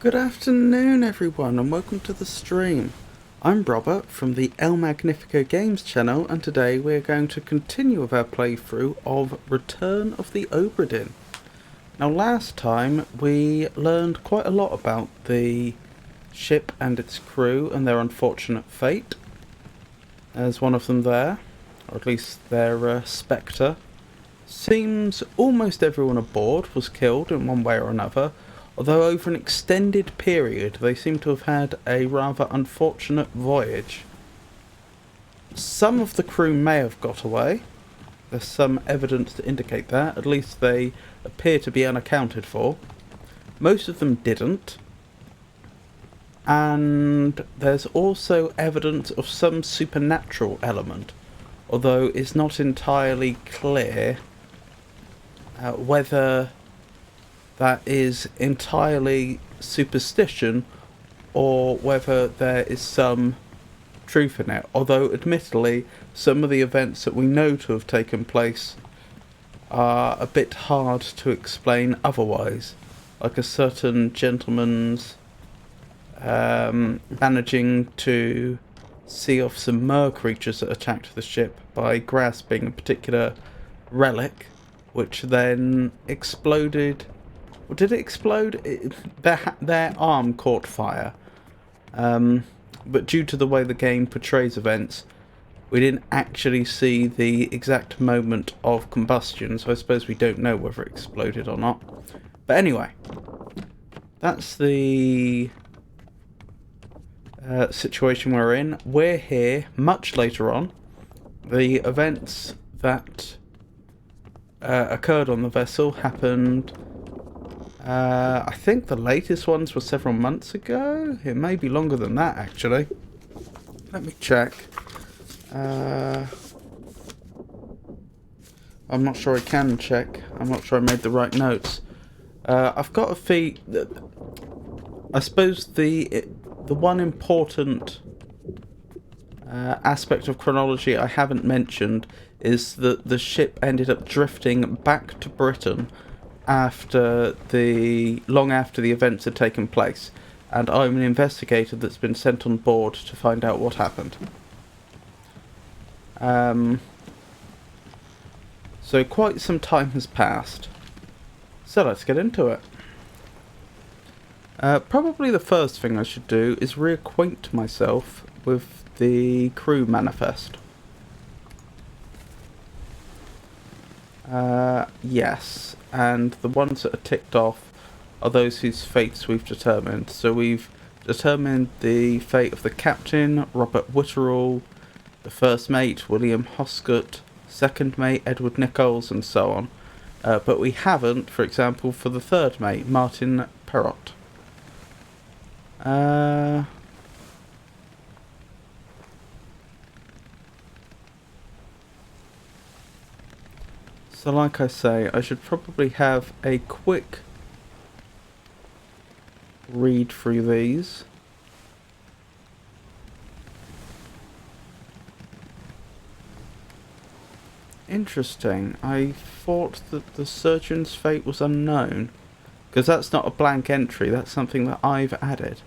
Good afternoon everyone and welcome to the stream. I'm Robert from the El Magnifico Games channel, and today we're going to continue with our playthrough of Return of the Obra Dinn. Now last time we learned quite a lot about the ship and its crew and their unfortunate fate. There's one of them there, or at least their spectre. Seems almost everyone aboard was killed in one way or another, although over an extended period they seem to have had a rather unfortunate voyage. Some of the crew may have got away. There's some evidence to indicate that. At least they appear to be unaccounted for. Most of them didn't. And there's also evidence of some supernatural element, although it's not entirely clear whether that is entirely superstition or whether there is some truth in it. Although admittedly some of the events that we know to have taken place are a bit hard to explain otherwise, like a certain gentleman's managing to see off some mer creatures that attacked the ship by grasping a particular relic, which then exploded. Or did it explode? Their arm caught fire. But due to the way the game portrays events, we didn't actually see the exact moment of combustion, so I suppose we don't know whether it exploded or not. But anyway, that's the situation we're in. We're here much later on. The events that occurred on the vessel happened... I think the latest ones were several months ago. It may be longer than that, actually. Let me check. I'm not sure I can check. I'm not sure I made the right notes. I've got a fee... I suppose the one important aspect of chronology I haven't mentioned is that the ship ended up drifting back to Britain long after the events had taken place, and I'm an investigator that's been sent on board to find out what happened. So quite some time has passed. So let's get into it. Probably the first thing I should do is reacquaint myself with the crew manifest. Yes, and the ones that are ticked off are those whose fates we've determined. So we've determined the fate of the captain, Robert Witterall, the first mate, William Hoscott, second mate, Edward Nichols, and so on. But we haven't, for example, for the third mate, Martin Perrott. So like I say, I should probably have a quick read through these. Interesting. I thought that the surgeon's fate was unknown, because that's not a blank entry, that's something that I've added.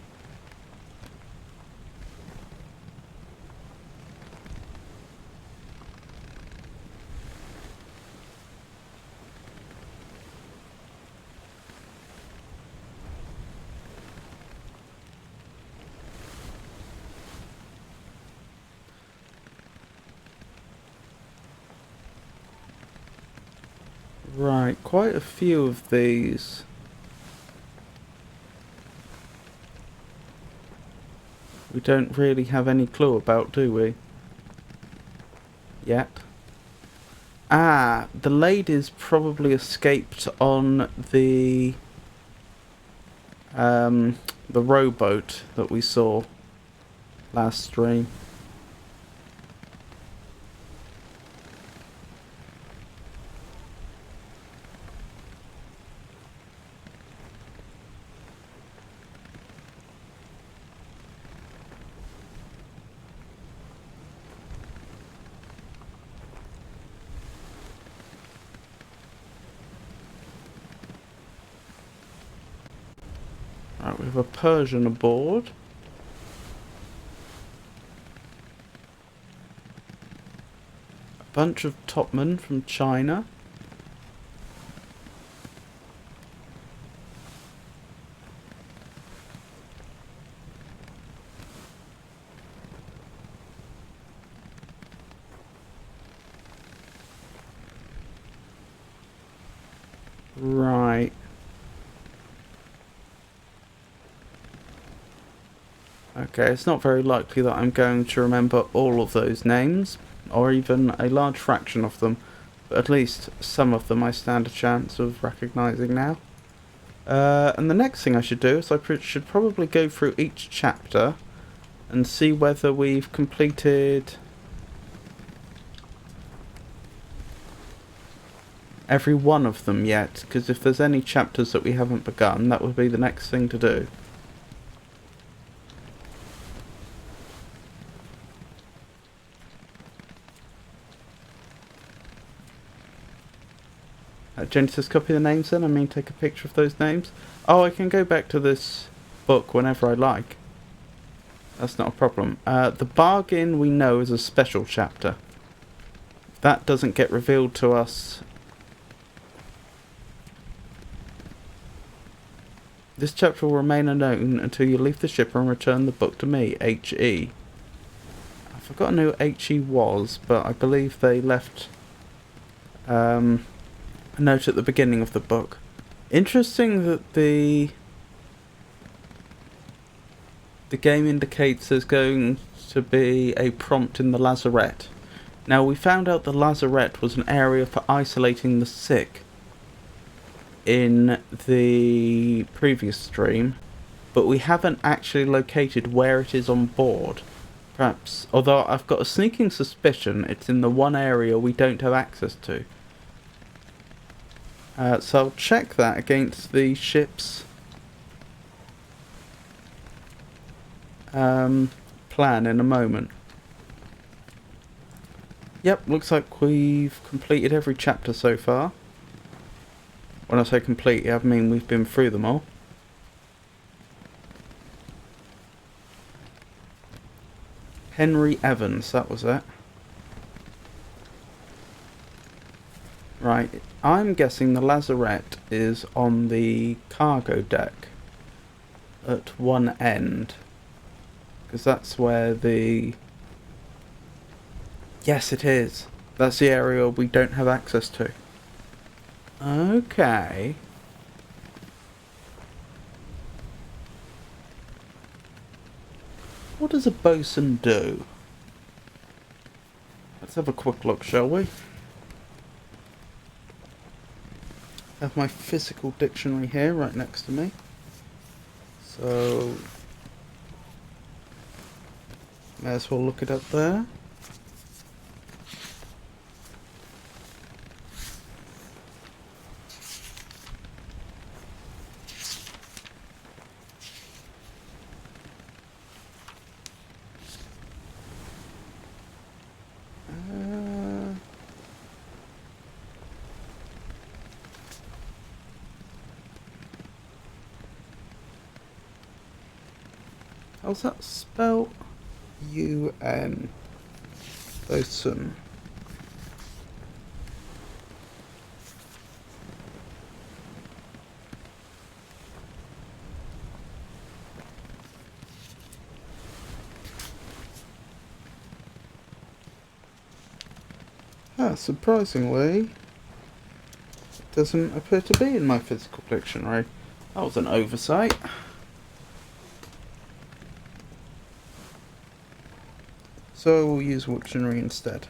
Right, quite a few of these. We don't really have any clue about, do we? Yet. Ah, the ladies probably escaped on the rowboat that we saw last stream. Right, we have a Persian aboard. A bunch of topmen from China. Right. Okay, it's not very likely that I'm going to remember all of those names, or even a large fraction of them, but at least some of them I stand a chance of recognising now. And the next thing I should do is I should probably go through each chapter and see whether we've completed every one of them yet, because if there's any chapters that we haven't begun, that would be the next thing to do. Genesis, copy the names then? I mean, take a picture of those names? Oh, I can go back to this book whenever I like. That's not a problem. The bargain we know is a special chapter. That doesn't get revealed to us. This chapter will remain unknown until you leave the ship and return the book to me, H.E. I've forgotten who H.E. was, but I believe they left a note at the beginning of the book. Interesting that the game indicates there's going to be a prompt in the lazarette. Now, we found out the lazarette was an area for isolating the sick in the previous stream, but we haven't actually located where it is on board. Perhaps, although I've got a sneaking suspicion it's in the one area we don't have access to. So I'll check that against the ship's plan in a moment. Yep, looks like we've completed every chapter so far. When I say complete, I mean we've been through them all. Henry Evans, that was it. Right, I'm guessing the lazarette is on the cargo deck at one end, because that's where the... Yes, it is. That's the area we don't have access to. Okay. What does a bosun do? Let's have a quick look, shall we? I have my physical dictionary here right next to me. So, may as well look it up there. How's that spelled? U-N. Bosun. Surprisingly, it doesn't appear to be in my physical dictionary. That was an oversight. So we'll use Wiktionary instead.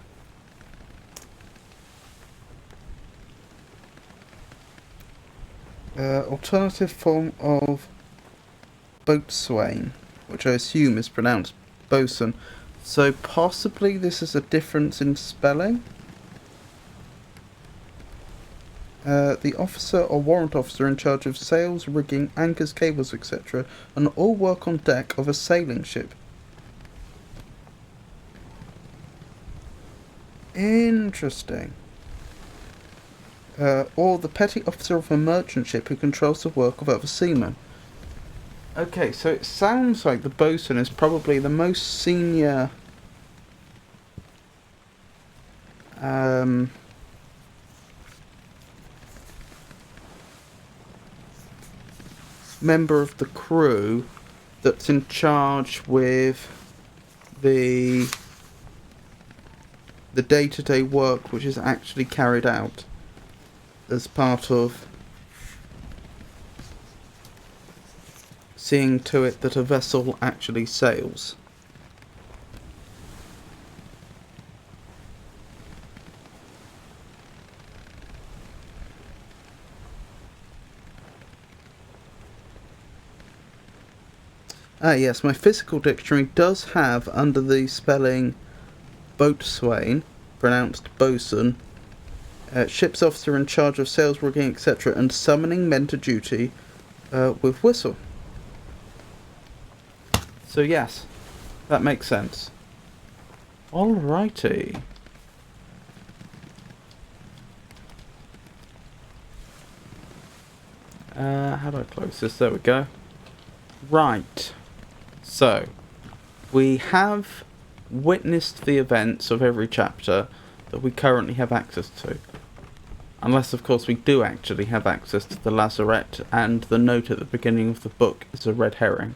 Alternative form of boatswain, which I assume is pronounced bosun. So possibly this is a difference in spelling. The officer or warrant officer in charge of sails, rigging, anchors, cables, etc., and all work on deck of a sailing ship. Interesting. Or the petty officer of a merchant ship who controls the work of other seamen. Okay, so it sounds like the bosun is probably the most senior member of the crew that's in charge with the day-to-day work which is actually carried out as part of seeing to it that a vessel actually sails. Ah yes, my physical dictionary does have under the spelling boatswain, pronounced bosun, ship's officer in charge of sails, rigging, etc., and summoning men to duty with whistle. So yes, that makes sense. Alrighty. How do I close this? There we go. Right. So, we have witnessed the events of every chapter that we currently have access to. Unless, of course, we do actually have access to the lazarette, and the note at the beginning of the book is a red herring.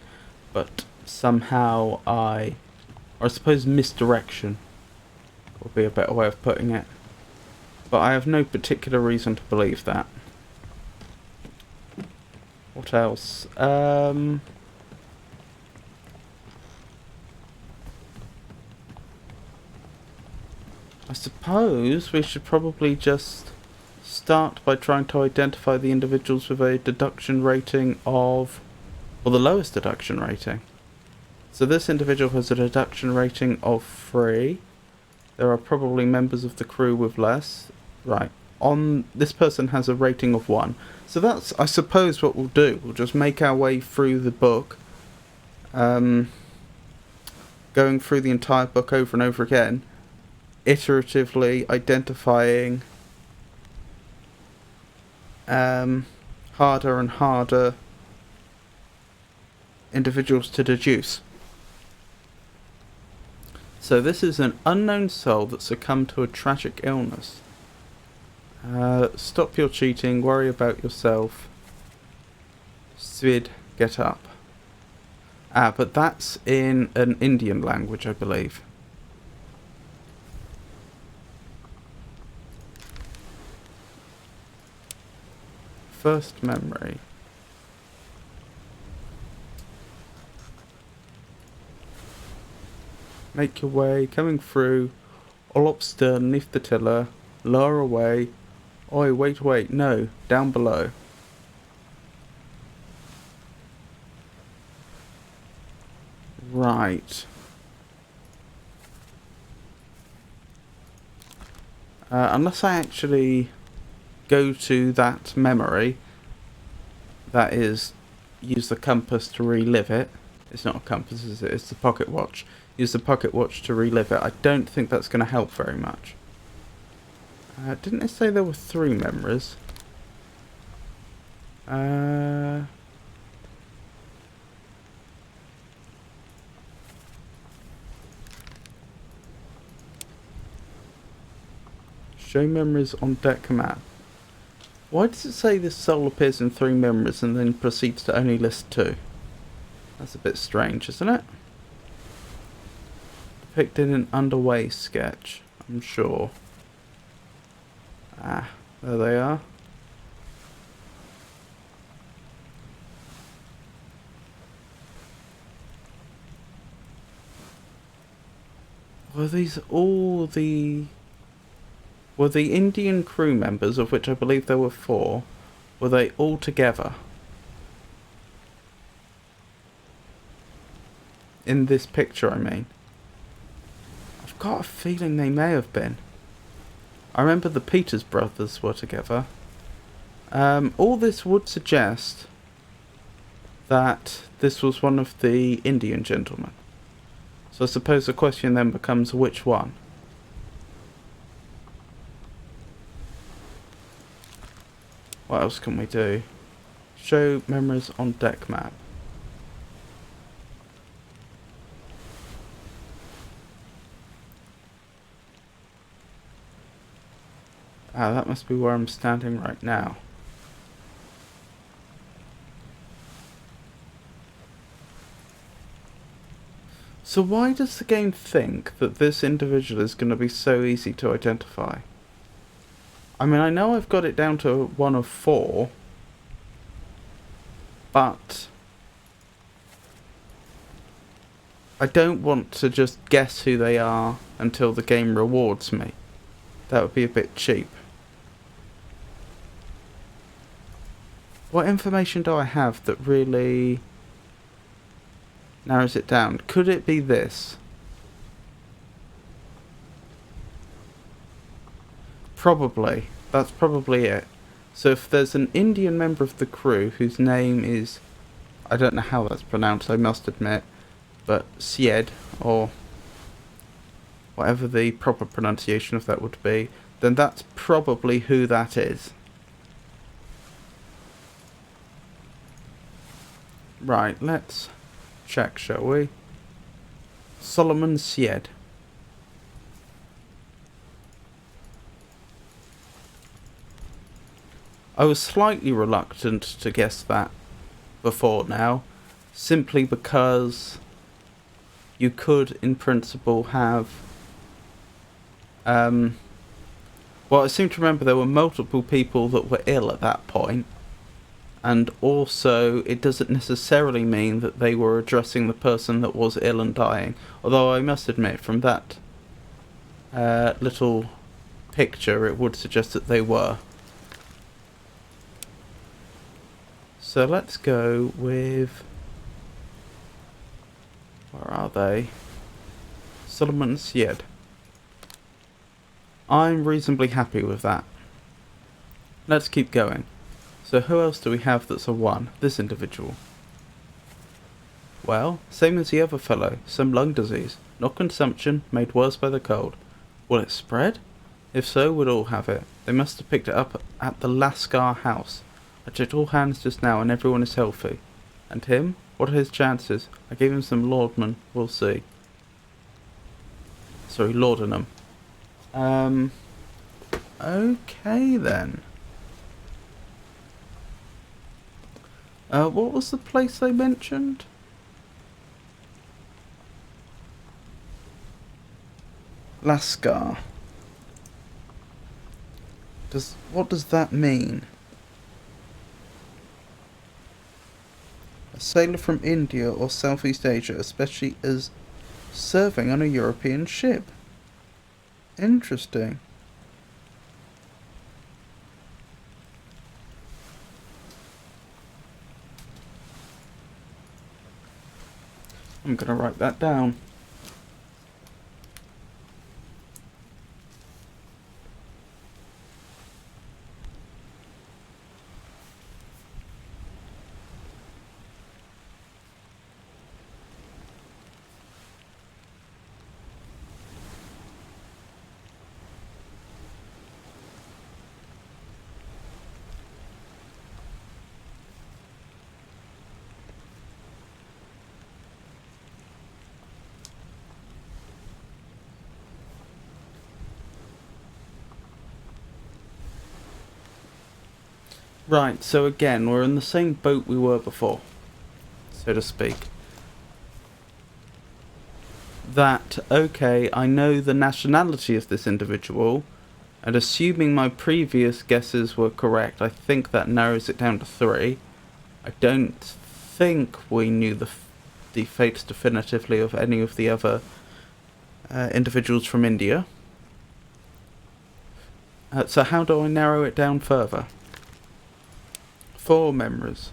But somehow or I suppose misdirection would be a better way of putting it. But I have no particular reason to believe that. What else? I suppose we should probably just start by trying to identify the individuals with a deduction rating of, or the lowest deduction rating. So this individual has a deduction rating of 3. There are probably members of the crew with less. Right. This person has a rating of 1. So that's, I suppose, what we'll do. We'll just make our way through the book, going through the entire book over and over again, iteratively identifying harder and harder individuals to deduce. So this is an unknown soul that succumbed to a tragic illness. Stop your cheating, worry about yourself. Svid, get up. But that's in an Indian language, I believe. First memory. Make your way, coming through, all up stern, leave the tiller, lower away. Oi, wait, no, down below. Right. Unless I actually go to that memory, that is, use the compass to relive it. It's not a compass, is it? It's the pocket watch. Use the pocket watch to relive it. I don't think that's going to help very much. Didn't they say there were 3 memories? Show memories on deck map. Why does it say this soul appears in 3 memories and then proceeds to only list 2? That's a bit strange, isn't it? Depicted in underway sketch, I'm sure. There they are. Were these all the Indian crew members, of which I believe there were 4, were they all together? In this picture, I mean. I've got a feeling they may have been. I remember the Peters brothers were together. All this would suggest that this was one of the Indian gentlemen. So I suppose the question then becomes, which one? What else can we do? Show memories on deck map. Ah, that must be where I'm standing right now. So why does the game think that this individual is going to be so easy to identify? I mean, I know I've got it down to 1 of 4, but I don't want to just guess who they are until the game rewards me. That would be a bit cheap. What information do I have that really narrows it down? Could it be this? Probably. That's probably it. So if there's an Indian member of the crew whose name is... I don't know how that's pronounced, I must admit. But Syed, or whatever the proper pronunciation of that would be, then that's probably who that is. Right, let's check, shall we? Solomon Syed. I was slightly reluctant to guess that before now, simply because you could, in principle, have... well, I seem to remember there were multiple people that were ill at that point, and also it doesn't necessarily mean that they were addressing the person that was ill and dying, although I must admit, from that little picture, it would suggest that they were. So let's go with... where are they? Solomon Syed. I'm reasonably happy with that. Let's keep going. So who else do we have that's a 1? This individual. Well, same as the other fellow. Some lung disease. Not consumption, made worse by the cold. Will it spread? If so, we'd all have it. They must have picked it up at the Lascar house. I checked all hands just now and everyone is healthy. And him? What are his chances? I gave him some laudanum. We'll see. Sorry, laudanum. Okay then. What was the place they mentioned? Lascar. What does that mean? A sailor from India or Southeast Asia, especially as serving on a European ship. Interesting. I'm gonna write that down. Right, so again, we're in the same boat we were before, so to speak. That, okay, I know the nationality of this individual, and assuming my previous guesses were correct, I think that narrows it down to 3. I don't think we knew the fates definitively of any of the other individuals from India. So how do I narrow it down further? 4 memories.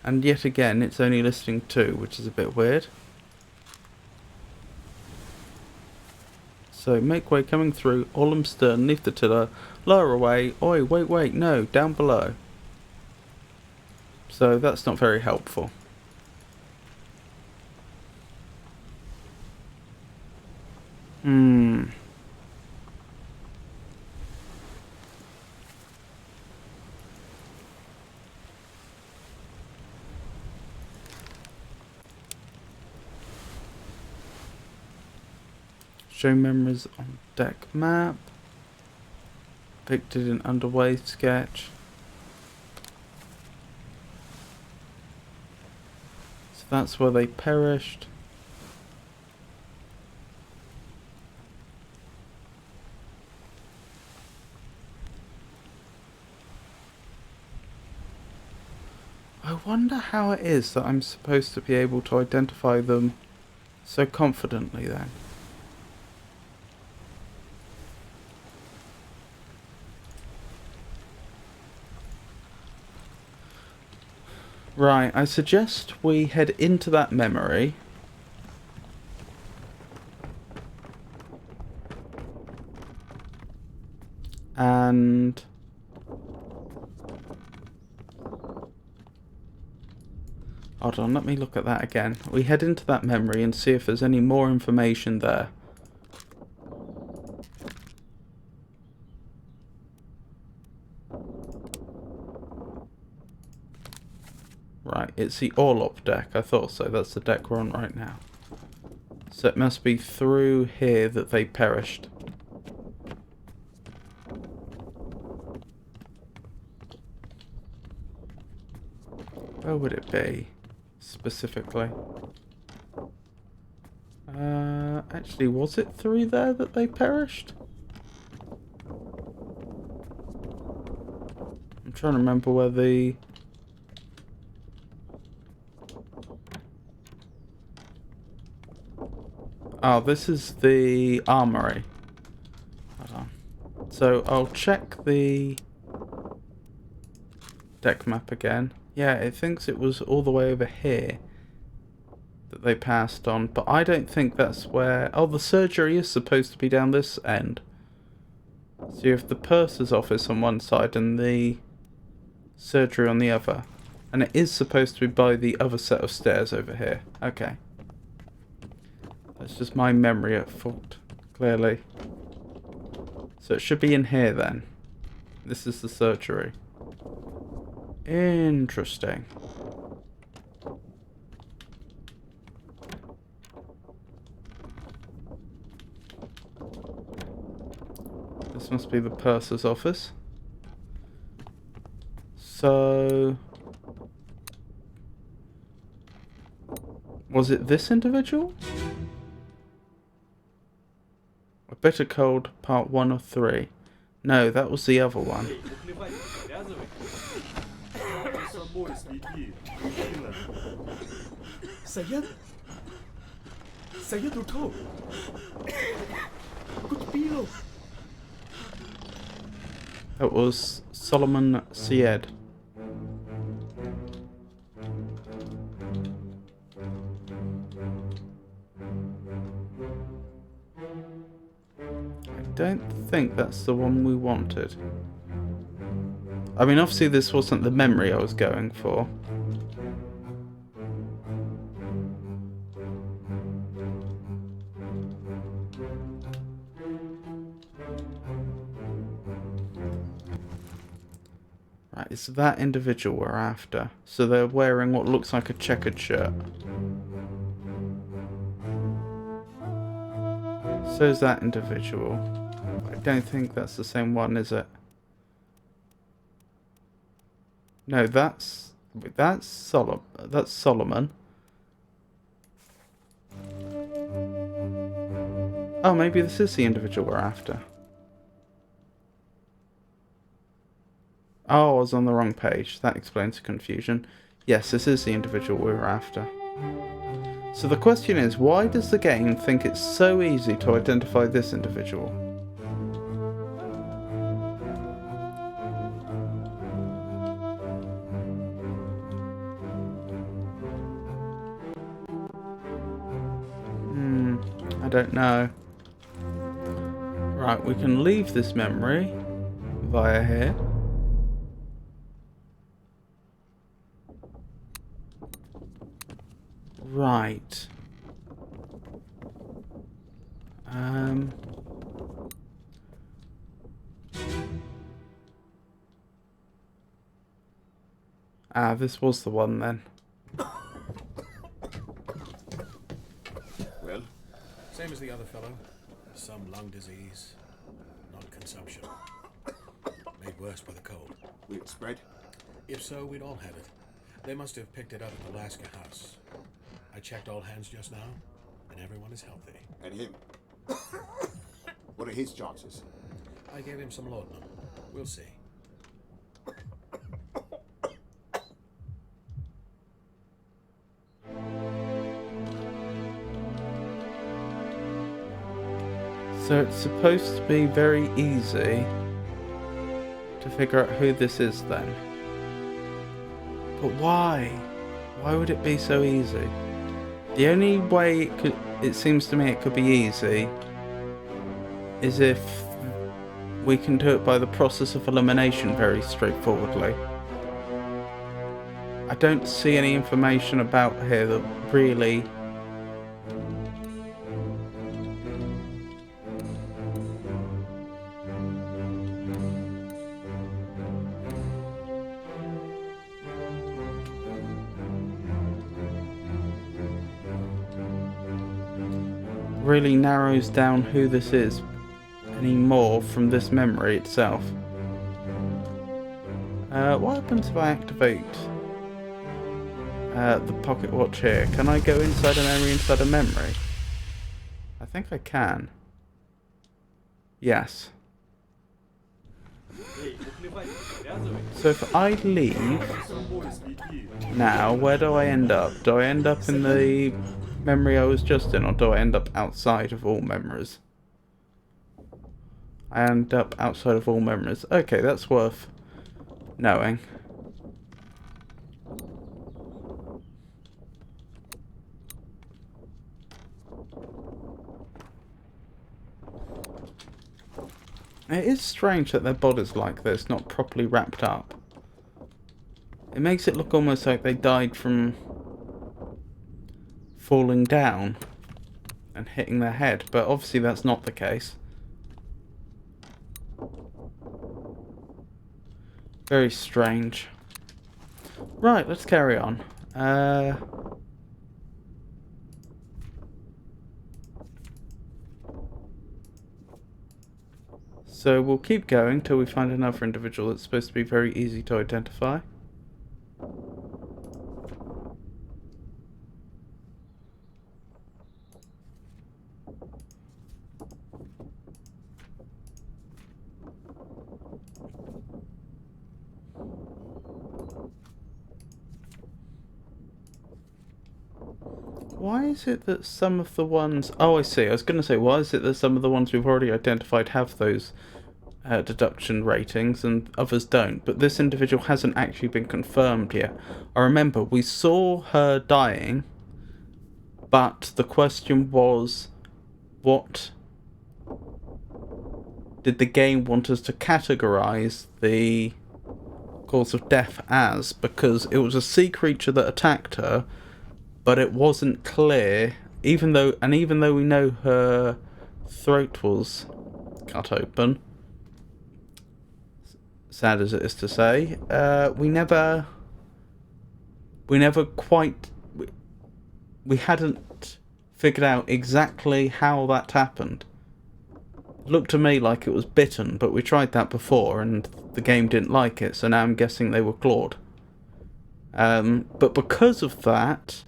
And yet again, it's only listing 2, which is a bit weird. So, make way coming through, Ollum stern, leave the tiller, lower away, oi, wait, no, down below. So, that's not very helpful. Show memories on deck map. depicted in underway sketch. So that's where they perished. I wonder how it is that I'm supposed to be able to identify them so confidently then. Right, I suggest we head into that memory. And hold on, let me look at that again. We head into that memory and see if there's any more information there. Right, it's the Orlop deck. I thought so. That's the deck we're on right now. So it must be through here that they perished. Where would it be, specifically? Actually, was it through there that they perished? I'm trying to remember where the... Oh, this is the armory. Hold on. So I'll check the deck map again. Yeah, it thinks it was all the way over here that they passed on, but I don't think that's where... Oh, the surgery is supposed to be down this end. So you have the purser's office on one side and the surgery on the other. And it is supposed to be by the other set of stairs over here. Okay. That's just my memory at fault, clearly. So it should be in here then. This is the surgery. Interesting. This must be the purser's office. So... was it this individual? A Bitter Cold, part 1 of 3. No, that was the other one. That was Solomon Syed. I don't think that's the one we wanted. I mean, obviously this wasn't the memory I was going for. Right, it's that individual we're after. So they're wearing what looks like a checkered shirt. So is that individual. I don't think that's the same one, is it? No, that's Solomon. Oh, maybe this is the individual we're after. Oh, I was on the wrong page. That explains the confusion. Yes, this is the individual we were after. So the question is, why does the game think it's so easy to identify this individual? I don't know. Right, we can leave this memory via here. Right. This was the one then. Well, same as the other fellow. Some lung disease, non-consumption. worse by the cold. Will it spread? If so, we'd all have it. They must have picked it up at the Lasker house. I checked all hands just now, and everyone is healthy. And him? What are his chances? I gave him some laudanum. We'll see. So it's supposed to be very easy to figure out who this is then. But why? Why would it be so easy? The only way it seems to me it could be easy is if we can do it by the process of elimination very straightforwardly. I don't see any information about here that really narrows down who this is any more from this memory itself. What happens if I activate the pocket watch here? Can I go inside a memory inside a memory? I think I can. Yes. So if I leave now, where do I end up? Do I end up in the memory I was just in, or do I end up outside of all memories? I end up outside of all memories. Okay, that's worth knowing. It is strange that their body's like this, not properly wrapped up. It makes it look almost like they died from falling down and hitting their head, but obviously that's not the case. Very strange. Right, let's carry on. So we'll keep going till we find another individual that's supposed to be very easy to identify. Why is it that some of the ones... Oh, I see. I was going to say, why is it that some of the ones we've already identified have those deduction ratings and others don't? But this individual hasn't actually been confirmed yet. I remember we saw her dying, but the question was, what did the game want us to categorize the cause of death as? Because it was a sea creature that attacked her, but it wasn't clear, even though we know her throat was cut open, sad as it is to say, we hadn't figured out exactly how that happened. It looked to me like it was bitten, but we tried that before and the game didn't like it, so now I'm guessing they were clawed. But because of that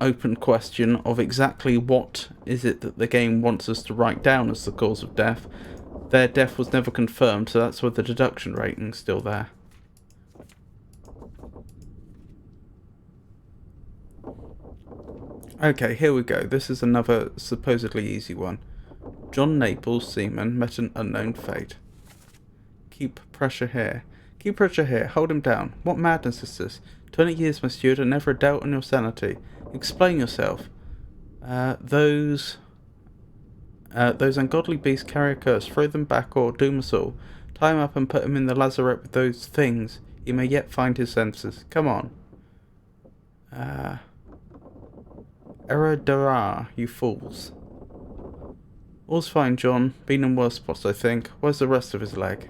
open question of exactly what is it that the game wants us to write down as the cause of death, their death was never confirmed, so that's why the deduction rating's still there. Okay, here we go. This is another supposedly easy one. John Naples, seaman, met an unknown fate. Keep pressure here. Keep pressure here. Hold him down. What madness is this? 20 years, my steward, and never a doubt on your sanity. Explain yourself. Those ungodly beasts carry a curse. Throw them back or doom us all. Tie him up and put him in the lazarette with those things. He may yet find his senses. Come on. Eradara, you fools. All's fine, John. Been in worse spots, I think. Where's the rest of his leg?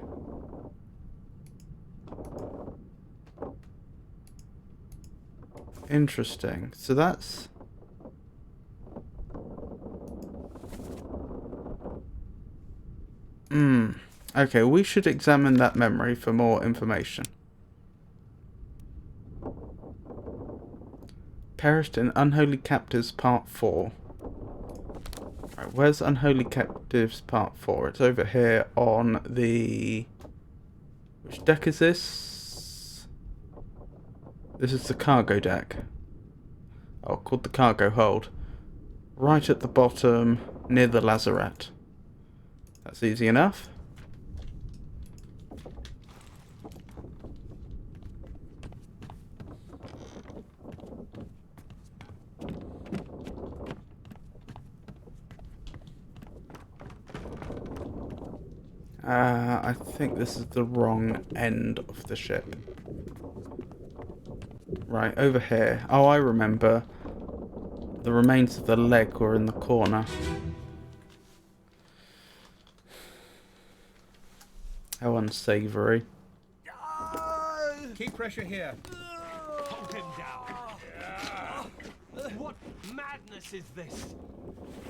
Interesting. So that's... Okay, we should examine that memory for more information. Perished in Unholy Captives Part 4. Right, where's Unholy Captives Part 4? It's over here on the... Which deck is this? This is the cargo deck. Oh, called the cargo hold. Right at the bottom, near the lazarette. That's easy enough. I think this is the wrong end of the ship. Right, over here. Oh, I remember. The remains of the leg were in the corner. How unsavoury. Keep pressure here. Hold him down. What madness is this?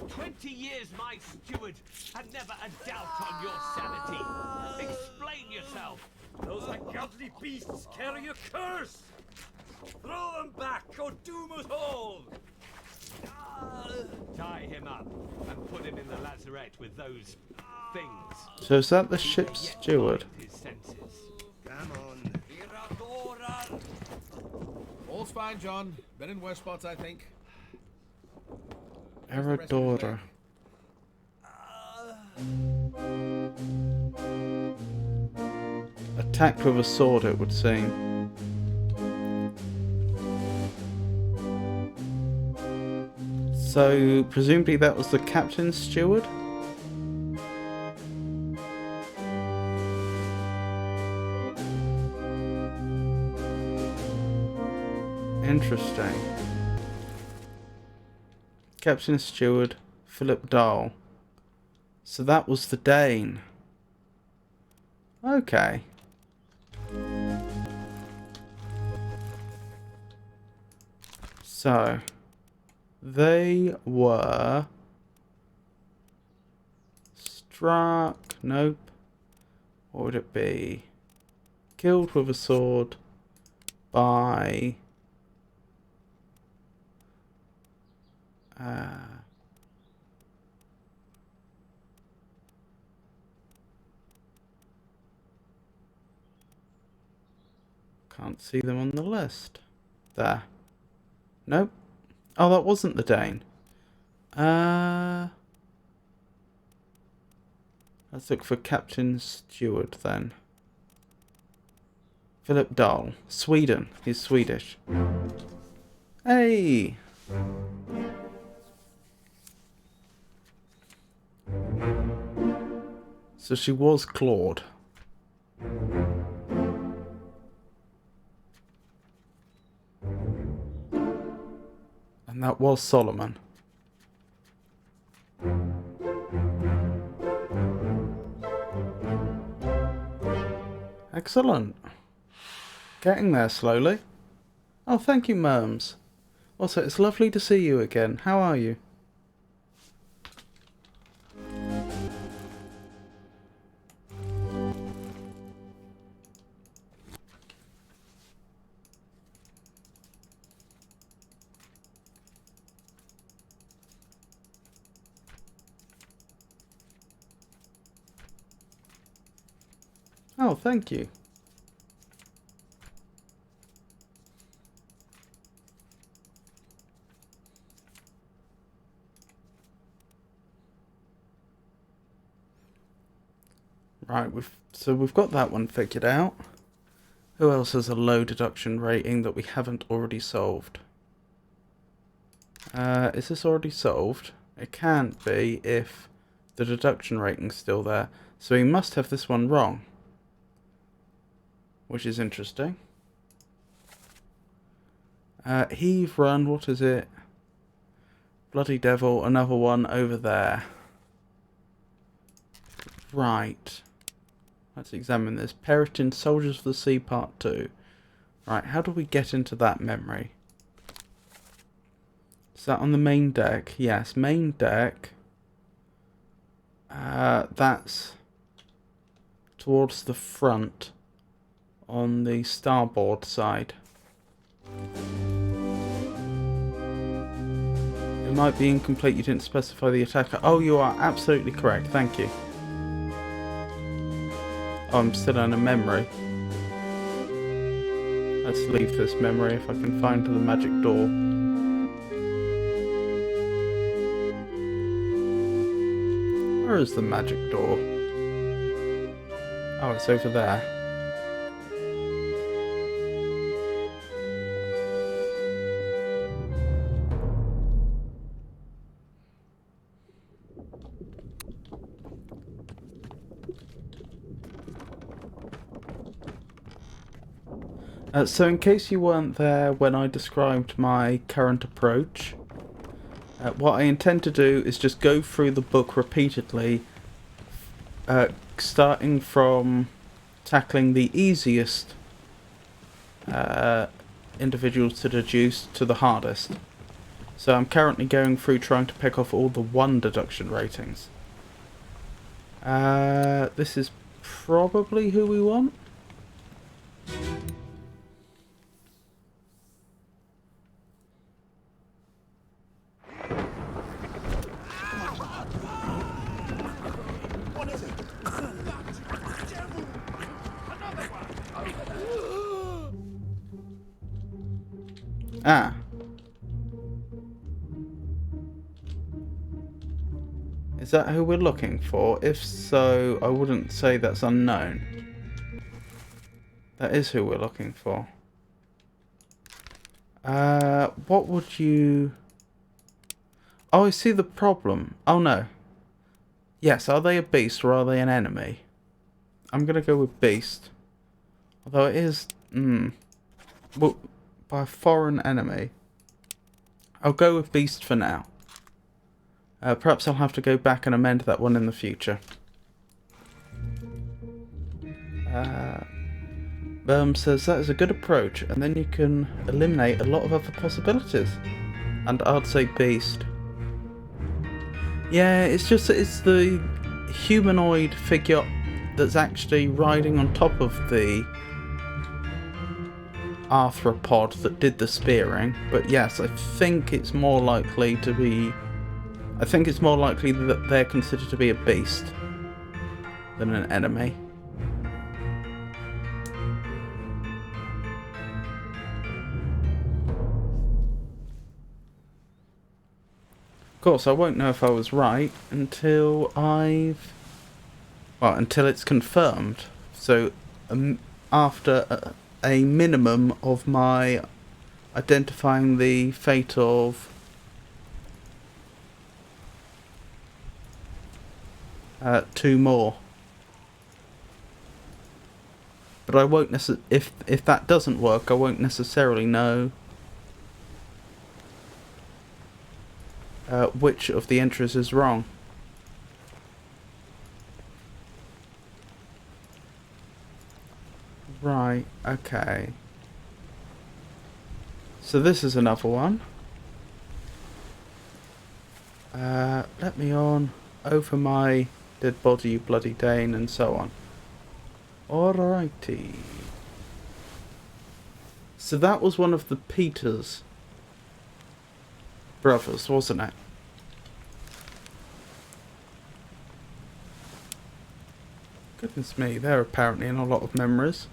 20 years my steward, and never a doubt on your sanity. Explain yourself. Those ungodly beasts carry a curse! Throw them back or doom us all! Tie him up and put him in the lazarette with those things. So is that the ship's steward? His senses. Come on. All's fine, John. Been in worse spots, I think. Eradora. Attacked with a sword, it would seem. So, presumably that was the captain's steward? Interesting. Captain Steward, Philip Dahl. So that was the Dane. Okay. So, they were struck, nope. What would it be? Killed with a sword by... can't see them on the list. There. Nope. Oh, that wasn't the Dane. Let's look for Captain Steward then. Philip Dahl. Sweden. He's Swedish. Hey! So she was Claude. And that was Solomon. Excellent. Getting there slowly. Oh, thank you, Merms. Also, it's lovely to see you again. How are you? Oh, thank you. Right, we've got that one figured out. Who else has a low deduction rating that we haven't already solved? Is this already solved? It can't be if the deduction rating's still there. So we must have this one wrong. Which is interesting. Heave, run, what is it? Bloody devil, another one over there. Right. Let's examine this. Perished in Soldiers of the Sea Part 2. Right, how do we get into that memory? Is that on the main deck? Yes, main deck. That's towards the front on the starboard side. It might be incomplete, you didn't specify the attacker. Oh, you are absolutely correct, thank you. Oh, I'm still in a memory. Let's leave this memory if I can find the magic door. Where is the magic door? Oh, it's over there. So in case you weren't there when I described my current approach, what I intend to do is just go through the book repeatedly, starting from tackling the easiest individuals to deduce to the hardest. So I'm currently going through trying to pick off all the 1 deduction ratings. This is probably who we want. Ah. Is that who we're looking for? If so, I wouldn't say that's unknown. That is who we're looking for. What would you... Oh, I see the problem. Oh no. Yes, are they a beast or are they an enemy? I'm gonna go with beast. Although it is... Well, by a foreign enemy. I'll go with beast for now. Perhaps I'll have to go back and amend that one in the future. Berm says that is a good approach, and then you can eliminate a lot of other possibilities. And I'd say beast. Yeah, it's just that it's the humanoid figure that's actually riding on top of the arthropod that did the spearing. But yes, I think it's more likely to be... I think it's more likely that they're considered to be a beast than an enemy. Of course, I won't know if I was right until until it's confirmed. So, after a minimum of my identifying the fate of two more. But I won't if that doesn't work, I won't necessarily know which of the entries is wrong. Right, okay. So this is another one. Let me on. Over my dead body, you bloody Dane, and so on. Alrighty. So that was one of the Peters brothers, wasn't it? Goodness me, they're apparently in a lot of memories.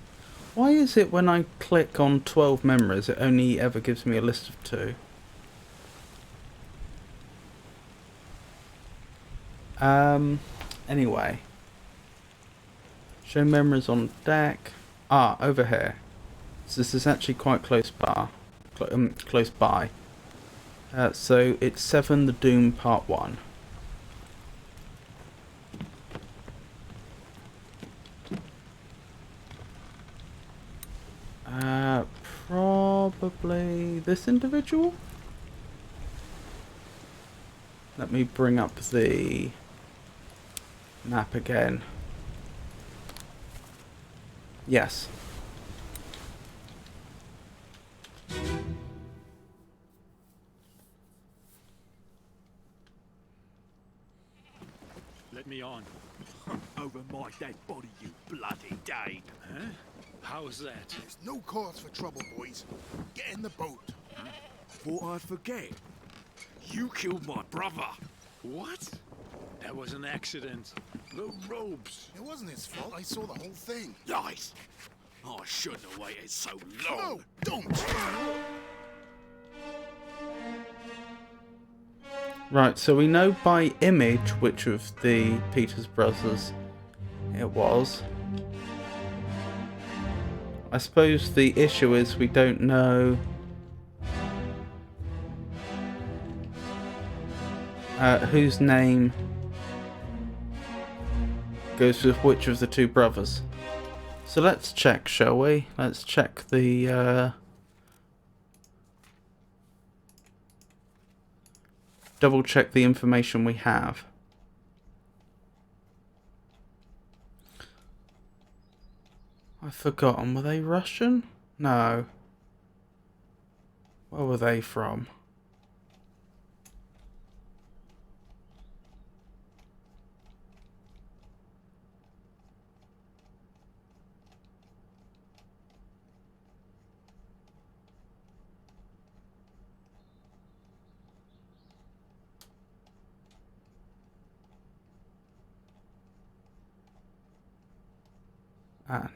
Why is it when I click on 12 memories, it only ever gives me a list of 2? Anyway. Show memories on deck. Ah, over here. So this is actually quite close by. So it's 7 The Doom Part 1. Probably this individual? Let me bring up the map again. Yes. me on. Over my dead body, you bloody Dane. Huh? How's that? There's no cause for trouble, boys. Get in the boat. Thought I'd forget. You killed my brother. What? That was an accident. The ropes. It wasn't his fault. I saw the whole thing. Lies. I shouldn't have waited so long. No, don't. Right, so we know by image which of the Peters brothers it was. I suppose the issue is we don't know whose name goes with which of the two brothers. So let's check, shall we? Let's check the double check the information we have. I've forgotten, were they Russian? No. Where were they from?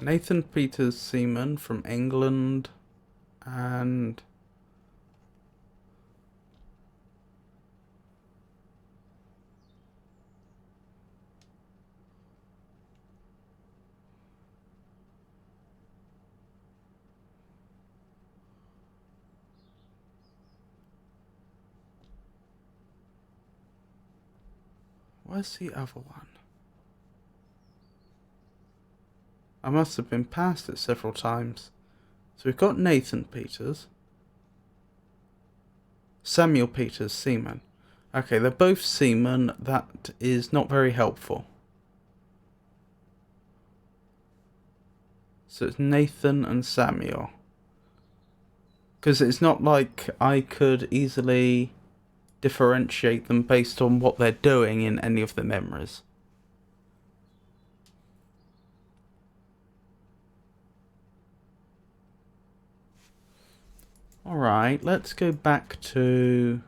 Nathan Peters Seaman from England, and where's the other one? I must have been past it several times. So we've got Nathan Peters. Samuel Peters, seaman. Okay, they're both seamen. That is not very helpful. So it's Nathan and Samuel. Because it's not like I could easily differentiate them based on what they're doing in any of the memories. Alright, let's go back to...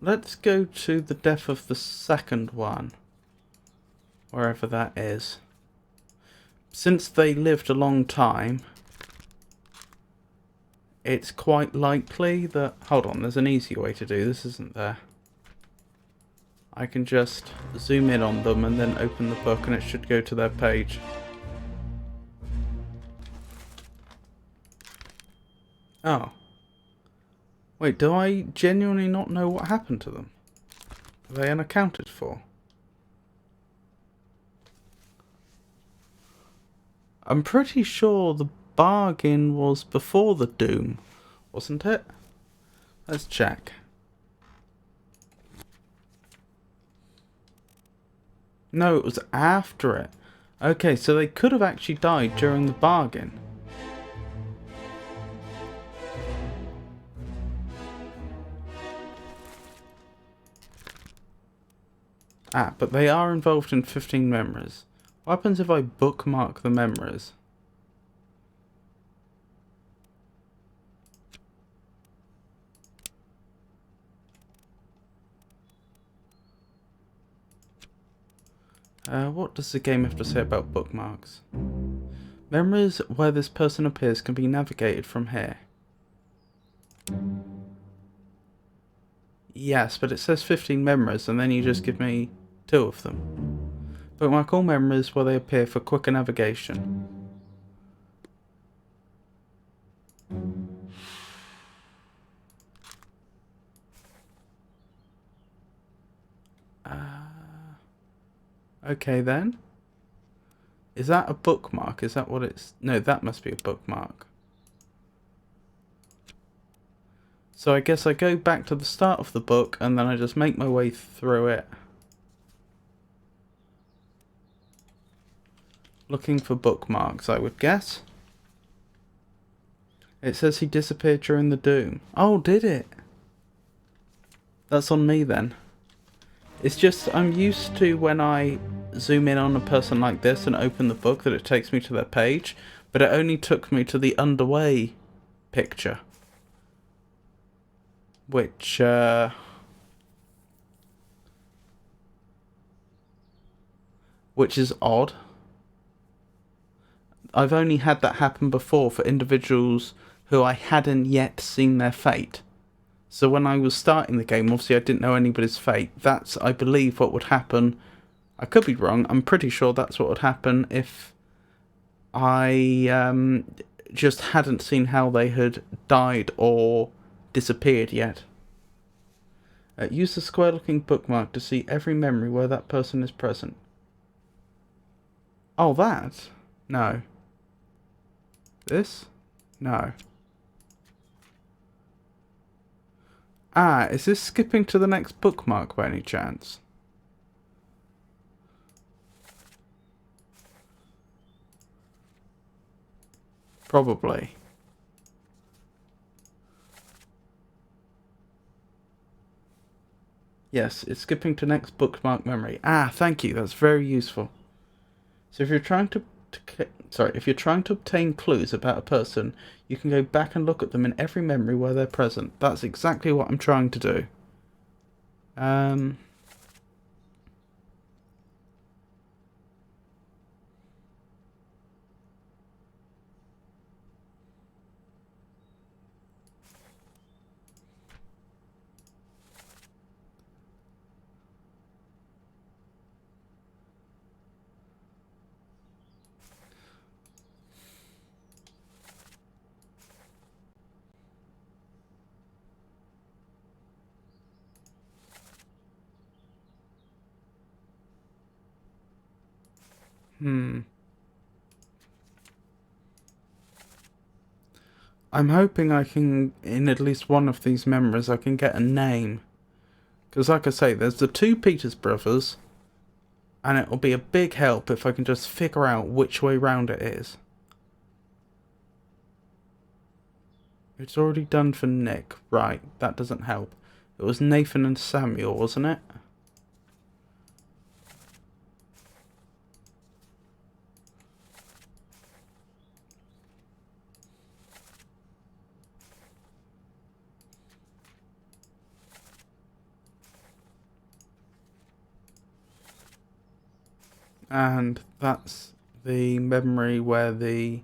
Let's go to the death of the second one. Wherever that is. Since they lived a long time... It's quite likely that... Hold on, there's an easier way to do this, isn't there? I can just zoom in on them and then open the book and it should go to their page. Oh. Wait, do I genuinely not know what happened to them? Are they unaccounted for? I'm pretty sure the bargain was before the doom, wasn't it? Let's check. No, it was after it. Okay, so they could have actually died during the bargain. But they are involved in 15 memories. What happens if I bookmark the memories? What does the game have to say about bookmarks? Memories where this person appears can be navigated from here. Yes, but it says 15 memories and then you just give me 2 of them. Bookmark all memories where they appear for quicker navigation. Okay then. Is that a bookmark? Is that what it's... No, that must be a bookmark. So I guess I go back to the start of the book and then I just make my way through it. Looking for bookmarks, I would guess. It says he disappeared during the doom. Oh, did it? That's on me then. It's just, I'm used to when I zoom in on a person like this and open the book that it takes me to their page, but it only took me to the underway picture. Which is odd. I've only had that happen before for individuals who I hadn't yet seen their fate. So when I was starting the game, obviously I didn't know anybody's fate. That's, I believe, what would happen. I could be wrong. I'm pretty sure that's what would happen if I just hadn't seen how they had died or disappeared yet. Use the square-looking bookmark to see every memory where that person is present. Oh, that? No. This? No. Ah, is this skipping to the next bookmark by any chance? Probably. Yes, it's skipping to next bookmark memory. Ah, thank you. That's very useful. So if you're trying to obtain clues about a person, you can go back and look at them in every memory where they're present. That's exactly what I'm trying to do. I'm hoping I can, in at least one of these memories, I can get a name. Because like I say, there's the two Peters brothers, and it'll be a big help if I can just figure out which way round it is. It's already done for Nick. Right, that doesn't help. It was Nathan and Samuel, wasn't it? And that's the memory where the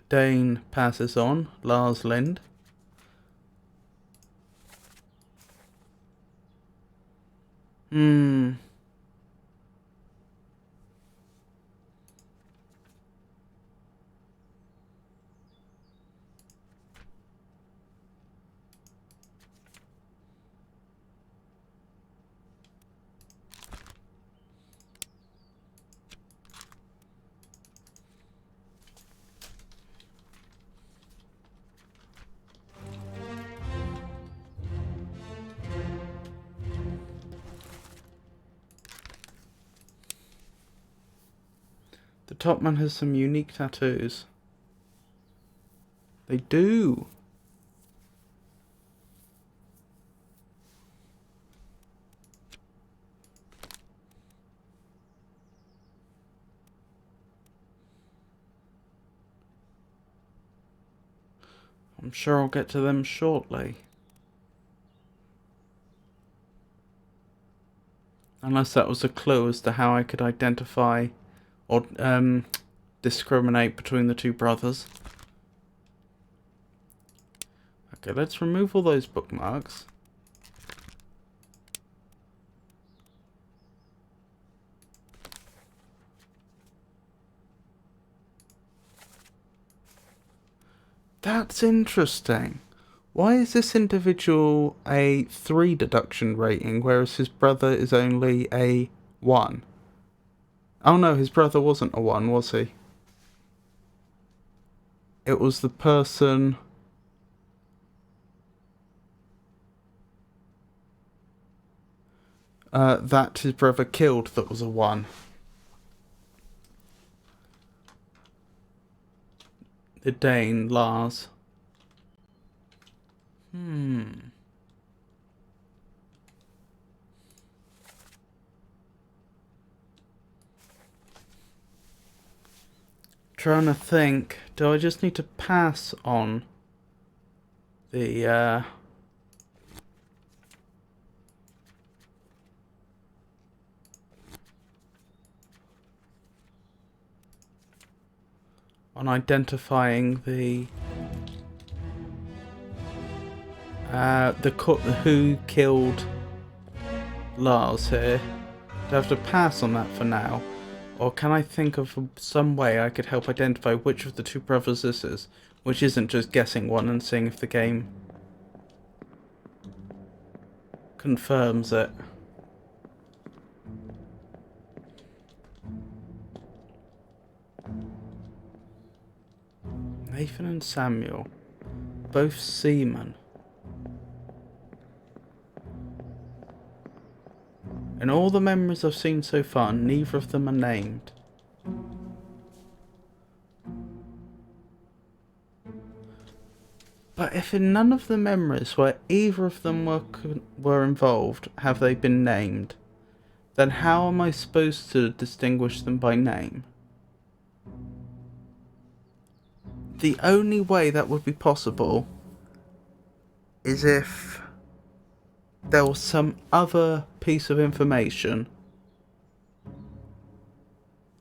Dane passes on, Lars Lind. The top man has some unique tattoos. They do. I'm sure I'll get to them shortly. Unless that was a clue as to how I could identify or discriminate between the two brothers. Okay, let's remove all those bookmarks. That's interesting. Why is this individual a 3 deduction rating, whereas his brother is only a 1? Oh no, his brother wasn't a 1, was he? It was the person... that his brother killed that was a 1. Dinn, Lars. Trying to think. Do I just need to pass on the on identifying the who killed Lars here? Do I have to pass on that for now? Or can I think of some way I could help identify which of the two brothers this is? Which isn't just guessing one and seeing if the game confirms it. Nathan and Samuel, both seamen. In all the memories I've seen so far, neither of them are named. But if in none of the memories where either of them were involved have they been named, then how am I supposed to distinguish them by name? The only way that would be possible is if there was some other piece of information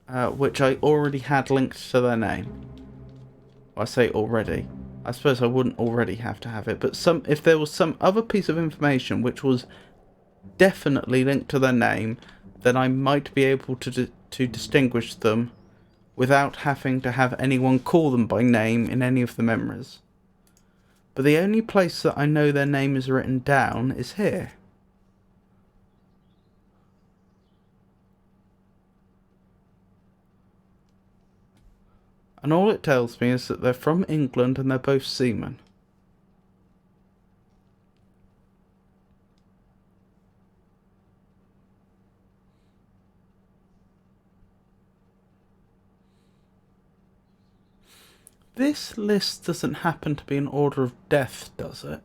which I already had linked to their name. Well, I say already. I suppose I wouldn't already have to have it, but if there was some other piece of information which was definitely linked to their name, then I might be able to distinguish them without having to have anyone call them by name in any of the memories. But the only place that I know their name is written down is here. And all it tells me is that they're from England and they're both seamen. This list doesn't happen to be in order of death, does it?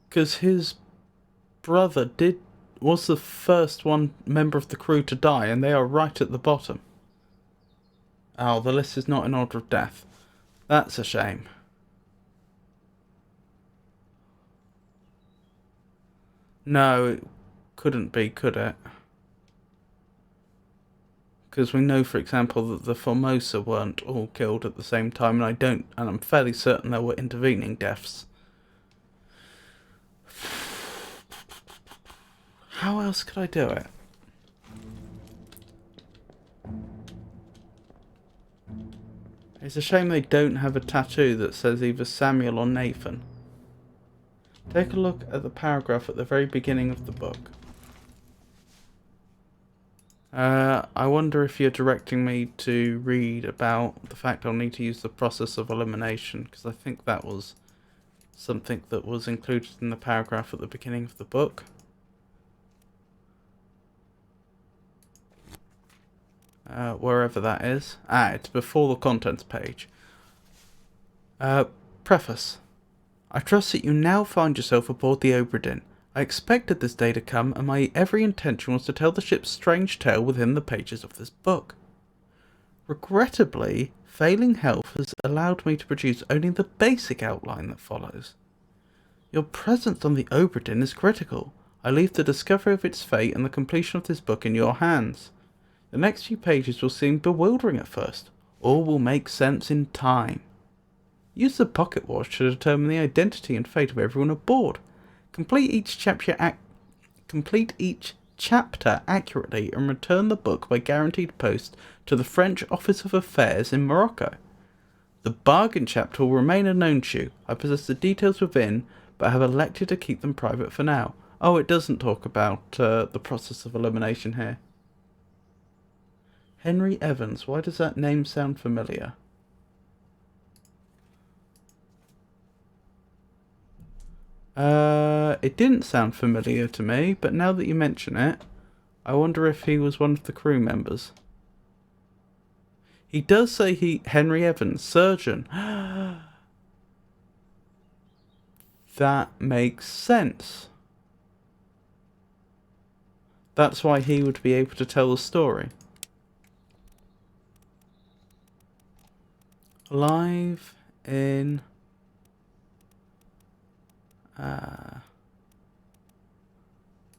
Because his brother was the first member of the crew to die, and they are right at the bottom. Oh, the list is not in order of death. That's a shame. No, it couldn't be, could it? Because we know, for example, that the Formosa weren't all killed at the same time, and I'm fairly certain there were intervening deaths. How else could I do it? It's a shame they don't have a tattoo that says either Samuel or Nathan. Take a look at the paragraph at the very beginning of the book. I wonder if you're directing me to read about the fact I'll need to use the process of elimination, because I think that was something that was included in the paragraph at the beginning of the book. Wherever that is. It's before the contents page. Preface. I trust that you now find yourself aboard the Obra Dinn. I expected this day to come, and my every intention was to tell the ship's strange tale within the pages of this book. Regrettably, failing health has allowed me to produce only the basic outline that follows. Your presence on the Obra Dinn is critical. I leave the discovery of its fate and the completion of this book in your hands. The next few pages will seem bewildering at first. All will make sense in time. Use the pocket watch to determine the identity and fate of everyone aboard. Complete each chapter accurately and return the book by guaranteed post to the French Office of Affairs in Morocco. The bargain chapter will remain unknown to you. I possess the details within, but have elected to keep them private for now. Oh, it doesn't talk about the process of elimination here. Henry Evans, why does that name sound familiar? It didn't sound familiar to me, but now that you mention it, I wonder if he was one of the crew members. He does say Henry Evans, surgeon. That makes sense. That's why he would be able to tell the story. Live in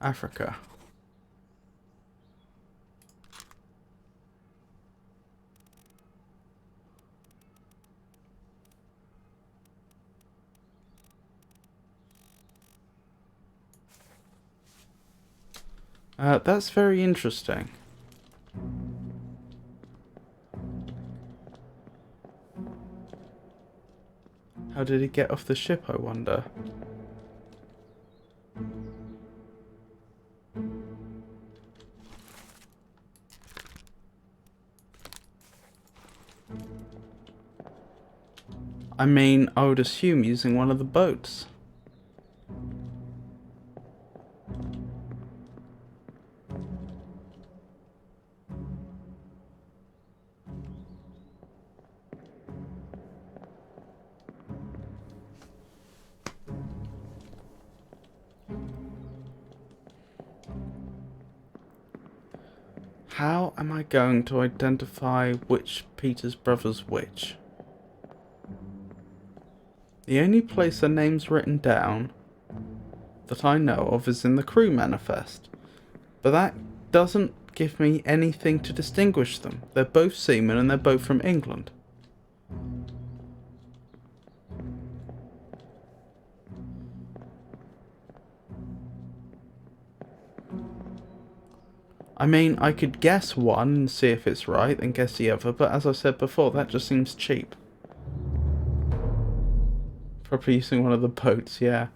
Africa. That's very interesting. How did he get off the ship, I wonder? I mean, I would assume using one of the boats. How am I going to identify which Peter's brother's which? The only place a name's written down that I know of is in the crew manifest. But that doesn't give me anything to distinguish them. They're both seamen and they're both from England. I mean, I could guess one and see if it's right, then guess the other, but as I said before, that just seems cheap. Probably using one of the boats, yeah.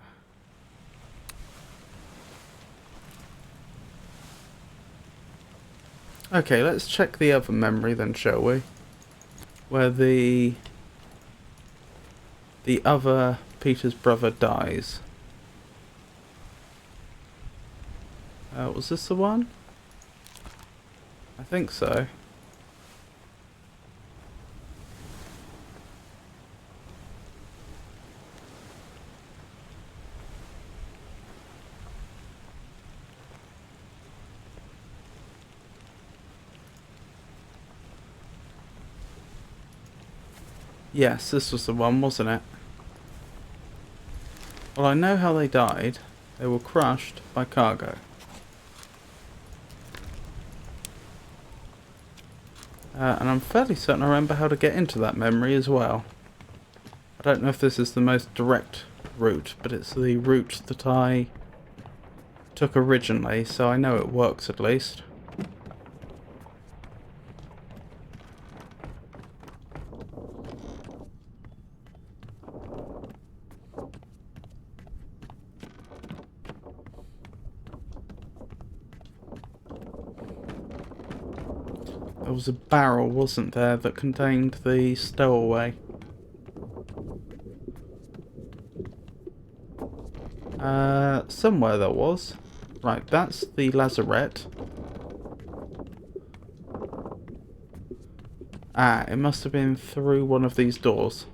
Okay, let's check the other memory then, shall we? Where the other Peter's brother dies. Was this the one? I think so. Yes, this was the one, wasn't it? Well, I know how they died. They were crushed by cargo. And I'm fairly certain I remember how to get into that memory as well. I don't know if this is the most direct route, but it's the route that I took originally, so I know it works at least. There was a barrel, wasn't there, that contained the stowaway. Somewhere there was. Right, that's the lazarette. Ah, it must have been through one of these doors.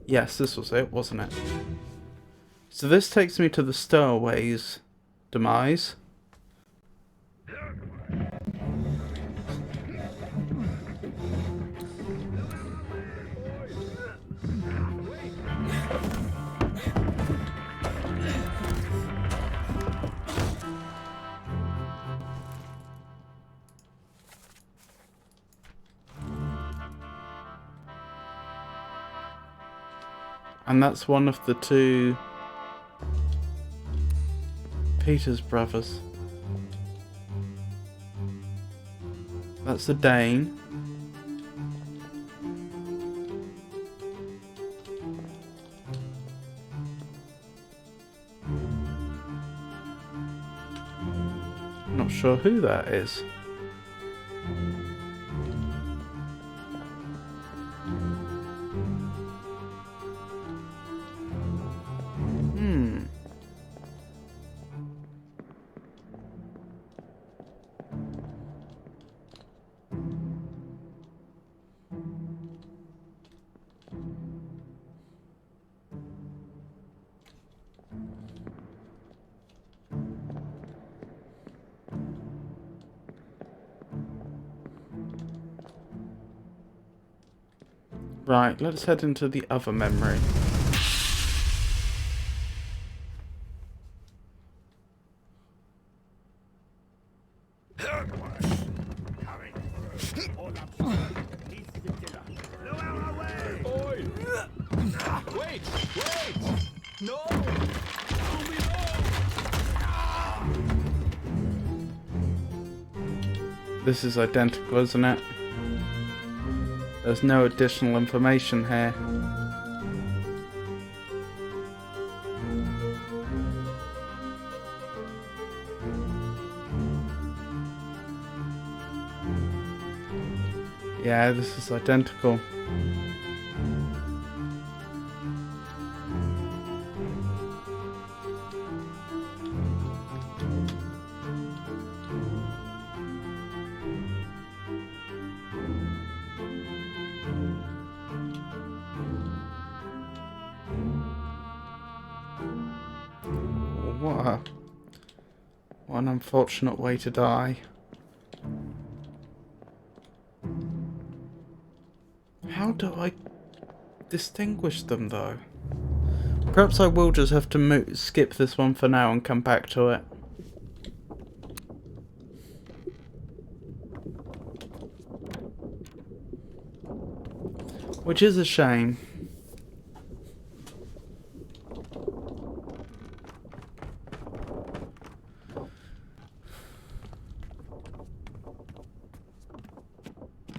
Yes, this was it, wasn't it? So this takes me to the stowaway's demise. And that's one of the two Peter's brothers. That's the Dane. Not sure who that is. Right, let's head into the other memory. Oi! Wait! Wait! No! Only no! This is identical, isn't it? There's no additional information here. Yeah, this is identical. What an unfortunate way to die. How do I distinguish them though? Perhaps I will just have to skip this one for now and come back to it. Which is a shame.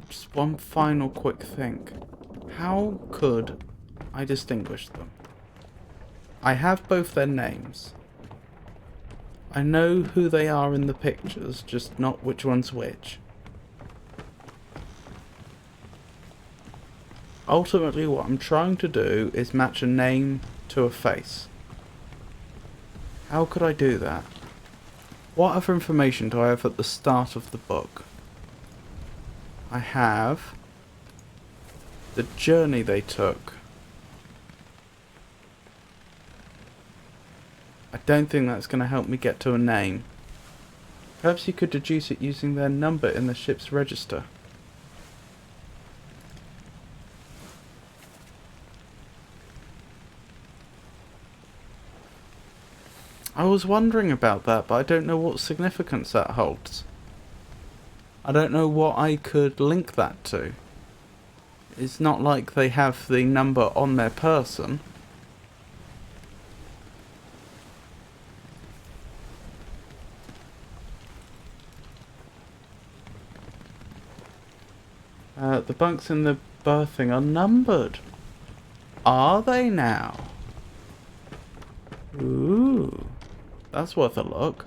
Just one final quick think. How could I distinguish them? I have both their names. I know who they are in the pictures, just not which one's which. Ultimately, what I'm trying to do is match a name to a face. How could I do that? What other information do I have at the start of the book? I have the journey they took. I don't think that's going to help me get to a name. Perhaps you could deduce it using their number in the ship's register. I was wondering about that, but I don't know what significance that holds. I don't know what I could link that to. It's not like they have the number on their person. The bunks in the berthing are numbered. Are they now? Ooh, that's worth a look.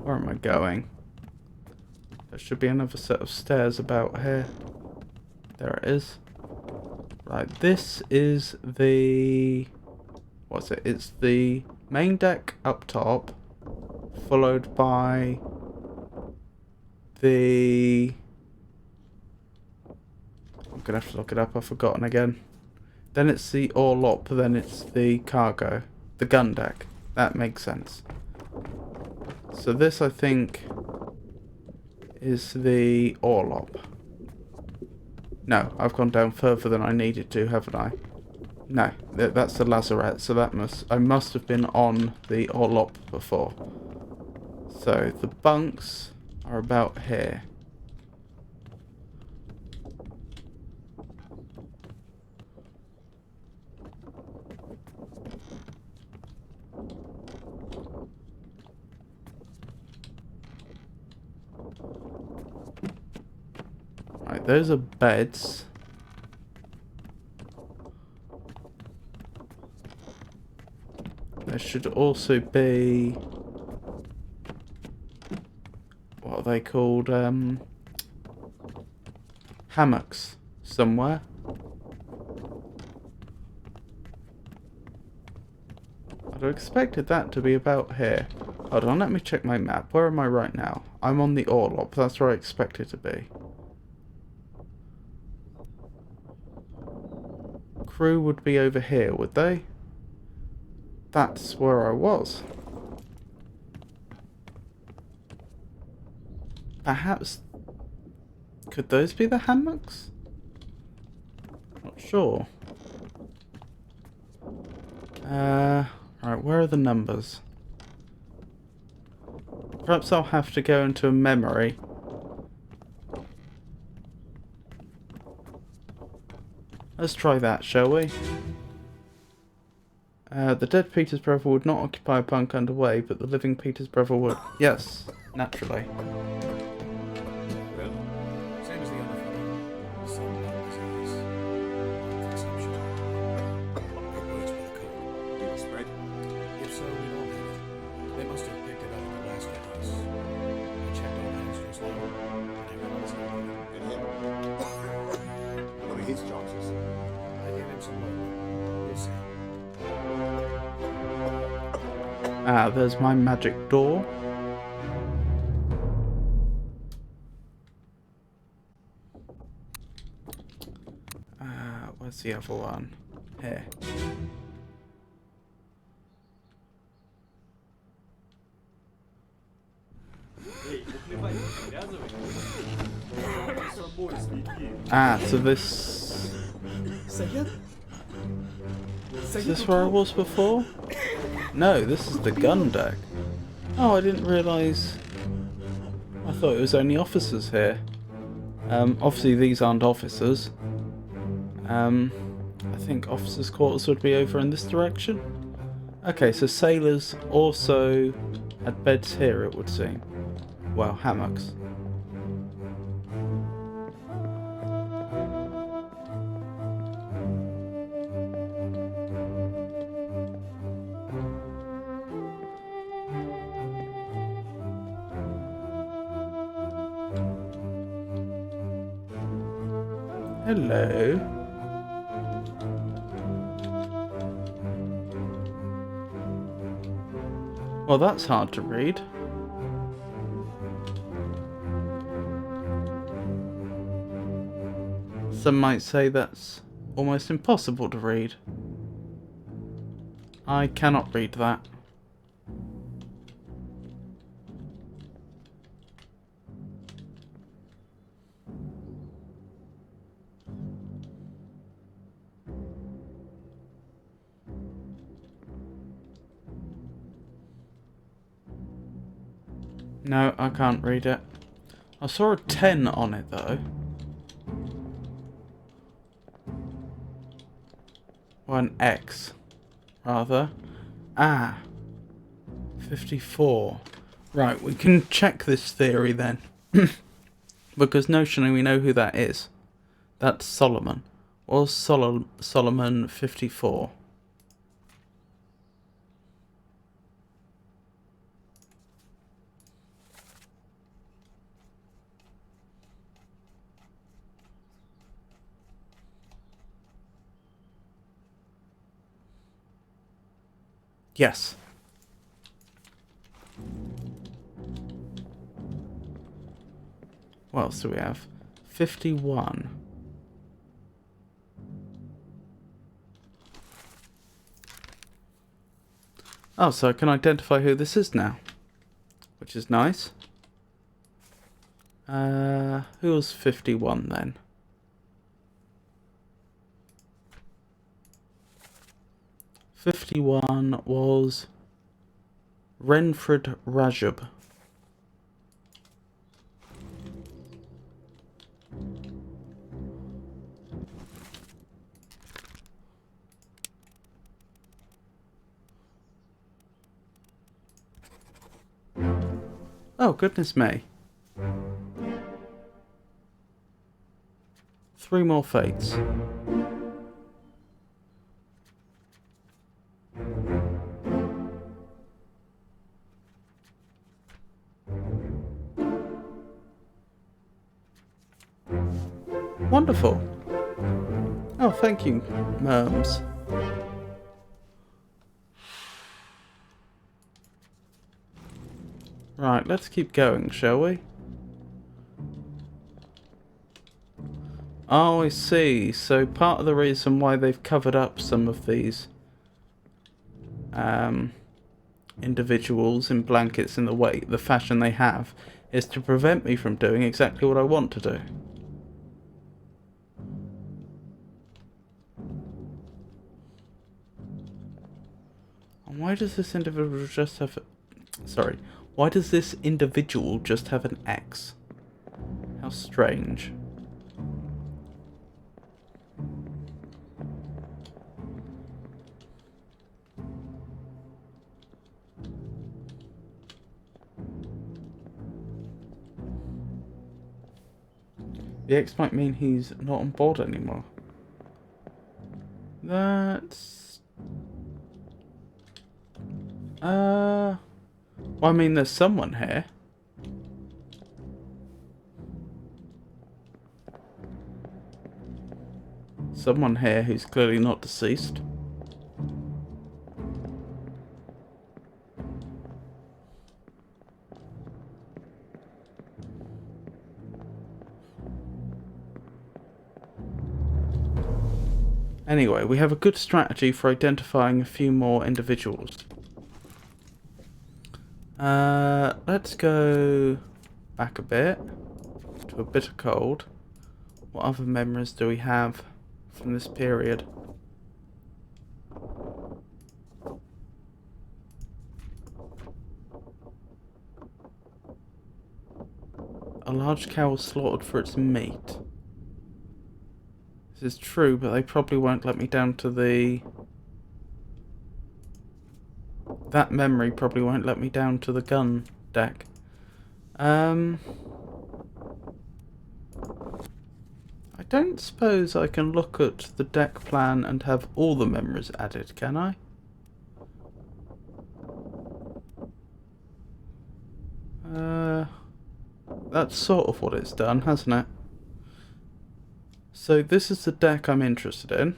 Where am I going? There should be another set of stairs about here. There it is. Right, this is the... what's it? It's the main deck up top, followed by the... I'm gonna have to look it up, I've forgotten again. Then it's the orlop, then it's the cargo. The gun deck. That makes sense. So this, I think, is the orlop. No, I've gone down further than I needed to, haven't I? No, that's the lazarette, so I must have been on the orlop before. So the bunks are about here. Right, those are beds. There should also be... what are they called? Hammocks somewhere. I'd have expected that to be about here. Hold on, let me check my map. Where am I right now? I'm on the orlop. That's where I expect it to be. crew would be over here, would they? That's where I was. Perhaps... Could those be the hammocks? Not sure. Right, where are the numbers? Perhaps I'll have to go into a memory. Let's try that, shall we? The dead Peter's brother would not occupy a bunk underway, but the living Peter's brother would. Yes, naturally. Well, same as the other fellow. Some numbers is consumption. It works with the code. Did it spread? If so, we all have it. They must have picked it up at the Alaska house. I checked all hands just now, and everyone's happy. And him? What are his chances? I gave him some hope. We'll see. Ah, there's my magic door. Where's the other one? Here. Ah, so this... Is this where I was before? No, this is the gun deck. Oh, I didn't realise... I thought it was only officers here. Obviously these aren't officers. I think officers' quarters would be over in this direction. Okay, so sailors also had beds here, it would seem. Well, hammocks. Hello. Well, that's hard to read. Some might say that's almost impossible to read. I cannot read that. No, I can't read it. I saw a 10 on it though. Or an X, rather. Ah, 54. Right, we can check this theory then. Because notionally we know who that is. That's Solomon. Was Solomon 54? Yes. What else do we have? 51. Oh, so I can identify who this is now. Which is nice. Who was 51 then? '51 was Renfred Rajab. Oh, goodness me. 3 more fates. Wonderful. Oh, thank you, Merms. Right, let's keep going, shall we? Oh, I see. So part of the reason why they've covered up some of these individuals in blankets in the fashion they have, is to prevent me from doing exactly what I want to do. And why does this individual just have... Sorry. Why does this individual just have an X? How strange. The X might mean he's not on board anymore. That's... Well, I mean, there's someone here. Someone here who's clearly not deceased. Anyway, we have a good strategy for identifying a few more individuals. Let's go back a bit to a bitter cold. What other memories do we have from this period? A large cow was slaughtered for its meat. This is true, but they probably won't let me down to the... That memory probably won't let me down to the gun deck. I don't suppose I can look at the deck plan and have all the memories added, can I? That's sort of what it's done, hasn't it? So this is the deck I'm interested in.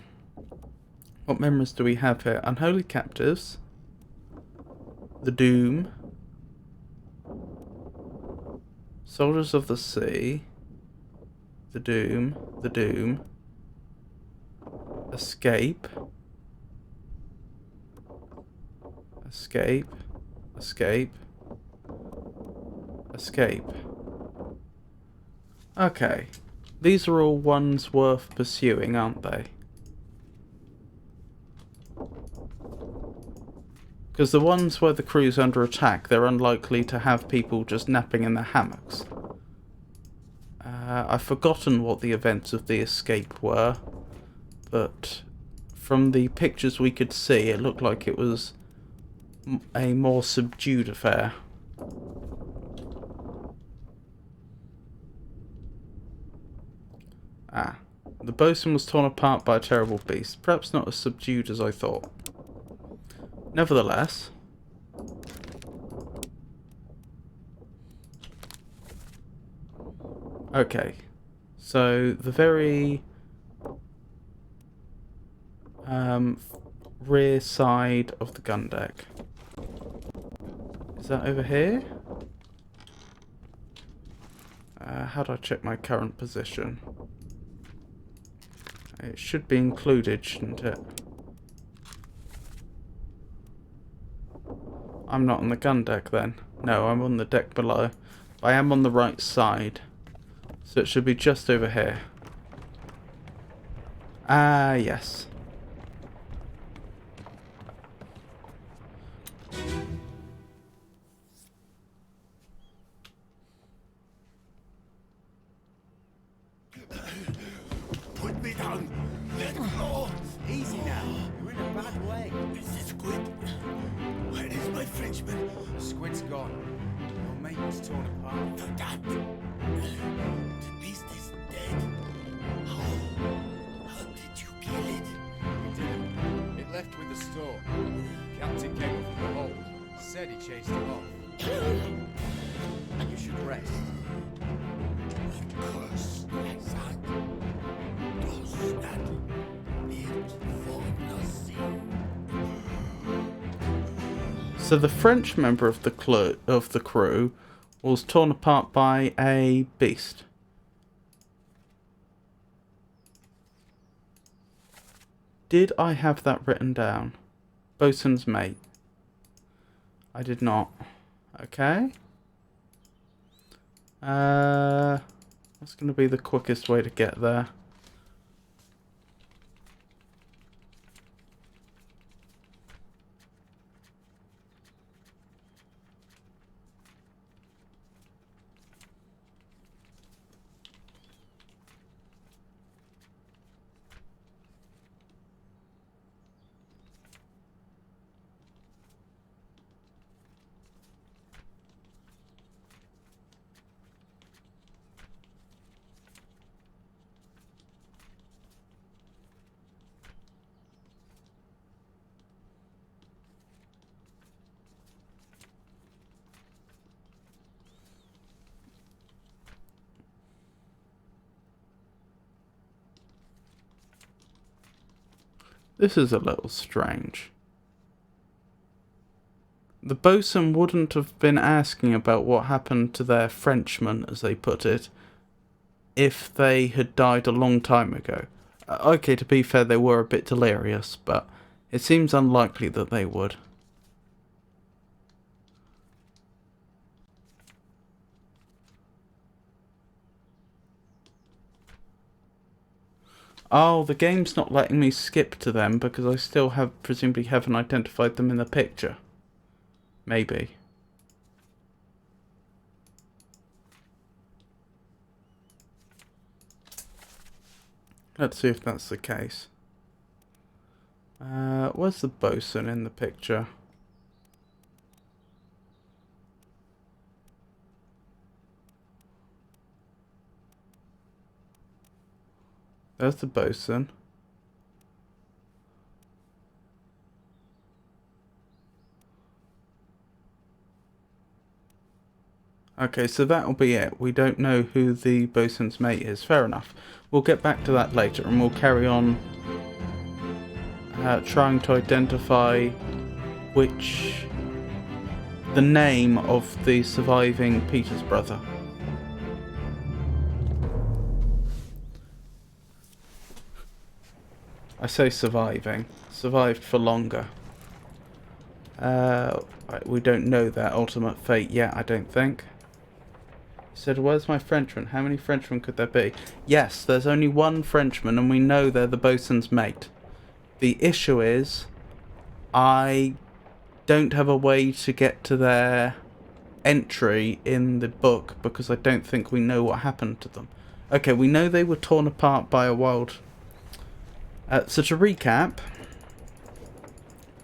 What memories do we have here? Unholy Captives. The Doom. Soldiers of the Sea. The Doom. The Doom. Escape. Escape. Escape. Escape. Okay. These are all ones worth pursuing, aren't they? Because the ones where the crew's under attack, they're unlikely to have people just napping in their hammocks. I've forgotten what the events of the escape were, but from the pictures we could see, it looked like it was a more subdued affair. Ah, the bosun was torn apart by a terrible beast, perhaps not as subdued as I thought. Nevertheless, okay, so the very rear side of the gun deck. Is that over here? How do I check my current position? It should be included, shouldn't it? I'm not on the gun deck then. No, I'm on the deck below. I am on the right side. So it should be just over here. Ah, yes. Put me down. Let go. Easy now. You're in a bad way. Is this Squid? Where is my Frenchman? Squid's gone. Your mate was torn apart. The that. The beast is dead. How did you kill it? We didn't. It left with the store. Captain came up from the hold. Said he chased it off. You should rest. A curse like that. Those that lived for nothing. So the French member of the crew was torn apart by a beast. Did I have that written down? Bosun's mate. I did not. Okay. What's going to be the quickest way to get there? This is a little strange. The bosun wouldn't have been asking about what happened to their Frenchman, as they put it, if they had died a long time ago. Okay, to be fair, they were a bit delirious, but it seems unlikely that they would. Oh, the game's not letting me skip to them because I still presumably haven't identified them in the picture. Maybe. Let's see if that's the case. Where's the bosun in the picture? There's the bosun. Okay, so that'll be it. We don't know who the bosun's mate is. Fair enough. We'll get back to that later and we'll carry on trying to identify the name of the surviving Peter's brother. I say surviving. Survived for longer. We don't know their ultimate fate yet, I don't think. He said, where's my Frenchman? How many Frenchmen could there be? Yes, there's only one Frenchman and we know they're the bosun's mate. The issue is, I don't have a way to get to their entry in the book because I don't think we know what happened to them. Okay, we know they were torn apart by a wild... so to recap,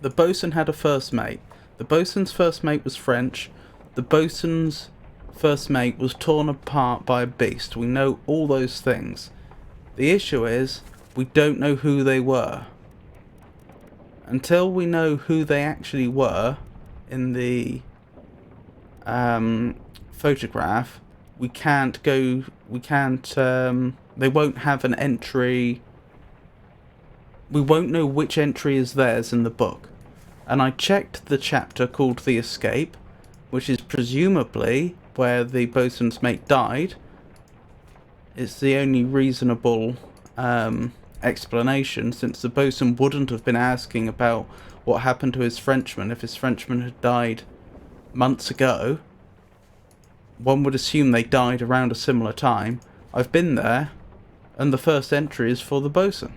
the bosun had a first mate. The bosun's first mate was French. The bosun's first mate was torn apart by a beast. We know all those things. The issue is, we don't know who they were. Until we know who they actually were in the photograph, we can't go... they won't have an entry... We won't know which entry is theirs in the book. And I checked the chapter called The Escape, which is presumably where the bosun's mate died. It's the only reasonable explanation, since the bosun wouldn't have been asking about what happened to his Frenchman if his Frenchman had died months ago. One would assume they died around a similar time. I've been there, and the first entry is for the bosun.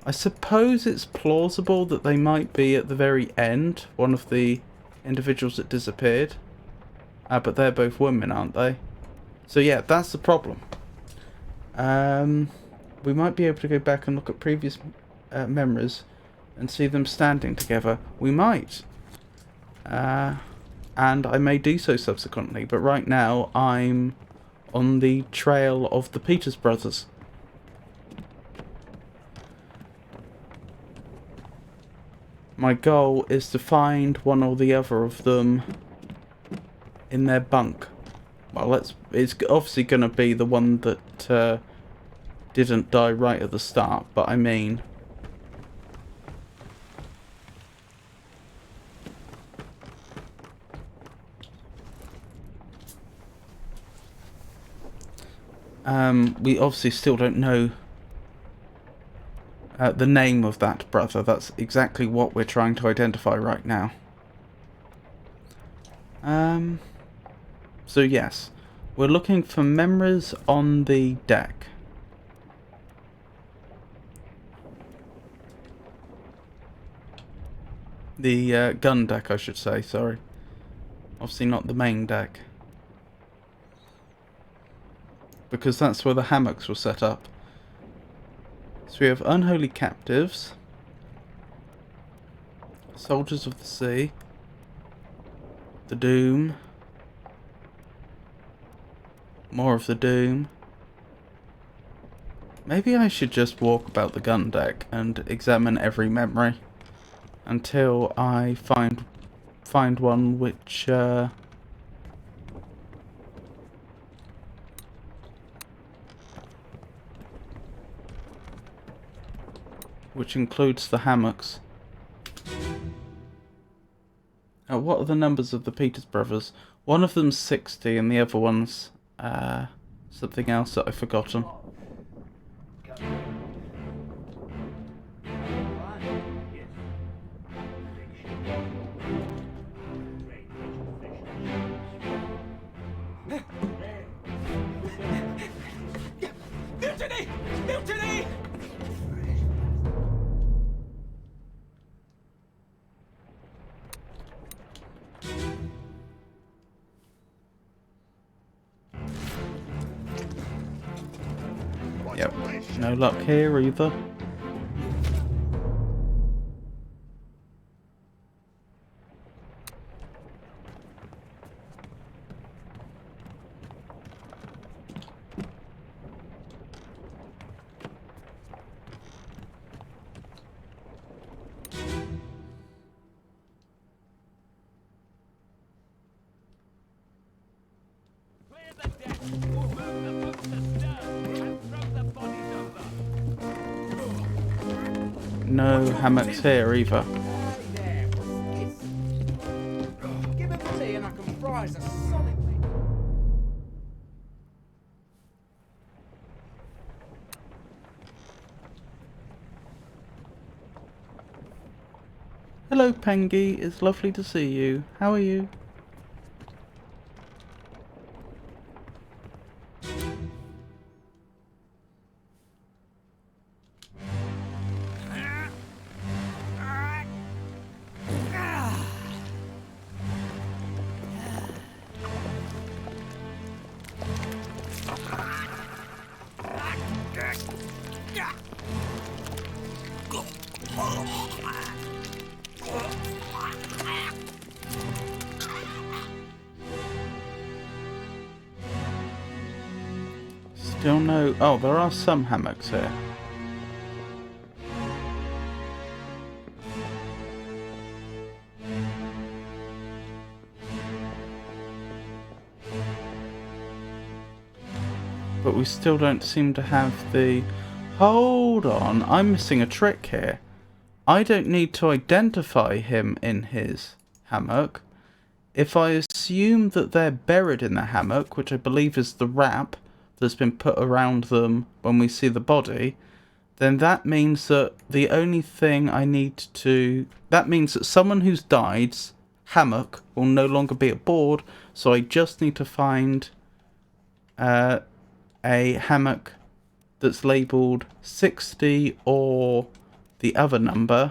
I suppose it's plausible that they might be at the very end, one of the individuals that disappeared. But they're both women, aren't they? So yeah, that's the problem. We might be able to go back and look at previous memories and see them standing together. We might. And I may do so subsequently, but right now I'm on the trail of the Peters brothers. My goal is to find one or the other of them in their bunk. Well, it's obviously going to be the one that didn't die right at the start, but I mean... we obviously still don't know The name of that brother. That's exactly what we're trying to identify right now. So yes, we're looking for memories on the deck. The gun deck, I should say, sorry. Obviously not the main deck. Because that's where the hammocks were set up. So we have unholy captives, soldiers of the sea, the doom, more of the doom. Maybe I should just walk about the gun deck and examine every memory until I find one which includes the hammocks. What are the numbers of the Peters brothers? One of them's 60 and the other one's something else that I've forgotten. Mutiny! Mutiny! Yep, no luck here either. Clear the deck! Move the boats astern and throw the bodies over! No hammocks here either. There, what's this? Give it to me and I can rise a solid. Hello Pengy, it's lovely to see you. How are you? Still no... Oh, there are some hammocks here. But we still don't seem to have the... Hold on, I'm missing a trick here. I don't need to identify him in his hammock. If I assume that they're buried in the hammock, which I believe is the wrap that's been put around them when we see the body, then that means that the only thing I need to... That means that someone who's died's hammock will no longer be aboard, so I just need to find a hammock that's labelled 60 or the other number,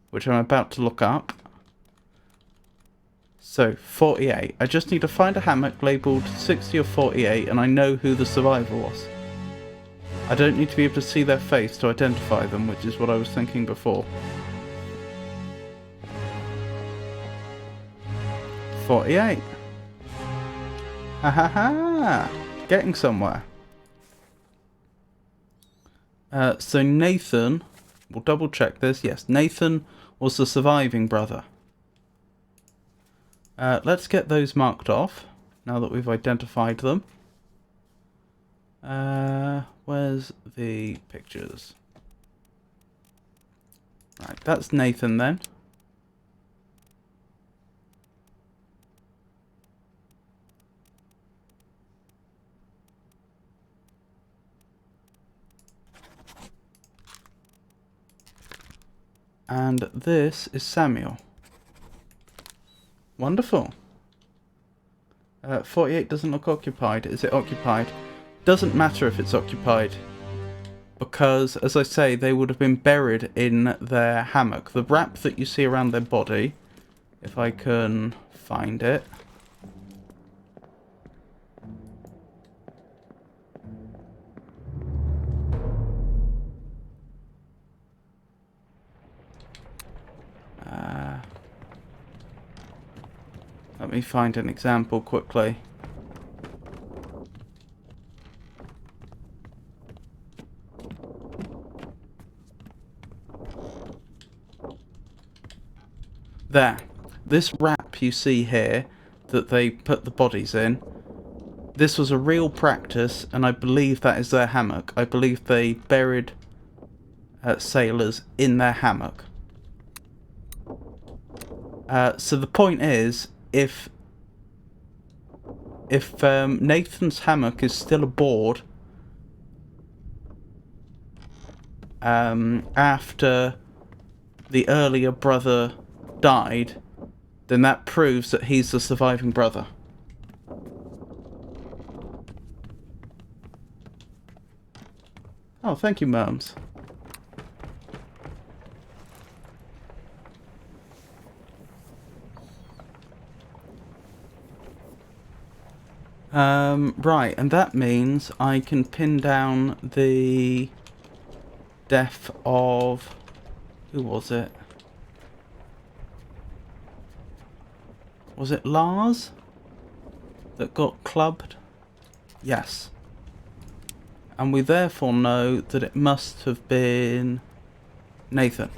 which I'm about to look up. So, 48. I just need to find a hammock labelled 60 or 48 and I know who the survivor was. I don't need to be able to see their face to identify them, which is what I was thinking before. 48. Ha ha ha! Getting somewhere. So Nathan, we'll double check this. Yes, Nathan was the surviving brother. Let's get those marked off now that we've identified them. Where's the pictures? Right, that's Nathan then. And this is Samuel. Wonderful. 48 doesn't look occupied. Is it occupied? Doesn't matter if it's occupied, because, as I say, they would have been buried in their hammock. The wrap that you see around their body, if I can find it. Let me find an example quickly. There. This wrap you see here that they put the bodies in, this was a real practice, and I believe that is their hammock. I believe they buried sailors in their hammock. So the point is, if Nathan's hammock is still aboard after the earlier brother died, then that proves that he's the surviving brother. Oh, thank you, Merms. Right, and that means I can pin down the death of... who was it? Was it Lars that got clubbed? Yes. And we therefore know that it must have been Nathan.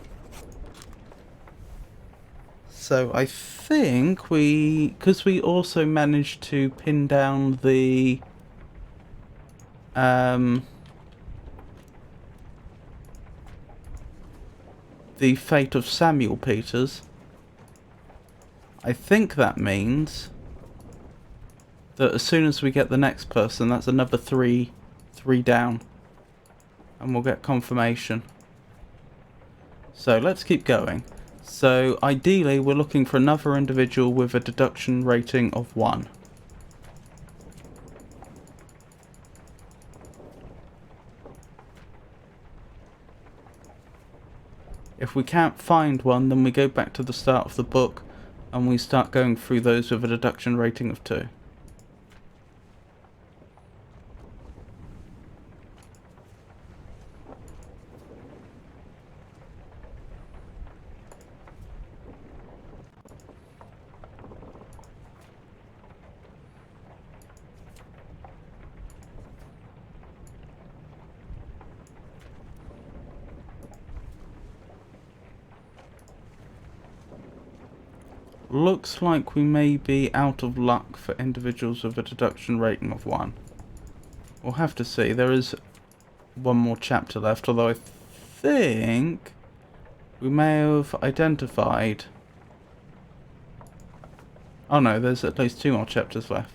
So I think because we also managed to pin down the fate of Samuel Peters, I think that means that as soon as we get the next person, that's another three down, and we'll get confirmation. So let's keep going. So ideally we're looking for another individual with a deduction rating of 1. If we can't find one, then we go back to the start of the book and we start going through those with a deduction rating of 2. Looks like we may be out of luck for individuals with a deduction rating of 1. We'll have to see. There is one more chapter left, although I think we may have identified... oh no, there's at least 2 more chapters left.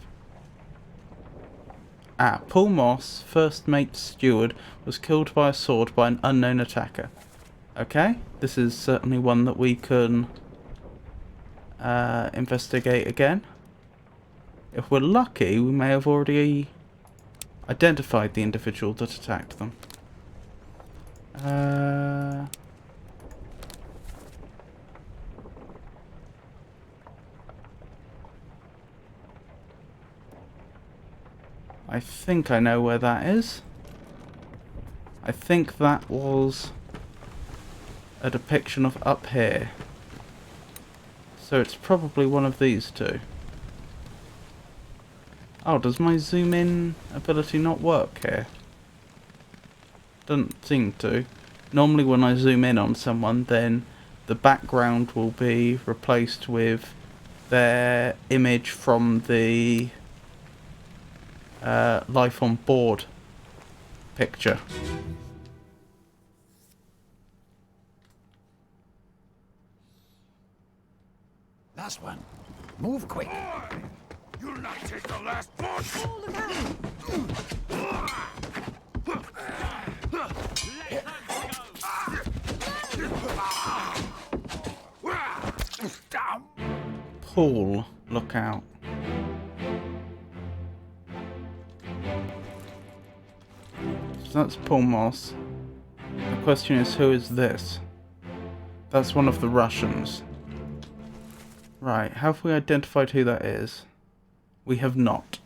Paul Moss, first mate steward, was killed by a sword by an unknown attacker. Okay, this is certainly one that we can... investigate again. If we're lucky, we may have already identified the individual that attacked them. I think I know where that is. I think that was a depiction of up here. So it's probably one of these 2. Oh, does my zoom in ability not work here? Doesn't seem to. Normally when I zoom in on someone, then the background will be replaced with their image from the life on board picture. Last one. Move quick. You'll not take the last one! Let her go! Hall lookout. So that's Paul Moss. The question is, who is this? That's one of the Russians. Right, have we identified who that is? We have not.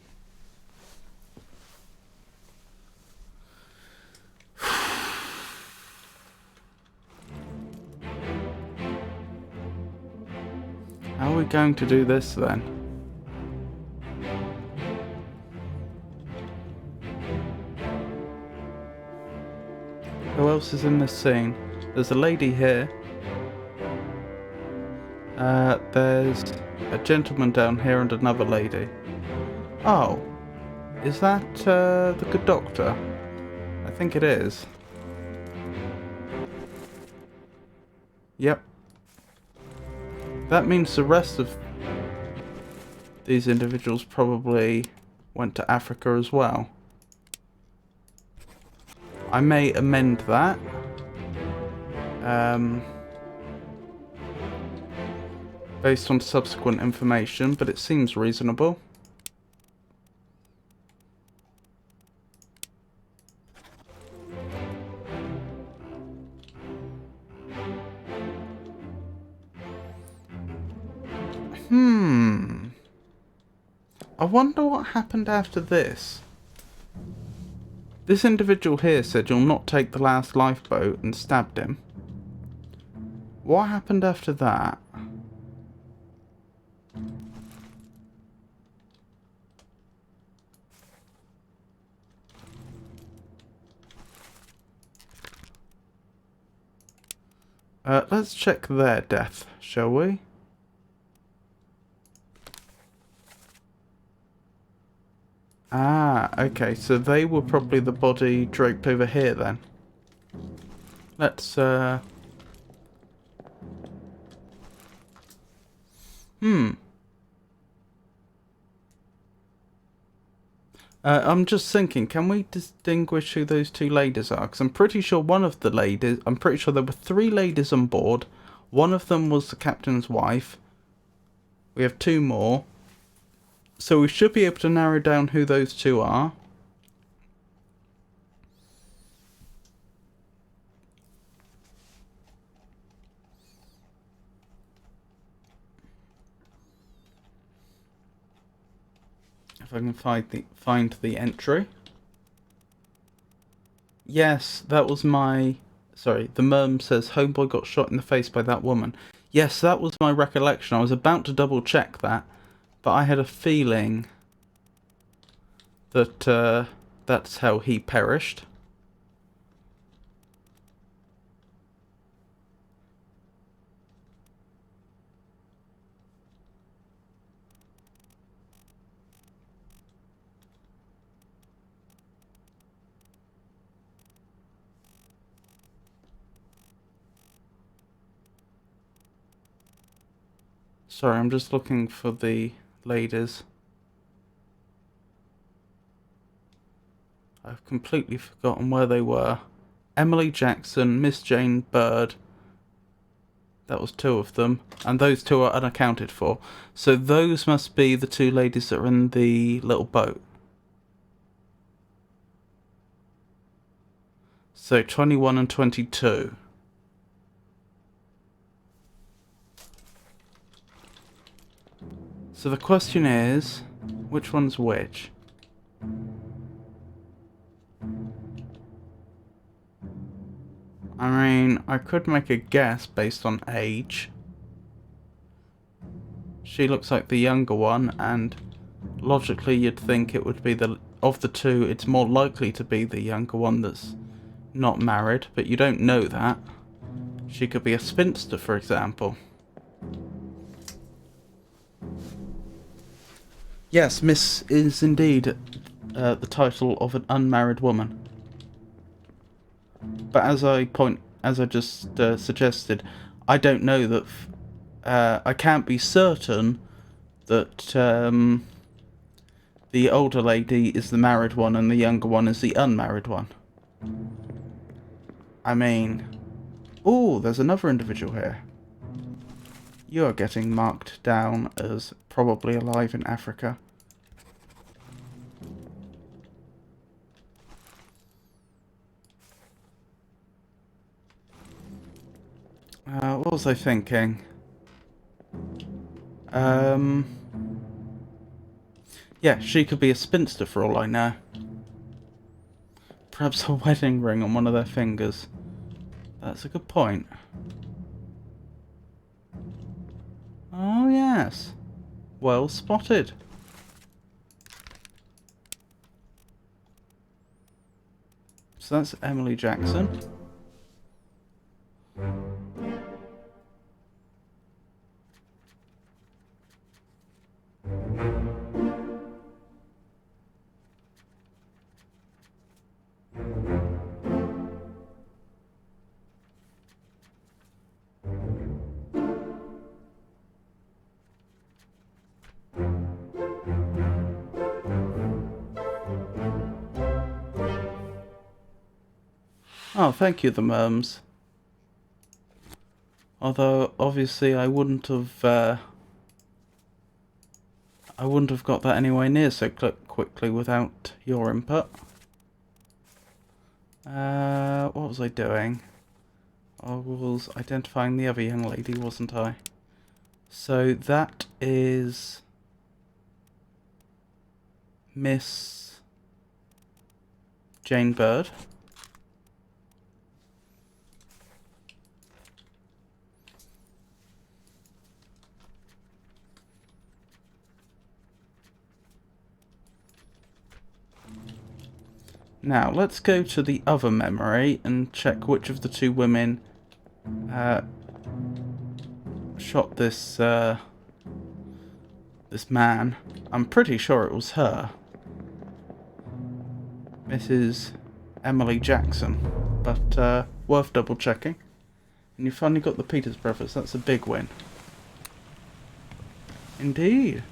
How are we going to do this then? Who else is in this scene? There's a lady here. There's a gentleman down here and another lady. Oh, is that the good doctor? I think it is. Yep. That means the rest of these individuals probably went to Africa as well. I may amend that. Based on subsequent information, but it seems reasonable. I wonder what happened after this. This individual here said you'll not take the last lifeboat and stabbed him. What happened after that? Let's check their death, shall we? Ah, okay, so they were probably the body draped over here then. Let's, I'm just thinking, can we distinguish who those two ladies are? Because I'm pretty sure one of the ladies, I'm pretty sure there were 3 ladies on board. One of them was the captain's wife. We have 2 more. So we should be able to narrow down who those 2 are. If I can find the entry. Yes, that was my... Sorry, the merm says homeboy got shot in the face by that woman. Yes, that was my recollection. I was about to double check that. But I had a feeling that that's how he perished. Sorry, I'm just looking for the ladies. I've completely forgotten where they were. Emily Jackson, Miss Jane Bird. That was 2 of them. And those 2 are unaccounted for. So those must be the 2 ladies that are in the little boat. So 21 and 22. So the question is, which one's which? I mean, I could make a guess based on age. She looks like the younger one, and logically you'd think it would be of the 2, it's more likely to be the younger one that's not married, but you don't know that. She could be a spinster, for example. Yes, Miss is indeed the title of an unmarried woman. But as I just suggested, I don't know that I can't be certain that the older lady is the married one and the younger one is the unmarried one. I mean, oh, there's another individual here. You are getting marked down as probably alive in Africa. What was I thinking? Yeah, she could be a spinster for all I know. Perhaps a wedding ring on one of their fingers. That's a good point. Oh, yes. Well spotted. So that's Emily Jackson. Oh, thank you, the merms. Although, obviously, I wouldn't have got that anywhere near so quickly without your input. What was I doing? I was identifying the other young lady, wasn't I? So that is Miss Jane Bird. Now, let's go to the other memory and check which of the two women shot this this man. I'm pretty sure it was her. Mrs. Emily Jackson. But worth double checking. And you finally got the Peters brothers. That's a big win. Indeed.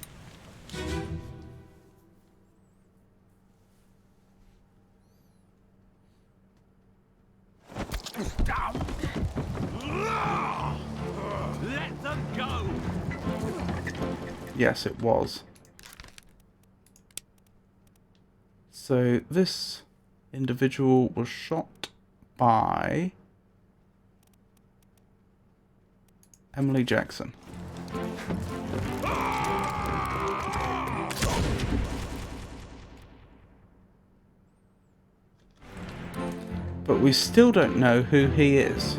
Let them go! Yes, it was. So this individual was shot by Emily Jackson. But we still don't know who he is.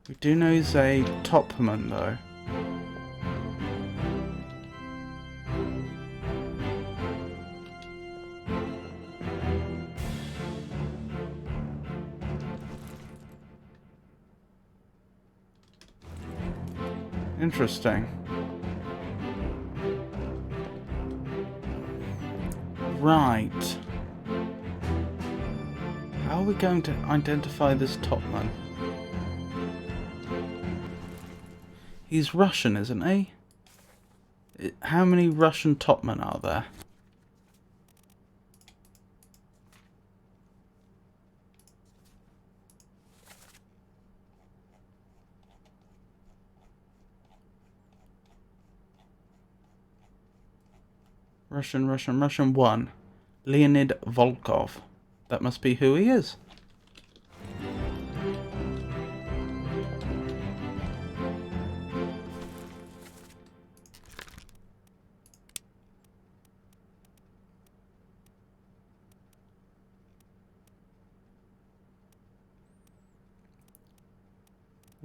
We do know he's a topman, though. Interesting. Right. How are we going to identify this topman? He's Russian, isn't he? How many Russian topmen are there? Russian 1. Leonid Volkov. That must be who he is.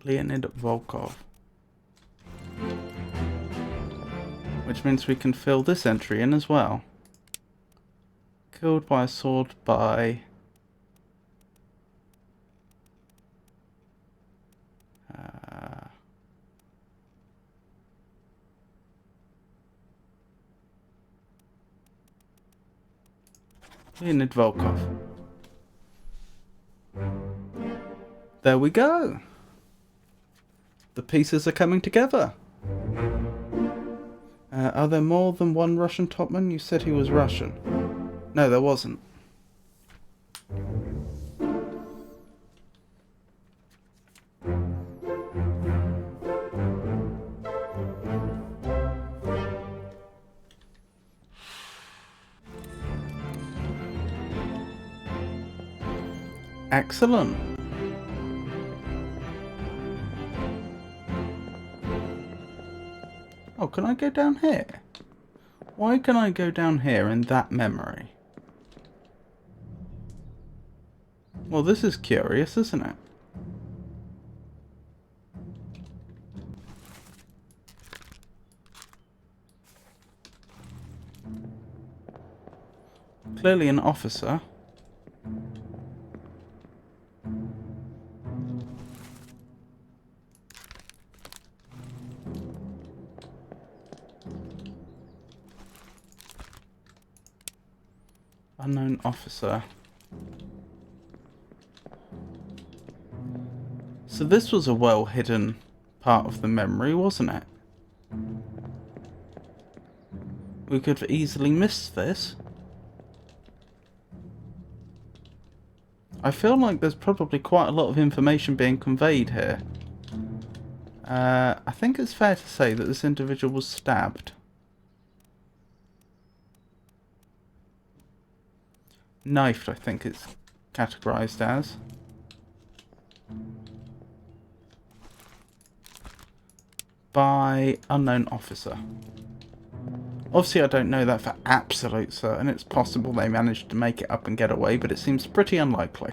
Leonid Volkov. Which means we can fill this entry in as well. Killed by a sword by... Leonid Volkov. There we go. The pieces are coming together. Are there more than one Russian topman? You said he was Russian. No, there wasn't. Excellent. Oh, can I go down here? Why can I go down here in that memory? Well, this is curious, isn't it? Clearly an officer. Unknown officer. So this was a well-hidden part of the memory, wasn't it? We could have easily missed this. I feel like there's probably quite a lot of information being conveyed here. I think it's fair to say that this individual was stabbed. Knifed, I think it's categorized as. By unknown officer. Obviously I don't know that for absolute certain. It's possible they managed to make it up and get away, but it seems pretty unlikely.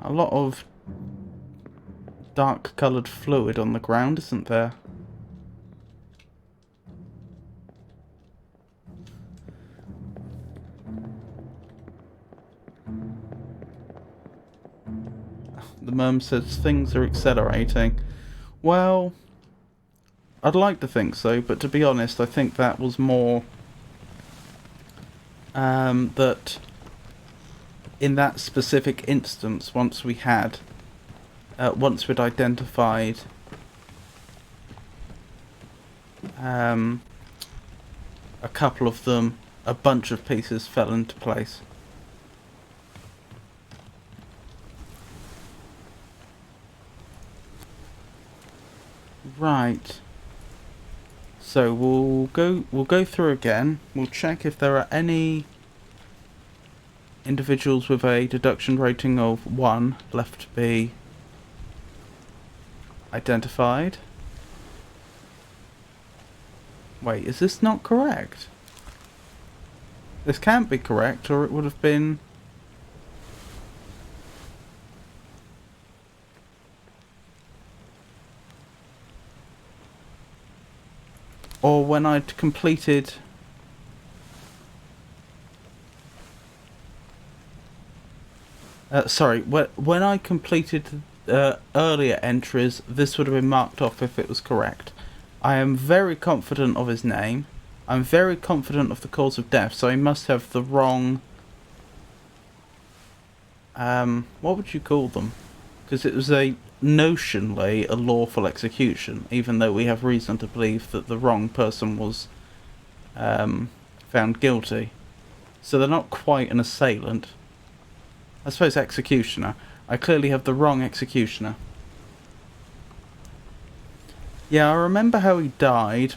A lot of dark coloured fluid on the ground, isn't there? The mum says things are accelerating. Well, I'd like to think so, but to be honest, I think that was more that in that specific instance, once we'd identified a couple of them, a bunch of pieces fell into place. Right. So we'll go through again. We'll check if there are any individuals with a deduction rating of 1 left to be identified. Wait, is this not correct? This can't be correct, or it would have been... Or when I'd completed... sorry, when I completed earlier entries, this would have been marked off if it was correct. I am very confident of his name. I'm very confident of the cause of death, so I must have the wrong... what would you call them? Because it was notionally a lawful execution, even though we have reason to believe that the wrong person was found guilty. So they're not quite an assailant. I suppose executioner. I clearly have the wrong executioner. Yeah, I remember how he died,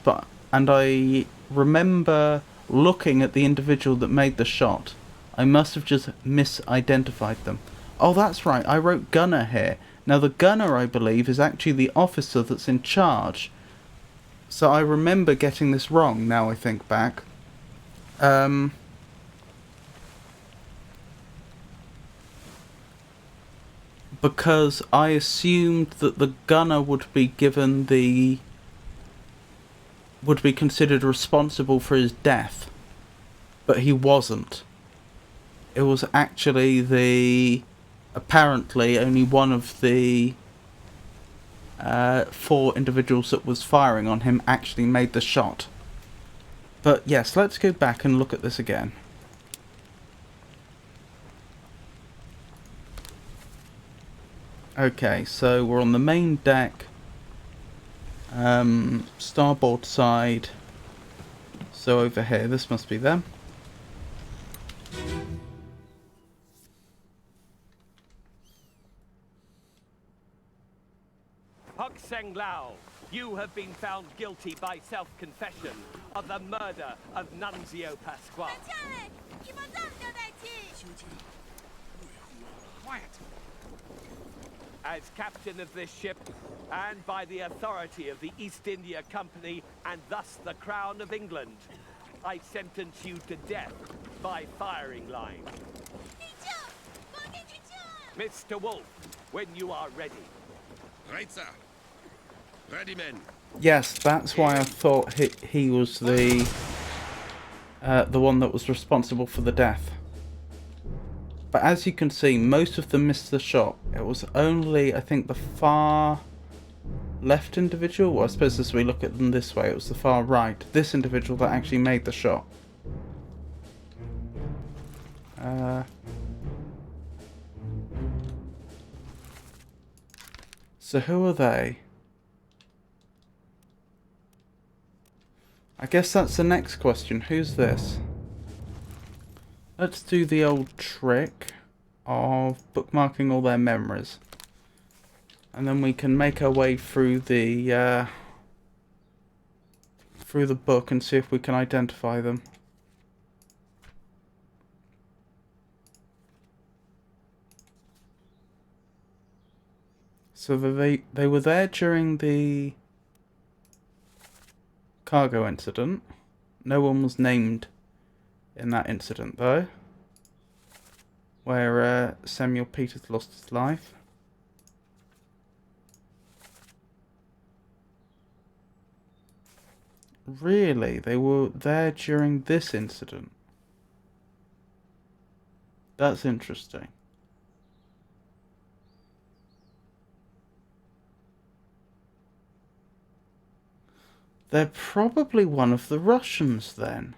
and I remember looking at the individual that made the shot. I must have just misidentified them. Oh, that's right, I wrote gunner here. Now the gunner, I believe, is actually the officer that's in charge. So I remember getting this wrong, now I think back. Because I assumed that the gunner would be considered responsible for his death. But he wasn't. It was actually apparently only one of the 4 individuals that was firing on him actually made the shot. But yes, let's go back and look at this again. Okay, so we're on the main deck, starboard side, so over here, this must be them. Hok Seng Lao, you have been found guilty by self-confession of the murder of Nunzio Pasquale. Quiet. As captain of this ship, and by the authority of the East India Company, and thus the Crown of England, I sentence you to death by firing line. Mr. Wolf, when you are ready. Right, sir. Ready, men. Yes, that's why I thought he was the one that was responsible for the death. But as you can see, most of them missed the shot. It was only, I think, the far left individual. Well, I suppose as we look at them this way, it was the far right. This individual that actually made the shot. So who are they? I guess that's the next question. Who's this? Let's do the old trick of bookmarking all their memories. And then we can make our way through the book and see if we can identify them. So they were there during the cargo incident. No one was named in that incident though, where Samuel Peters lost his life. Really? They were there during this incident? That's interesting. They're probably one of the Russians then.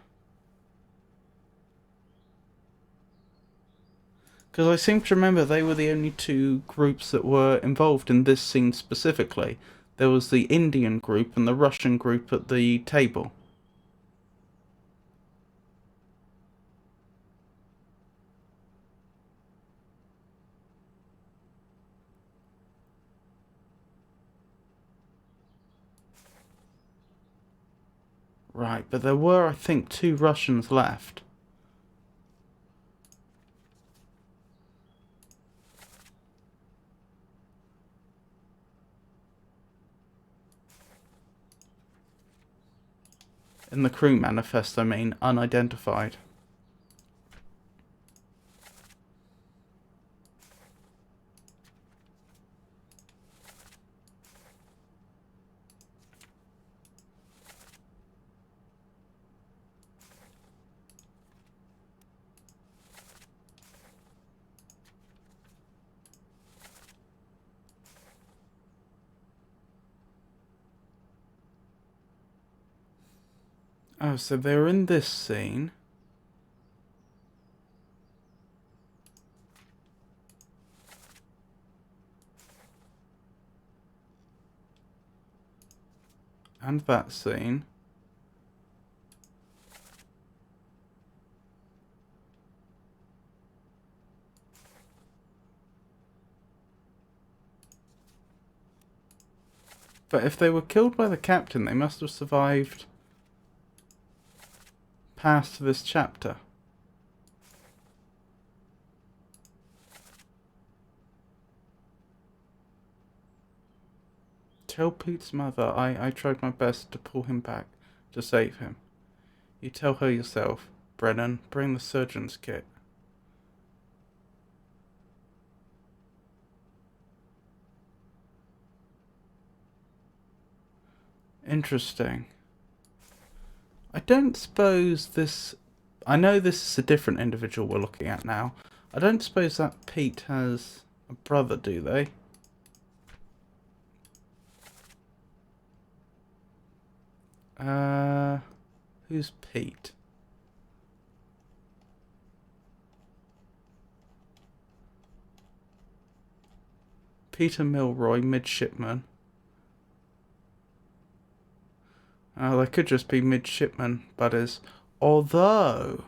Because I seem to remember they were the only two groups that were involved in this scene specifically. There was the Indian group and the Russian group at the table. Right, but there were, I think, 2 Russians left. In the crew manifest, I mean, unidentified. Oh, so they're in this scene. And that scene. But if they were killed by the captain, they must have survived past this chapter. Tell Pete's mother I tried my best to pull him back, to save him. You tell her yourself. Brennan, bring the surgeon's kit. Interesting. I don't suppose this... I know this is a different individual we're looking at now. I don't suppose that Pete has a brother, do they? Who's Pete? Peter Milroy, midshipman. They could just be midshipmen buddies. Although,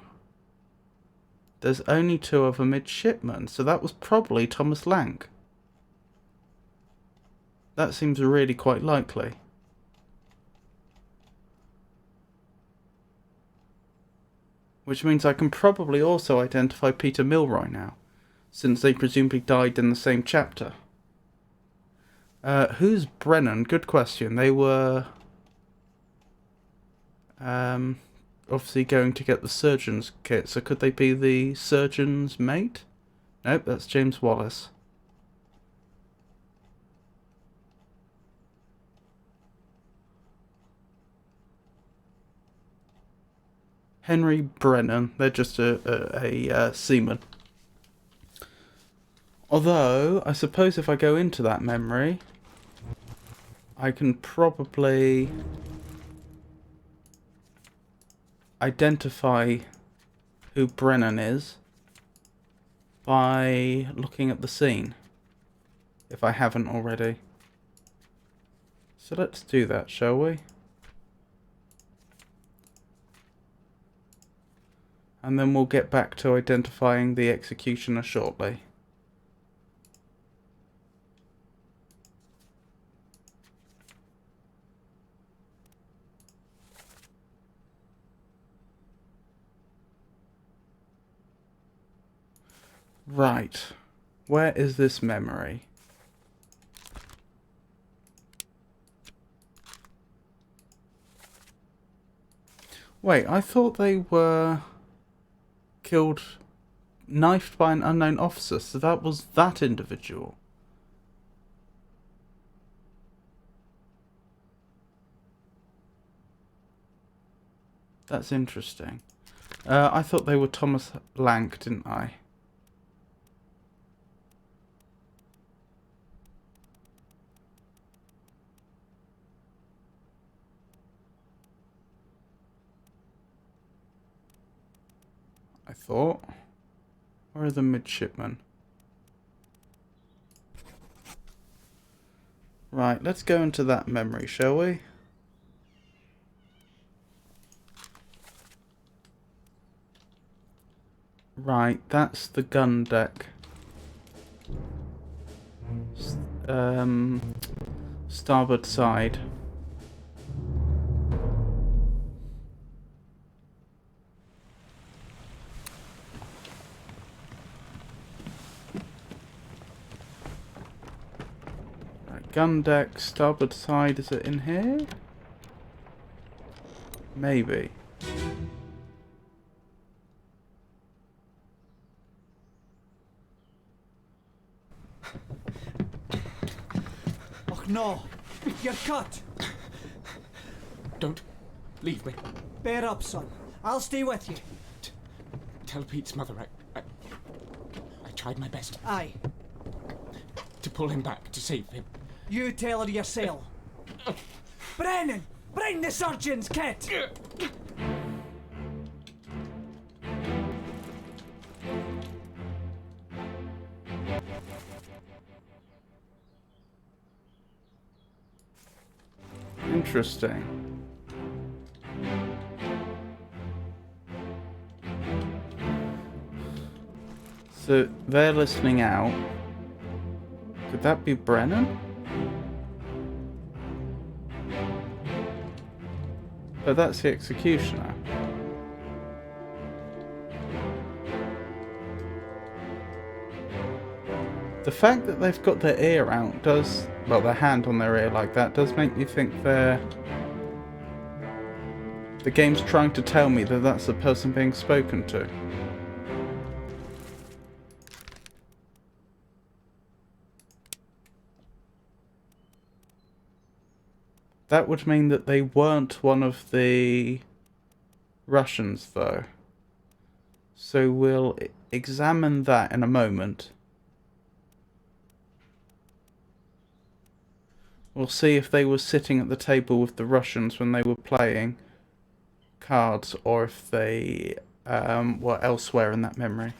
there's only 2 other midshipmen, so that was probably Thomas Lank. That seems really quite likely. Which means I can probably also identify Peter Milroy now, since they presumably died in the same chapter. Who's Brennan? Good question. They were obviously going to get the surgeon's kit, so could they be the surgeon's mate? Nope, that's James Wallace. Henry Brennan. They're just a seaman. Although, I suppose if I go into that memory, I can probably identify who Brennan is by looking at the scene, if I haven't already. So let's do that, shall we? And then we'll get back to identifying the executioner shortly. Right. Where is this memory? Wait, I thought they were killed, knifed by an unknown officer, so that was that individual. That's interesting. I thought they were Thomas Lank, didn't I? I thought. Where are the midshipmen? Right, let's go into that memory, shall we? Right, that's the gun deck. Starboard side. Gun deck, starboard side, is it in here? Maybe. Oh no! You're cut! Don't leave me. Bear up, son. I'll stay with you. Tell Pete's mother I tried my best. Aye. To pull him back, to save him. You tell her yourself. Brennan! Bring the surgeon's kit! Interesting. So they're listening out. Could that be Brennan? But that's the executioner. The fact that they've got their ear out does, well, their hand on their ear like that, does make me think the game's trying to tell me that that's the person being spoken to. That would mean that they weren't one of the Russians, though. So we'll examine that in a moment. We'll see if they were sitting at the table with the Russians when they were playing cards, or if they were elsewhere in that memory.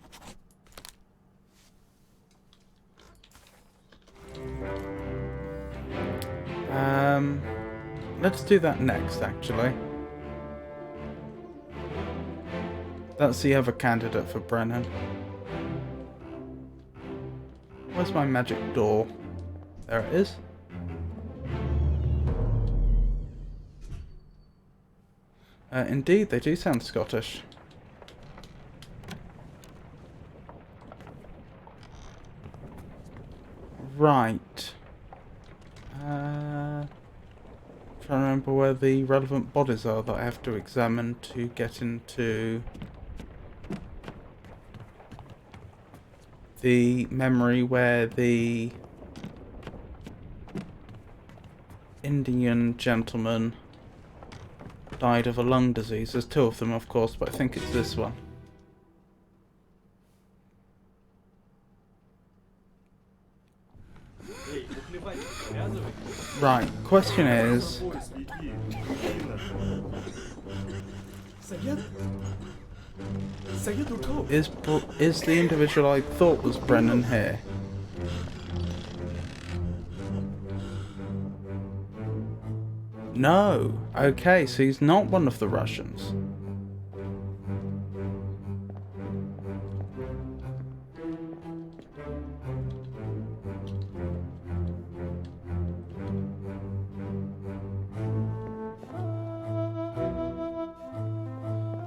Let's do that next, actually. That's the other candidate for Brennan. Where's my magic door? There it is. Indeed, they do sound Scottish. Right. Trying to remember where the relevant bodies are that I have to examine to get into the memory where the Indian gentleman died of a lung disease. There's two of them, of course, but I think it's this one. Right, question is... Is the individual I thought was Brennan here? No. Okay, so he's not one of the Russians.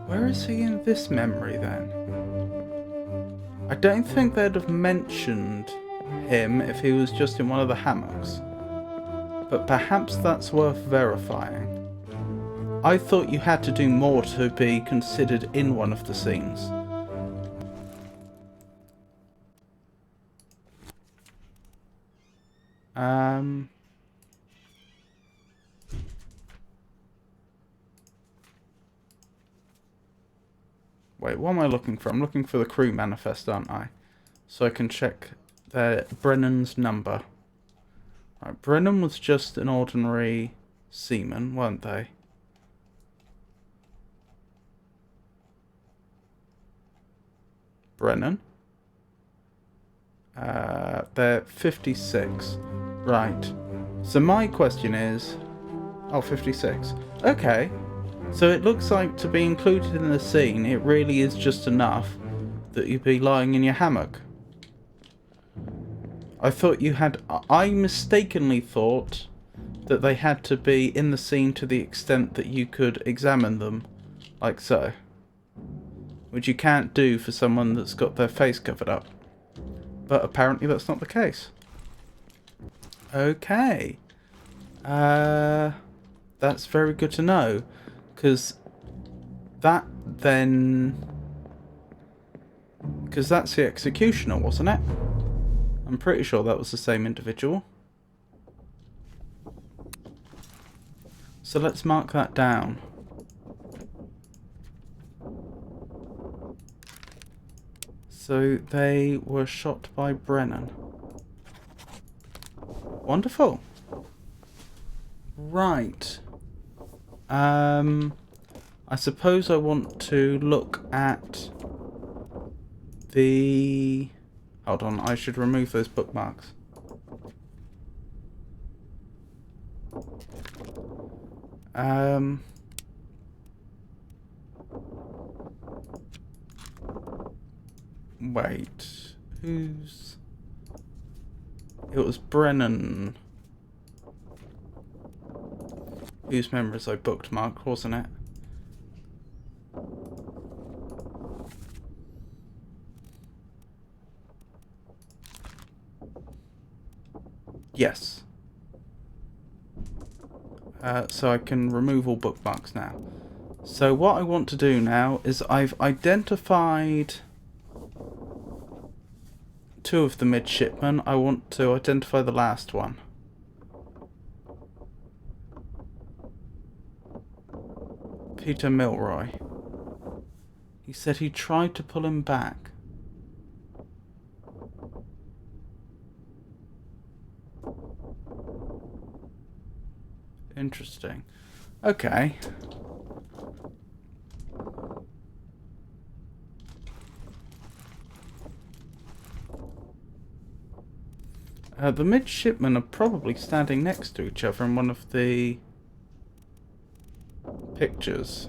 Where is he in this memory then? I don't think they'd have mentioned him if he was just in one of the hammocks. But perhaps that's worth verifying. I thought you had to do more to be considered in one of the scenes. Wait, what am I looking for? I'm looking for the crew manifest, aren't I? So I can check Brennan's number. Right, Brennan was just an ordinary seaman, weren't they? Brennan? They're 56. Right. So my question is... Oh, 56. Okay. So it looks like to be included in the scene, it really is just enough that you'd be lying in your hammock. I thought you had... I mistakenly thought that they had to be in the scene to the extent that you could examine them, like so. Which you can't do for someone that's got their face covered up. But apparently that's not the case. Okay. That's very good to know. Because that then... Because that's the executioner, wasn't it? I'm pretty sure that was the same individual. So let's mark that down. So they were shot by Brennan. Wonderful. Right. I suppose I want to look at the... Hold on, I should remove those bookmarks. Wait, who's... It was Brennan. Whose memories I bookmarked, wasn't it? Yes. So I can remove all bookmarks now. So what I want to do now is I've identified two of the midshipmen. I want to identify the last one. Peter Milroy. He said he tried to pull him back. Interesting. Okay. The midshipmen are probably standing next to each other in one of the pictures.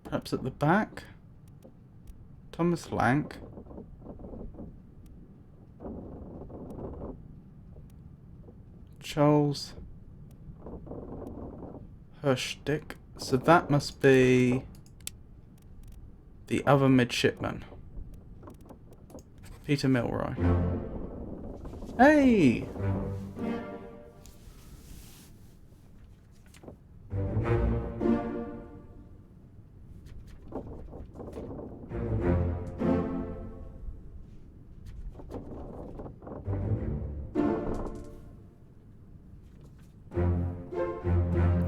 Perhaps at the back? Thomas Lank. Charles Hirschdick. So that must be The other midshipman. Peter Milroy. Hey!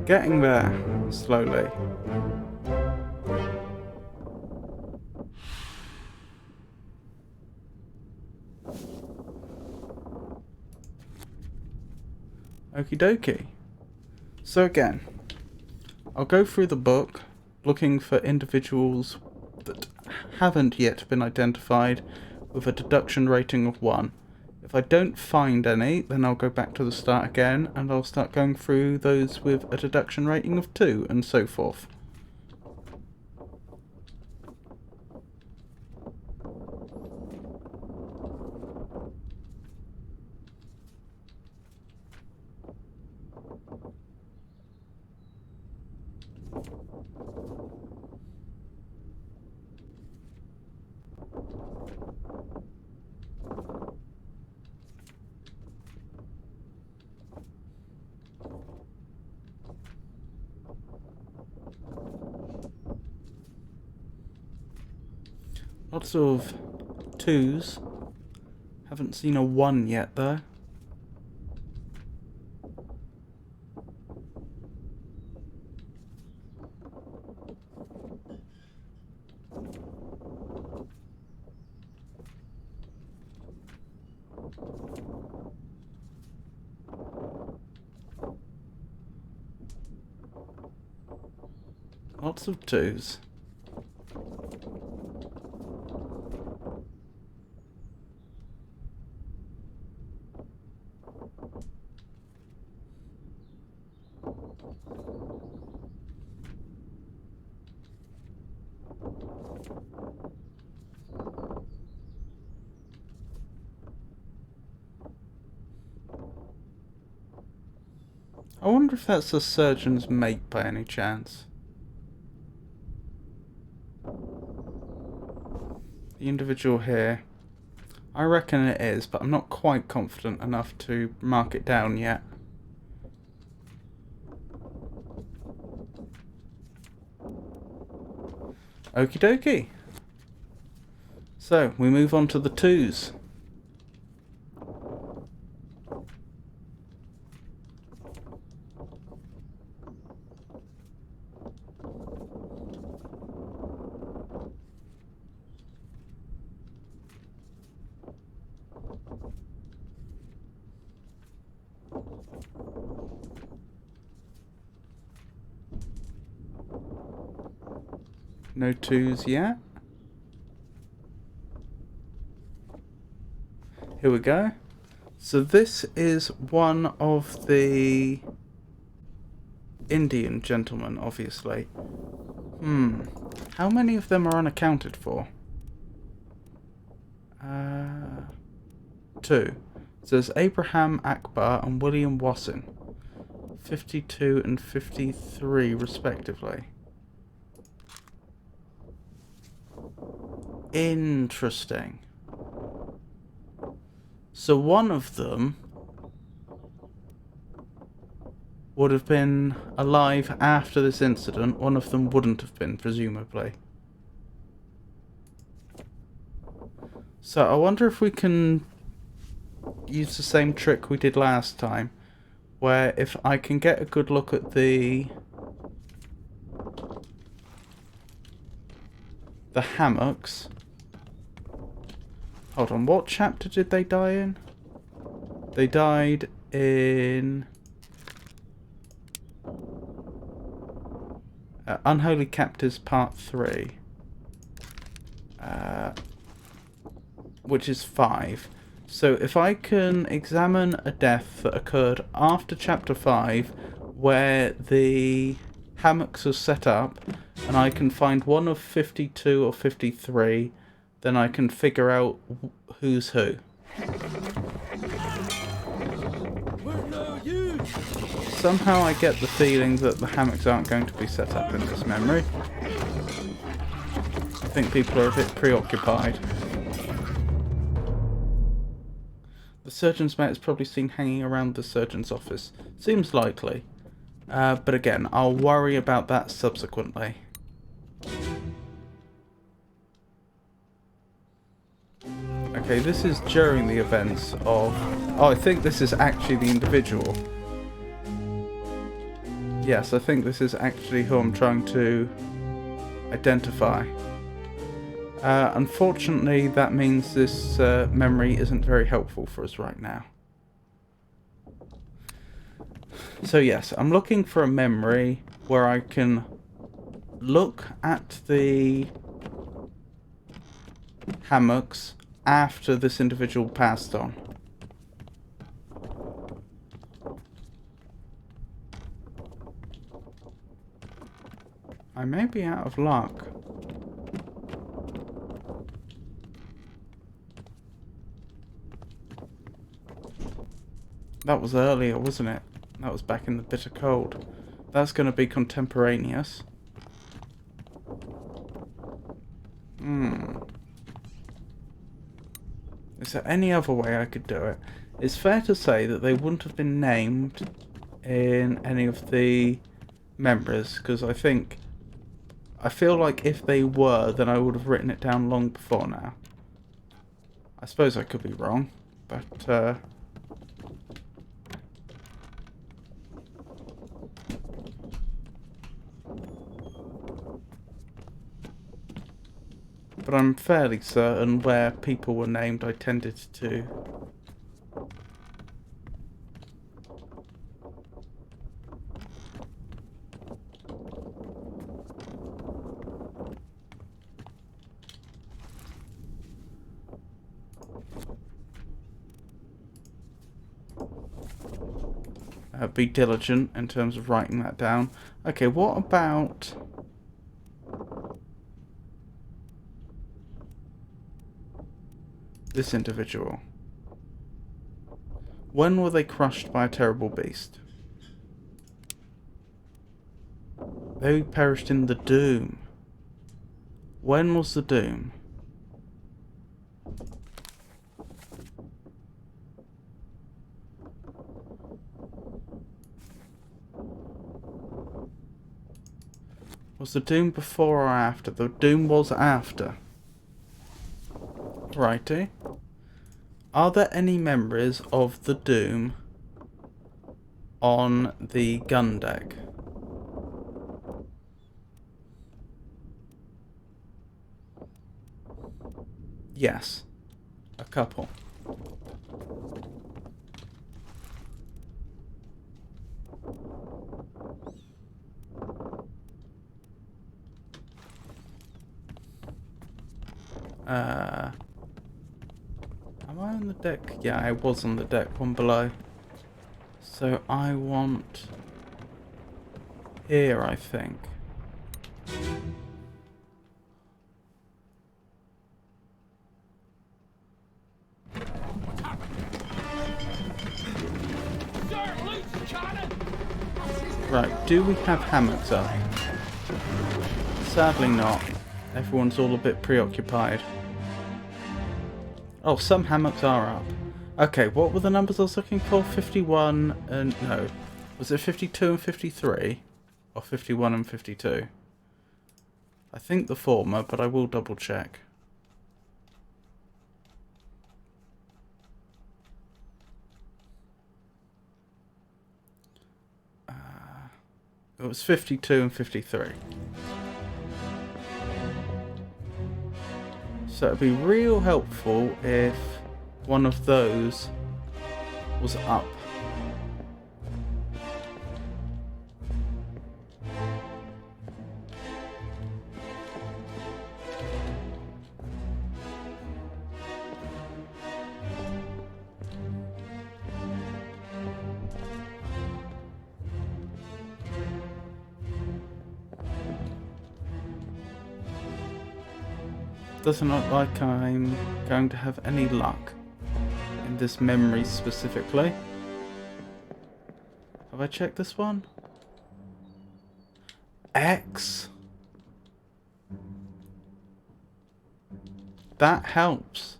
Getting there, slowly. Okie dokie. So again, I'll go through the book looking for individuals that haven't yet been identified with a deduction rating of 1. If I don't find any, then I'll go back to the start again and I'll start going through those with a deduction rating of 2 and so forth. Lots of 2s. Haven't seen a 1 yet though. Lots of 2s. I wonder if that's the surgeon's mate by any chance. The individual here. I reckon it is, but I'm not quite confident enough to mark it down yet. Okie dokie. So, we move on to the 2s. No 2s yet. Here we go. So this is one of the Indian gentlemen, obviously. How many of them are unaccounted for? 2. So there's Abraham Akbar and William Wasson. 52 and 53 respectively. Interesting. So one of them would have been alive after this incident. One of them wouldn't have been, presumably. So I wonder if we can use the same trick we did last time, where if I can get a good look at the hammocks. Hold on, what chapter did they die in? They died in Unholy Captives Part 3. Which is 5. So if I can examine a death that occurred after Chapter 5, where the hammocks are set up, and I can find one of 52 or 53, then I can figure out who's who. Somehow I get the feeling that the hammocks aren't going to be set up in this memory. think people are a bit preoccupied. The surgeon's mate is probably seen hanging around the surgeon's office. Seems likely. But again, I'll worry about that subsequently. Okay, this is during the events of... Oh, I think this is actually the individual. Yes, I think this is actually who I'm trying to identify. Unfortunately, that means this memory isn't very helpful for us right now. So yes, I'm looking for a memory where I can look at the hammocks after this individual passed on. I may be out of luck. That was earlier, wasn't it? That was back in the bitter cold. That's going to be contemporaneous. Is there any other way I could do it? It's fair to say that they wouldn't have been named in any of the memories, because I feel like if they were, then I would have written it down long before now. I suppose I could be wrong, but I'm fairly certain where people were named I tended to be diligent in terms of writing that down. Okay, what about this individual? When were they crushed by a terrible beast? They perished in the Doom. When was the Doom? Was the Doom before or after? The Doom was after. Righty. Are there any memories of the Doom on the gun deck? Yes. A couple. Am I on the deck? Yeah, I was on the deck, one below. So I want here, I think. Right, do we have hammocks up? Sadly not. Everyone's all a bit preoccupied. Oh, some hammocks are up. Okay, what were the numbers I was looking for? 51 and... no. Was it 52 and 53? Or 51 and 52? I think the former, but I will double check. It was 52 and 53. So it'd be real helpful if one of those was up. Doesn't look like I'm going to have any luck in this memory specifically. Have I checked this one? X? that helps.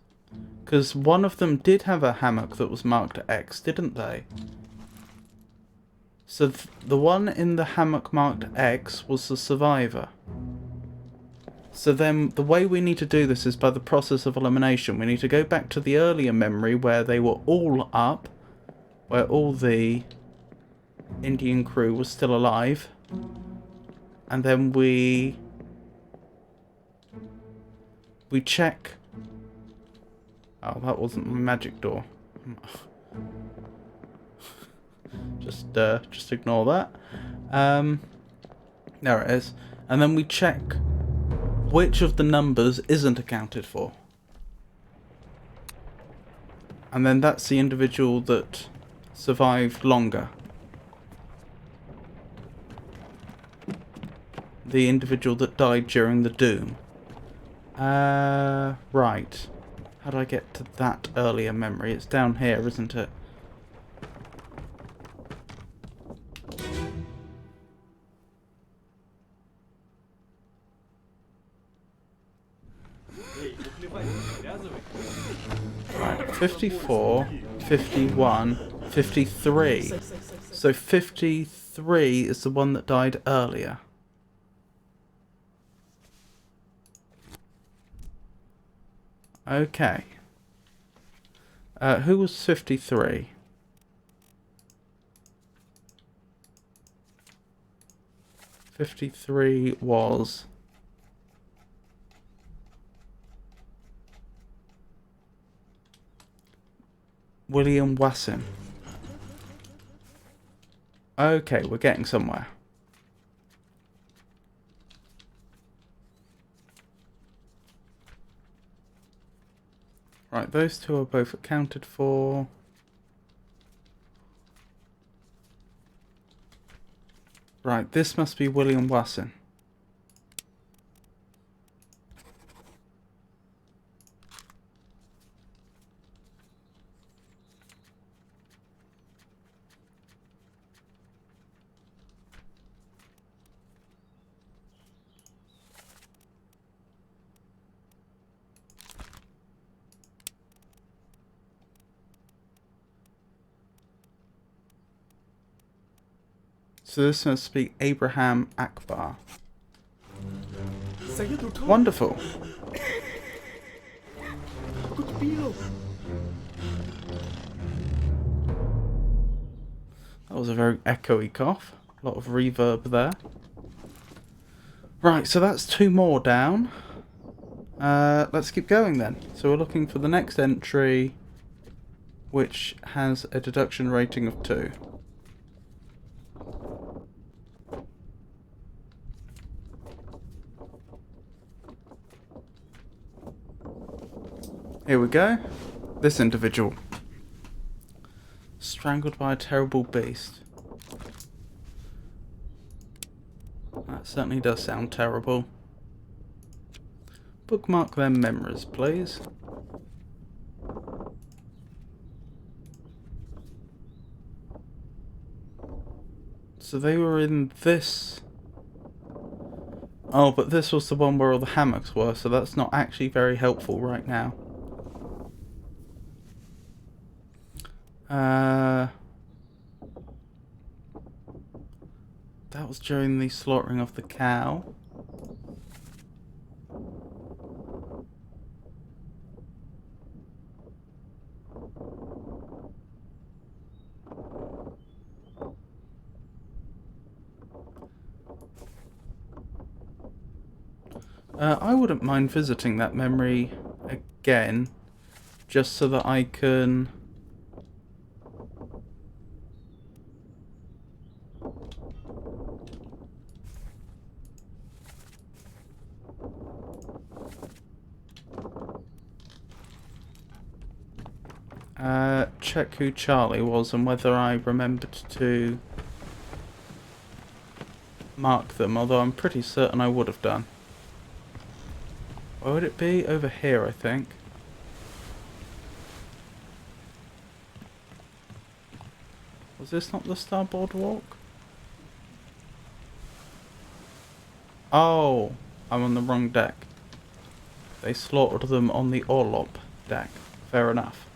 Because one of them did have a hammock that was marked X, didn't they? So the one in the hammock marked X was the survivor. So then the way we need to do this is by the process of elimination. We need to go back to the earlier memory where they were all up, where all the Indian crew was still alive. And then we check. Oh, that wasn't my magic door. Just ignore that. There it is. And then we check which of the numbers isn't accounted for. And then that's the individual that survived longer. The individual that died during the doom. Right. How do I get to that earlier memory? It's down here, isn't it? Right, 54, 51, 53. So 53 is the one that died earlier. Okay. Who was 53? '53 was William Wasson. Okay, we're getting somewhere. Right, those two are both accounted for. Right, this must be William Wasson. So this must be Abraham Akbar. Wonderful. That was a very echoey cough. A lot of reverb there. Right, so that's two more down. Let's keep going then. So we're looking for the next entry, which has a deduction rating of 2. Here we go. This individual. Strangled by a terrible beast. That certainly does sound terrible. Bookmark their memories, please. So they were in this. Oh, but this was the one where all the hammocks were, so that's not actually very helpful right now. That was during the slaughtering of the cow. I wouldn't mind visiting that memory again, just so that I can check who Charlie was and whether I remembered to mark them, although I'm pretty certain I would have done. Where would it be? Over here, I think. Was this not the starboard walk? Oh, I'm on the wrong deck. They slaughtered them on the Orlop deck. Fair enough.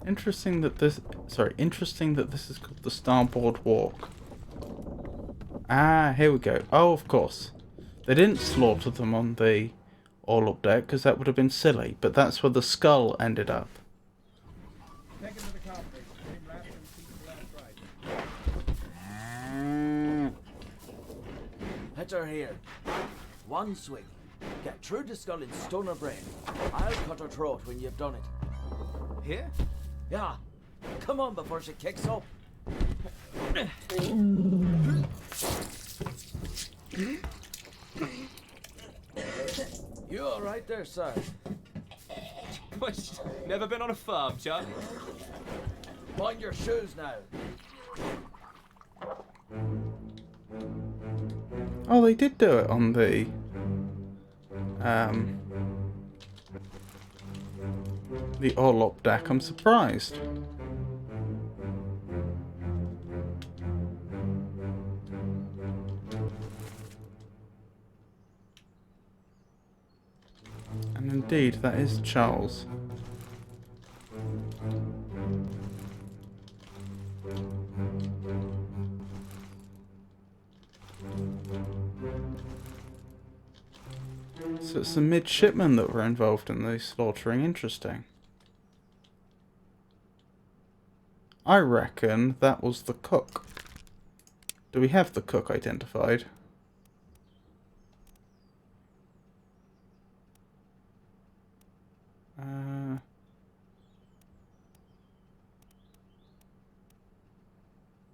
Interesting that this is called the Starboard Walk. Ah, here we go. Oh, of course. They didn't slaughter them on the Orlop deck because that would have been silly, but that's where the skull ended up. Hit her here. One swing. Get through the skull in stone or brain. I'll cut her throat when you've done it. Here? Yeah. Come on before she kicks up. You all right there, sir? What? Never been on a farm, Chuck? Mind your shoes now. Oh, they did do it on the Orlop deck. I'm surprised. And indeed, that is Charles. So it's the midshipmen that were involved in the slaughtering. Interesting. I reckon that was the cook. Do we have the cook identified?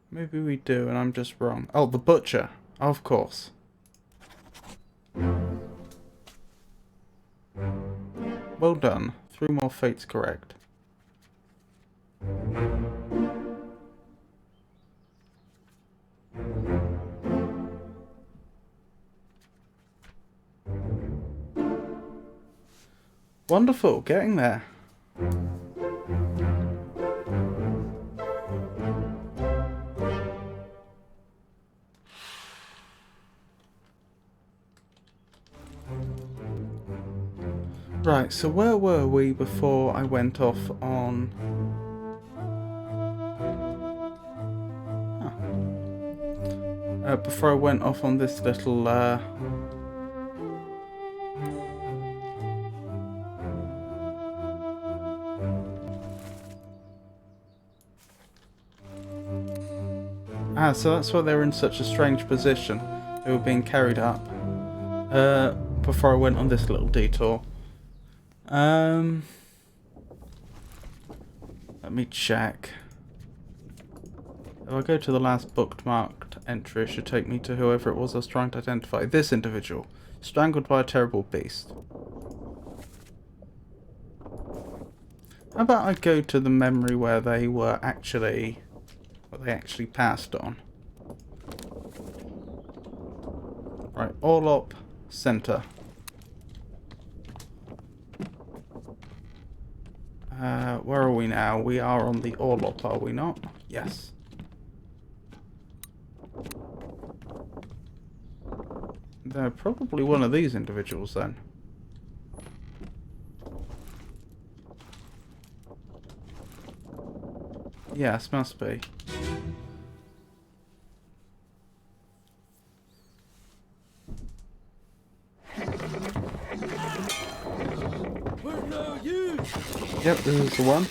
Maybe we do and I'm just wrong. Oh, the butcher. Of course. Well done. 3 more fates correct. Wonderful, getting there. Right, so where were we before I went off on... before I went off on this little... so that's why they were in such a strange position. They were being carried up. Before I went on this little detour. Let me check. If I go to the last bookmarked entry, it should take me to whoever it was I was trying to identify. This individual. Strangled by a terrible beast. How about I go to the memory where they were actually... what they actually passed on. Right, Orlop Centre. Where are we now? We are on the Orlop, are we not? Yes. They're probably one of these individuals then. Yes, must be. Where now you? Yep, this is the one.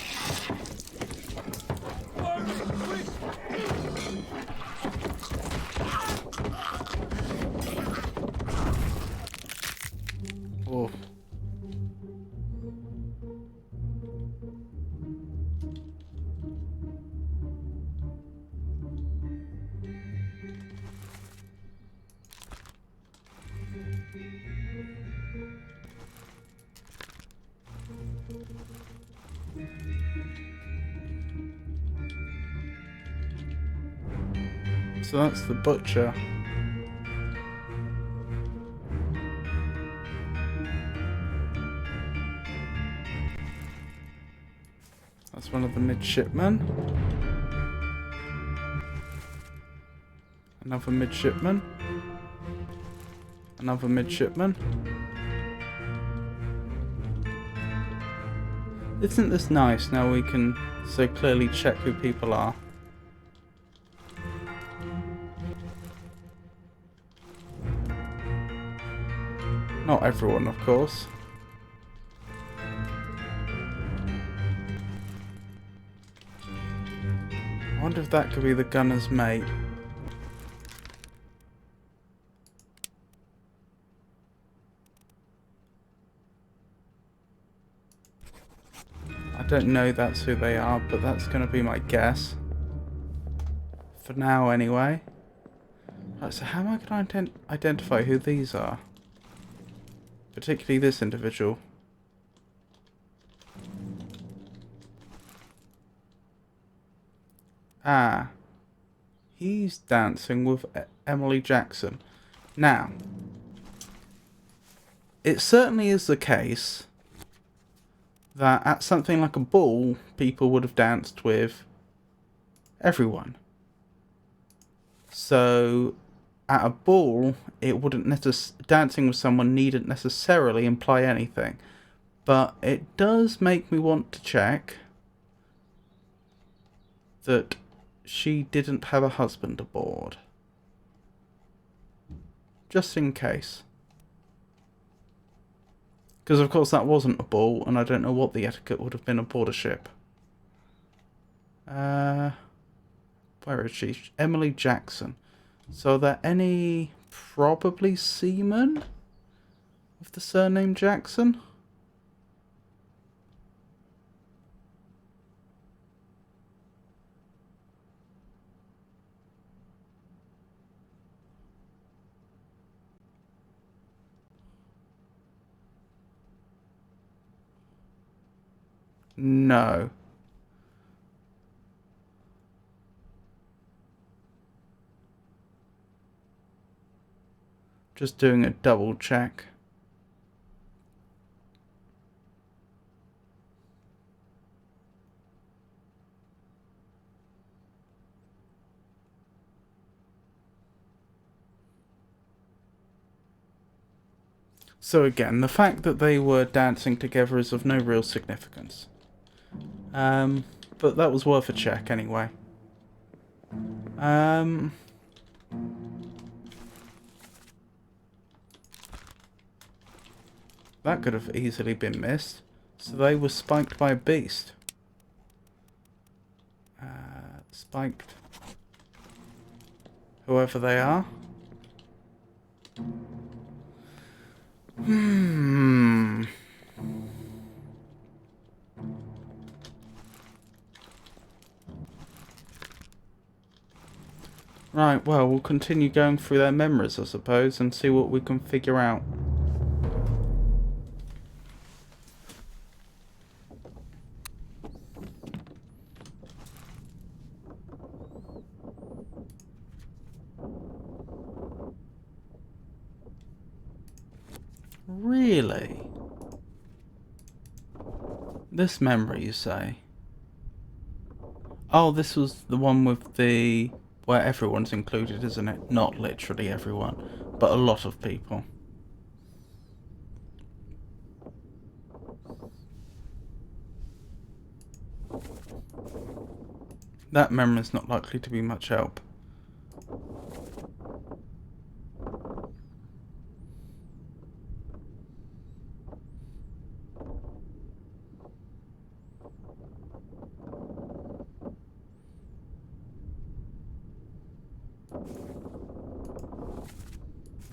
Oh. So that's the butcher. That's one of the midshipmen. Another midshipman. Another midshipman. Isn't this nice? Now we can so clearly check who people are. Not everyone, of course. I wonder if that could be the gunner's mate. I don't know that's who they are, but that's going to be my guess. For now, anyway. Right, so how am I going to identify who these are? Particularly this individual. Ah. He's dancing with Emily Jackson. Now, it certainly is the case that at something like a ball, people would have danced with everyone. So, at a ball, it wouldn't dancing with someone needn't necessarily imply anything. But it does make me want to check that she didn't have a husband aboard. Just in case. Because of course that wasn't a ball, and I don't know what the etiquette would have been aboard a ship. Where is she? Emily Jackson. So are there any probably seamen with the surname Jackson? No. Just doing a double check. So again, the fact that they were dancing together is of no real significance. But that was worth a check anyway. That could have easily been missed. So they were spiked by a beast. Spiked. Whoever they are. Right, well, we'll continue going through their memories, I suppose, and see what we can figure out. Really? This memory, you say? Oh, this was the one with the... where everyone's included, isn't it? Not literally everyone, but a lot of people. That memory's not likely to be much help.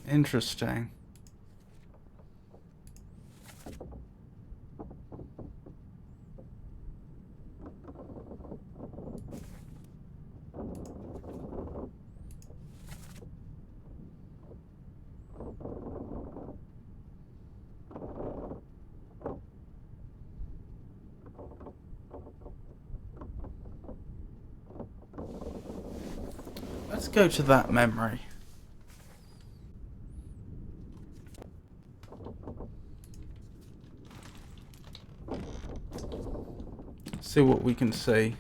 Interesting. Let's go to that memory. See what we can see.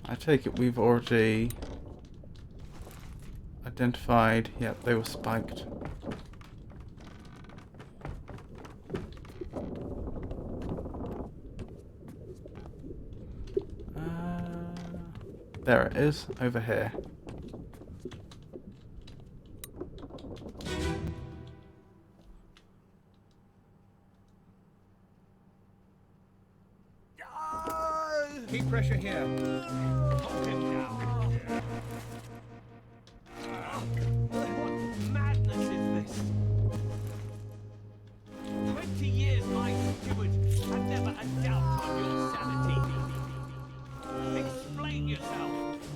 I take it we've already identified. Yep, they were spiked. There it is, over here. Keep pressure here. Hold him down. What madness is this? 20 years my steward, and never a doubt on your sanity. Explain yourself.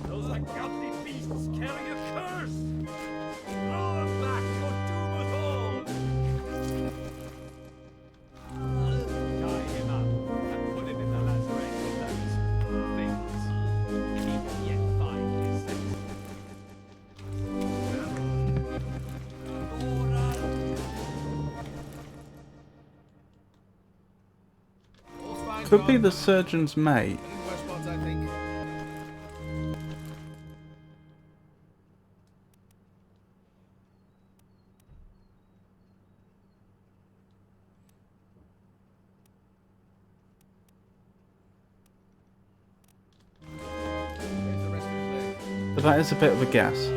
Those are guilty beasts carrying a curse. Throw them back or doom us all. Tie him up and put him in the lazaret with those things. He will yet find his sense. Could be the surgeon's mate. Worst spots, I think. There's the rest of his leg. But that is a bit of a guess.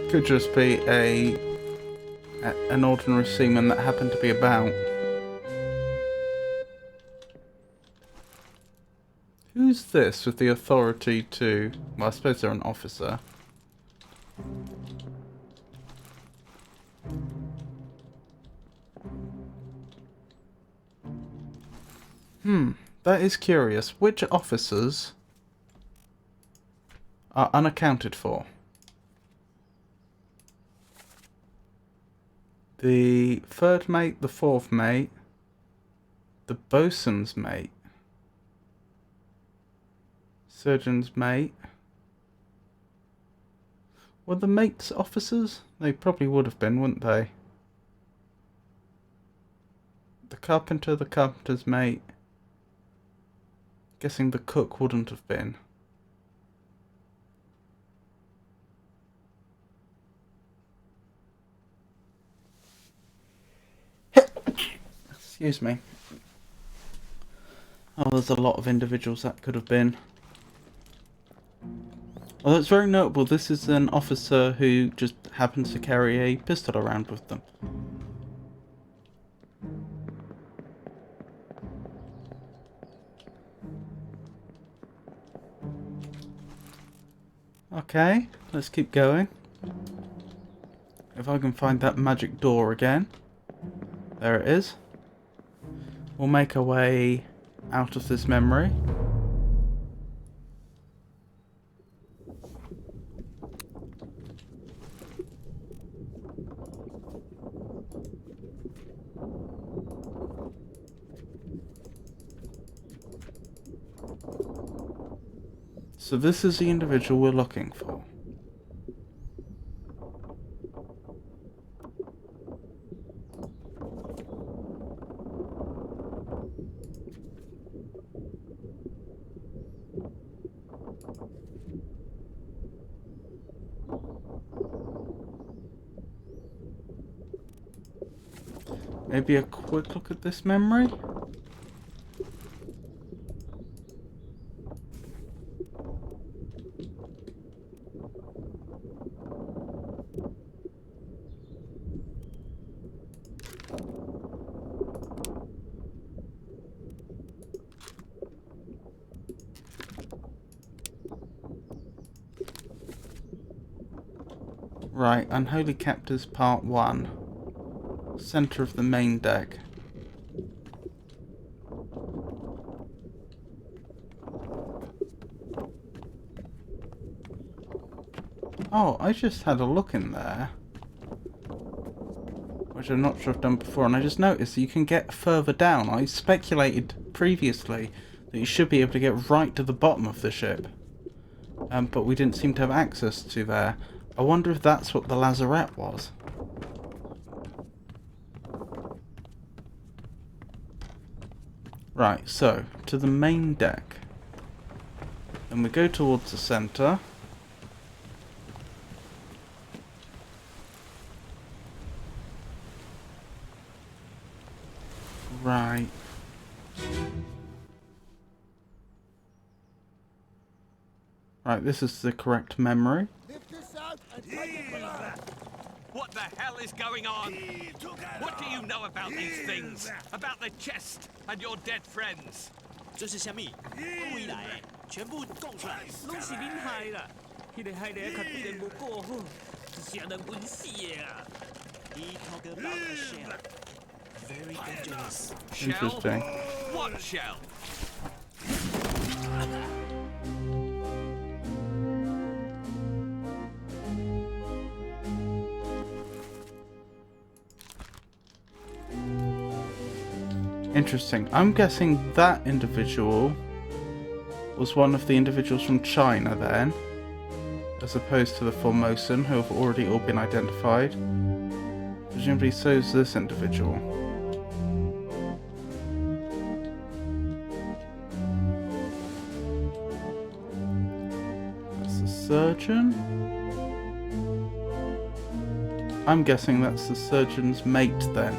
Could just be an ordinary seaman that happened to be about. Who's this with the authority to... Well, I suppose they're an officer. That is curious. Which officers are unaccounted for? The third mate, the fourth mate, the bosun's mate, surgeon's mate. Were the mates officers? They probably would have been, wouldn't they? The carpenter, the carpenter's mate. Guessing the cook wouldn't have been. Excuse me. Oh, there's a lot of individuals that could have been. Well, it's very notable. This is an officer who just happens to carry a pistol around with them. Okay, let's keep going. If I can find that magic door again. There it is. We'll make our way out of this memory. So this is the individual we're looking for. Maybe a quick look at this memory. Right, Unholy Captors Part 1. Center of the main deck. Oh, I just had a look in there, which I'm not sure I've done before, and I just noticed that you can get further down. I speculated previously that you should be able to get right to the bottom of the ship, but we didn't seem to have access to there. I wonder if that's what the lazarette was. Right, so, to the main deck. And we go towards the centre. Right. Right, this is the correct memory. What the hell is going on? What do you know about these things? About the chest and your dead friends? 这是虾米？未来全部供出来，拢是恁害啦！迄个害得较变无过好，是人稳死的啊！He talk about a shell, very dangerous. Interesting. What shell? Interesting. I'm guessing that individual was one of the individuals from China then, as opposed to the Formosan, who have already all been identified. Presumably so is this individual. That's the surgeon. I'm guessing that's the surgeon's mate then.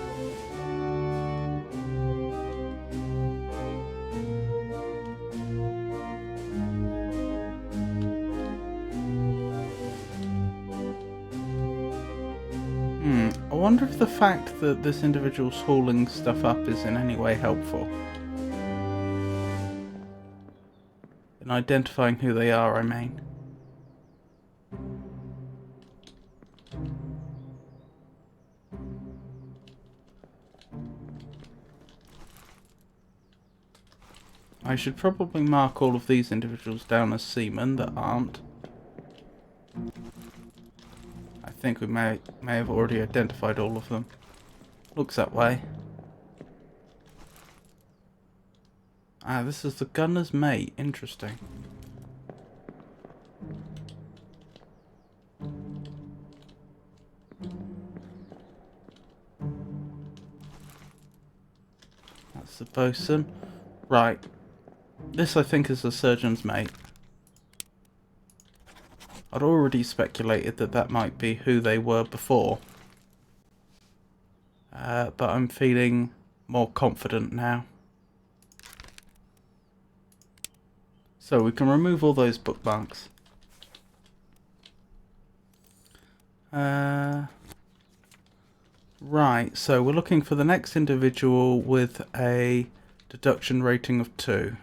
I wonder if the fact that this individual's hauling stuff up is in any way helpful in identifying who they are, I mean. I should probably mark all of these individuals down as seamen that aren't. I think we may have already identified all of them. Looks that way. Ah, this is the gunner's mate. Interesting. That's the bosun. Right. This, I think, is the surgeon's mate. I'd already speculated that that might be who they were before. But I'm feeling more confident now. So we can remove all those bookmarks. Right, so we're looking for the next individual with a deduction rating of 2.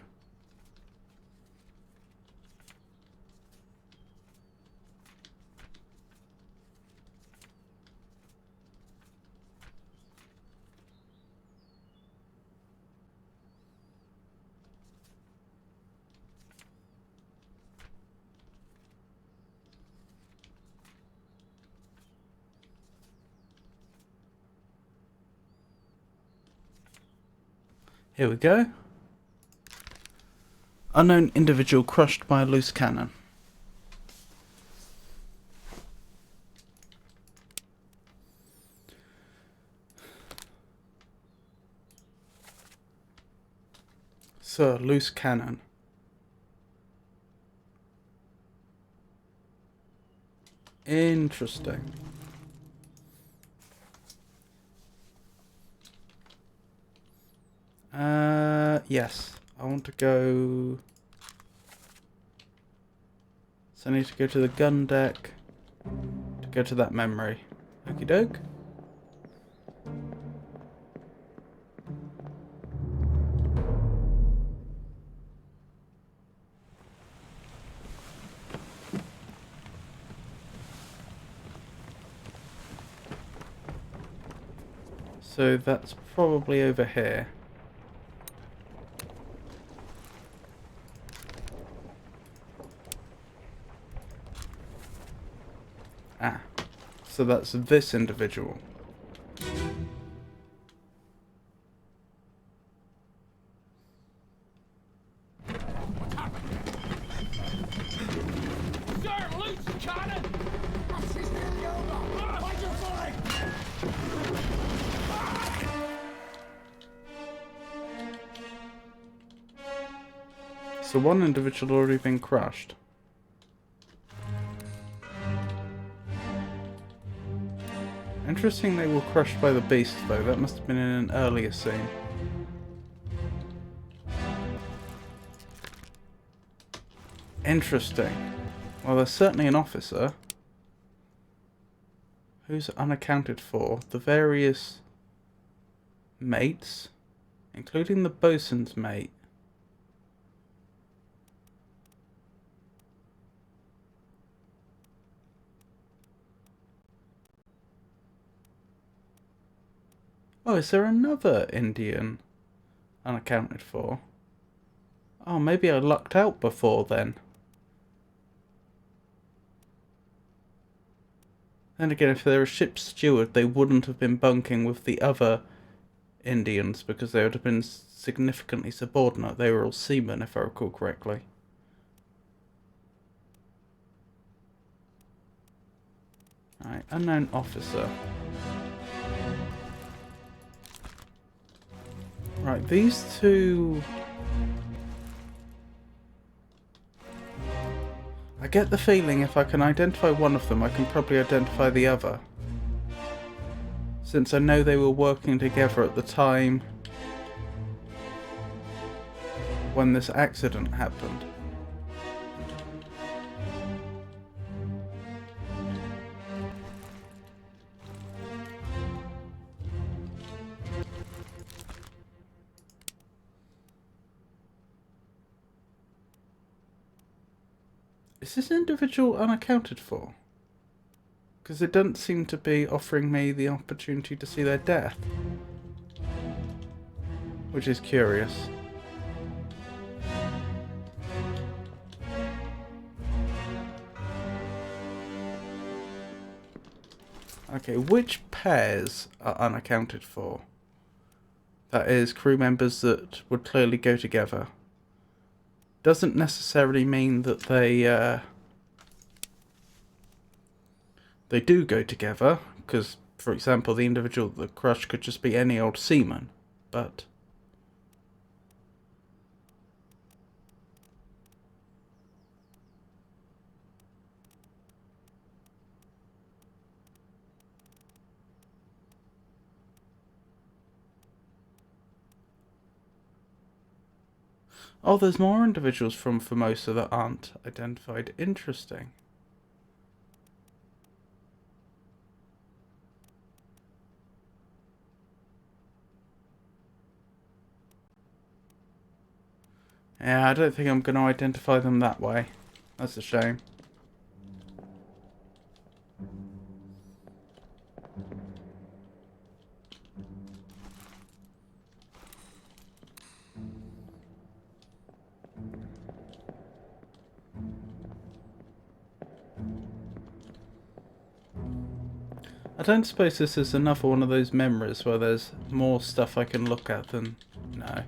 Here we go. Unknown individual crushed by a loose cannon. Sir, loose cannon. Interesting. Yes. I want to go... So I need to go to the gun deck to go to that memory. Okie doke. So that's probably over here. So that's this individual. So one individual already been crushed. Interesting they were crushed by the beast though, that must have been in an earlier scene. Interesting. Well, there's certainly an officer. Who's unaccounted for? The various mates, including the bosun's mate. Oh, is there another Indian unaccounted for? Oh, maybe I lucked out before then. Then again, if they're a ship's steward, they wouldn't have been bunking with the other Indians because they would have been significantly subordinate. They were all seamen, if I recall correctly. Alright, unknown officer. Right, these two... I get the feeling if I can identify one of them, I can probably identify the other. Since I know they were working together at the time when this accident happened. Is this individual unaccounted for? Because it doesn't seem to be offering me the opportunity to see their death. Which is curious. Okay, which pairs are unaccounted for? That is, crew members that would clearly go together. Doesn't necessarily mean that they do go together, because, for example, the individual that crushed could just be any old seaman, but... Oh, there's more individuals from Formosa that aren't identified. Interesting. Yeah, I don't think I'm going to identify them that way. That's a shame. I don't suppose this is another one of those memories where there's more stuff I can look at than... No.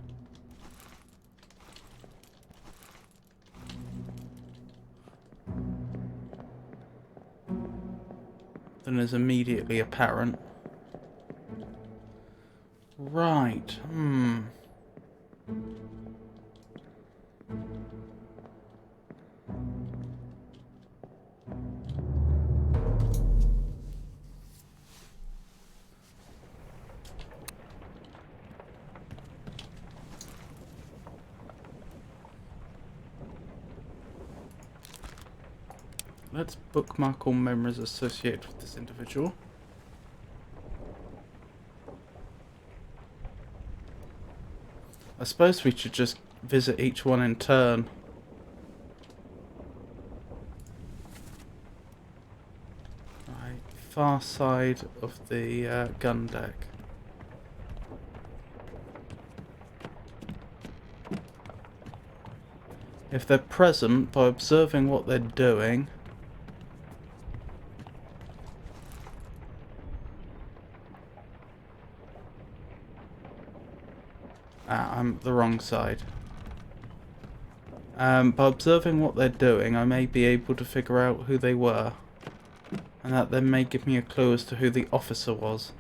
Than is immediately apparent. Right, Let's bookmark all memories associated with this individual. I suppose we should just visit each one in turn. Right, far side of the gun deck. If they're present, by observing what they're doing, Ah, I'm the wrong side. By observing what they're doing, I may be able to figure out who they were. And that then may give me a clue as to who the officer was.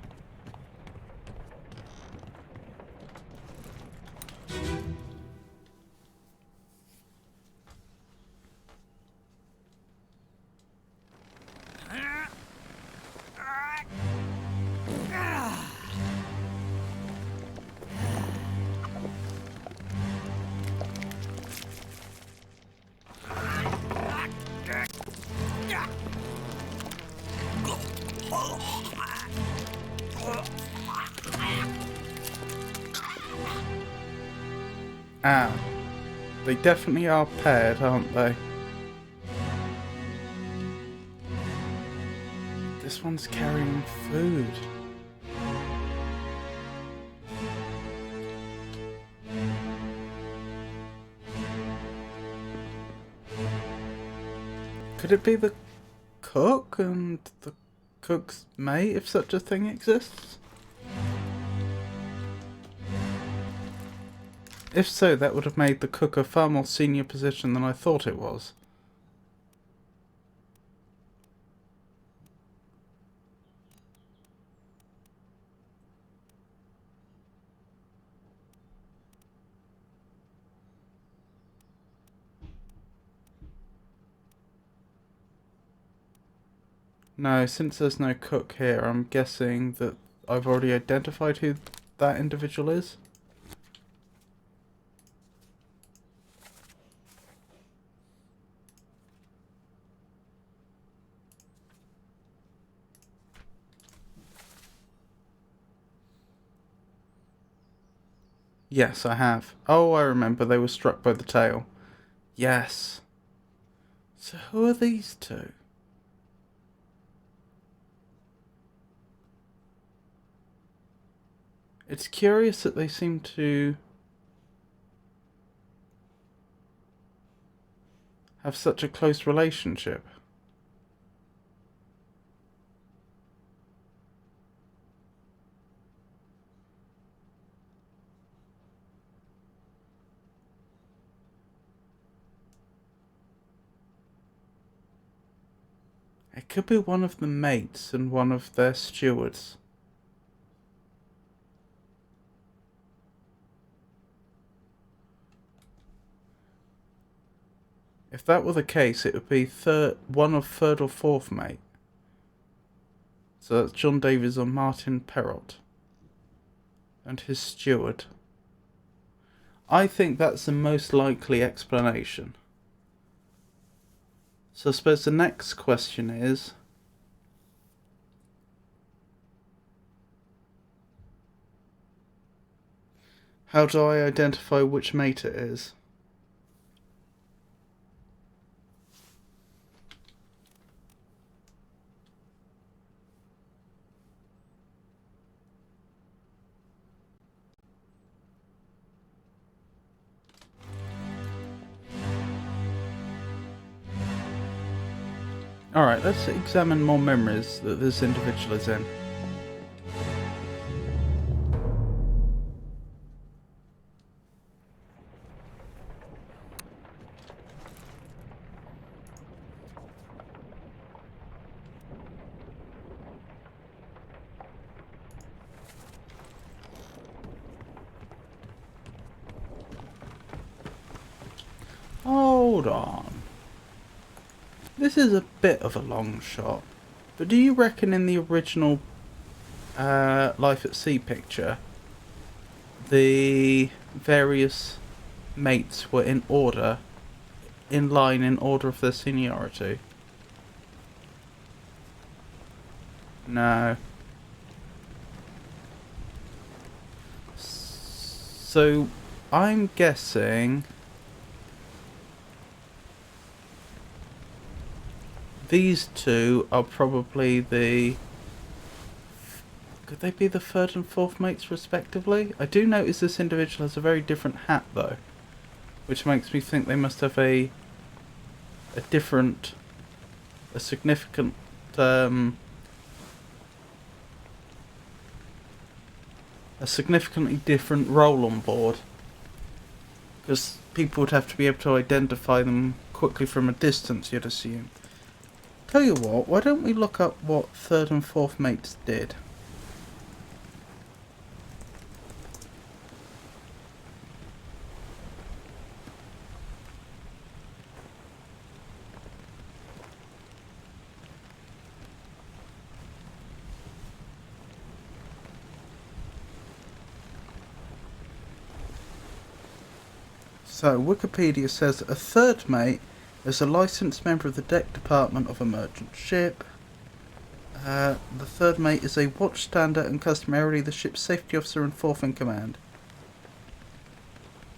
Ah, they definitely are paired, aren't they? This one's carrying food. Could it be the cook and the cook's mate, if such a thing exists? If so, that would have made the cook a far more senior position than I thought it was. No, since there's no cook here, I'm guessing that I've already identified who that individual is. Yes, I have. Oh, I remember, they were struck by the tail. Yes. So who are these two? It's curious that they seem to have such a close relationship. It could be one of the mates and one of their stewards. If that were the case, it would be one of third or fourth mate. So that's John Davies or Martin Perrott. And his steward. I think that's the most likely explanation. So I suppose the next question is, how do I identify which mate it is? Alright, let's examine more memories that this individual is in. Hold on. This is a bit of a long shot, but do you reckon in the original Life at Sea picture, the various mates were in order, in line in order of their seniority? No. So, I'm guessing these two are probably the... Could they be the third and fourth mates respectively? I do notice this individual has a very different hat though, which makes me think they must have a significant a significantly different role on board. Because people would have to be able to identify them quickly from a distance, you'd assume. Tell you what, why don't we look up what third and fourth mates did? So, Wikipedia says a third mate is a licensed member of the deck department of a merchant ship. The third mate is a watchstander and customarily the ship's safety officer and fourth in command.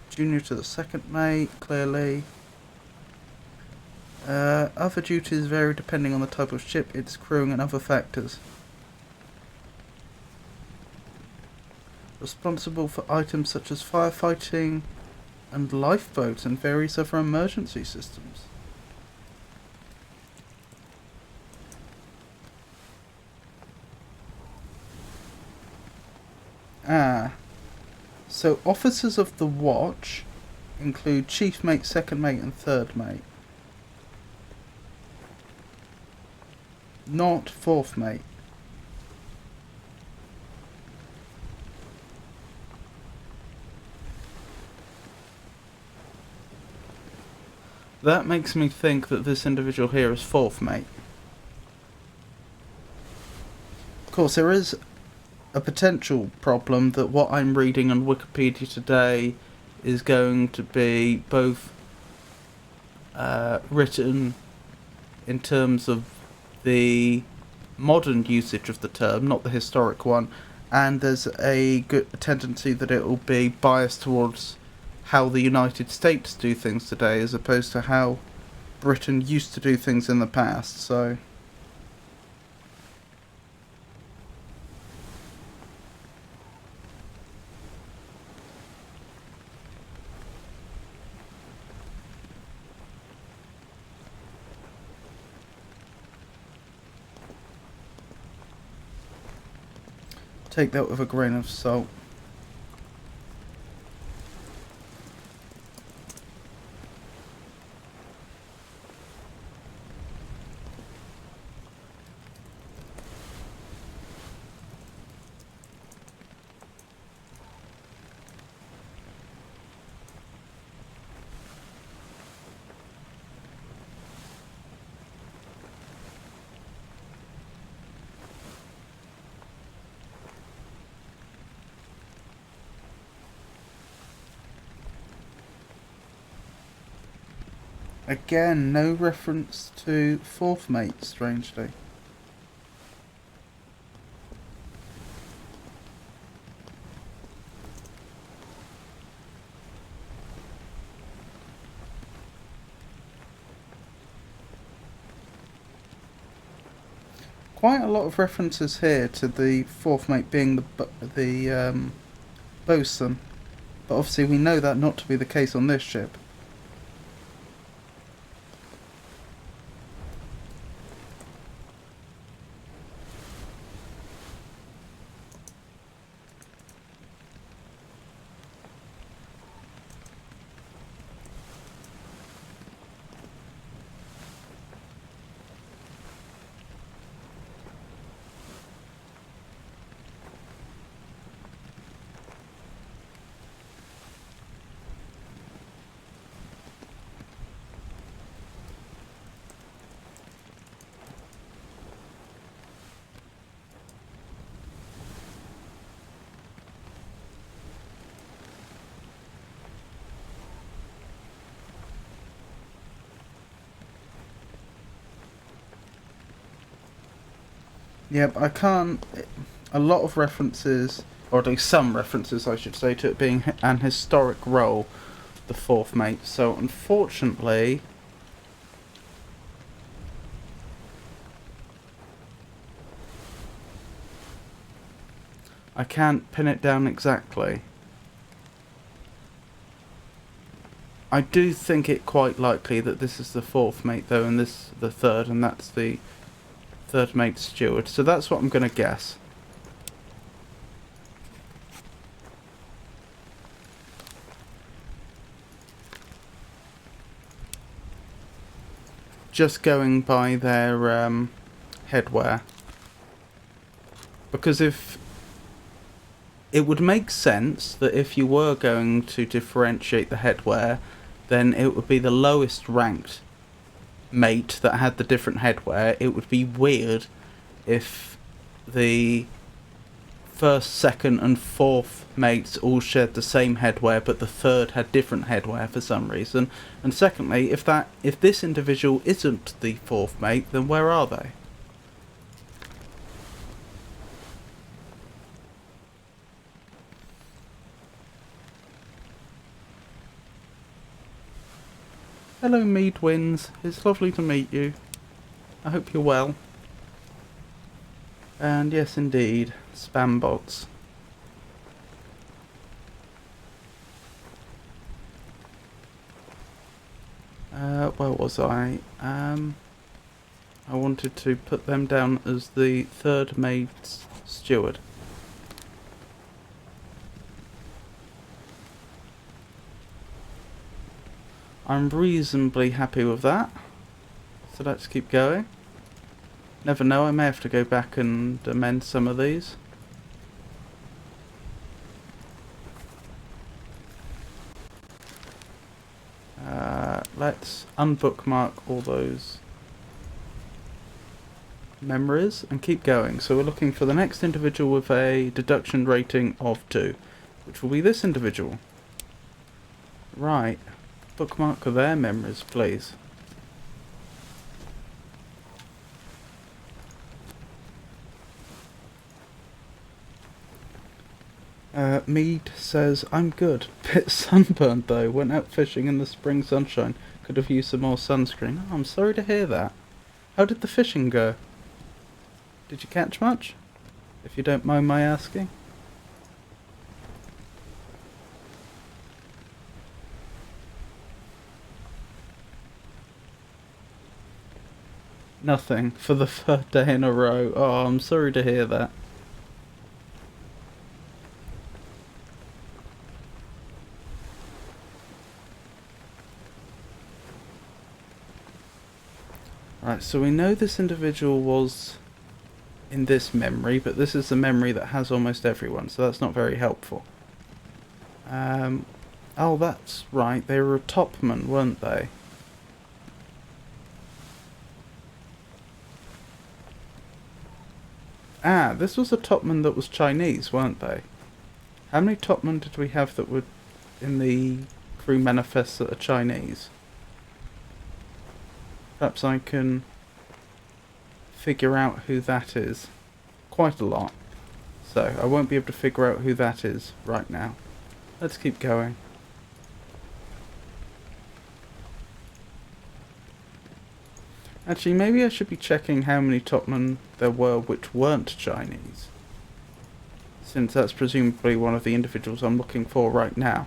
Junior to the second mate, clearly. Other duties vary depending on the type of ship, its crewing and other factors. Responsible for items such as firefighting and lifeboats and various other emergency systems. So officers of the watch include chief mate, second mate and third mate. Not fourth mate. That makes me think that this individual here is fourth mate. Of course, there is a potential problem that what I'm reading on Wikipedia today is going to be both written in terms of the modern usage of the term, not the historic one, and there's a good tendency that it will be biased towards how the United States do things today as opposed to how Britain used to do things in the past, so... Take that with a grain of salt. Again, no reference to fourth mate, strangely. Quite a lot of references here to the fourth mate being the bosun, but obviously we know that not to be the case on this ship. Yep, I can't... A lot of references, or at least some references I should say, to it being an historic role, the fourth mate. So unfortunately... I can't pin it down exactly. I do think it quite likely that this is the fourth mate though, and this the third, and that's the third mate steward. So that's what I'm going to guess. just going by their headwear. Because if it would make sense that if you were going to differentiate the headwear, then it would be the lowest ranked mate that had the different headwear. It would be weird if the first, second and fourth mates all shared the same headwear, but the third had different headwear for some reason. And secondly, if this individual isn't the fourth mate, then where are they? Hello Meadwinds, it's lovely to meet you. I hope you're well. And yes indeed, spam bots. Where was I? I wanted to put them down as the third mate's steward. I'm reasonably happy with that, so let's keep going. Never know, I may have to go back and amend some of these. Let's unbookmark all those memories and keep going. So we're looking for the next individual with a deduction rating of 2, which will be this individual. Right. Bookmark their memories, please. Mead says, I'm good. Bit sunburned though. Went out fishing in the spring sunshine. Could have used some more sunscreen. Oh, I'm sorry to hear that. How did the fishing go? Did you catch much? If you don't mind my asking. Nothing for the third day in a row. Oh, I'm sorry to hear that. Right, so we know this individual was in this memory, but this is the memory that has almost everyone, so that's not very helpful. Oh, that's right, they were a topman, weren't they? Ah, this was a topman that was Chinese, weren't they? How many topmen did we have that were in the crew manifest that are Chinese? Perhaps I can figure out who that is. Quite a lot. So, I won't be able to figure out who that is right now. Let's keep going. Actually, maybe I should be checking how many topmen there were which weren't Chinese, since that's presumably one of the individuals I'm looking for right now.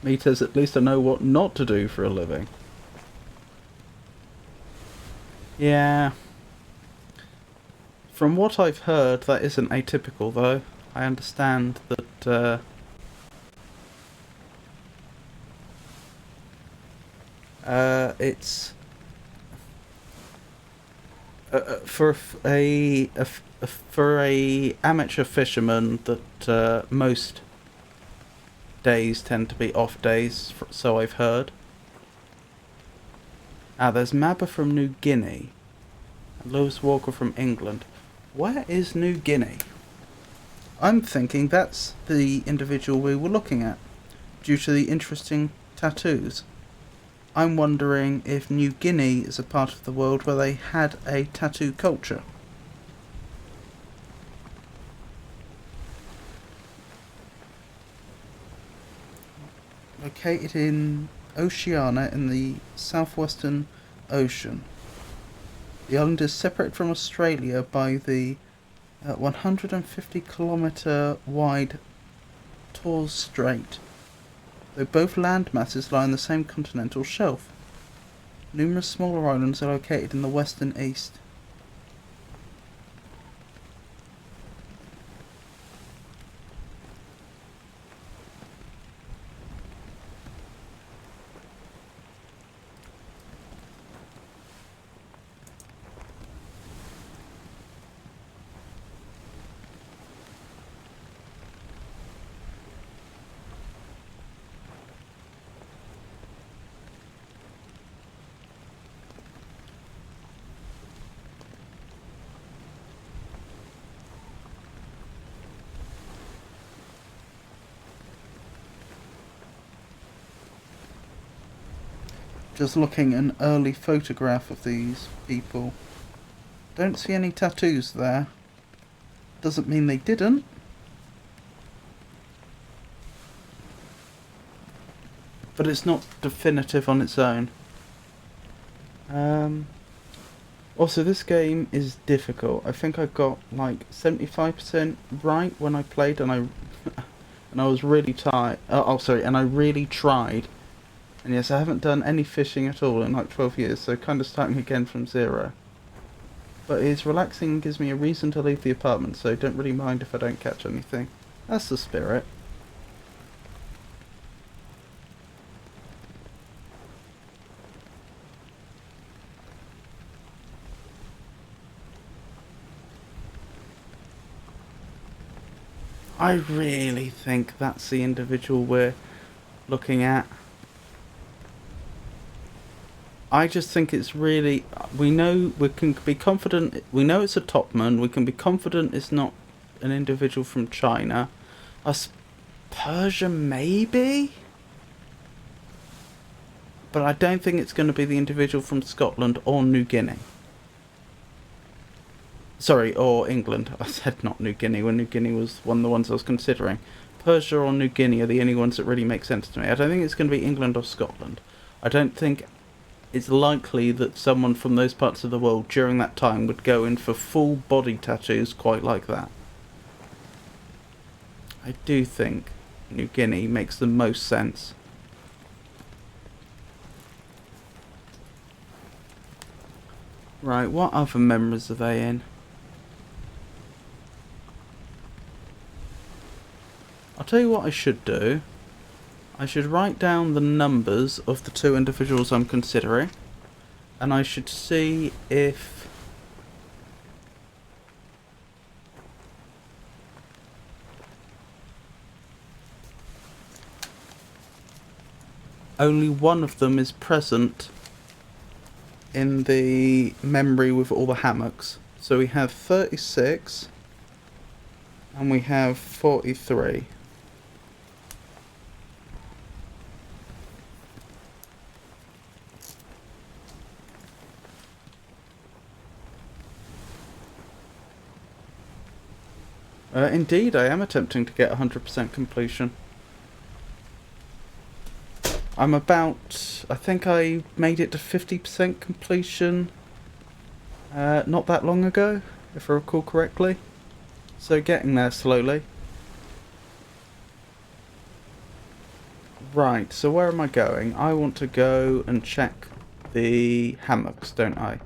Meters, at least I know what not to do for a living. Yeah. From what I've heard, that isn't atypical though. I understand that it's for a amateur fisherman that most days tend to be off days, so I've heard. Ah, there's Mabba from New Guinea and Lewis Walker from England. Where is New Guinea? I'm thinking that's the individual we were looking at, due to the interesting tattoos. I'm wondering if New Guinea is a part of the world where they had a tattoo culture. Located in Oceania in the southwestern ocean. The island is separated from Australia by the 150 kilometre wide Torres Strait, though both land masses lie on the same continental shelf. Numerous smaller islands are located in the western east. Just looking at an early photograph of these people. Don't see any tattoos there. Doesn't mean they didn't. But it's not definitive on its own. Also, this game is difficult. I think I got like 75% right when I played, and I was really tired. And I really tried. And yes, I haven't done any fishing at all in like 12 years, so kind of starting again from zero. But it's relaxing and gives me a reason to leave the apartment, so don't really mind if I don't catch anything. That's the spirit. I really think that's the individual we're looking at. I just think it's really... We can be confident... We know it's a topman. We can be confident it's not an individual from China. Persia, maybe? But I don't think it's going to be the individual from Scotland or New Guinea. Sorry, or England. I said not New Guinea when New Guinea was one of the ones I was considering. Persia or New Guinea are the only ones that really make sense to me. I don't think it's going to be England or Scotland. I don't think it's likely that someone from those parts of the world during that time would go in for full body tattoos quite like that. I do think New Guinea makes the most sense. Right, what other memories are they in? I'll tell you what I should do. I should write down the numbers of the two individuals I'm considering, and I should see if only one of them is present in the memory with all the hammocks. So we have 36 and we have 43. Indeed, I am attempting to get 100% completion. I'm about... I think I made it to 50% completion not that long ago, if I recall correctly. So getting there slowly. Right, so where am I going? I want to go and check the hammocks, don't I?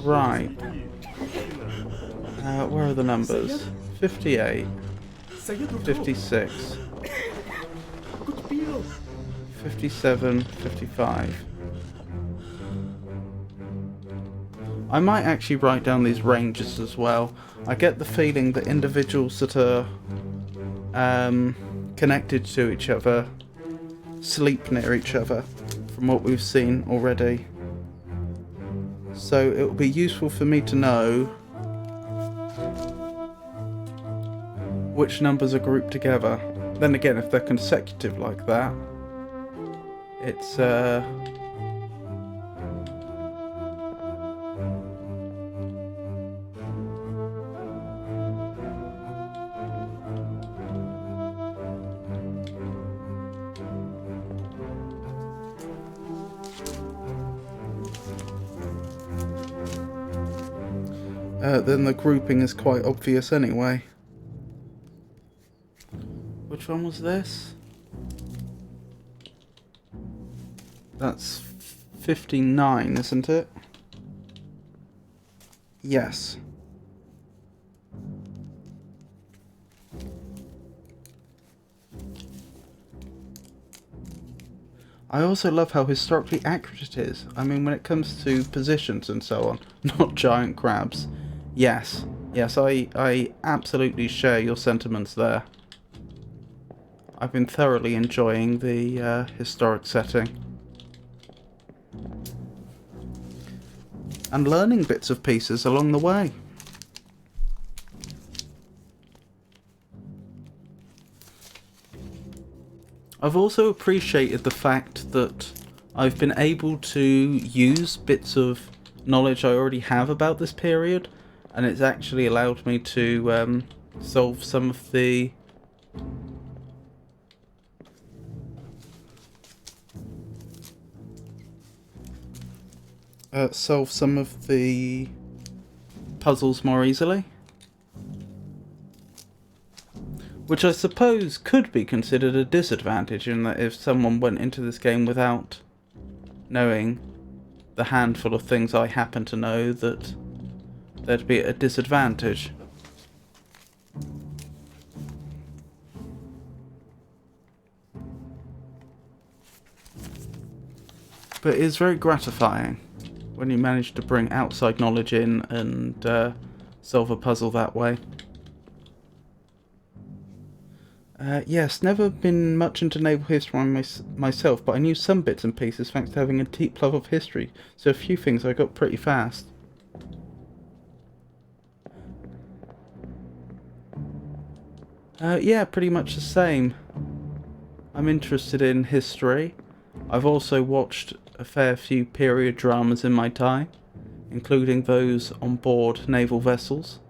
Right. Where are the numbers? 58. 56. 57. 55. I might actually write down these ranges as well. I get the feeling that individuals that are connected to each other sleep near each other, from what we've seen already. So it will be useful for me to know which numbers are grouped together. Then again, if they're consecutive like that, it's then the grouping is quite obvious anyway. Which one was this? That's 59, isn't it? Yes. I also love how historically accurate it is. I mean, when it comes to positions and so on, not giant crabs. Yes, I absolutely share your sentiments there. I've been thoroughly enjoying the historic setting. And learning bits of pieces along the way. I've also appreciated the fact that I've been able to use bits of knowledge I already have about this period, and it's actually allowed me to solve some of the puzzles more easily. Which I suppose could be considered a disadvantage, in that if someone went into this game without knowing the handful of things I happen to know, that there'd be a disadvantage. But it is very gratifying when you manage to bring outside knowledge in and solve a puzzle that way. Yes, never been much into naval history myself, but I knew some bits and pieces thanks to having a deep love of history, so a few things I got pretty fast. Yeah, pretty much the same. I'm interested in history. I've also watched a fair few period dramas in my time, including those on board naval vessels.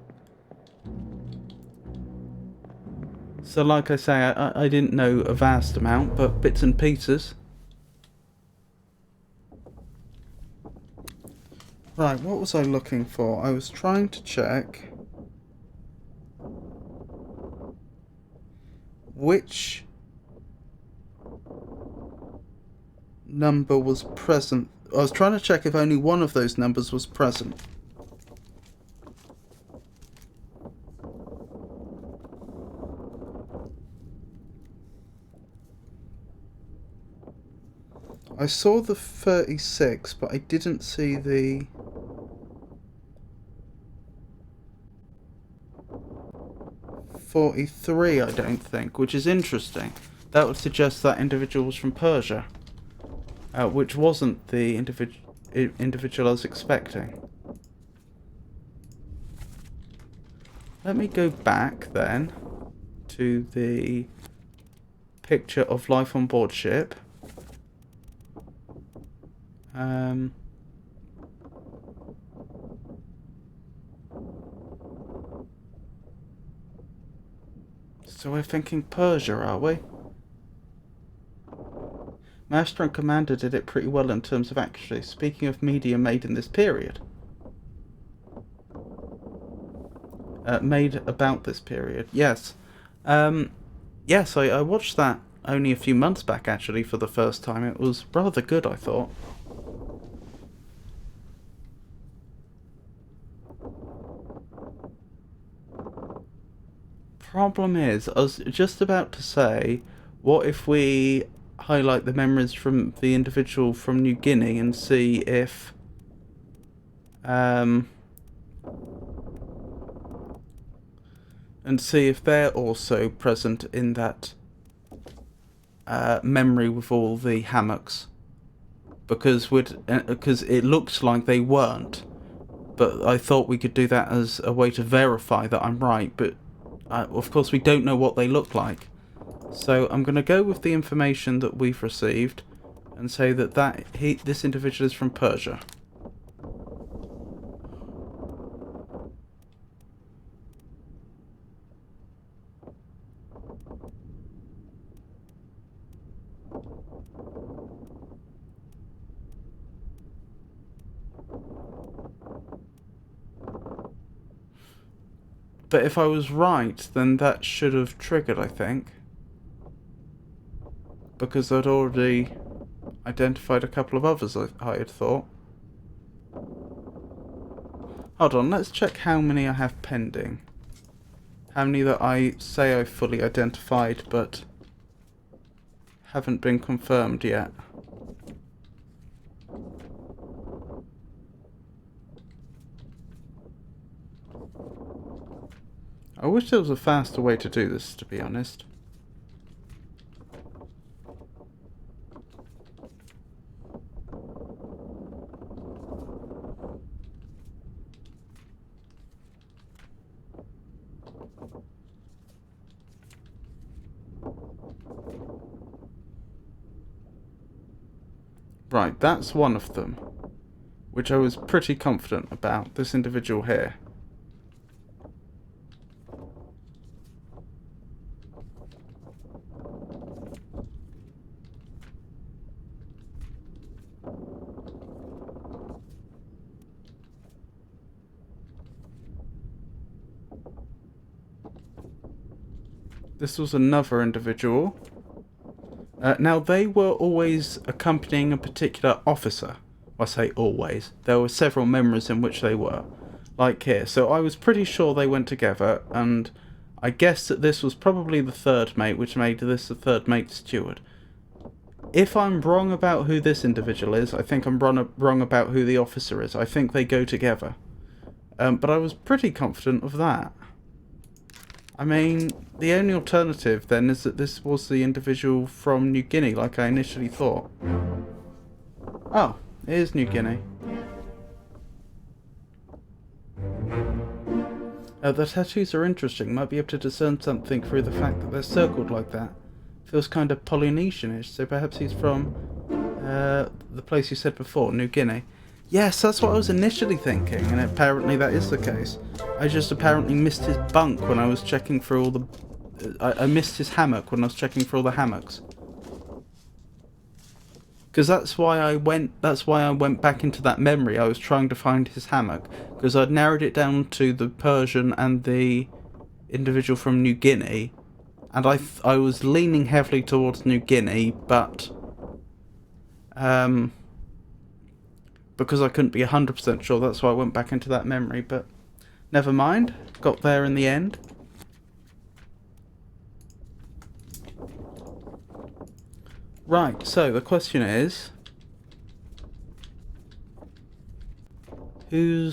So like I say, I didn't know a vast amount, but bits and pieces. Right, what was I looking for? I was trying to check which number was present. I was trying to check if only one of those numbers was present. I saw the 36, but I didn't see the 43, I don't think, which is interesting. That would suggest that individual was from Persia, which wasn't the individual I was expecting. Let me go back then to the picture of life on board ship. So we're thinking Persia, are we? Master and Commander did it pretty well in terms of accuracy. Speaking of media made in this period. Made about this period, yes. Yes, I watched that only a few months back, actually, for the first time. It was rather good, I thought. Problem is, I was just about to say, what if we highlight the memories from the individual from New Guinea and see if they're also present in that memory with all the hammocks, because it looks like they weren't, but I thought we could do that as a way to verify that I'm right, but of course we don't know what they look like. So I'm going to go with the information that we've received and say that this individual is from Persia. But if I was right, then that should have triggered, I think. Because I'd already identified a couple of others I had thought. Hold on, let's check how many I have pending. How many that I say I fully identified, but haven't been confirmed yet. I wish there was a faster way to do this, to be honest. Right, that's one of them, which I was pretty confident about, this individual here. This was another individual. Now, they were always accompanying a particular officer. I say always. There were several memories in which they were. Like here. So I was pretty sure they went together, and I guessed that this was probably the third mate, which made this the third mate steward. If I'm wrong about who this individual is, I think I'm wrong about who the officer is. I think they go together. But I was pretty confident of that. I mean, the only alternative then is that this was the individual from New Guinea, like I initially thought. Oh, it is New Guinea. The tattoos are interesting. Might be able to discern something through the fact that they're circled like that. Feels kind of Polynesian-ish, so perhaps he's from the place you said before, New Guinea. Yes, that's what I was initially thinking, and apparently that is the case. I just apparently missed his bunk when I was checking through all the... I missed his hammock when I was checking through all the hammocks. Because that's why I went back into that memory. I was trying to find his hammock, because I'd narrowed it down to the Persian and the individual from New Guinea, and I was leaning heavily towards New Guinea, but because I couldn't be 100% sure, that's why I went back into that memory, but never mind, got there in the end. Right, so the question is, who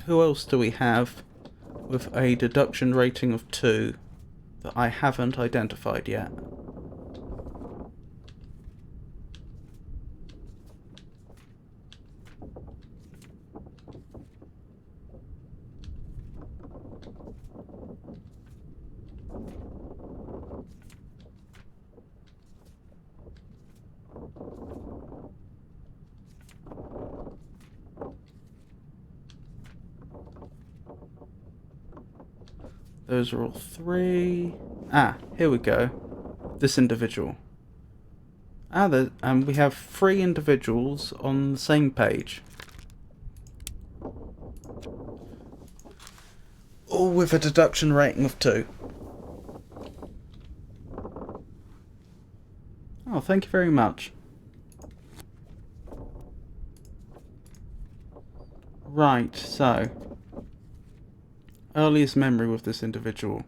else do we have with a deduction rating of 2 that I haven't identified yet? Those are all 3. Ah, here we go. This individual. And we have 3 individuals on the same page. All with a deduction rating of 2. Oh, thank you very much. Right, so... earliest memory with this individual.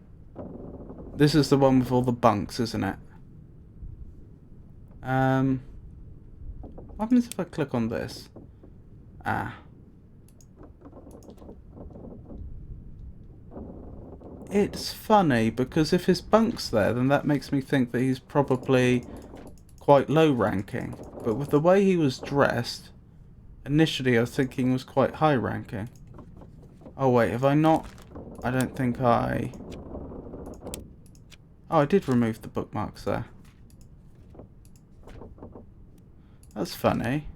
This is the one with all the bunks, isn't it? What happens if I click on this? Ah. It's funny, because if his bunk's there, then that makes me think that he's probably quite low ranking. But with the way he was dressed, initially I was thinking he was quite high ranking. Oh wait, have I not... I don't think I... Oh, I did remove the bookmarks there. That's funny.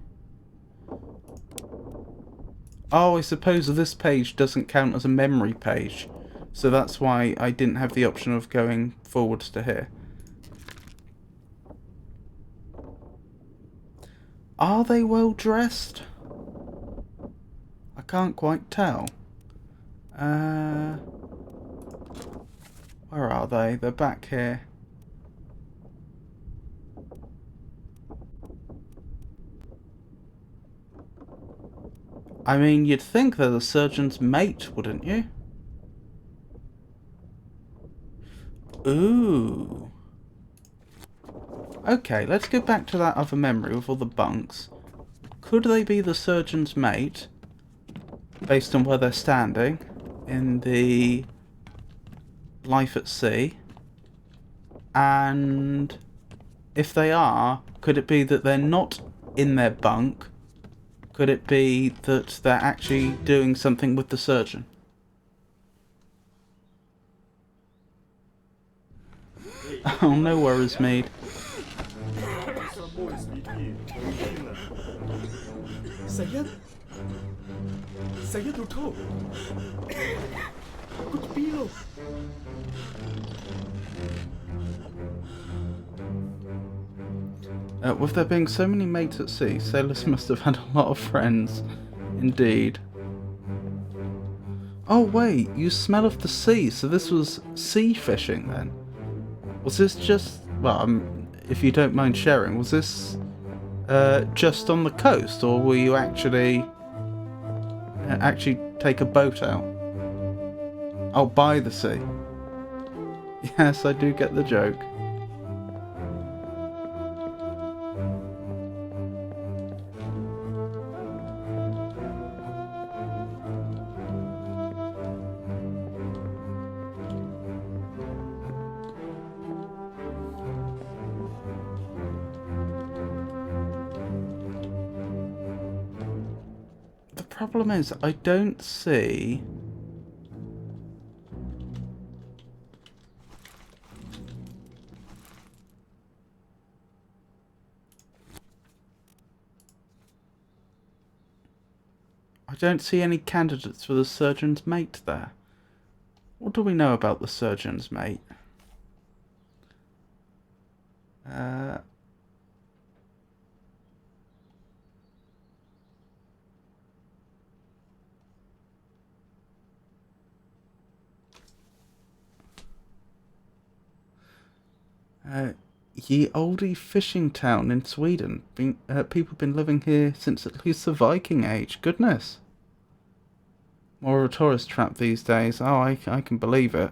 Oh, I suppose this page doesn't count as a memory page. So that's why I didn't have the option of going forwards to here. Are they well dressed? I can't quite tell. Where are they? They're back here. I mean, you'd think they're the surgeon's mate, wouldn't you? Ooh. Okay, let's go back to that other memory with all the bunks. Could they be the surgeon's mate, based on where they're standing in the life at sea? And if they are, could it be that they're not in their bunk? Could it be that they're actually doing something with the surgeon? Oh, no worries, Mead. Saya tutup. Aku terpilih. With there being so many mates at sea, sailors must have had a lot of friends. Indeed. Oh wait, you smell of the sea, so this was sea fishing then? Was this just... well, if you don't mind sharing, was this just on the coast, or will you actually take a boat out? Oh, by the sea. Yes, I do get the joke. The problem is, I don't see... I don't see any candidates for the surgeon's mate there. What do we know about the surgeon's mate? Ye oldie fishing town in Sweden. People have been living here since at least the Viking age. Goodness. More of a tourist trap these days. Oh, I can believe it.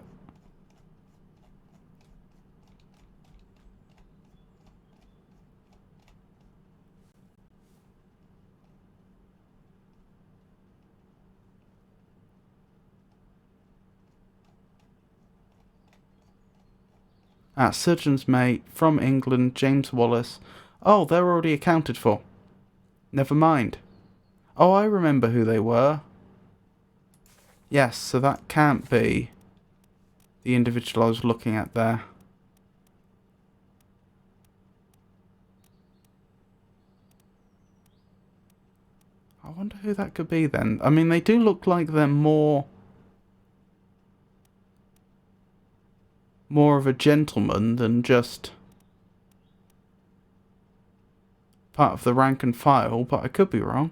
Surgeon's mate, from England, James Wallace. Oh, they're already accounted for. Never mind. Oh, I remember who they were. Yes, so that can't be the individual I was looking at there. I wonder who that could be then. I mean, they do look like they're more of a gentleman than just part of the rank and file, but I could be wrong.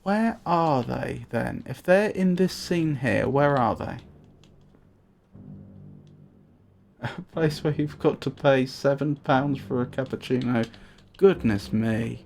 Where are they then? If they're in this scene here, where are they? A place where you've got to pay £7 for a cappuccino. Goodness me.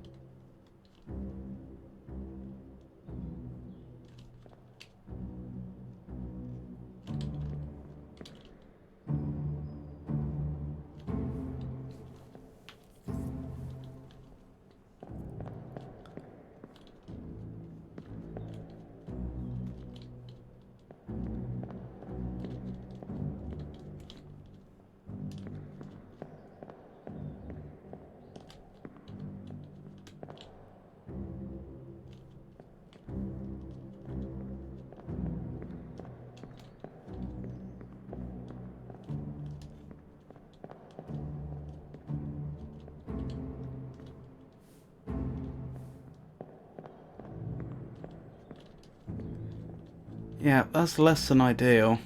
Yeah, that's less than ideal.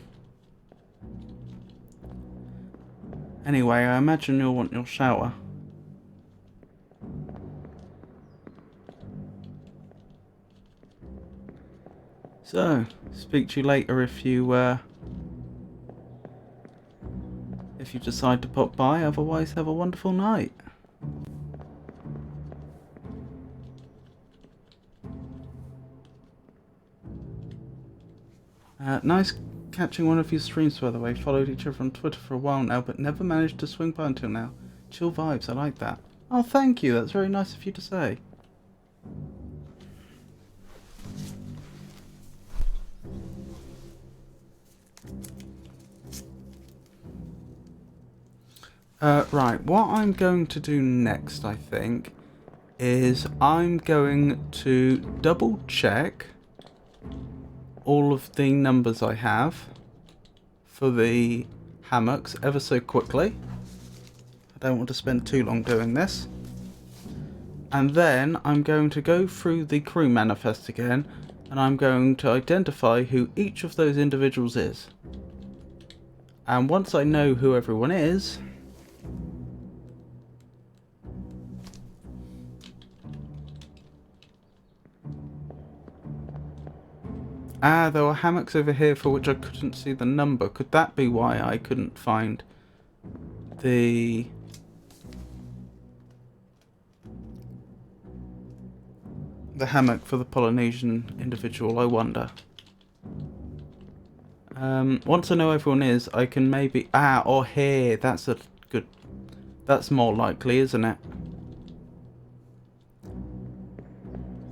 Anyway, I imagine you'll want your shower. So, speak to you later if you decide to pop by. Otherwise, have a wonderful night. Nice catching one of your streams, by the way. Followed each other on Twitter for a while now, but never managed to swing by until now. Chill vibes, I like that. Oh, thank you. That's very nice of you to say. Right, what I'm going to do next, I think, is I'm going to double check all of the numbers I have for the hammocks ever so quickly. I don't want to spend too long doing this. And then I'm going to go through the crew manifest again, and I'm going to identify who each of those individuals is. And once I know who everyone is, there were hammocks over here for which I couldn't see the number. Could that be why I couldn't find the hammock for the Polynesian individual, I wonder. Once I know everyone is, I can maybe... or here, that's a good... That's more likely, isn't it?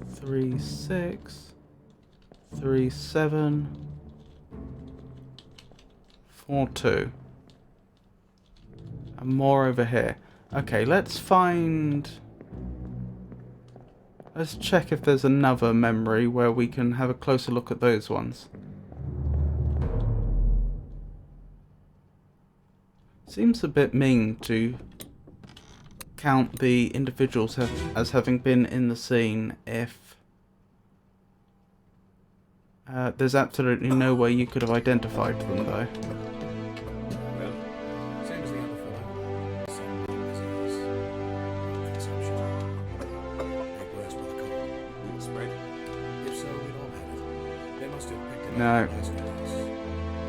3, 6... 3, 7... 4, 2. And more over here. Okay, let's find... Let's check if there's another memory where we can have a closer look at those ones. Seems a bit mean to count the individuals as having been in the scene if there's absolutely no way you could have identified them though. Well, same as the other fellow. Some disease. Consumption. Made worse by the cold. Spread? If so, we'd all have it. They must have picked it No. up at the last house.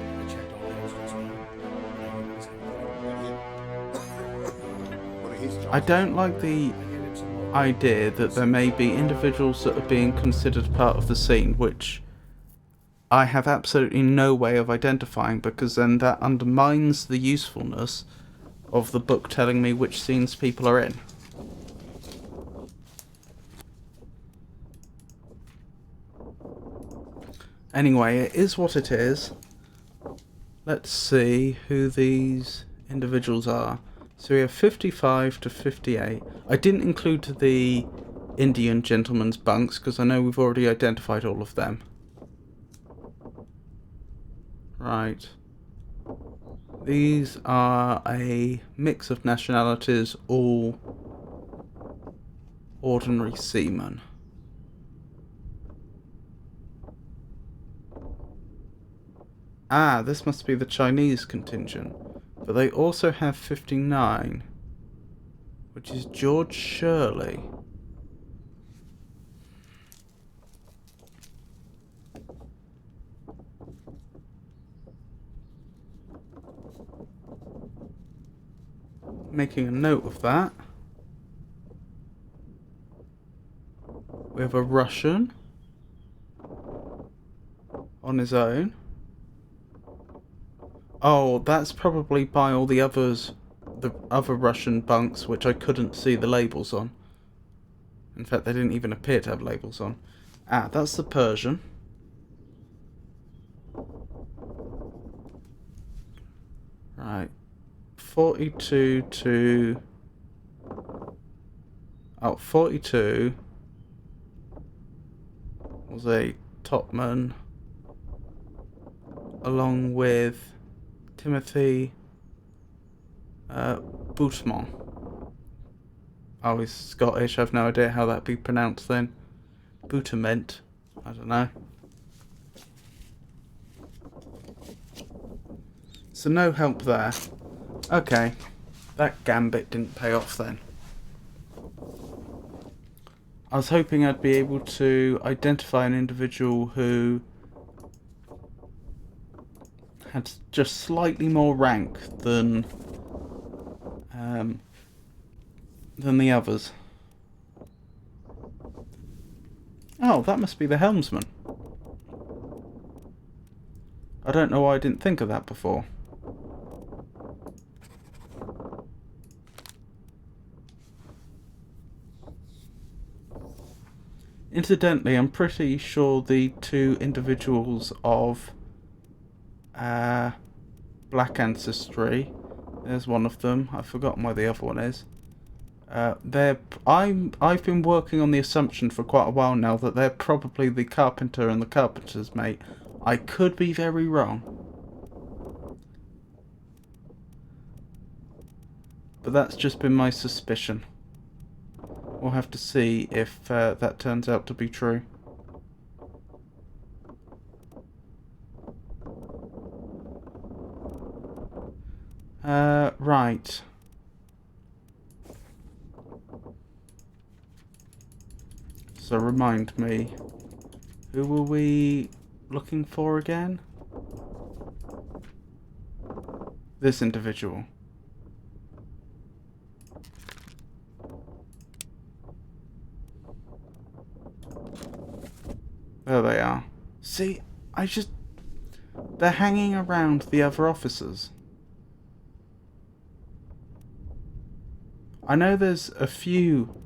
I checked all hands just now. Everyone's What are his chances? I don't like the idea that there may be individuals that are being considered part of the scene, which I have absolutely no way of identifying, because then that undermines the usefulness of the book telling me which scenes people are in. Anyway, it is what it is. Let's see who these individuals are. So we have 55 to 58. I didn't include the Indian gentleman's bunks because I know we've already identified all of them. Right. These are a mix of nationalities, all ordinary seamen. This must be the Chinese contingent. But they also have 59, which is George Shirley. Making a note of that. We have a Russian on his own. Oh, that's probably by all the others, the other Russian bunks, which I couldn't see the labels on. In fact, they didn't even appear to have labels on. That's the Persian. Right. 42 to... Oh, 42 was a topman, along with Timothy Boutemont. Oh, he's Scottish. I've no idea how that'd be pronounced then. Boutement. I don't know. So no help there. Okay. That gambit didn't pay off then. I was hoping I'd be able to identify an individual who had just slightly more rank than the others. Oh, that must be the helmsman. I don't know why I didn't think of that before. Incidentally, I'm pretty sure the two individuals of black ancestry, there's one of them, I've forgotten where the other one is. I've been working on the assumption for quite a while now that they're probably the carpenter and the carpenter's mate. I could be very wrong, but that's just been my suspicion. We'll have to see if that turns out to be true. Right. So remind me, who were we looking for again? This individual. There they are. See, they're hanging around the other officers. I know there's a few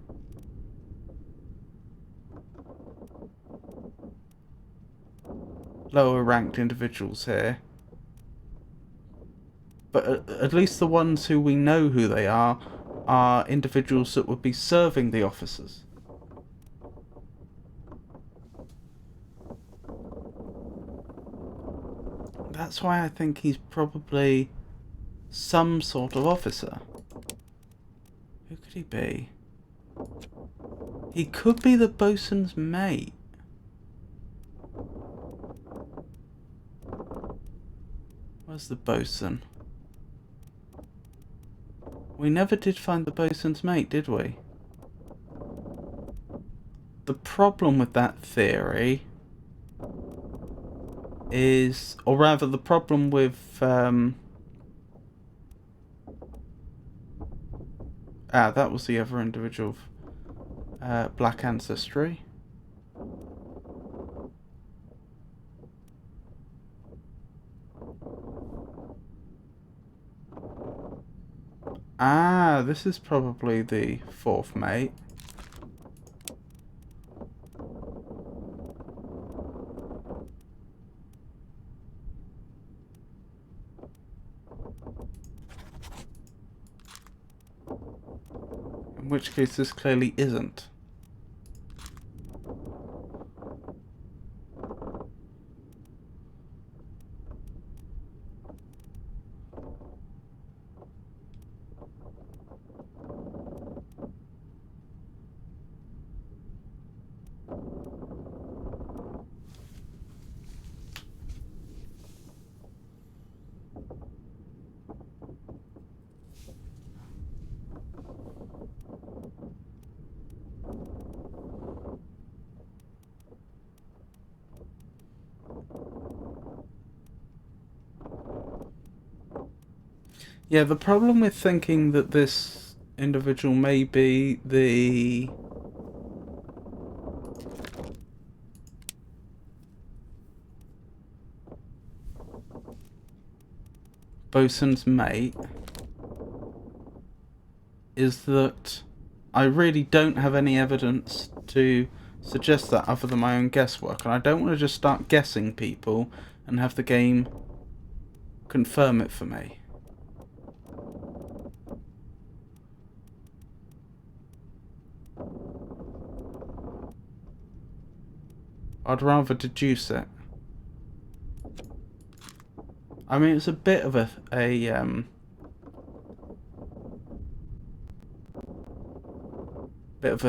lower ranked individuals here, but at least the ones who we know who they are individuals that would be serving the officers. That's why I think he's probably some sort of officer. Who could he be? He could be the bosun's mate. Where's the bosun? We never did find the bosun's mate, did we? The problem with that theory is, or rather the problem with that was the other individual of black ancestry. This is probably the fourth mate. In which case this clearly isn't. Yeah, the problem with thinking that this individual may be the bosun's mate is that I really don't have any evidence to suggest that other than my own guesswork, and I don't want to just start guessing people and have the game confirm it for me. I'd rather deduce it. I mean, it's a bit of a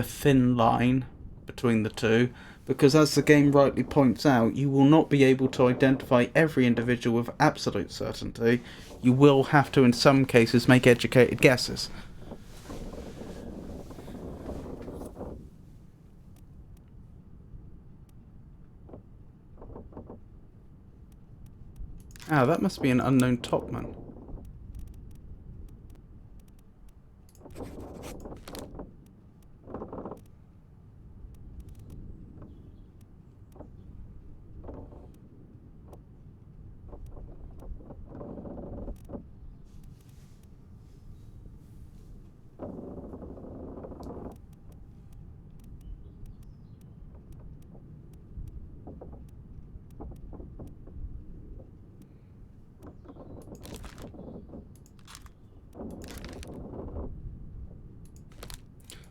thin line between the two, because as the game rightly points out, you will not be able to identify every individual with absolute certainty. You will have to, in some cases, make educated guesses. That must be an unknown topman.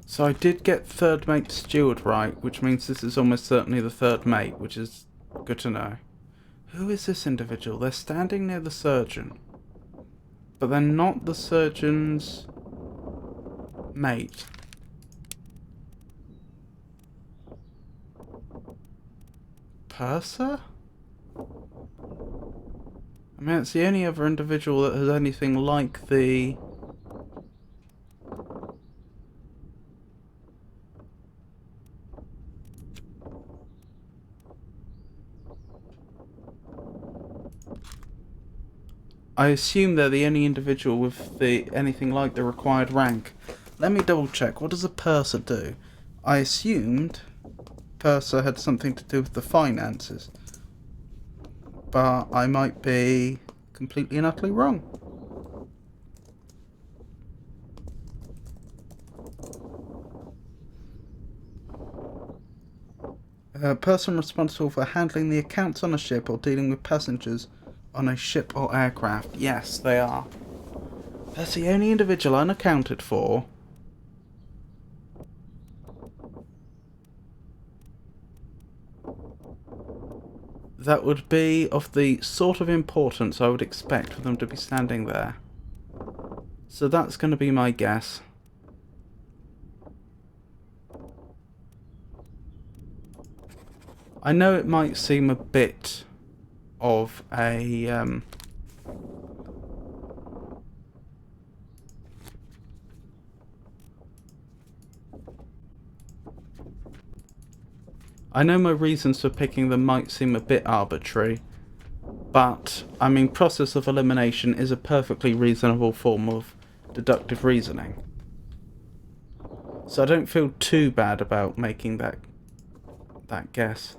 So I did get third mate steward right, which means this is almost certainly the third mate, which is good to know. Who is this individual? They're standing near the surgeon, but they're not the surgeon's mate. Purser? I mean, it's the only other individual that has anything like the... I assume they're the only individual with the anything like the required rank. Let me double check. What does a purser do? I assumed purser had something to do with the finances, but I might be completely and utterly wrong. A person responsible for handling the accounts on a ship or dealing with passengers on a ship or aircraft. Yes, they are. That's the only individual unaccounted for. That would be of the sort of importance I would expect for them to be standing there. So that's going to be my guess. I know it might seem a bit of a... I know my reasons for picking them might seem a bit arbitrary, but, I mean, process of elimination is a perfectly reasonable form of deductive reasoning. So I don't feel too bad about making that guess.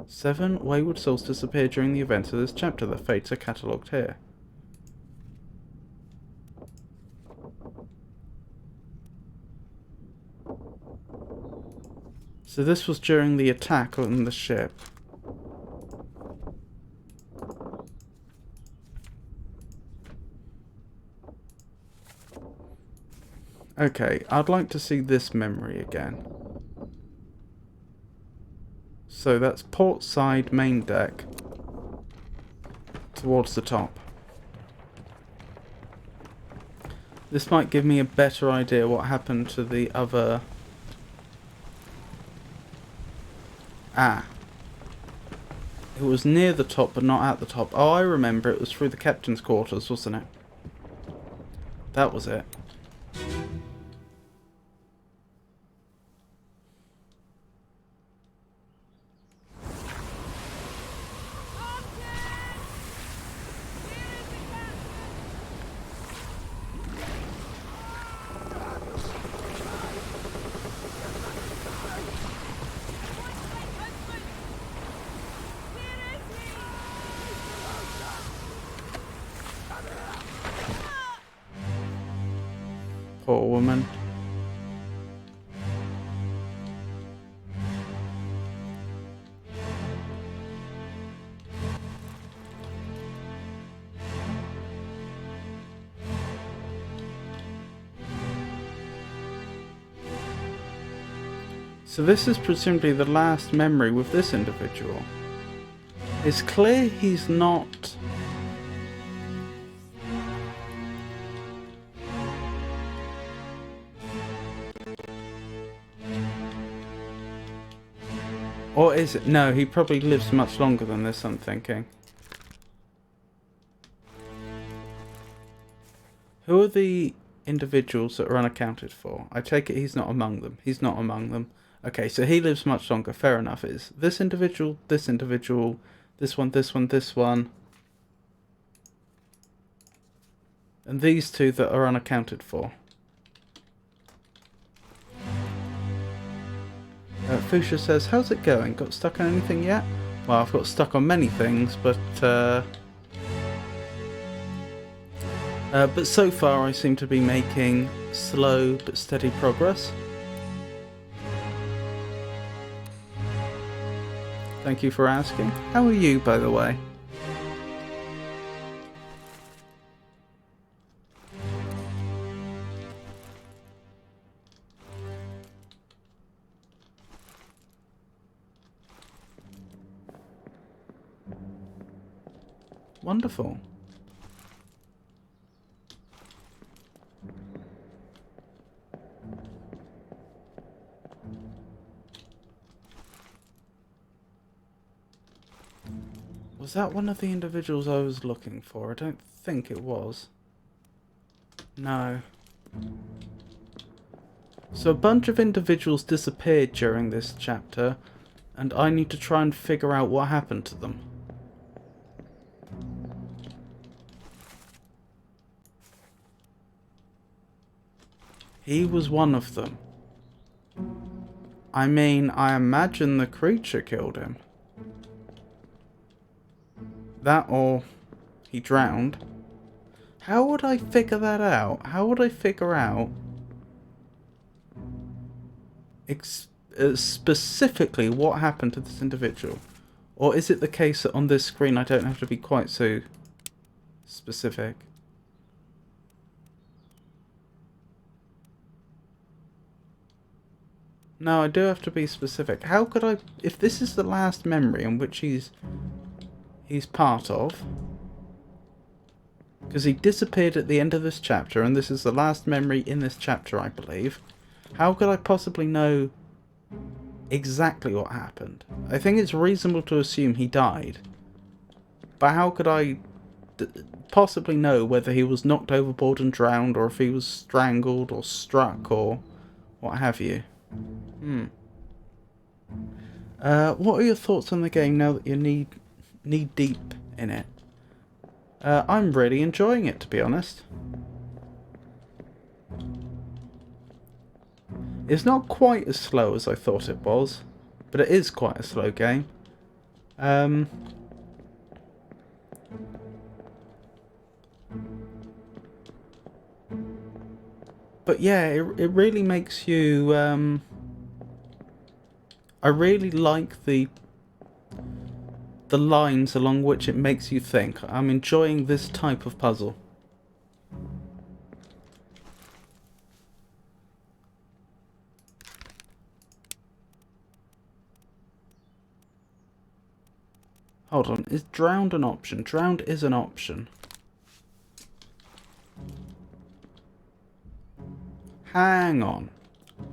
7 wayward souls disappear during the events of this chapter. Their fates are catalogued here. So this was during the attack on the ship. Okay, I'd like to see this memory again. So that's port side main deck towards the top. This might give me a better idea what happened to the other... Ah. It was near the top but not at the top. Oh, I remember. It was through the captain's quarters, wasn't it? That was it. Poor woman. So this is presumably the last memory with this individual. It's clear he's not... Or is it? No, he probably lives much longer than this, I'm thinking. Who are the individuals that are unaccounted for? I take it he's not among them. He's not among them. Okay, so he lives much longer. Fair enough. Is this individual, this individual, this one, this one, this one, and these two that are unaccounted for. Fuchsia says, how's it going? Got stuck on anything yet? Well, I've got stuck on many things, but so far I seem to be making slow but steady progress. Thank you for asking. How are you, by the way? Wonderful. Was that one of the individuals I was looking for? I don't think it was. No. So a bunch of individuals disappeared during this chapter, and I need to try and figure out what happened to them. He was one of them. I mean, I imagine the creature killed him. That or he drowned. How would I figure that out? How would I figure out specifically what happened to this individual? Or is it the case that on this screen I don't have to be quite so specific? No, I do have to be specific. How could I... If this is the last memory in which he's part of... Because he disappeared at the end of this chapter, and this is the last memory in this chapter, I believe. How could I possibly know exactly what happened? I think it's reasonable to assume he died. But how could I possibly know whether he was knocked overboard and drowned, or if he was strangled or struck, or what have you? What are your thoughts on the game now that you're knee deep in it? I'm really enjoying it, to be honest. It's not quite as slow as I thought it was, but it is quite a slow game. But yeah, it really makes you... I really like the lines along which it makes you think. I'm enjoying this type of puzzle. Hold on, is drowned an option? Drowned is an option. Hang on.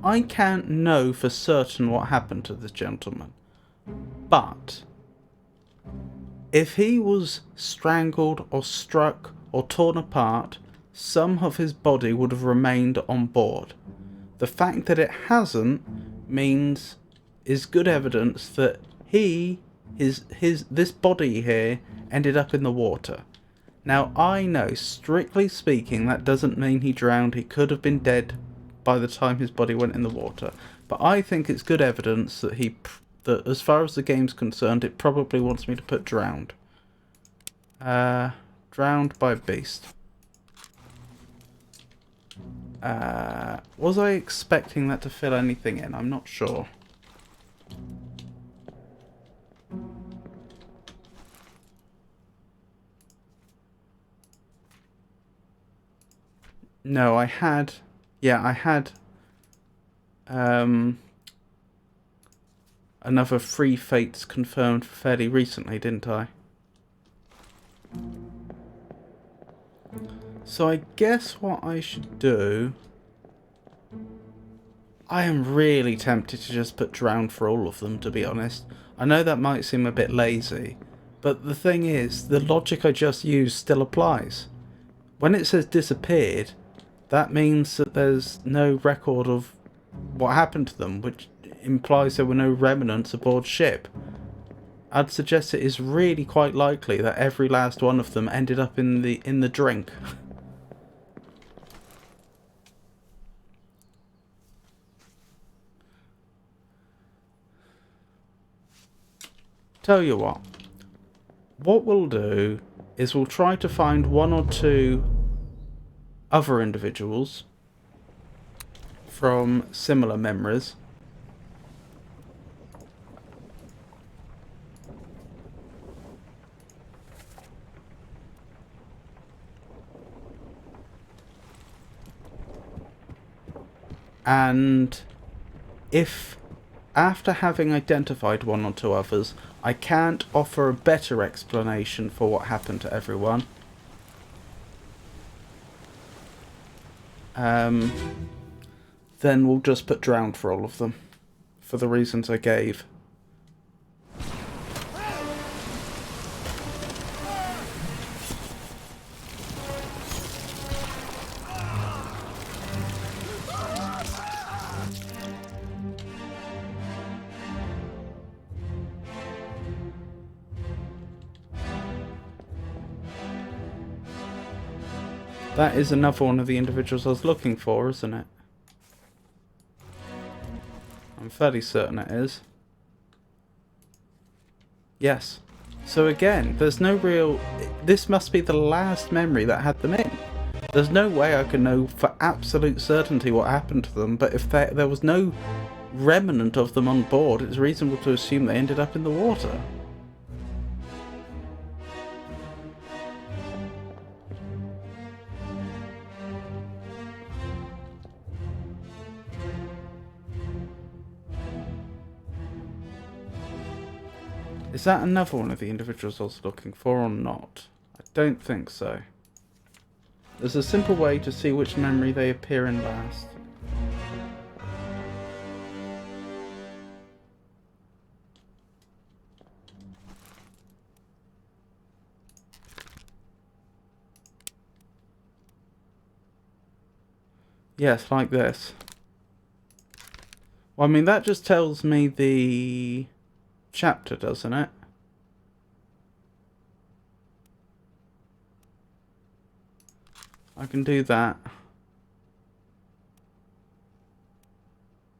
I can't know for certain what happened to this gentleman. But if he was strangled or struck or torn apart, some of his body would have remained on board. The fact that it hasn't is good evidence that this body here ended up in the water. Now I know, strictly speaking, that doesn't mean he drowned. He could have been dead by the time his body went in the water. But I think it's good evidence that that as far as the game's concerned, it probably wants me to put drowned. Drowned by a beast. Was I expecting that to fill anything in? I'm not sure. No, I had... Yeah, I had... another 3 fates confirmed fairly recently, didn't I? So I guess what I should do... I am really tempted to just put drowned for all of them, to be honest. I know that might seem a bit lazy, but the thing is, the logic I just used still applies. When it says disappeared, that means that there's no record of what happened to them, which implies there were no remnants aboard ship. I'd suggest it is really quite likely that every last one of them ended up in the drink. Tell you what we'll do is we'll try to find 1 or 2 other individuals from similar memories. And if, after having identified 1 or 2 others, I can't offer a better explanation for what happened to everyone, then we'll just put drowned for all of them, for the reasons I gave. That is another one of the individuals I was looking for, isn't it? I'm fairly certain it is. Yes. So again, there's no real... This must be the last memory that had them in. There's no way I can know for absolute certainty what happened to them, but if there was no remnant of them on board, it's reasonable to assume they ended up in the water. Is that another one of the individuals I was looking for or not? I don't think so. There's a simple way to see which memory they appear in last. Yes, like this. Well, I mean, that just tells me the chapter, doesn't it? I can do that.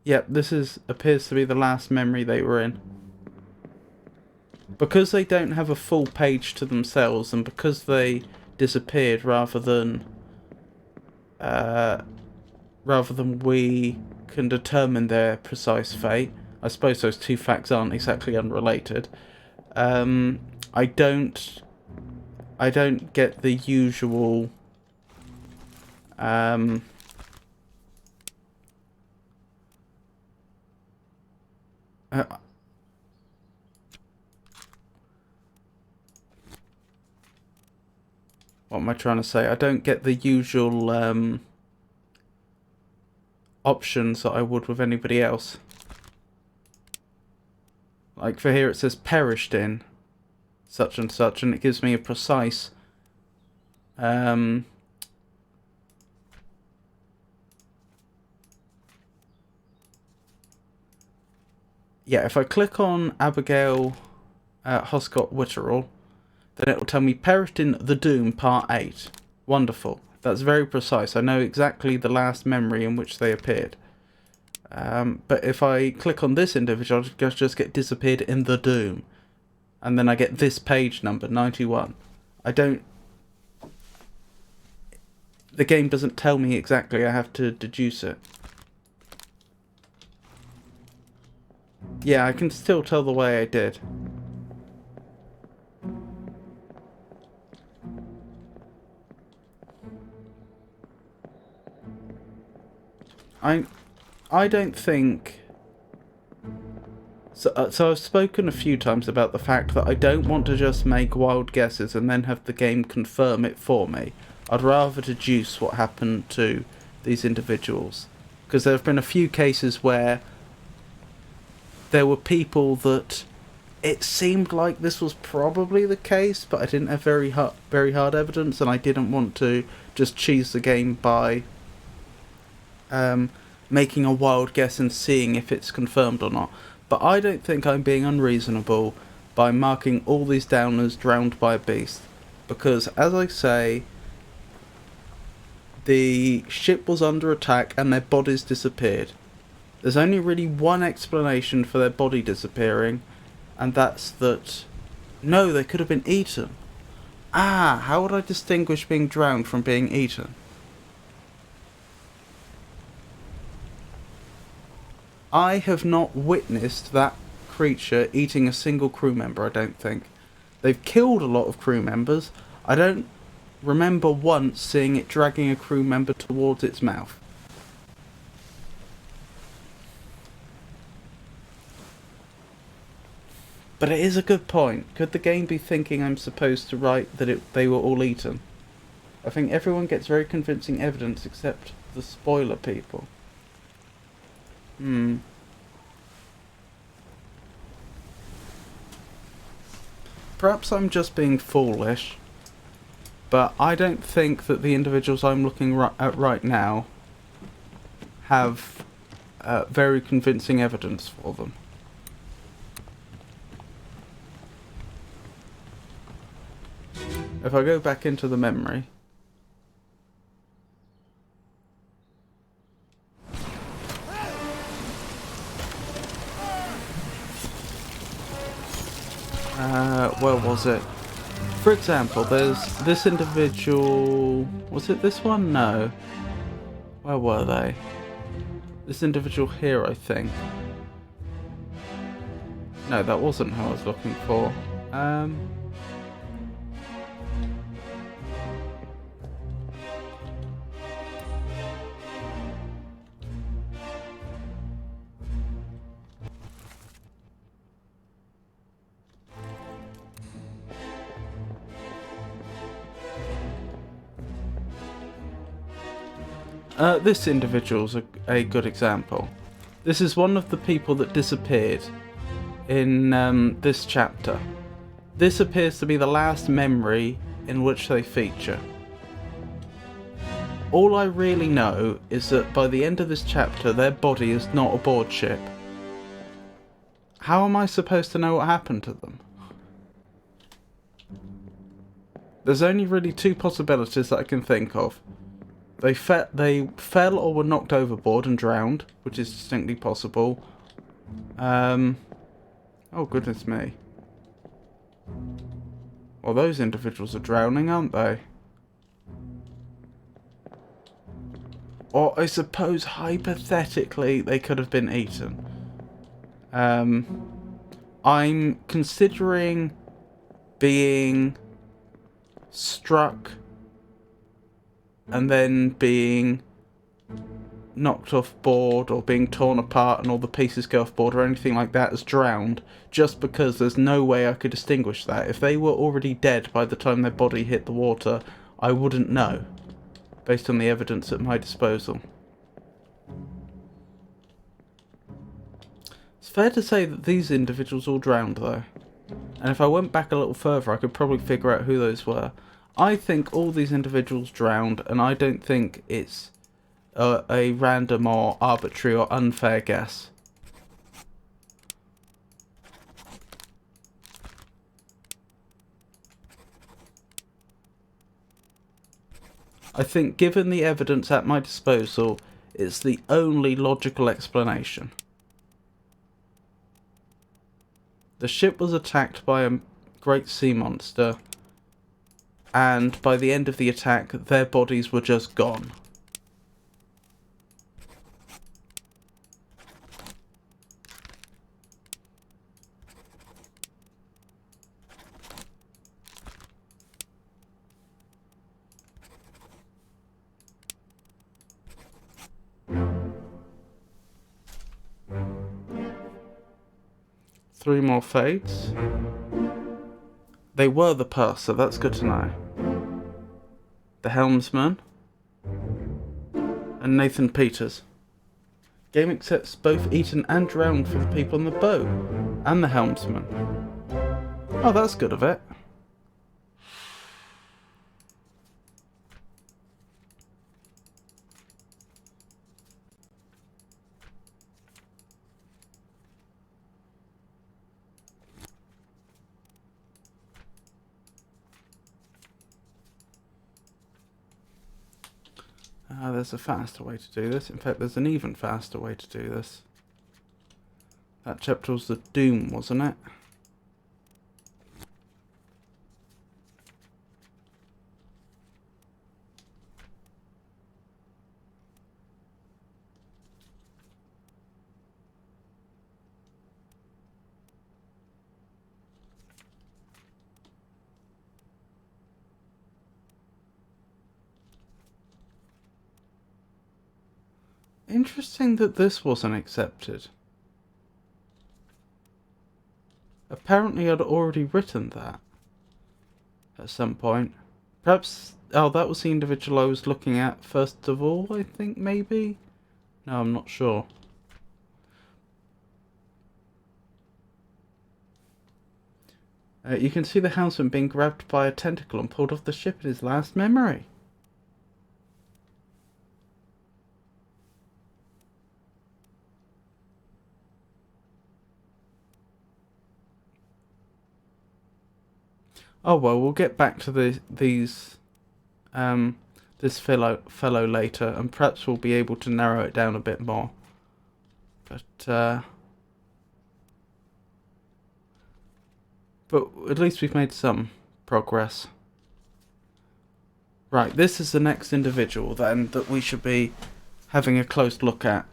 Yep, this appears to be the last memory they were in. Because they don't have a full page to themselves, and because they disappeared rather than we can determine their precise fate. I suppose those two facts aren't exactly unrelated. I don't get the usual what am I trying to say? I don't get the usual options that I would with anybody else. Like for here it says perished in such and such, and it gives me a precise yeah, if I click on Abigail Hoscott Witterell, then it will tell me perished in The Doom Part 8. Wonderful. That's very precise. I know exactly the last memory in which they appeared. But if I click on this individual, I'll just get disappeared in The Doom. And then I get this page number, 91. The game doesn't tell me exactly. I have to deduce it. Yeah, I can still tell the way I did. I don't think... So I've spoken a few times about the fact that I don't want to just make wild guesses and then have the game confirm it for me. I'd rather deduce what happened to these individuals. Because there have been a few cases where there were people that it seemed like this was probably the case, but I didn't have very hard evidence, and I didn't want to just cheese the game by making a wild guess and seeing if it's confirmed or not. But I don't think I'm being unreasonable by marking all these down as drowned by a beast, because as I say, the ship was under attack and their bodies disappeared. There's only really one explanation for their body disappearing, and that's that, no, they could have been eaten. Ah, how would I distinguish being drowned from being eaten? I have not witnessed that creature eating a single crew member, I don't think. They've killed a lot of crew members. I don't remember once seeing it dragging a crew member towards its mouth. But it is a good point. Could the game be thinking I'm supposed to write that they were all eaten? I think everyone gets very convincing evidence except the spoiler people. Perhaps I'm just being foolish, but I don't think that the individuals I'm looking at right now have very convincing evidence for them. If I go back into the memory, Where was it? For example, there's this individual... Was it this one? No. Where were they? This individual here, I think. No, that wasn't who I was looking for. This individual's a good example. This is one of the people that disappeared in this chapter. This appears to be the last memory in which they feature. All I really know is that by the end of this chapter, their body is not aboard ship. How am I supposed to know what happened to them? There's only really two possibilities that I can think of. They fell or were knocked overboard and drowned, which is distinctly possible. Oh goodness me. Well, those individuals are drowning, aren't they? Or I suppose hypothetically they could have been eaten. I'm considering being struck and then being knocked off board or being torn apart and all the pieces go off board or anything like that as drowned, just because there's no way I could distinguish that. If they were already dead by the time their body hit the water, I wouldn't know, based on the evidence at my disposal. It's fair to say that these individuals all drowned though, and if I went back a little further I could probably figure out who those were. I think all these individuals drowned, and I don't think it's a random or arbitrary or unfair guess. I think given the evidence at my disposal, it's the only logical explanation. The ship was attacked by a great sea monster, and by the end of the attack, their bodies were just gone. Three more fades. They were the purser, that's good to know. The helmsman. And Nathan Peters. Game accepts both eaten and drowned for the people on the boat. And the helmsman. Oh, that's good of it. There's a faster way to do this. In fact, there's an even faster way to do this. That chapter was the Doom, wasn't it? Interesting that this wasn't accepted. Apparently I'd already written that at some point. Perhaps... Oh, that was the individual I was looking at first of all, I think, maybe? No, I'm not sure. You can see the helmsman being grabbed by a tentacle and pulled off the ship in his last memory. Oh well, we'll get back to this fellow later, and perhaps we'll be able to narrow it down a bit more. But But at least we've made some progress. Right, this is the next individual then that we should be having a close look at.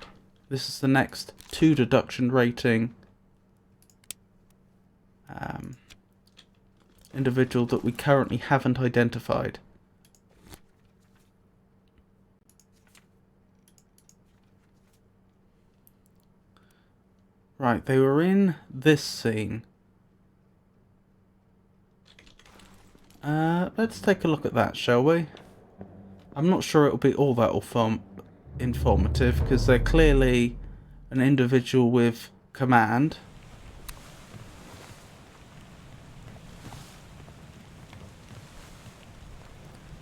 This is the next 2 deduction rating individual that we currently haven't identified. Right, they were in this scene. Let's take a look at that, shall we? I'm not sure it'll be all that informative, because they're clearly an individual with command.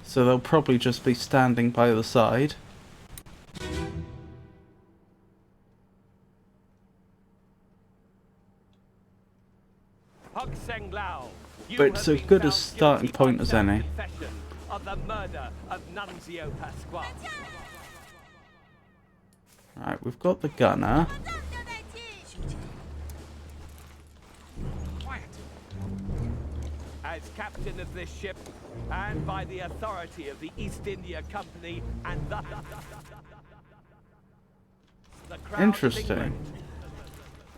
So they'll probably just be standing by the side. But it's as good a starting point as any. Of the murder of Nunzio Pasquale. Right, we've got the gunner. As captain of this ship, and by the authority of the East India Company and the Crown Interesting. of England,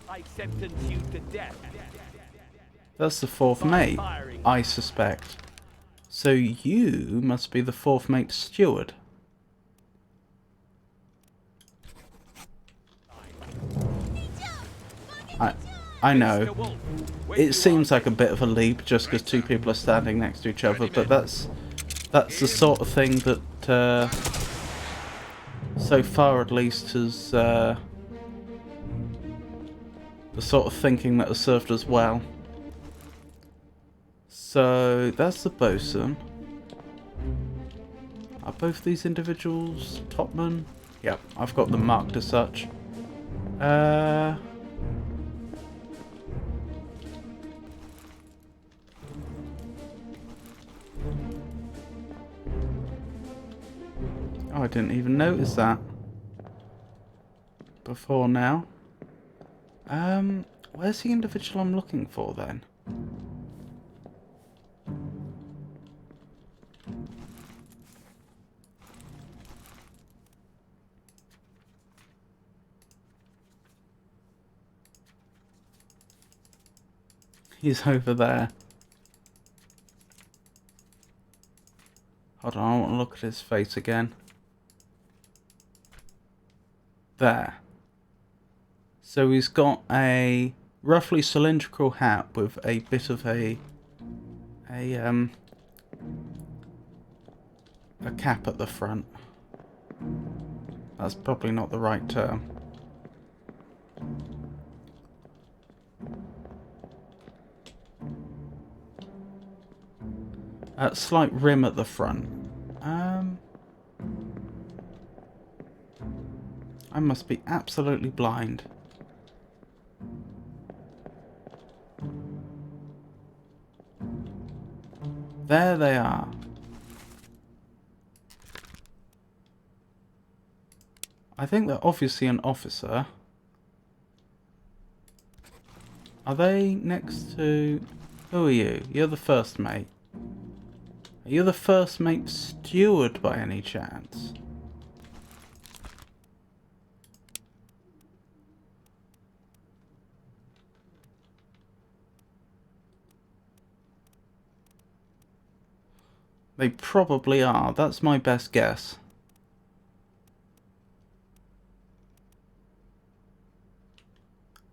I sentence you to death. That's the 4th mate, I suspect. So you must be the 4th mate steward. I know. It seems like a bit of a leap just because 2 people are standing next to each other, but that's the sort of thing that so far at least has the sort of thinking that has served us well. So that's the bosun. Are both these individuals topmen? Yep, I've got them marked as such. Oh, I didn't even notice that before now. Where's the individual I'm looking for then? He's over there. Hold on, I want to look at his face again. There. So he's got a roughly cylindrical hat with a bit of a cap at the front. That's probably not the right term. A slight rim at the front. I must be absolutely blind. There they are. I think they're obviously an officer. Are they next to... Who are you? You're the 1st mate. Are you the 1st mate steward by any chance? They probably are. That's my best guess.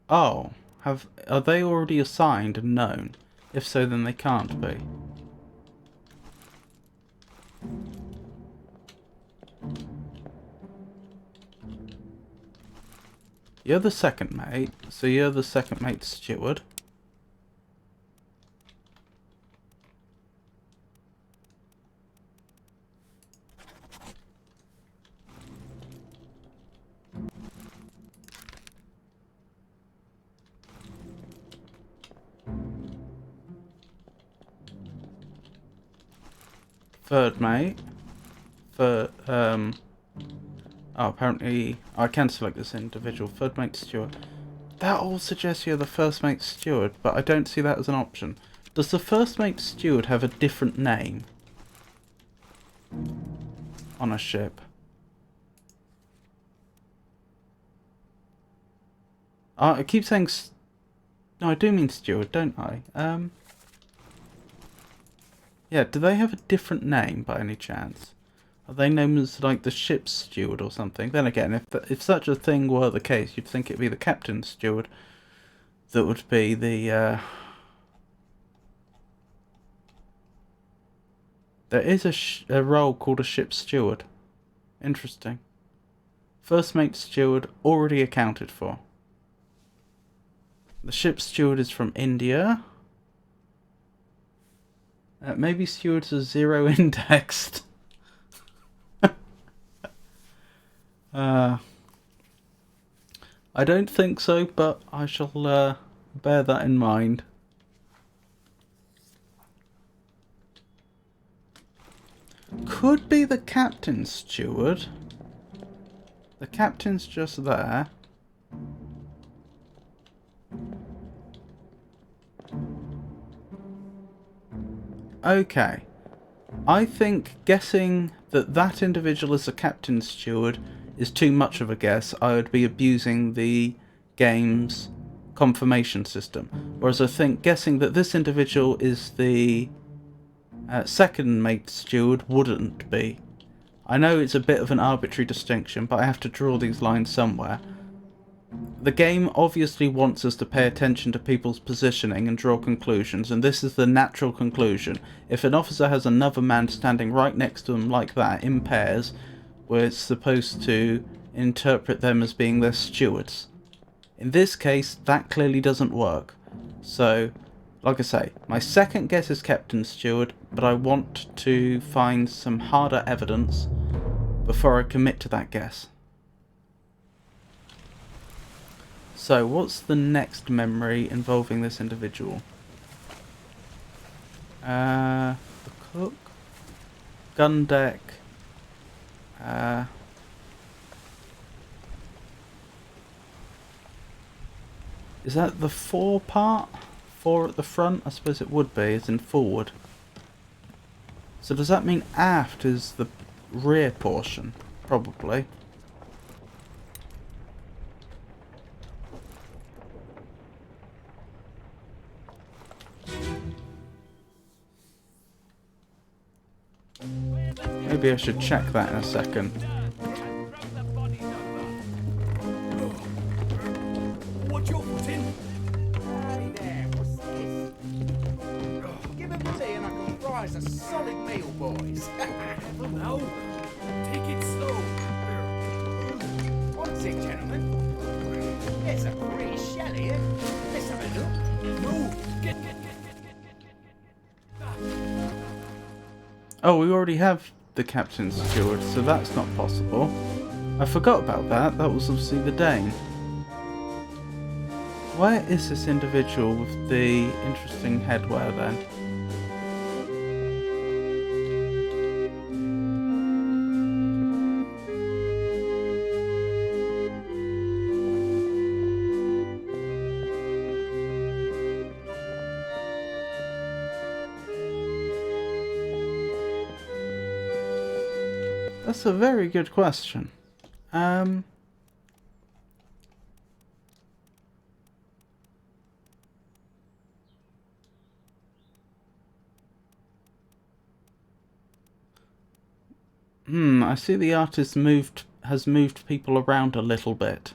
Oh, are they already assigned and known? If so, then they can't be. You're the 2nd mate, so you're the 2nd mate steward. Third mate. Oh, apparently I can select this individual. 3rd mate steward. That all suggests you're the 1st mate steward, but I don't see that as an option. Does the first mate steward have a different name on a ship? I keep saying... No, I do mean steward, don't I? Yeah, do they have a different name by any chance? Are they known as, like, the ship's steward or something? Then again, if such a thing were the case, you'd think it'd be the captain's steward that would be the... There is a role called a ship's steward. Interesting. First mate steward already accounted for. The ship's steward is from India. Maybe stewards are zero indexed. I don't think so, but I shall bear that in mind. Could be the captain's steward. The captain's just there. Okay. I think guessing that that individual is the captain's steward is too much of a guess. I would be abusing the game's confirmation system. Whereas I think guessing that this individual is the second mate steward wouldn't be. I know it's a bit of an arbitrary distinction, but I have to draw these lines somewhere. The game obviously wants us to pay attention to people's positioning and draw conclusions, and this is the natural conclusion. If an officer has another man standing right next to them like that, in pairs, we're supposed to interpret them as being their stewards. In this case, that clearly doesn't work. So, like I say, my second guess is Captain Steward, but I want to find some harder evidence before I commit to that guess. So, what's the next memory involving this individual? The cook? Gun deck? Is that the fore part? Fore at the front? I suppose it would be, as in forward. So does that mean aft is the rear portion? Probably. Maybe I should check that in a second. What you putting? Hey there, what's this? Give him tea and I can fry us a solid meal, boys. No, take it slow. What's it, gentlemen? It's a pretty shell here. Let's have a look. No, get. Oh, we already have the captain's steward, so that's not possible. I forgot about that. That was obviously the Dane. Where is this individual with the interesting headwear then? That's a very good question. I see the artist has moved people around a little bit.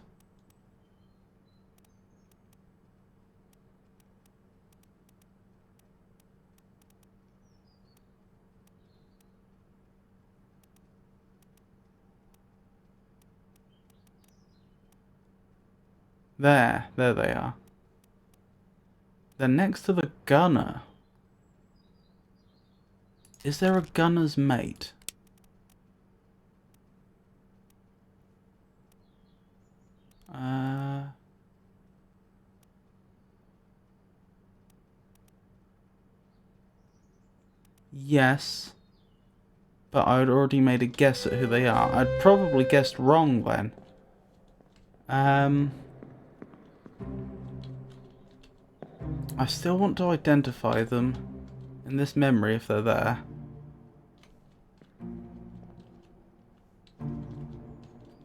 There they are. They're next to the gunner. Is there a gunner's mate? Yes. But I'd already made a guess at who they are. I'd probably guessed wrong then. I still want to identify them in this memory if they're there.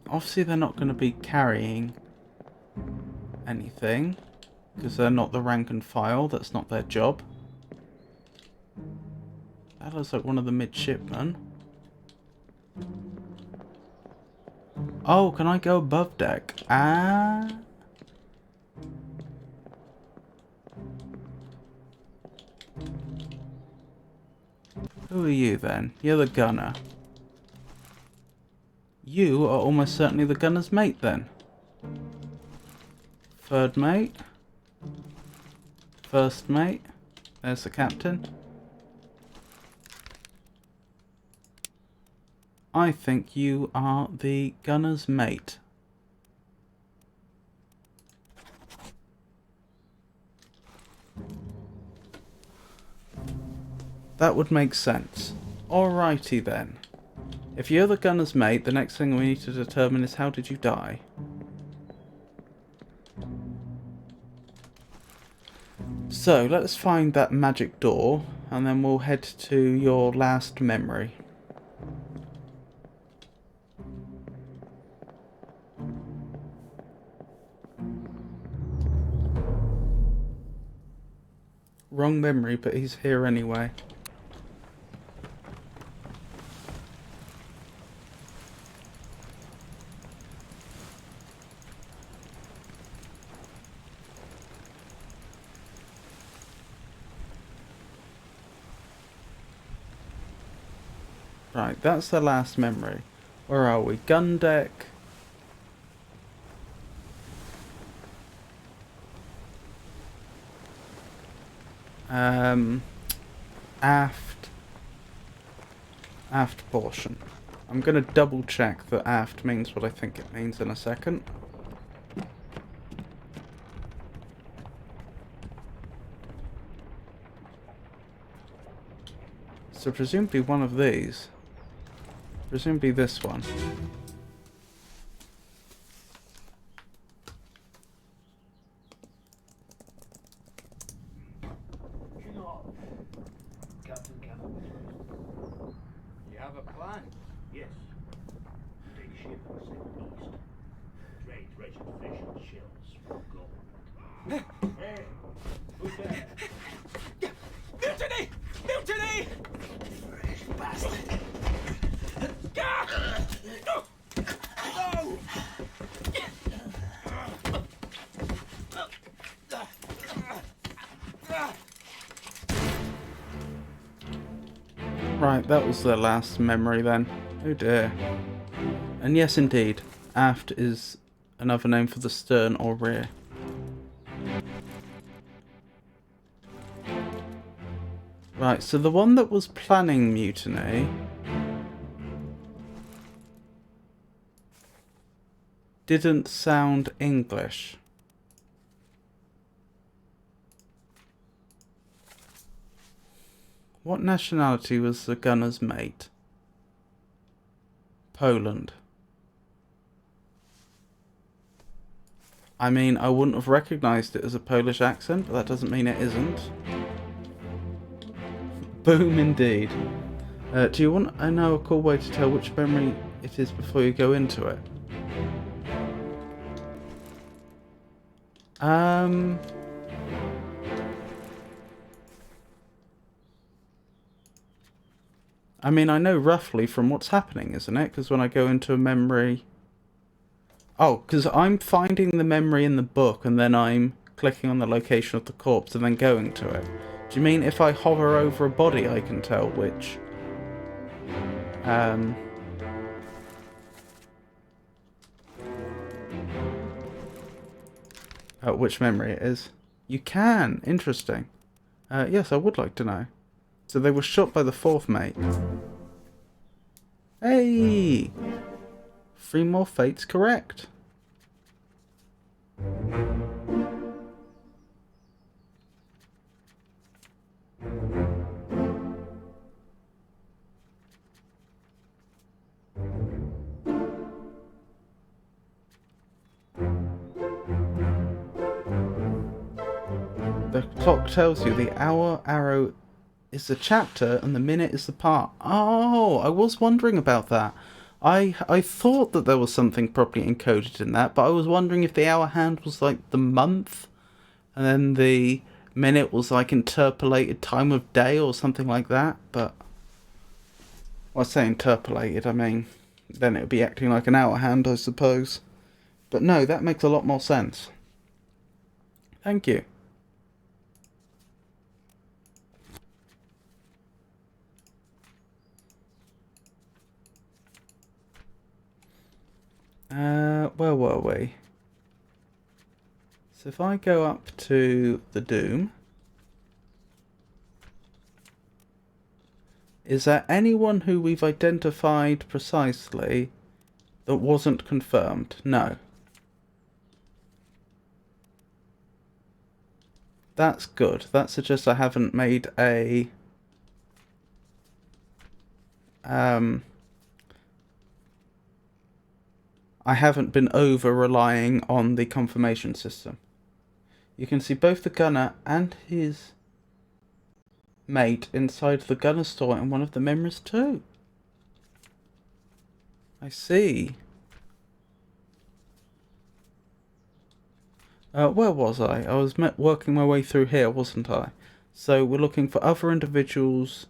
Obviously they're not going to be carrying anything because they're not the rank and file, that's not their job. That looks like one of the midshipmen. Oh, can I go above deck? Ah. Who are you then? You're the gunner. You are almost certainly the gunner's mate then. Third mate. First mate. There's the captain. I think you are the gunner's mate. That would make sense. Alrighty then. If you're the gunner's mate, the next thing we need to determine is how did you die? So, let's find that magic door, and then we'll head to your last memory. Wrong memory, but he's here anyway. Right, that's the last memory. Where are we? Gun deck. Aft portion. I'm going to double check that aft means what I think it means in a second. So presumably one of these. Presumably this one. Captain Campbell. You have a plan? Yes. Take ship and sail east. Trade treasured fish and shells for gold. Hey, who's there? Mutiny! Mutiny! Fresh bastard. No! Right, that was the last memory then. Oh dear. And yes indeed, aft is another name for the stern or rear. Right, so the one that was planning mutiny didn't sound English. What nationality was the gunner's mate? Poland. I mean, I wouldn't have recognised it as a Polish accent, but that doesn't mean it isn't. Boom indeed. Do you want to know a cool way to tell which memory it is before you go into it? I mean, I know roughly from what's happening, isn't it? Because when I go into a memory... Oh, because I'm finding the memory in the book and then I'm clicking on the location of the corpse and then going to it. Do you mean if I hover over a body I can tell which... which memory it is? You can! Interesting. Yes, I would like to know. So they were shot by the fourth mate. Hey! 3 more fates correct. The clock tells you the hour arrow is the chapter and the minute is the part. Oh, I was wondering about that. I thought that there was something properly encoded in that, but I was wondering if the hour hand was like the month, and then the minute was like interpolated time of day or something like that. But when I say interpolated, I mean then it would be acting like an hour hand, I suppose. But no, that makes a lot more sense. Thank you. Where were we? So if I go up to the Doom, is there anyone who we've identified precisely that wasn't confirmed? No. That's good. That suggests I haven't made a I haven't been over-relying on the confirmation system. You can see both the gunner and his mate inside the gunner store in one of the memories too. I see. Where was I? I was working my way through here, wasn't I? So we're looking for other individuals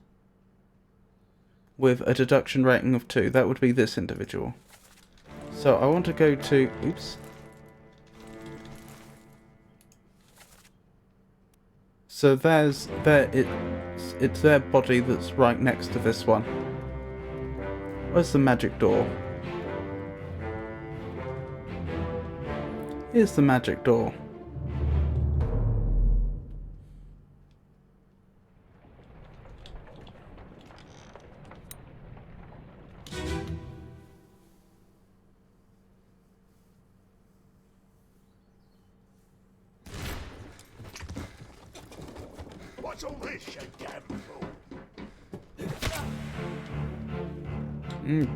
with a deduction rating of 2. That would be this individual. So I want to go to... Oops. So it's their body that's right next to this one. Where's the magic door? Here's the magic door. What's all this, you damn fool?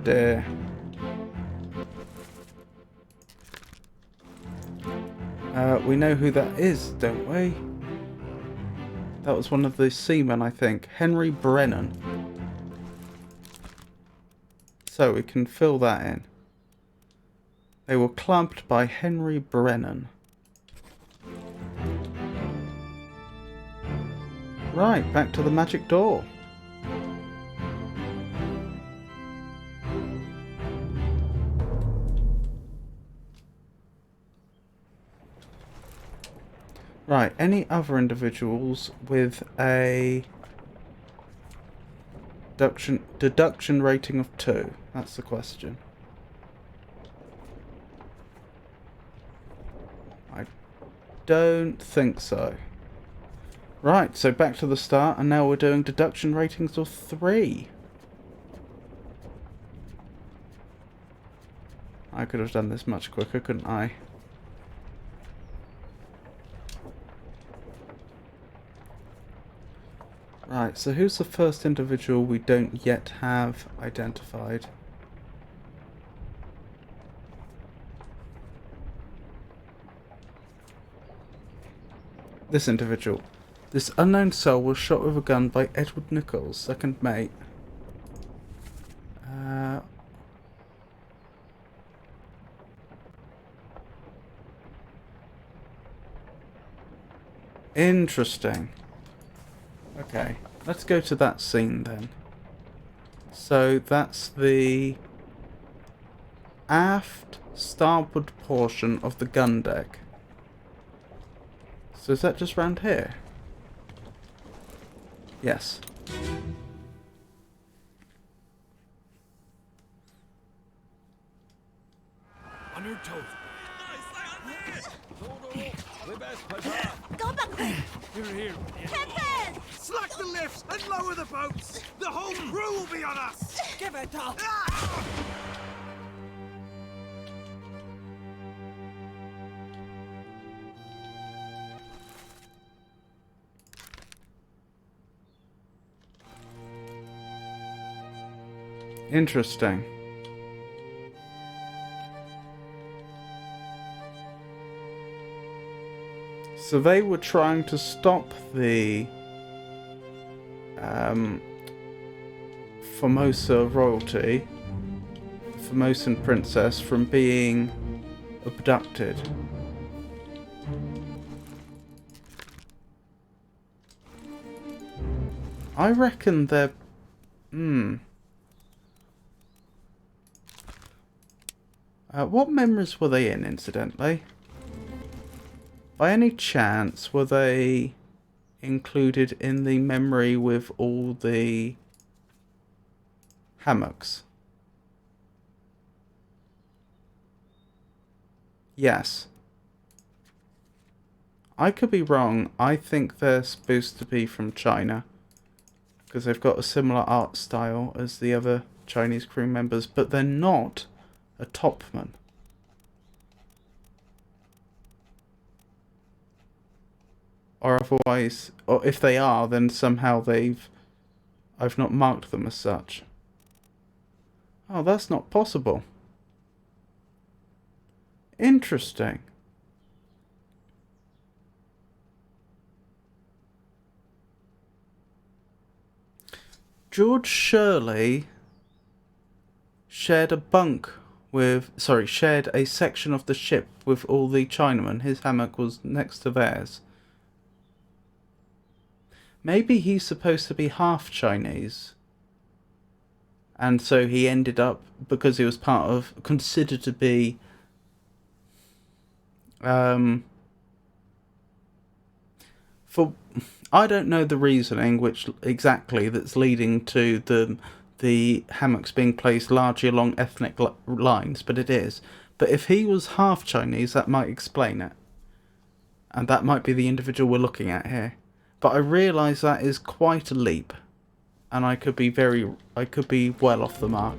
Dear. We know who that is, don't we? That was one of the seamen, I think. Henry Brennan. So we can fill that in. They were clubbed by Henry Brennan. Right, back to the magic door. Right, any other individuals with a deduction rating of 2? That's the question. I don't think so. Right, so back to the start, and now we're doing deduction ratings of 3. I could have done this much quicker, couldn't I? Right, so who's the first individual we don't yet have identified? This individual. This unknown soul was shot with a gun by Edward Nichols, second mate. Interesting. Okay, let's go to that scene then. So that's the aft starboard portion of the gun deck. So is that just round here? Yes. On your toes. Go back. Here. Captain! Slack the lifts and lower the boats. The whole crew will be on us. Give it up. Interesting. So they were trying to stop the Formosa royalty, the Formosan princess, from being abducted. I reckon they're... what memories were they in, incidentally? By any chance, were they included in the memory with all the hammocks? Yes. I could be wrong. I think they're supposed to be from China, because they've got a similar art style as the other Chinese crew members, but they're not a topman. Or otherwise, or if they are, then somehow I've not marked them as such. Oh, that's not possible. Interesting. George Shirley shared a shared a section of the ship with all the Chinamen. His hammock was next to theirs. Maybe he's supposed to be half Chinese. And so he ended up, because he was considered to be, I don't know the reasoning exactly that's leading to the hammocks being placed largely along ethnic lines, but it is. But if he was half Chinese, that might explain it. And that might be the individual we're looking at here. But I realise that is quite a leap, and I could be well off the mark.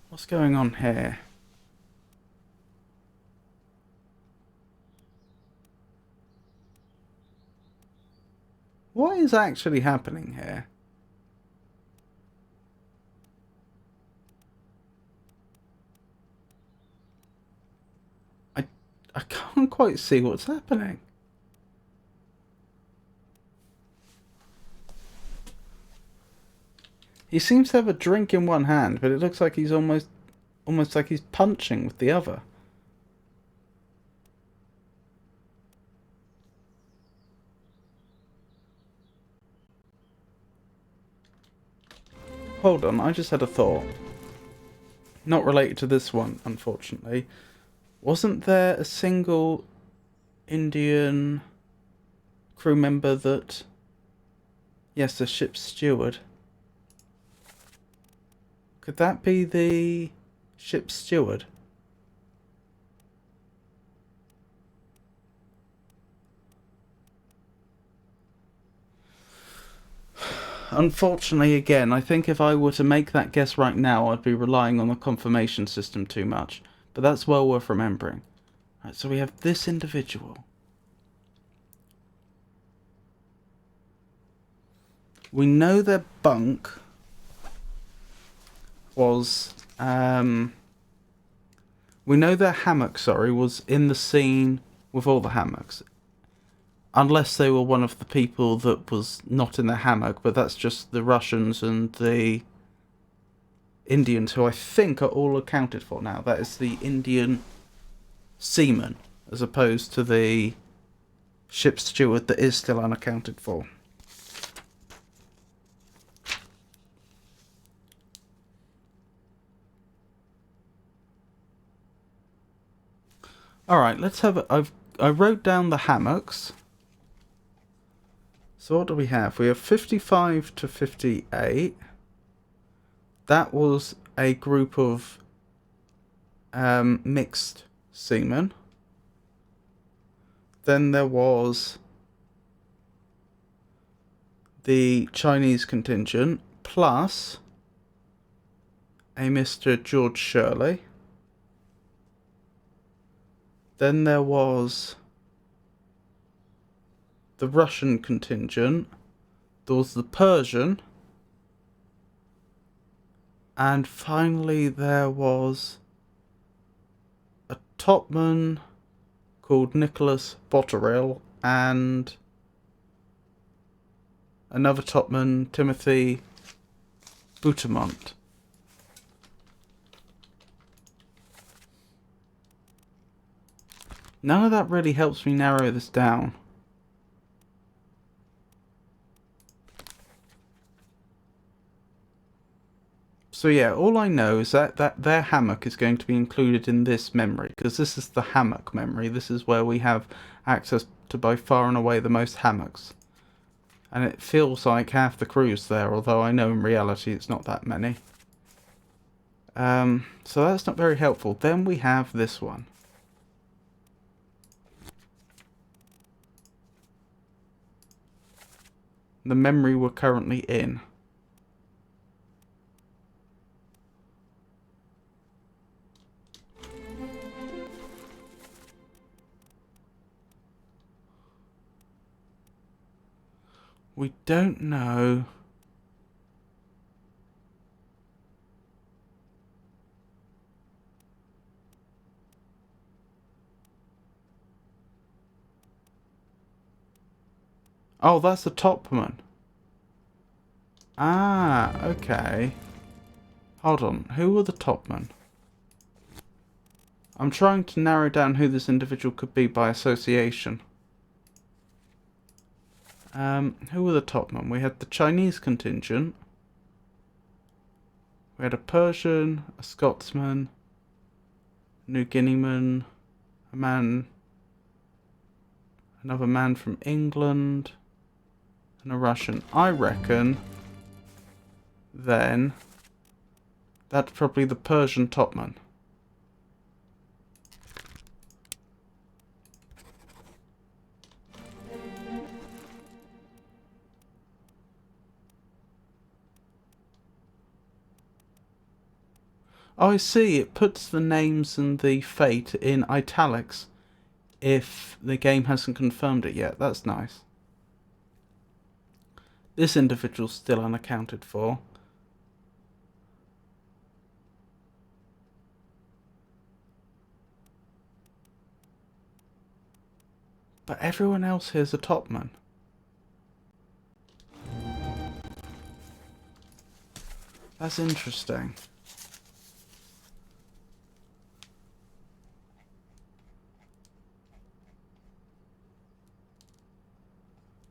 What's going on here? What is actually happening here? I can't quite see what's happening. He seems to have a drink in one hand, but it looks like he's almost like he's punching with the other. Hold on, I just had a thought. Not related to this one, unfortunately. Wasn't there a single Indian crew member that... Yes, the ship's steward. Could that be the ship's steward? Unfortunately, again, I think if I were to make that guess right now, I'd be relying on the confirmation system too much. But that's well worth remembering. Right, so we have this individual. We know their bunk was... we know their hammock, was in the scene with all the hammocks. Unless they were one of the people that was not in the hammock, but that's just the Russians and the Indians, who I think are all accounted for now. That is the Indian seaman, as opposed to the ship's steward that is still unaccounted for. Alright, let's have I wrote down the hammocks. So what do we have? We have 55 to 58. That was a group of mixed seamen. Then there was the Chinese contingent plus a Mr. George Shirley. Then there was the Russian contingent. There was the Persian. And finally there was a topman called Nicholas Botterill and another topman, Timothy Boutamont. None of that really helps me narrow this down. So yeah, all I know is that their hammock is going to be included in this memory, because this is the hammock memory. This is where we have access to by far and away the most hammocks. And it feels like half the crew's there, although I know in reality it's not that many. So that's not very helpful. Then we have this one. The memory we're currently in. We don't know. Oh, that's the topman. Ah, okay. Hold on, who were the topmen? I'm trying to narrow down who this individual could be by association. Who were the topmen? We had the Chinese contingent. We had a Persian, a Scotsman, a New Guineaman, a man, another man from England, and a Russian. I reckon then that's probably the Persian topman. Oh, I see. It puts the names and the fate in italics if the game hasn't confirmed it yet. That's nice. This individual's still unaccounted for. But everyone else here's a topman. That's interesting.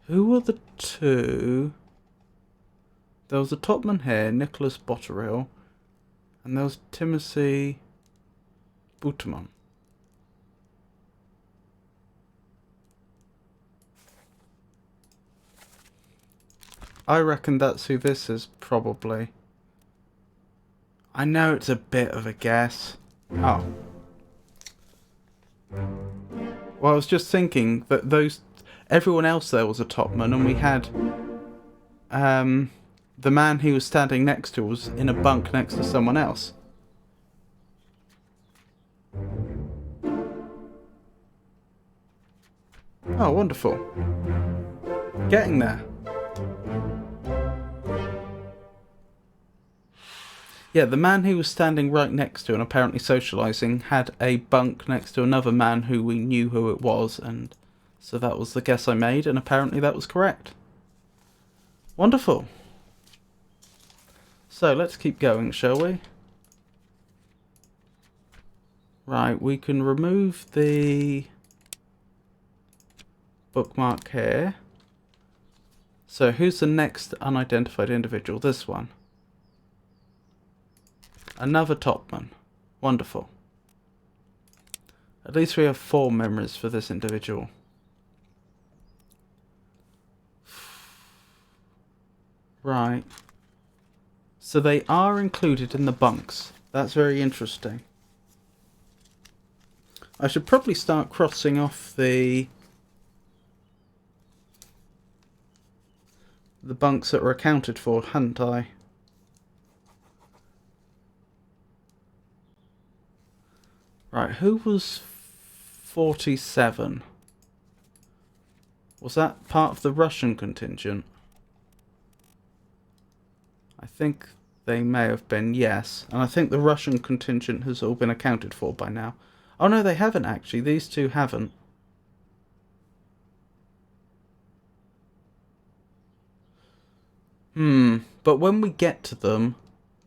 Who were the two? There was a topman here, Nicholas Botterill, and there was Timothy Boutamont. I reckon that's who this is, probably. I know it's a bit of a guess. Oh. Well, I was just thinking that everyone else there was a topman, and we had the man he was standing next to was in a bunk next to someone else. Oh, wonderful. Getting there. Yeah, the man he was standing right next to and apparently socialising had a bunk next to another man who we knew who it was, and so that was the guess I made, and apparently that was correct. Wonderful. So let's keep going, shall we? Right, we can remove the bookmark here. So who's the next unidentified individual? This one. Another topman. Wonderful. At least we have 4 memories for this individual. Right. So they are included in the bunks. That's very interesting. I should probably start crossing off the bunks that were accounted for, hadn't I? Right, who was 47. Was that part of the Russian contingent? I think they may have been, yes. And I think the Russian contingent has all been accounted for by now. Oh no, they haven't actually. These two haven't. But when we get to them,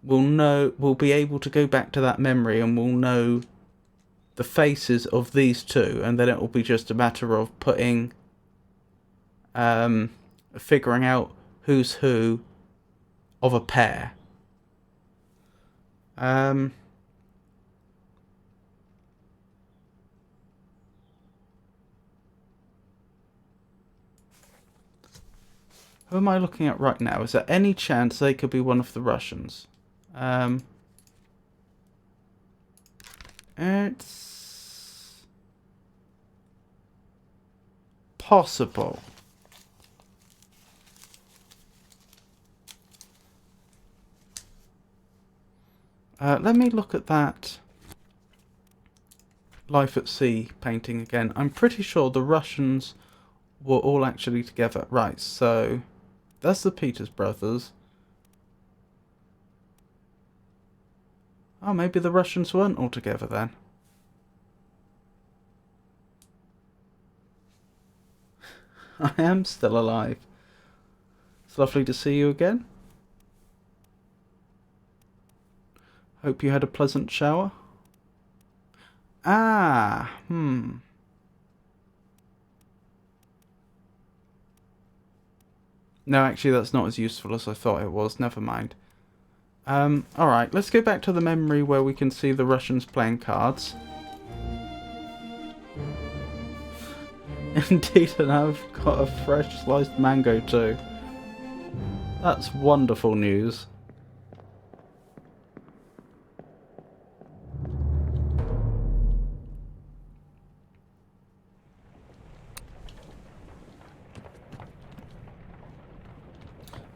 we'll be able to go back to that memory and we'll know the faces of these two, and then it will be just a matter of putting, figuring out who's who of a pair. Who am I looking at right now? Is there any chance they could be one of the Russians? It's possible. Let me look at that Life at Sea painting again. I'm pretty sure the Russians were all actually together. Right, so that's the Peters brothers. Oh, maybe the Russians weren't all together then. I am still alive. It's lovely to see you again. Hope you had a pleasant shower. Ah, No, actually that's not as useful as I thought it was. Never mind. Alright, let's go back to the memory where we can see the Russians playing cards. Indeed, and I've got a fresh sliced mango too. That's wonderful news.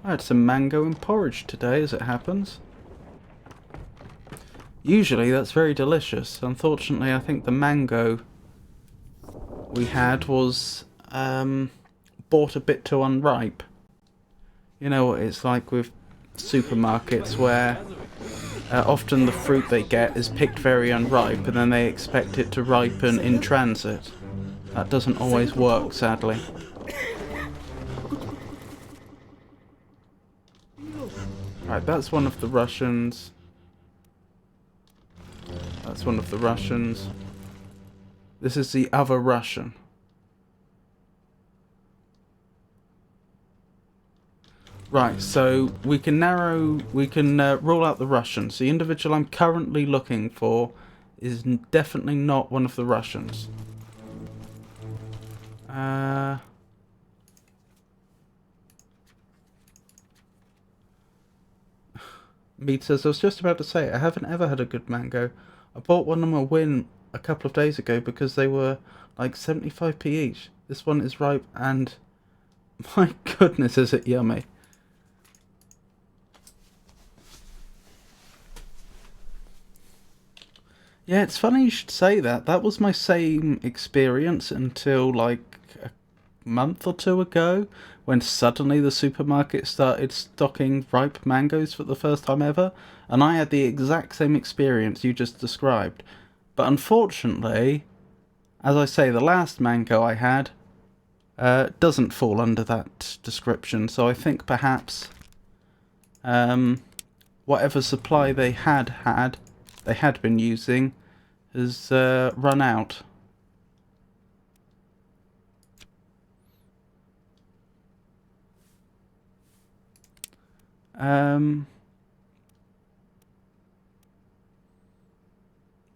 I had some mango and porridge today, as it happens. Usually that's very delicious. Unfortunately, I think the mango we had was bought a bit too unripe. You know what it's like with supermarkets where often the fruit they get is picked very unripe and then they expect it to ripen in transit. That doesn't always work, sadly. Right, that's one of the Russians. That's one of the Russians. This is the other Russian. Right, so we can rule out the Russians. The individual I'm currently looking for is definitely not one of the Russians. Mead says, I was just about to say, I haven't ever had a good mango. I bought one on a win a couple of days ago because they were like 75p each. This one is ripe and my goodness is it yummy. Yeah, it's funny you should say that. That was my same experience until like a month or two ago, when suddenly the supermarket started stocking ripe mangoes for the first time ever, and I had the exact same experience you just described. But unfortunately, as I say, the last mango I had doesn't fall under that description, so I think perhaps whatever supply they had been using has run out.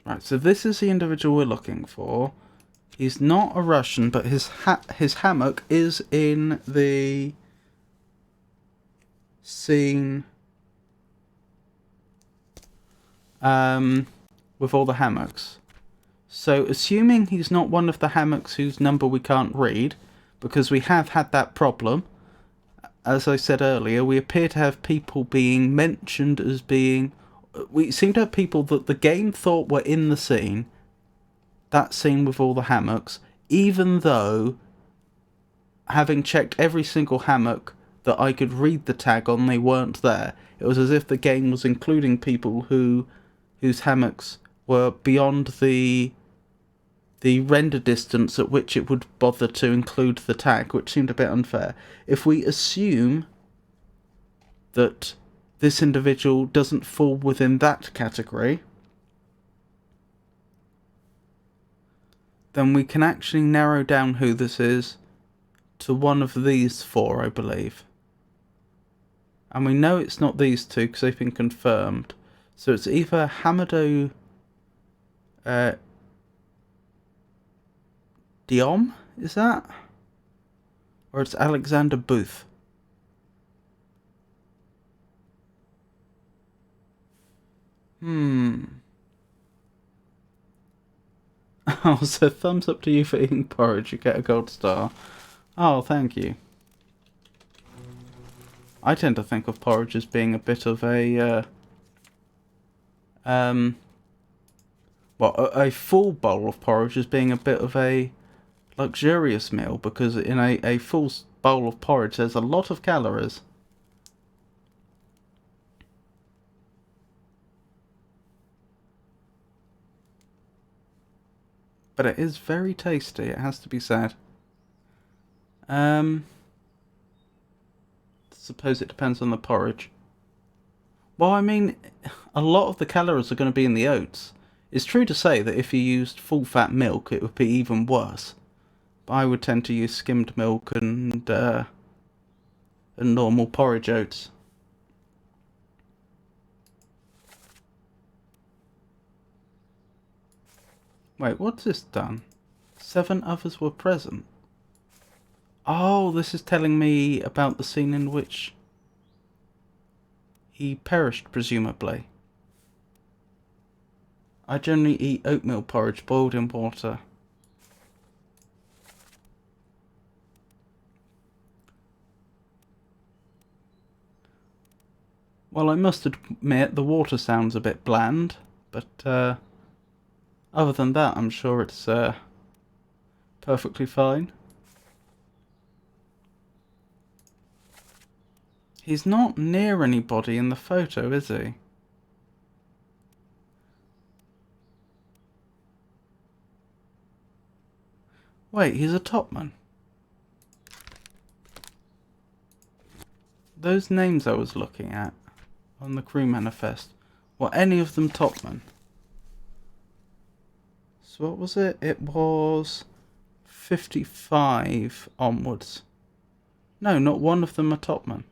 Right, so this is the individual we're looking for. He's not a Russian, but his hammock is in the scene with all the hammocks. So assuming he's not one of the hammocks whose number we can't read, because we have had that problem, as I said earlier, we appear to have people being mentioned as being... We seem to have people that the game thought were in the scene, that scene with all the hammocks, even though, having checked every single hammock that I could read the tag on, they weren't there. It was as if the game was including people whose hammocks were beyond the render distance at which it would bother to include the tag, which seemed a bit unfair. If we assume that this individual doesn't fall within that category, then we can actually narrow down who this is to one of these four, I believe. And we know it's not these two because they've been confirmed. So it's either Hamado Diom, is that? Or it's Alexander Booth. Oh, so thumbs up to you for eating porridge. You get a gold star. Oh, thank you. I tend to think of porridge as being a bit of a a full bowl of porridge as being a bit of a luxurious meal, because in a full bowl of porridge there's a lot of calories. But it is very tasty, it has to be said. Suppose it depends on the porridge. Well, I mean, a lot of the calories are going to be in the oats. It's true to say that if you used full-fat milk, it would be even worse. But I would tend to use skimmed milk and normal porridge oats. Wait, what's this done? 7 others were present. Oh, this is telling me about the scene in which he perished, presumably. I generally eat oatmeal porridge boiled in water. Well, I must admit, the water sounds a bit bland, but other than that, I'm sure it's perfectly fine. He's not near anybody in the photo, is he? Wait, he's a topman. Those names I was looking at on the crew manifest, were any of them topmen? So what was it? It was 55 onwards. No, not one of them are topmen.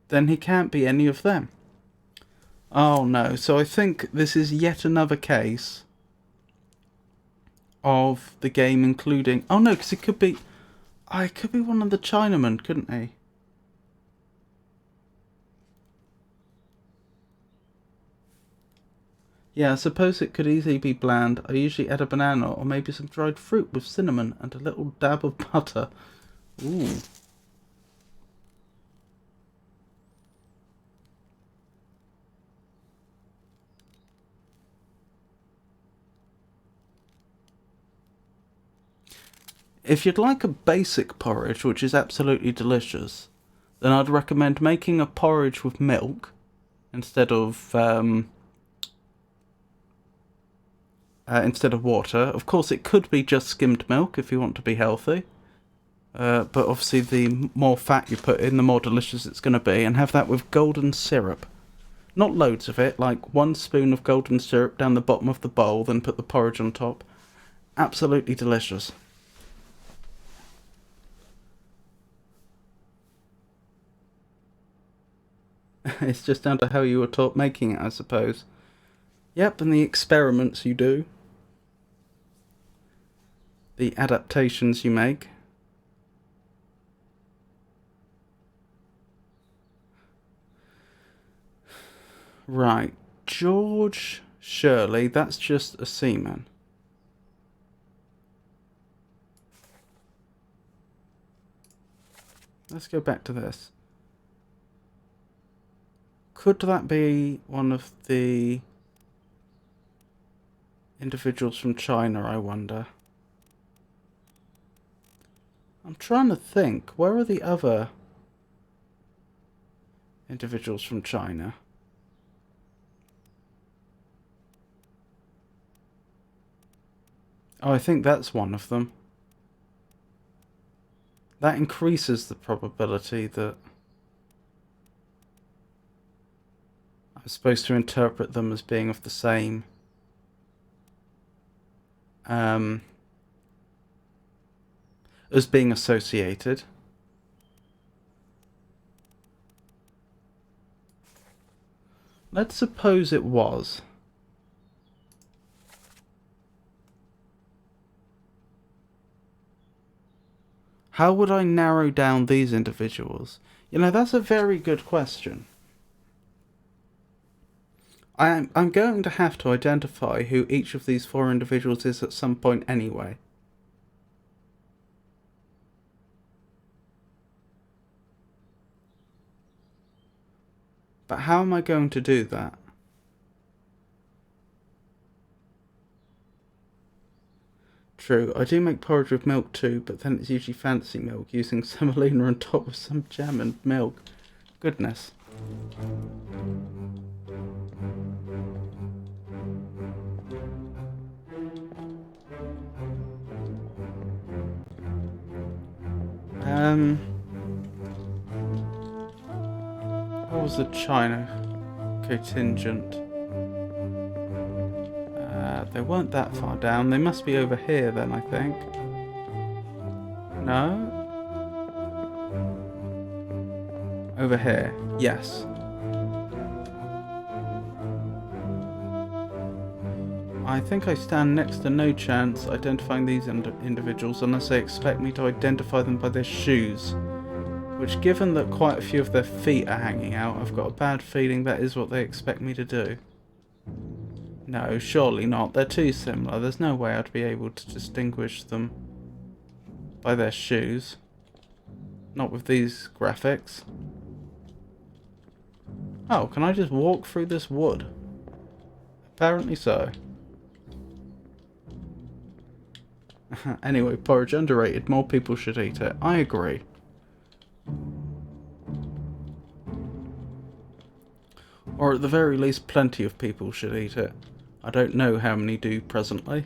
Then he can't be any of them. Oh no, so I think this is yet another case of the game including... Oh no, because it could be... it could be one of the Chinamen, couldn't he? Yeah, I suppose it could easily be bland. I usually add a banana or maybe some dried fruit with cinnamon and a little dab of butter. Ooh. If you'd like a basic porridge, which is absolutely delicious, then I'd recommend making a porridge with milk instead of water. Of course, it could be just skimmed milk if you want to be healthy. But obviously, the more fat you put in, the more delicious it's going to be. And have that with golden syrup. Not loads of it, like 1 spoon of golden syrup down the bottom of the bowl, then put the porridge on top. Absolutely delicious. It's just down to how you were taught making it, I suppose. Yep, and the experiments you do. The adaptations you make. Right, George Shirley, that's just a seaman. Let's go back to this. Could that be one of the Individuals from China, I wonder. I'm trying to think, where are the other individuals from China? Oh, I think that's one of them. That increases the probability that I'm supposed to interpret them as being of the same as being associated. Let's suppose it was. How would I narrow down these individuals? You know, that's a very good question. I'm going to have to identify who each of these 4 individuals is at some point anyway. But how am I going to do that? True, I do make porridge with milk too, but then it's usually fancy milk, using semolina on top of some jam and milk. Goodness. What was the China contingent? They weren't that far down. They must be over here then, I think. No? Over here. Yes. I think I stand next to no chance identifying these individuals unless they expect me to identify them by their shoes. Which, given that quite a few of their feet are hanging out, I've got a bad feeling that is what they expect me to do. No, surely not. They're too similar. There's no way I'd be able to distinguish them by their shoes. Not with these graphics. Oh, can I just walk through this wood? Apparently so. Anyway, porridge underrated. More people should eat it. I agree. Or at the very least, plenty of people should eat it. I don't know how many do presently.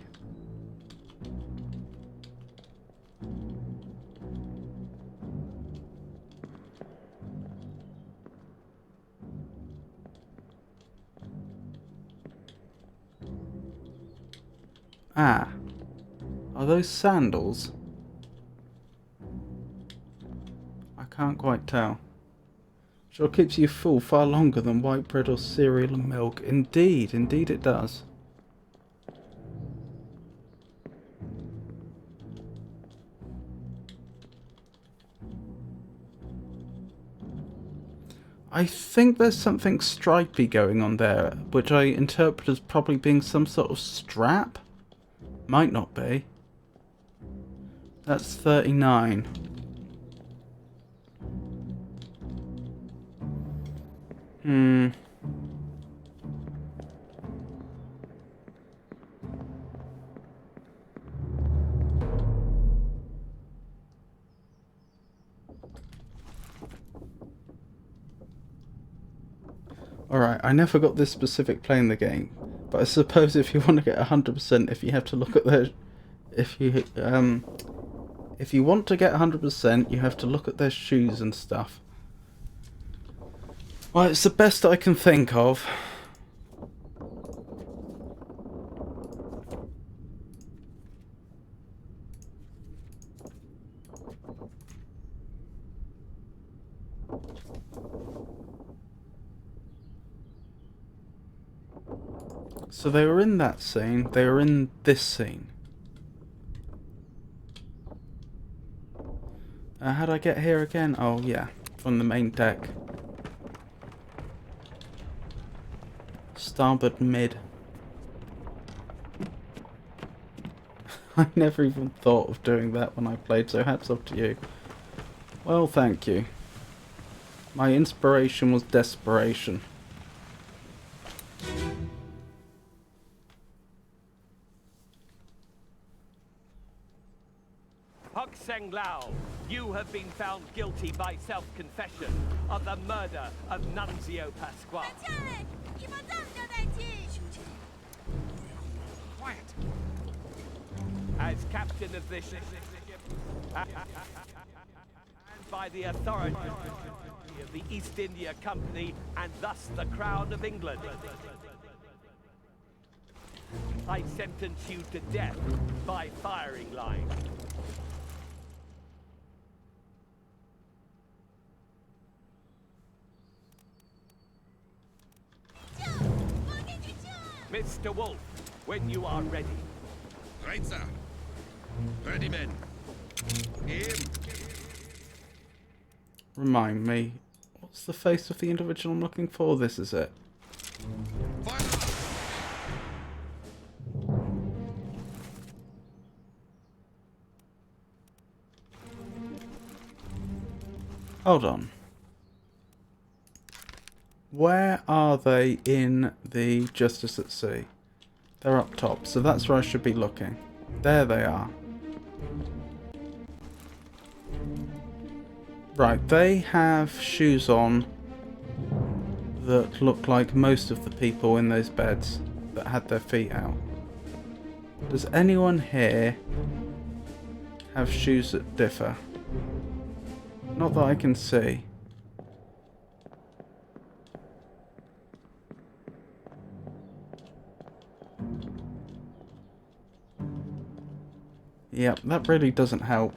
Ah. Are those sandals? I can't quite tell. Sure keeps you full far longer than white bread or cereal and milk. Indeed, indeed it does. I think there's something stripy going on there, which I interpret as probably being some sort of strap. Might not be. That's 39. Alright, I never got this specific play in the game, but I suppose if you want to get 100%, if you have to look at their... If you want to get 100%, you have to look at their shoes and stuff. Well, it's the best I can think of. So they were in that scene, they were in this scene. How'd I get here again? Oh yeah, from the main deck. Starboard mid. I never even thought of doing that when I played, so hats off to you. Well, thank you. My inspiration was desperation. Hok Seng Lao, you have been found guilty by self-confession of the murder of Nunzio Pasquale. Quiet. As captain of this ship, and by the authority of the East India Company and thus the Crown of England, I sentence you to death by firing line. Mr. Wolf, when you are ready. Right, sir. Ready, men. Aim. Remind me, what's the face of the individual I'm looking for? This is it. Hold on. Where are they in the Justice at Sea? They're up top, so that's where I should be looking. There they are. Right, they have shoes on that look like most of the people in those beds that had their feet out. Does anyone here have shoes that differ? Not that I can see. Yep, that really doesn't help.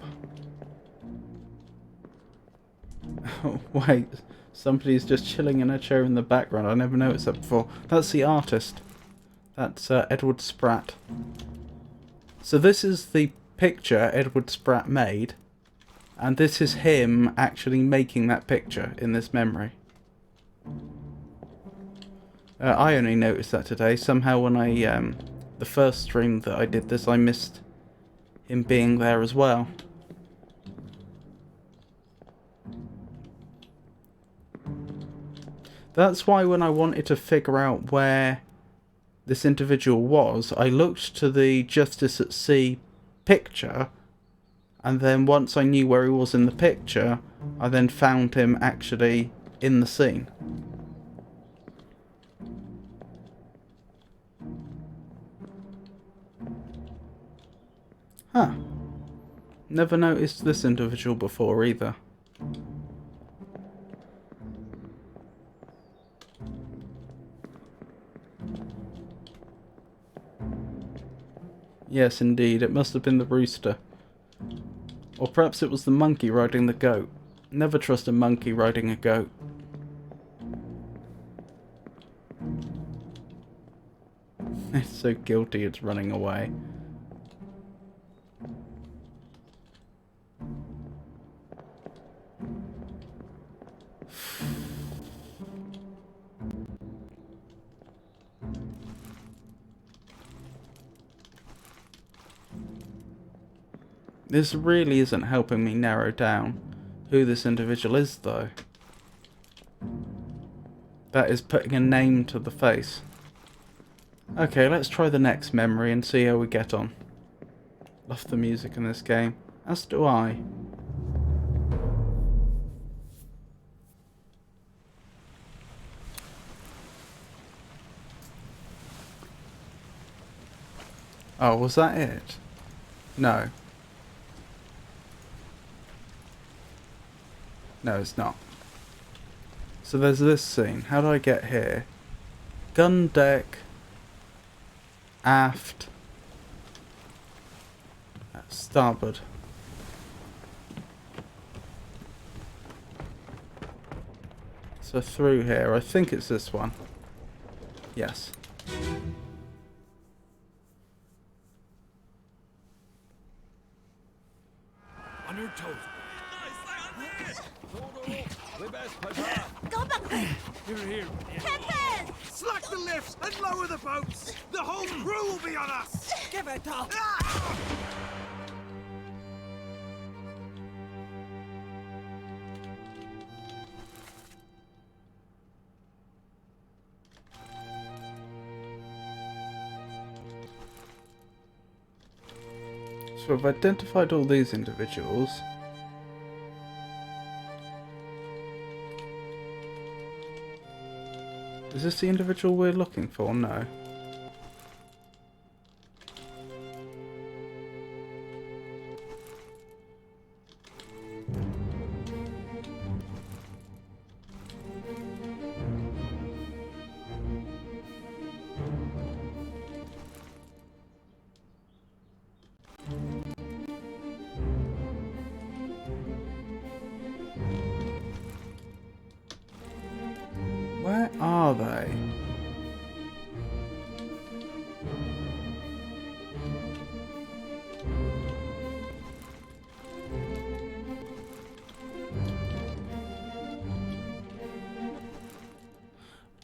Oh, wait, somebody's just chilling in a chair in the background. I never noticed that before. That's the artist. That's Edward Spratt. So this is the picture Edward Spratt made, and this is him actually making that picture in this memory. I only noticed that today. Somehow when I, the first stream that I did this, I missed him being there as well. That's why when I wanted to figure out where this individual was, I looked to the Justice at Sea picture, and then once I knew where he was in the picture, I then found him actually in the scene. Huh. Never noticed this individual before either. Yes, indeed, it must have been the rooster. Or perhaps it was the monkey riding the goat. Never trust a monkey riding a goat. It's so guilty it's running away. This really isn't helping me narrow down who this individual is, though. That is putting a name to the face. Okay, let's try the next memory and see how we get on. Love the music in this game, as do I. Oh, was that it? No. No, it's not. So there's this scene. How do I get here? Gun deck. Aft. Starboard. So through here. I think it's this one. Yes. On your toes. Go back there! Here. Captain! Slack the lifts and lower the boats! The whole crew will be on us! Give it up! So I've identified all these individuals. Is this the individual we're looking for? No. Where are they?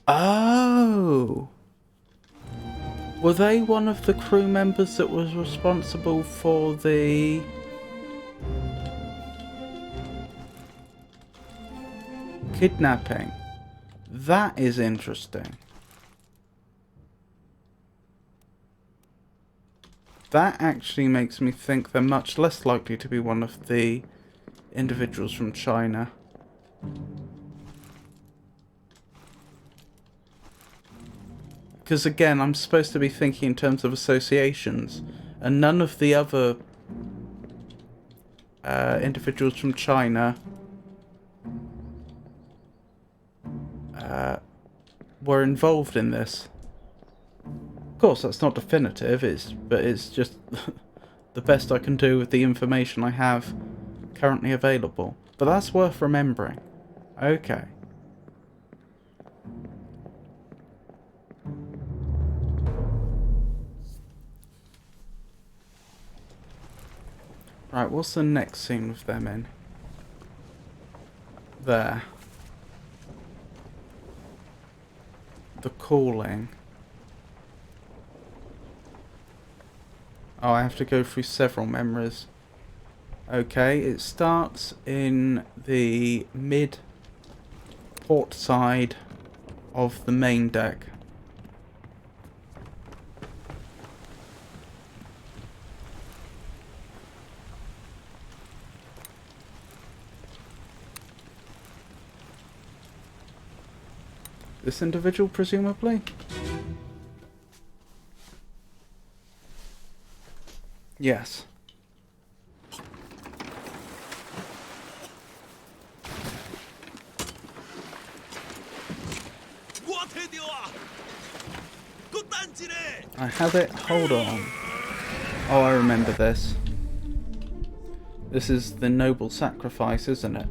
Oh! Were they one of the crew members that was responsible for the... kidnapping? That is interesting. That actually makes me think they're much less likely to be one of the individuals from China. Because again, I'm supposed to be thinking in terms of associations, and none of the other individuals from China were involved in this. Of course, that's not definitive, but it's just the best I can do with the information I have currently available. But that's worth remembering. Okay. Right, what's the next scene with them in? There. The calling. Oh, I have to go through several memories. Okay, it starts in the mid-port side of the main deck. This individual, presumably? Yes. I have it. Hold on. Oh, I remember this. This is the noble sacrifice, isn't it?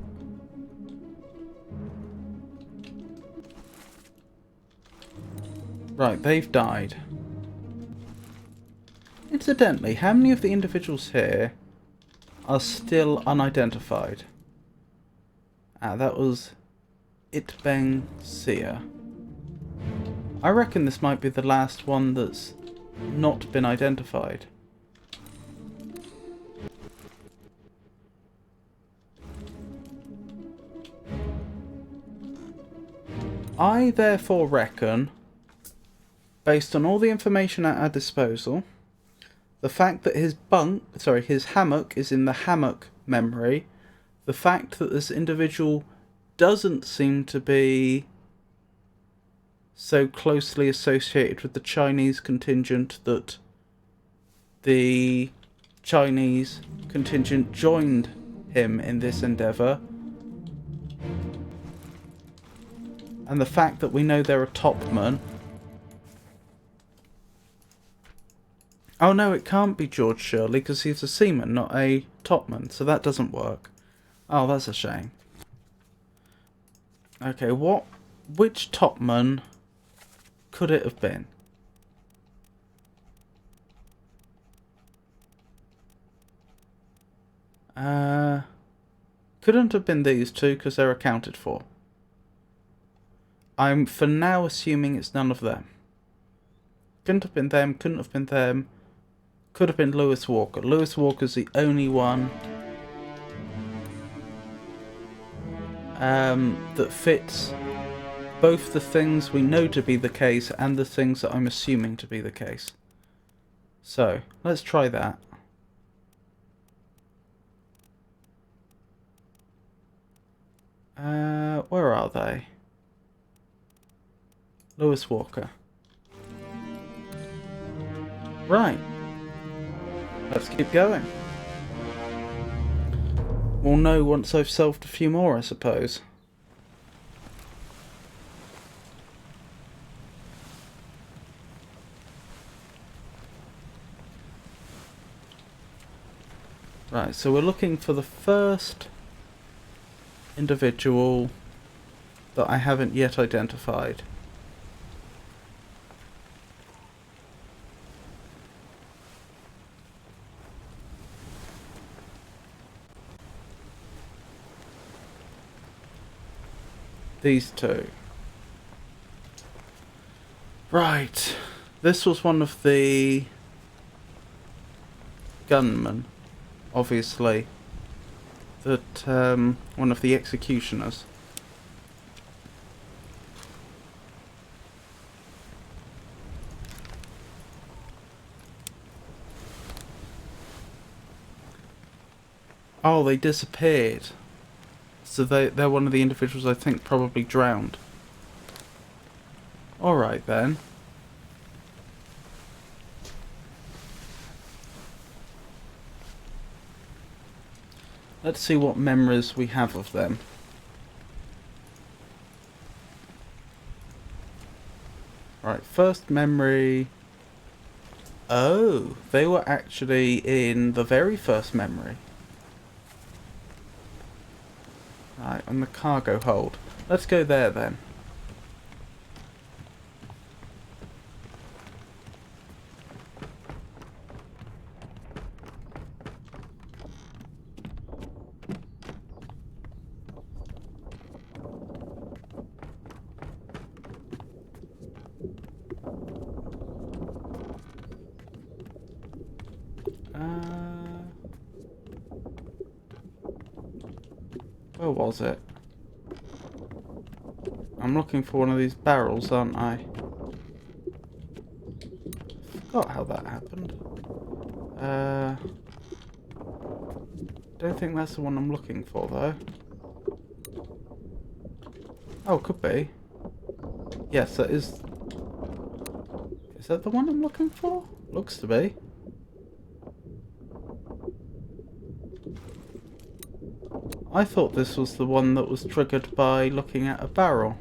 Right, they've died. Incidentally, how many of the individuals here are still unidentified? Ah, that was Itbeng Sia. I reckon this might be the last one that's not been identified. I therefore reckon, based on all the information at our disposal, the fact that his hammock is in the hammock memory, the fact that this individual doesn't seem to be so closely associated with the Chinese contingent that the Chinese contingent joined him in this endeavour, and the fact that we know they're a topman. Oh no, it can't be George Shirley because he's a seaman, not a topman, so that doesn't work. Oh, that's a shame. Okay, which topman could it have been? Couldn't have been these two because they're accounted for. I'm for now assuming it's none of them. Couldn't have been them, couldn't have been them. Could have been Lewis Walker. Lewis Walker's the only one that fits both the things we know to be the case and the things that I'm assuming to be the case. So, let's try that. Where are they? Lewis Walker. Right. Let's keep going. We'll know once I've solved a few more, I suppose. Right, so we're looking for the first individual that I haven't yet identified. These two. Right, this was one of the gunmen, obviously, that one of the executioners. Oh, they disappeared. So they're one of the individuals I think probably drowned. Alright then. Let's see what memories we have of them. Right, first memory. Oh, they were actually in the very first memory. Right, on the cargo hold. Let's go there then. Where was it? I'm looking for one of these barrels, aren't I? Forgot how that happened. Don't think that's the one I'm looking for though. Oh, could be. Yes, that is. Is that the one I'm looking for? Looks to be. I thought this was the one that was triggered by looking at a barrel.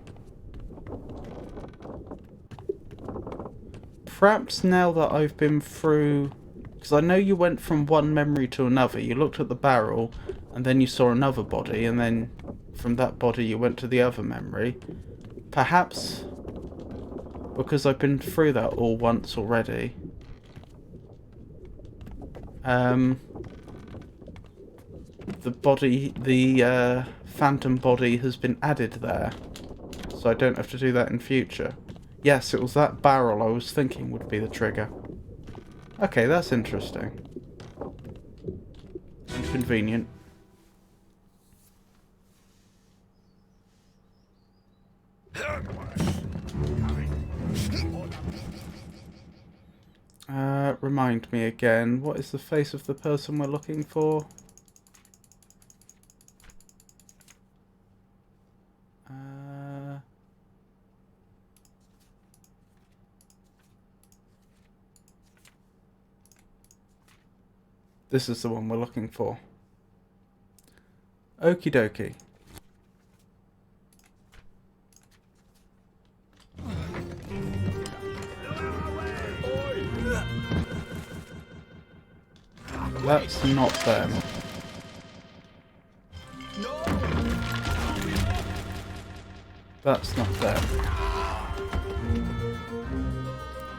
Perhaps now that I've been through... Because I know you went from one memory to another. You looked at the barrel, and then you saw another body, and then from that body you went to the other memory. Perhaps because I've been through that all once already. The body, the phantom body has been added there, so I don't have to do that in future. Yes, it was that barrel I was thinking would be the trigger. Okay, that's interesting. And convenient. Remind me again, what is the face of the person we're looking for? This is the one we're looking for. Okie dokie. That's not them. That's not them.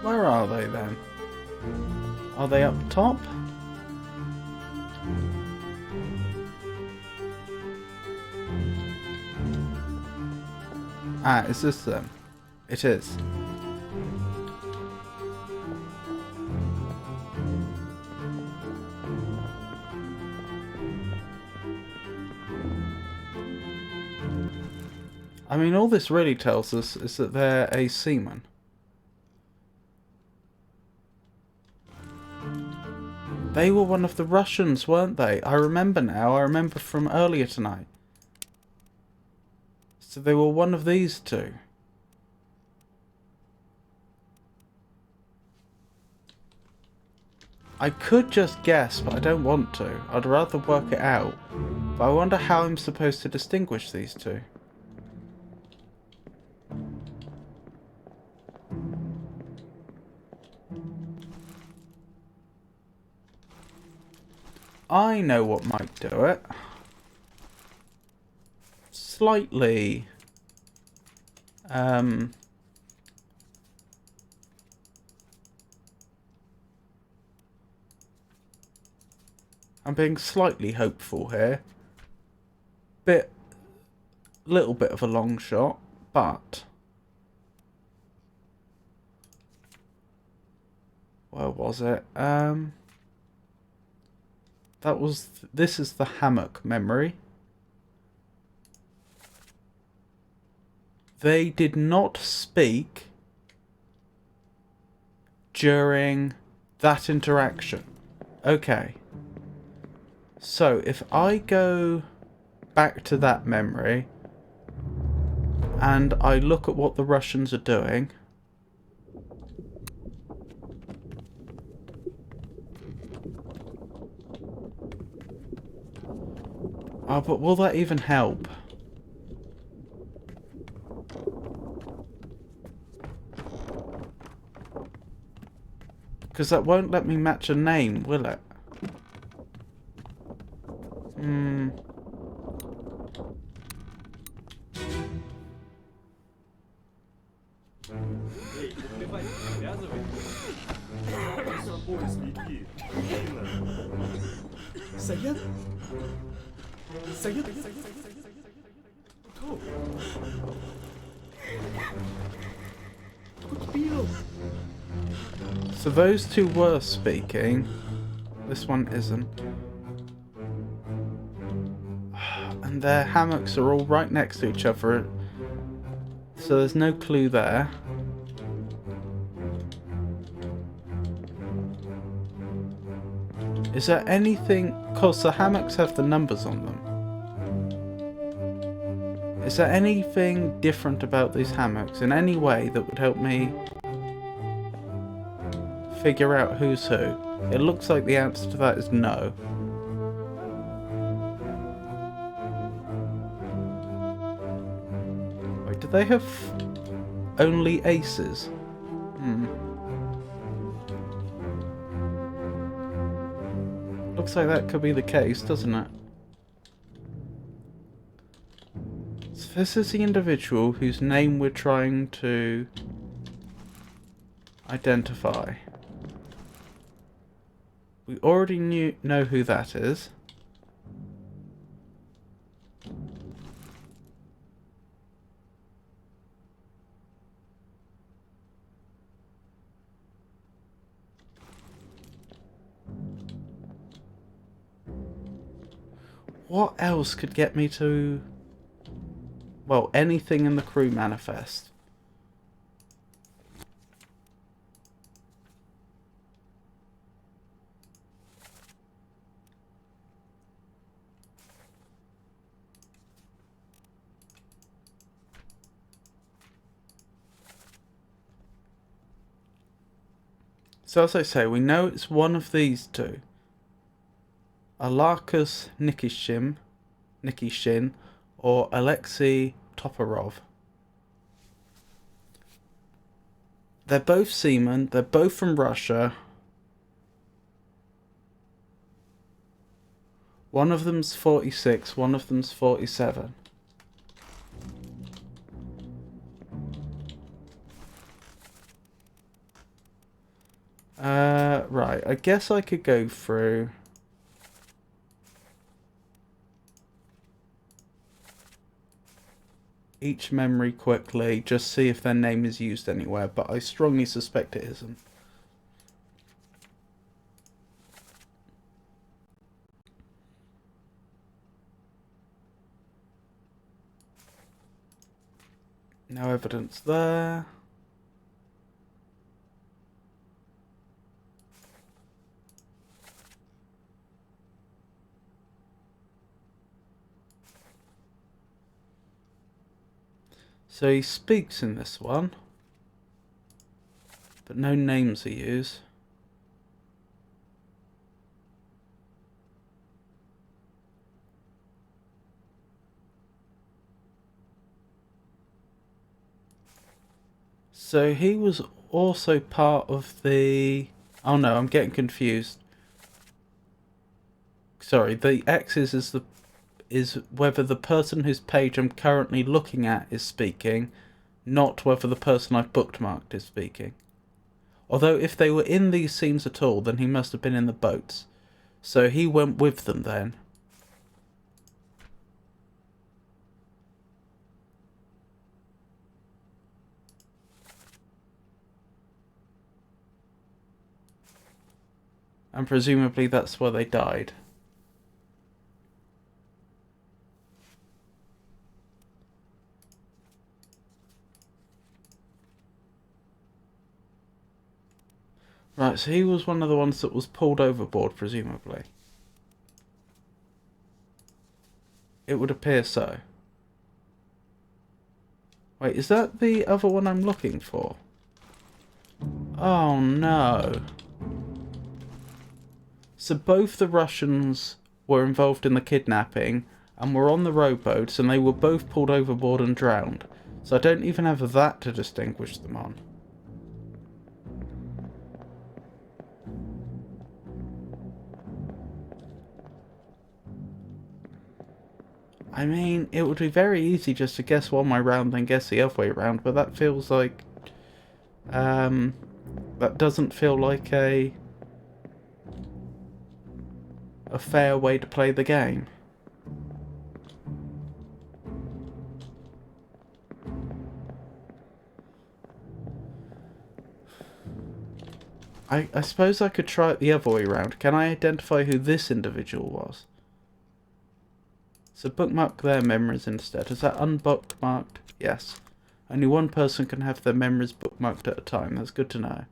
Where are they then? Are they up top? Ah, is this them? It is. I mean, all this really tells us is that they're a seaman. They were one of the Russians, weren't they? I remember now. I remember from earlier tonight. So they were one of these two. I could just guess, but I don't want to. I'd rather work it out. But I wonder how I'm supposed to distinguish these two. I know what might do it. Slightly. I'm being slightly hopeful here. Little bit of a long shot, but where was it? This is the hammock memory. They did not speak during that interaction. Okay. So if I go back to that memory and I look at what the Russians are doing, oh, but will that even help? Because that won't let me match a name, will it? So those two were speaking. This one isn't. And their hammocks are all right next to each other. So there's no clue there. Is there anything... Cause the hammocks have the numbers on them. Is there anything different about these hammocks in any way that would help me figure out who's who? It looks like the answer to that is no. Wait, do they have only aces? Looks like that could be the case, doesn't it? So this is the individual whose name we're trying to identify. We already know who that is. What else could get me to... well, anything in the crew manifest? So as I say, we know it's one of these two. Alarkus Nikishin or Alexei Toporov. They're both seamen, they're both from Russia. One of them's 46, one of them's 47. Right, I guess I could go through... each memory quickly, just see if their name is used anywhere, but I strongly suspect it isn't. No evidence there. So he speaks in this one, but no names are used. So he was also part of the... Oh no, I'm getting confused. Sorry, the X's is whether the person whose page I'm currently looking at is speaking, not whether the person I've bookmarked is speaking. Although if they were in these scenes at all, then he must have been in the boats. So he went with them then. And presumably that's where they died. Right, so he was one of the ones that was pulled overboard, presumably. It would appear so. Wait, is that the other one I'm looking for? Oh no. So both the Russians were involved in the kidnapping and were on the rowboats, and they were both pulled overboard and drowned. So I don't even have that to distinguish them on. I mean, it would be very easy just to guess one way round and guess the other way round, but that feels like... that doesn't feel like a fair way to play the game. I suppose I could try it the other way round. Can I identify who this individual was? So bookmark their memories instead. Is that unbookmarked? Yes. Only one person can have their memories bookmarked at a time. That's good to know.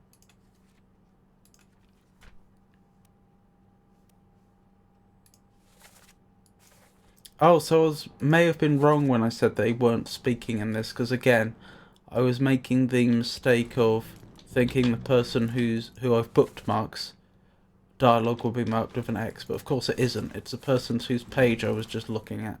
Oh, so I may have been wrong when I said they weren't speaking in this, because again, I was making the mistake of thinking the person who I've bookmarked dialogue will be marked with an X, but of course it isn't. It's the person whose page I was just looking at.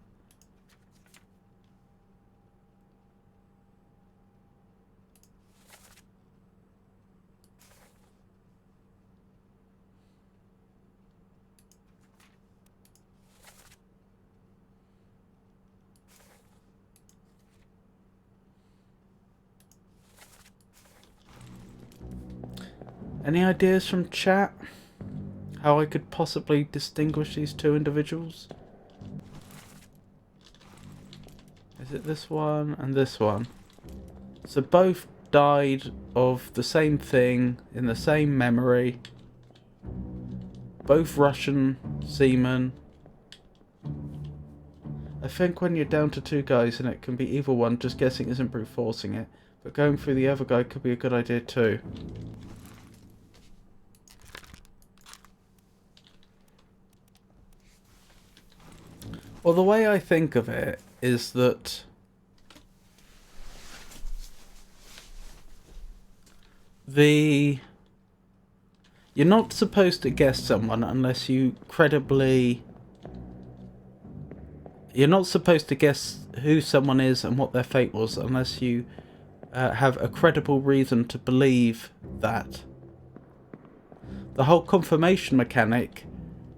Any ideas from chat? How I could possibly distinguish these two individuals? Is it this one and this one? So both died of the same thing in the same memory. Both Russian seamen. I think when you're down to two guys and it can be either one, just guessing isn't brute forcing it. But going through the other guy could be a good idea too. Well, the way I think of it is that you're not supposed to guess someone unless you credibly... You're not supposed to guess who someone is and what their fate was unless you have a credible reason to believe that. The whole confirmation mechanic,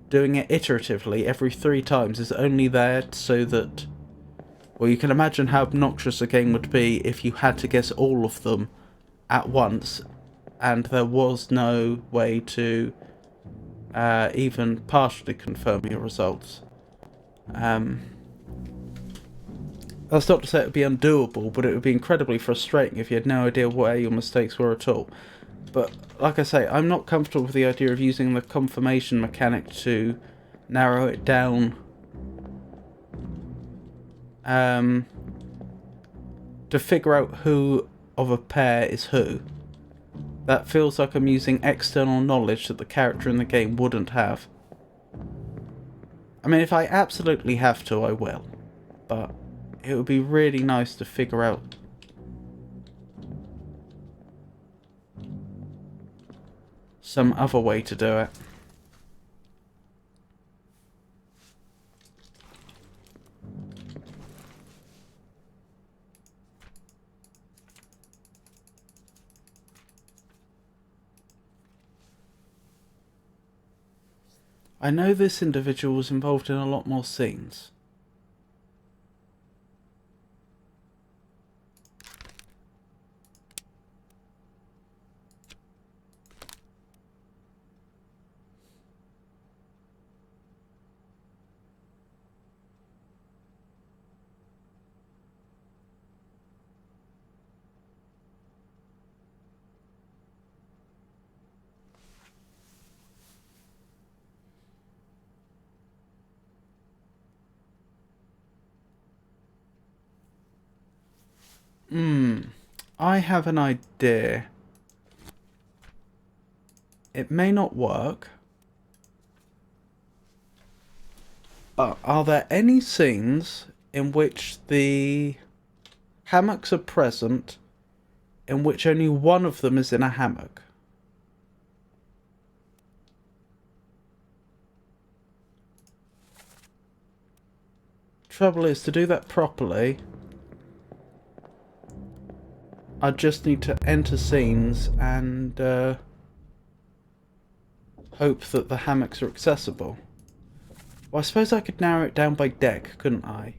doing it iteratively every 3 times, is only there so that... Well, you can imagine how obnoxious a game would be if you had to guess all of them at once and there was no way to even partially confirm your results. That's not to say it would be undoable, but it would be incredibly frustrating if you had no idea where your mistakes were at all. But, like I say, I'm not comfortable with the idea of using the confirmation mechanic to narrow it down to figure out who of a pair is who. That feels like I'm using external knowledge that the character in the game wouldn't have. I mean, if I absolutely have to, I will. But it would be really nice to figure out some other way to do it. I know this individual was involved in a lot more scenes. I have an idea. It may not work, but are there any scenes in which the hammocks are present, in which only one of them is in a hammock? Trouble is, to do that properly, I just need to enter scenes and hope that the hammocks are accessible. Well, I suppose I could narrow it down by deck, couldn't I?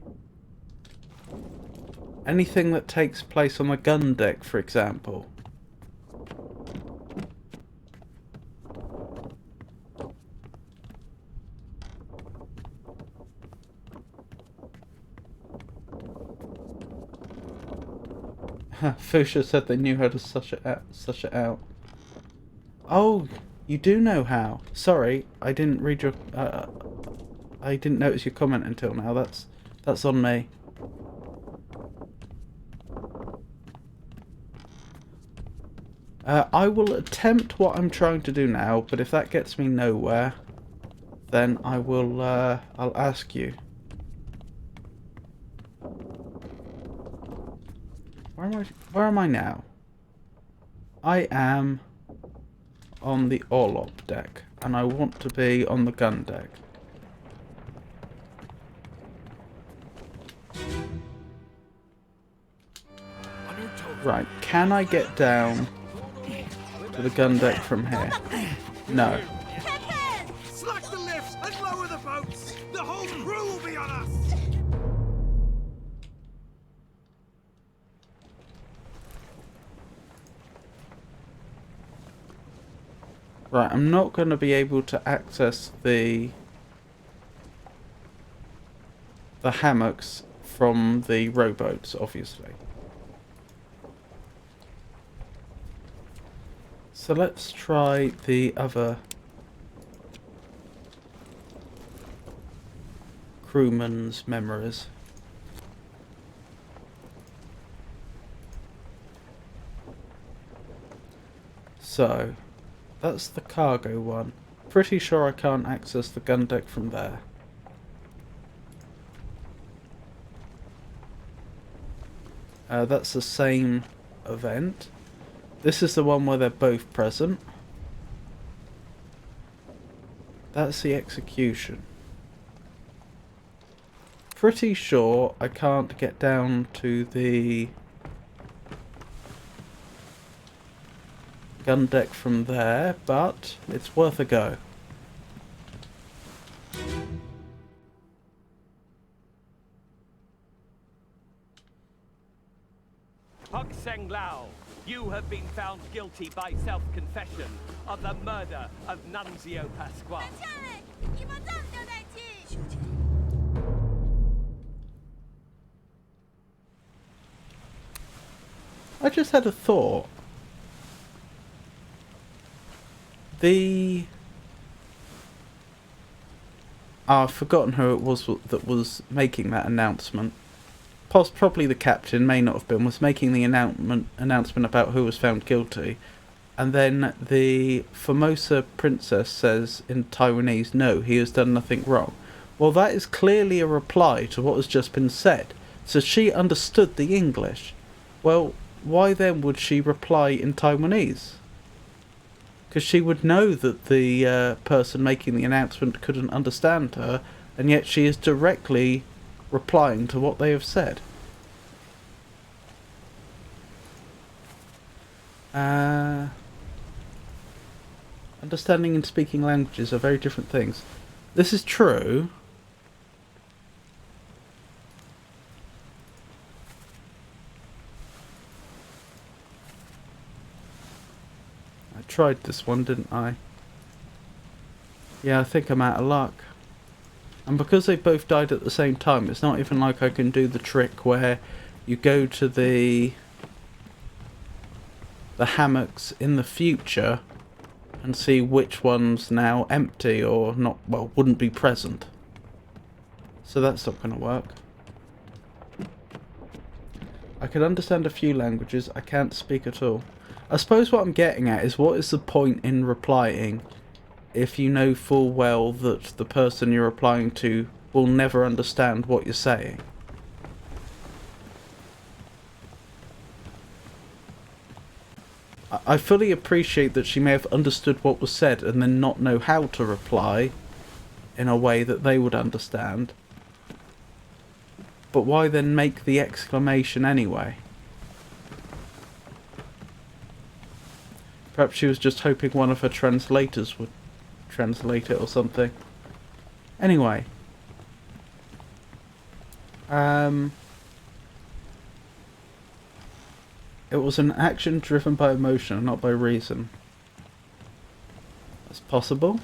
Anything that takes place on the gun deck, for example. Fusha said they knew how to suss it out. Oh, you do know how. Sorry, I didn't read your... I didn't notice your comment until now. That's on me. I will attempt what I'm trying to do now, but if that gets me nowhere, then I will, I'll ask you. Where am I now? I am on the orlop deck, and I want to be on the gun deck. Right, can I get down to the gun deck from here? No. Slack the lifts and lower the boats! The whole crew will be on us! Right, I'm not going to be able to access the hammocks from the rowboats, obviously. So let's try the other crewman's memories. So, that's the cargo one. Pretty sure I can't access the gun deck from there. That's the same event. This is the one where they're both present. That's the execution. Pretty sure I can't get down to the gun deck from there, but it's worth a go. Hug Seng Lao, you have been found guilty by self-confession of the murder of Nunzio Pasquale. I just had a thought. I've forgotten who it was that was making that announcement. Probably the captain, may not have been, was making the announcement about who was found guilty. And then the Formosa princess says in Taiwanese, no, he has done nothing wrong. Well, that is clearly a reply to what has just been said. So she understood the English. Well, why then would she reply in Taiwanese? Because she would know that the person making the announcement couldn't understand her, and yet she is directly replying to what they have said. Understanding and speaking languages are very different things. This is true. I tried this one, didn't I? Yeah, I think I'm out of luck. And because they both died at the same time, it's not even like I can do the trick where you go to the hammocks in the future and see which one's now empty or not, well, wouldn't be present. So that's not going to work. I can understand a few languages, I can't speak at all. I suppose what I'm getting at is, what is the point in replying if you know full well that the person you're replying to will never understand what you're saying? I fully appreciate that she may have understood what was said and then not know how to reply in a way that they would understand. But why then make the exclamation anyway? Perhaps she was just hoping one of her translators would translate it or something. Anyway. It was an action driven by emotion, not by reason. That's possible.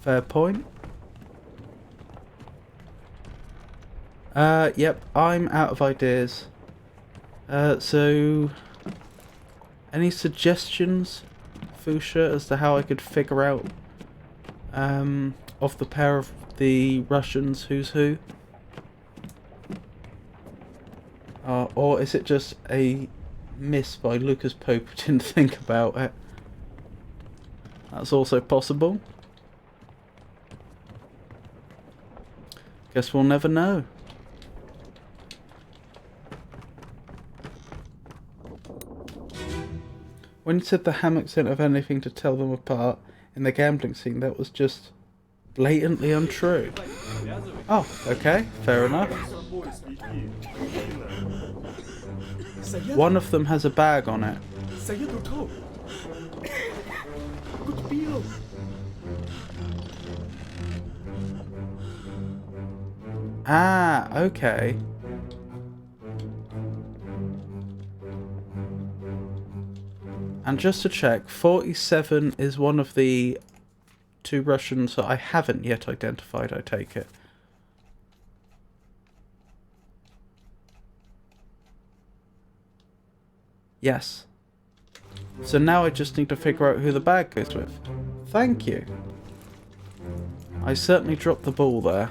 Fair point. Yep, I'm out of ideas. So... any suggestions, Fusha, as to how I could figure out, of the pair of the Russians, who's who? Or is it just a miss by Lucas Pope who didn't think about it? That's also possible. Guess we'll never know. When you said the hammocks didn't have anything to tell them apart in the gambling scene, that was just blatantly untrue. Oh, okay, fair enough. One of them has a bag on it. Ah, okay. And just to check, 47 is one of the two Russians that I haven't yet identified, I take it. Yes. So now I just need to figure out who the bag goes with. Thank you. I certainly dropped the ball there.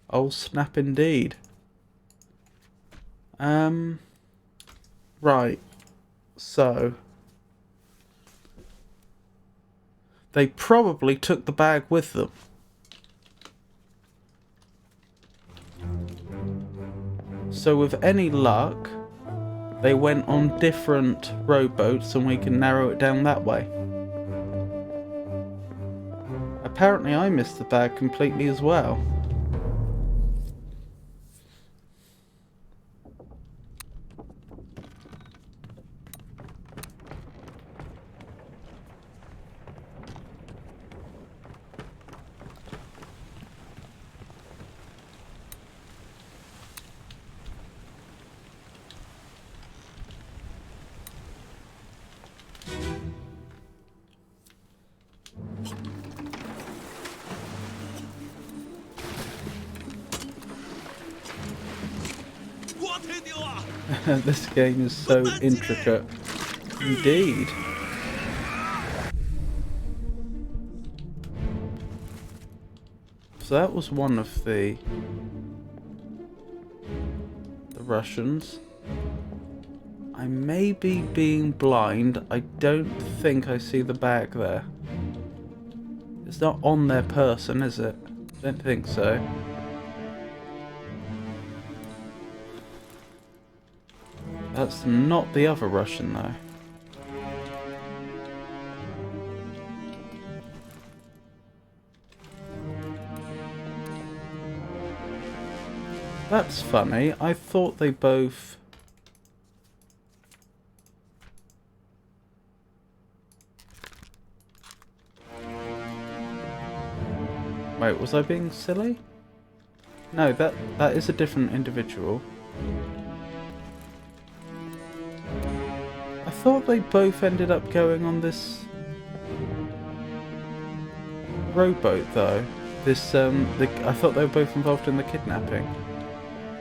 Oh snap indeed. Right. So they probably took the bag with them. So with any luck, they went on different rowboats and we can narrow it down that way. Apparently I missed the bag completely as well. This game is so intricate. Indeed. So that was one of the Russians. I may be being blind. I don't think I see the bag there. It's not on their person, is it? Don't think so. That's not the other Russian, though. That's funny. I thought they both... Wait, was I being silly? No, that is a different individual. I thought they both ended up going on this rowboat, though. This, I thought they were both involved in the kidnapping.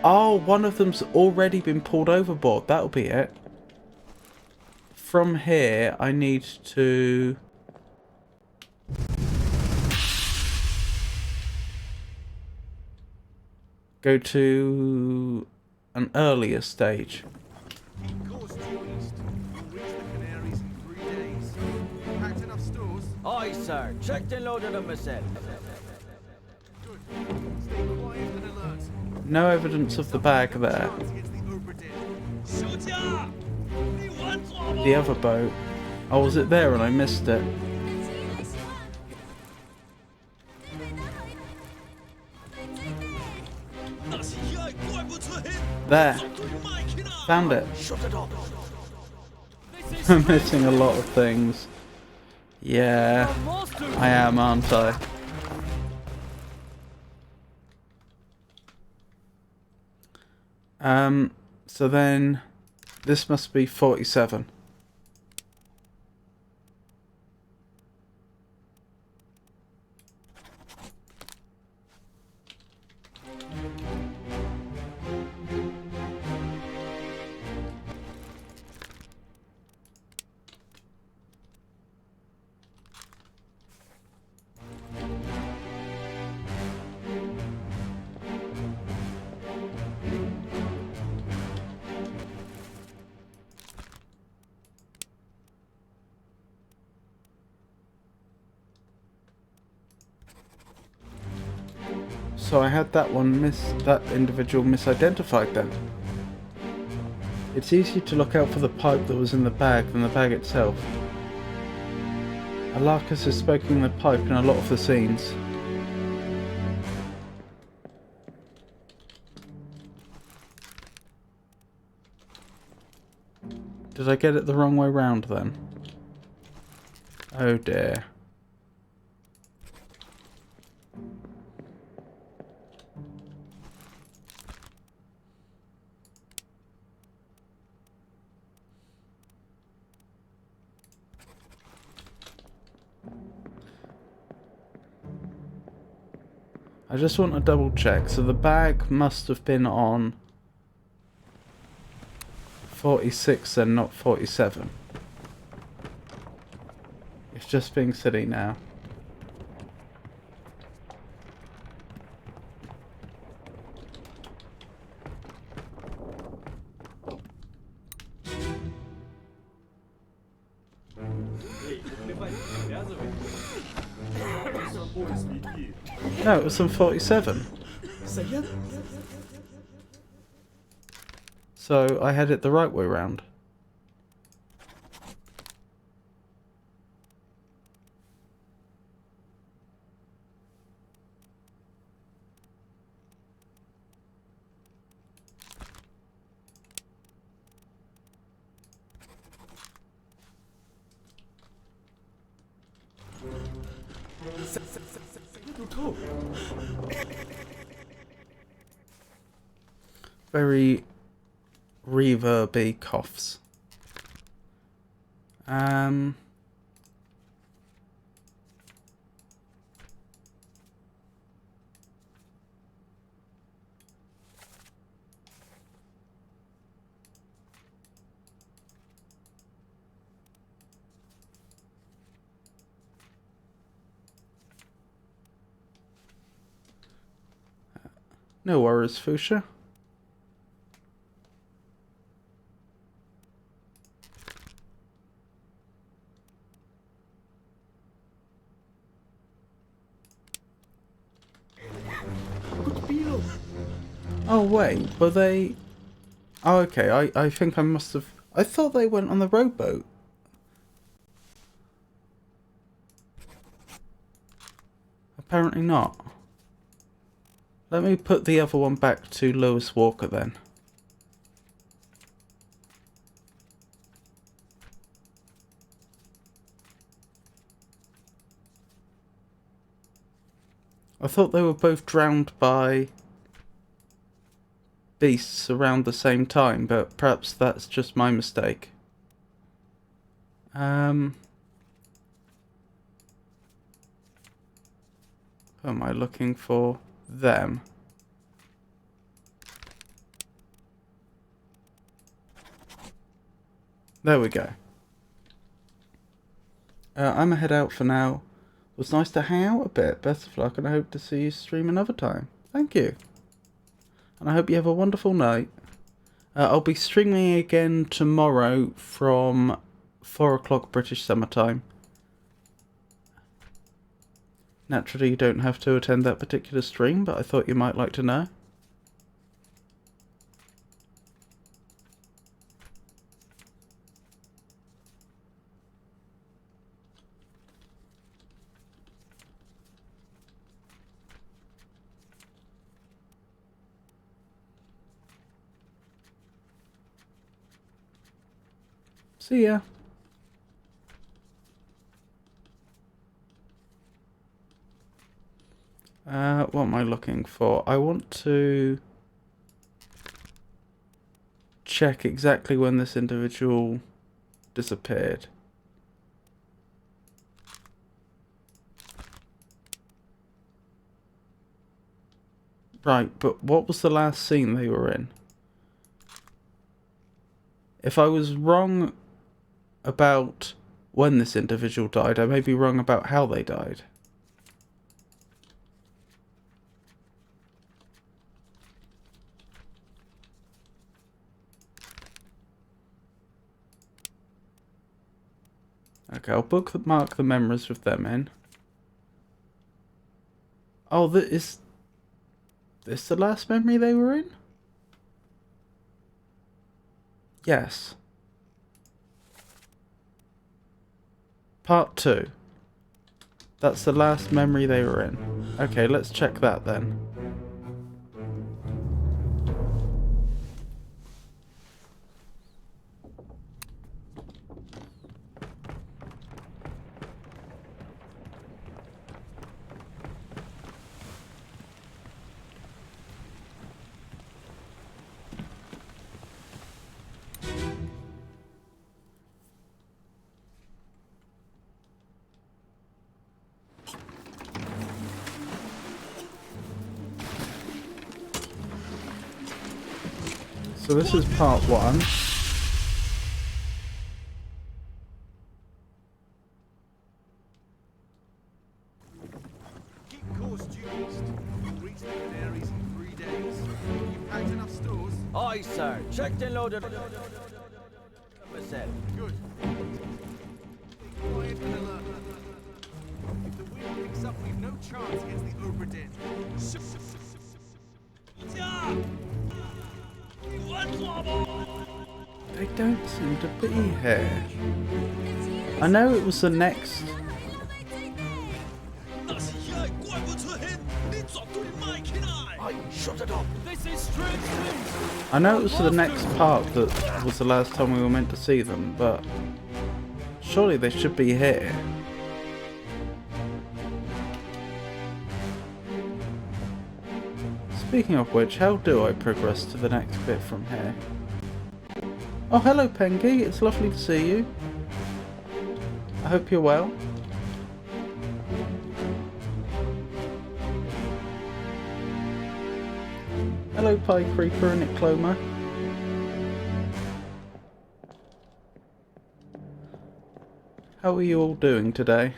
Oh, one of them's already been pulled overboard. That'll be it. From here, I need to... go to an earlier stage. Course due east. We'll reach the Canaries in 3 days. Packed enough stores? Aye, sir. Checked and loaded them myself. Good. Stay quiet and alert. No evidence of the bag there. Against the Obra Dinn. The other boat. Oh, was it there and I missed it? There. Found it. I'm missing a lot of things. Yeah, I am, aren't I? So then this must be 47. So I had that individual misidentified then. It's easier to look out for the pipe that was in the bag than the bag itself. Alarcus is smoking the pipe in a lot of the scenes. Did I get it the wrong way round then? Oh dear. I just want to double check. So the bag must have been on 46 and not 47. It's just being silly now. No, it was on 47. So I had it the right way round. Very reverby coughs. No worries, Fuchsia. Oh wait, were they... Oh okay, I think I must have... I thought they went on the rowboat. Apparently not. Let me put the other one back to Lewis Walker then. I thought they were both drowned by beasts around the same time, but perhaps that's just my mistake. Who am I looking for? Them. There we go. I'm a head out for now. It was nice to hang out a bit. Best of luck, and I hope to see you stream another time. Thank you. And I hope you have a wonderful night. I'll be streaming again tomorrow from 4 o'clock British Summer Time. Naturally, you don't have to attend that particular stream, but I thought you might like to know. See ya. What am I looking for? I want to check exactly when this individual disappeared. Right, but what was the last scene they were in? If I was wrong about when this individual died, I may be wrong about how they died. Okay, I'll bookmark the memories with them in. Oh, is this the last memory they were in? Yes. Part 2. That's the last memory they were in. Okay, let's check that then. So this is part 1. Keep course due east. We'll reach the Canaries in 3 days. You packed enough stores? Aye, sir. Checked and loaded. Myself. Good. Quiet and alert. If the wind picks up, we've no chance against the Obra Dinn. They don't seem to be here. I know it was the next... Shut it up. This is strange. I know it was the next part that was the last time we were meant to see them, but surely they should be here. Speaking of which, how do I progress to the next bit from here? Oh, hello Pengy, it's lovely to see you. I hope you're well. Hello Pie Creeper and Icloma. How are you all doing today?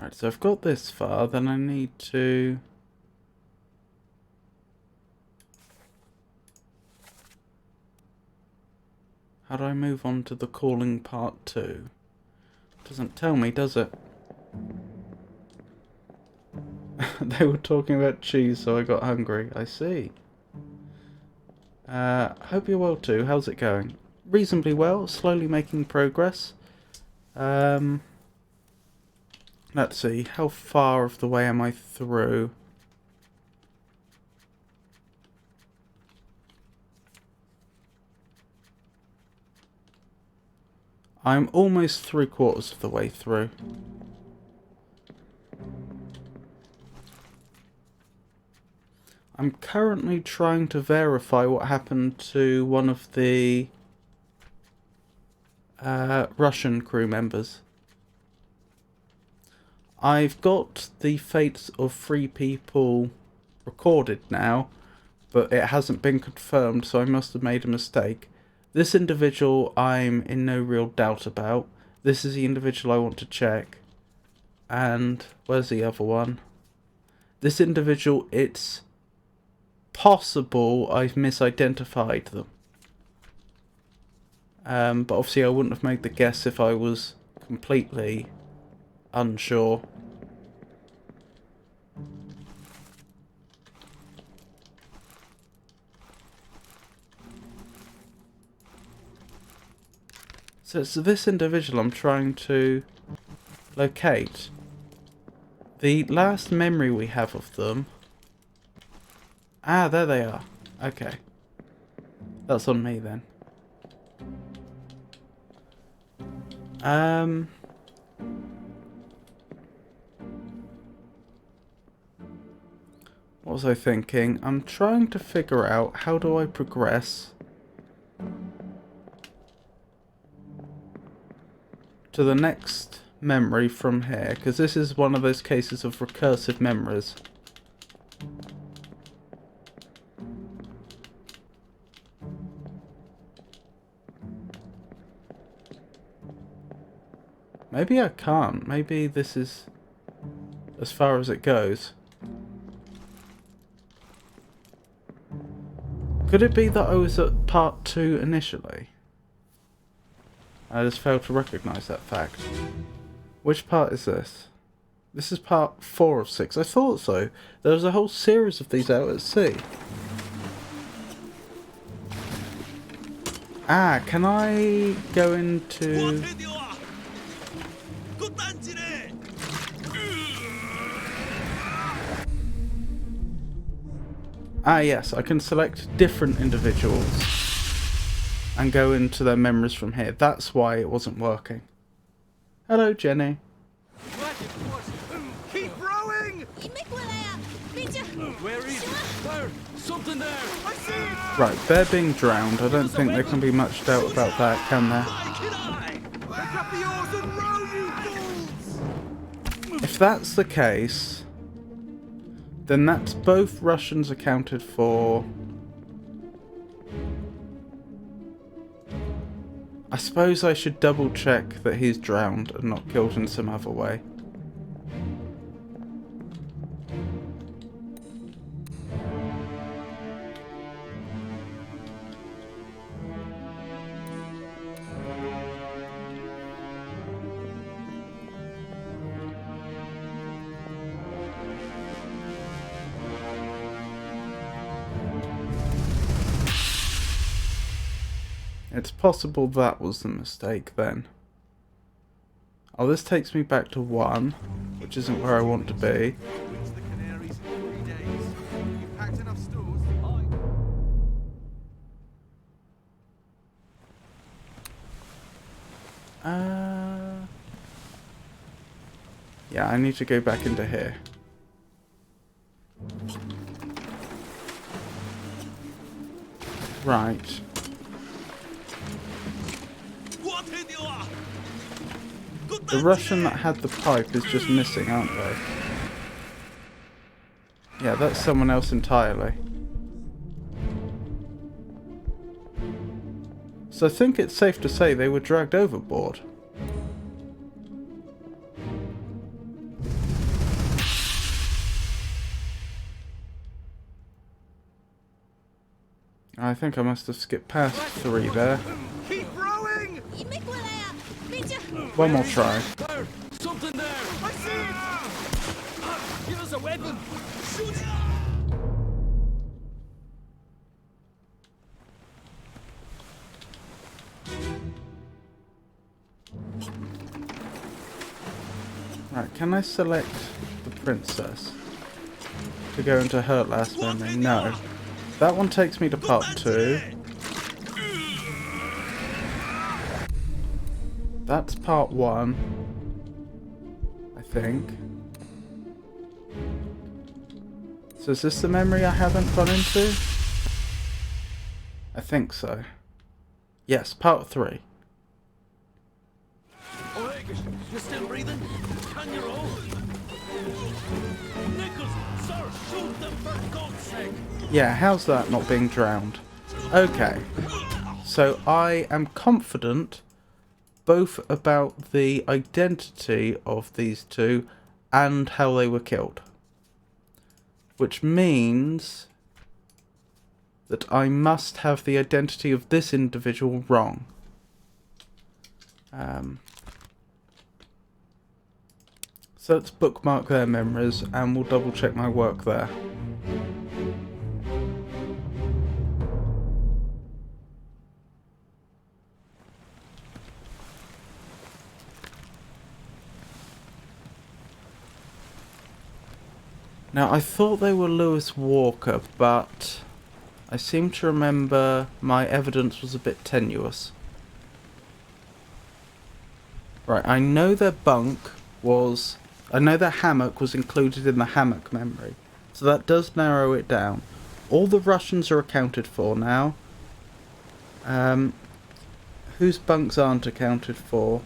Right, so I've got this far, then I need to... How do I move on to the calling part 2? Doesn't tell me, does it? They were talking about cheese, so I got hungry. I see. Hope you're well too. How's it going? Reasonably well, slowly making progress. Let's see, how far of the way am I through? I'm almost 3/4 of the way through. I'm currently trying to verify what happened to one of the Russian crew members. I've got the fates of 3 people recorded now, but it hasn't been confirmed, so I must have made a mistake. This individual I'm in no real doubt about. This is the individual I want to check. And where's the other one? This individual, it's possible I've misidentified them. But obviously I wouldn't have made the guess if I was completely unsure. So it's this individual I'm trying to locate. The last memory we have of them... Ah, there they are. Okay. That's on me then. What was I thinking? I'm trying to figure out how do I progress to the next memory from here, because this is one of those cases of recursive memories. Maybe I can't. Maybe this is as far as it goes. Could it be that I was at part 2 initially? I just failed to recognise that fact. Which part is this? This is part 4 of 6. I thought so. There was a whole series of these out at sea. Ah, can I go into... Ah yes, I can select different individuals and go into their memories from here. That's why it wasn't working. Hello, Jenny. Keep rowing! Where is it? There! Something there! I see it! Right, they're being drowned. I don't think there can be much doubt about that, can there? Pick up the oars and row, you fools! If that's the case, then that's both Russians accounted for. I suppose I should double check that he's drowned and not killed in some other way. It's possible that was the mistake then. Oh, this takes me back to 1, which isn't where I want to be. Yeah, I need to go back into here. Right. The Russian that had the pipe is just missing, aren't they? Yeah, that's someone else entirely. So I think it's safe to say they were dragged overboard. I think I must have skipped past 3 there. Keep rowing! One more try. There! Something there! I see it! Give us a weapon! Shoot! Right, can I select the princess to go into her last memory? No. That one takes me to part 2. That's part 1, I think. So is this the memory I haven't gone into? I think so. Yes, part 3. Oleg, you still breathing? Can you roll? Nichols, sir, shoot them for God's sake! Yeah, how's that not being drowned? Okay. So I am confident both about the identity of these two and how they were killed. Which means that I must have the identity of this individual wrong. So let's bookmark their memories and we'll double check my work there. Now, I thought they were Lewis Walker, but I seem to remember my evidence was a bit tenuous. Right, I know their bunk was... I know their hammock was included in the hammock memory, so that does narrow it down. All the Russians are accounted for now. Whose bunks aren't accounted for?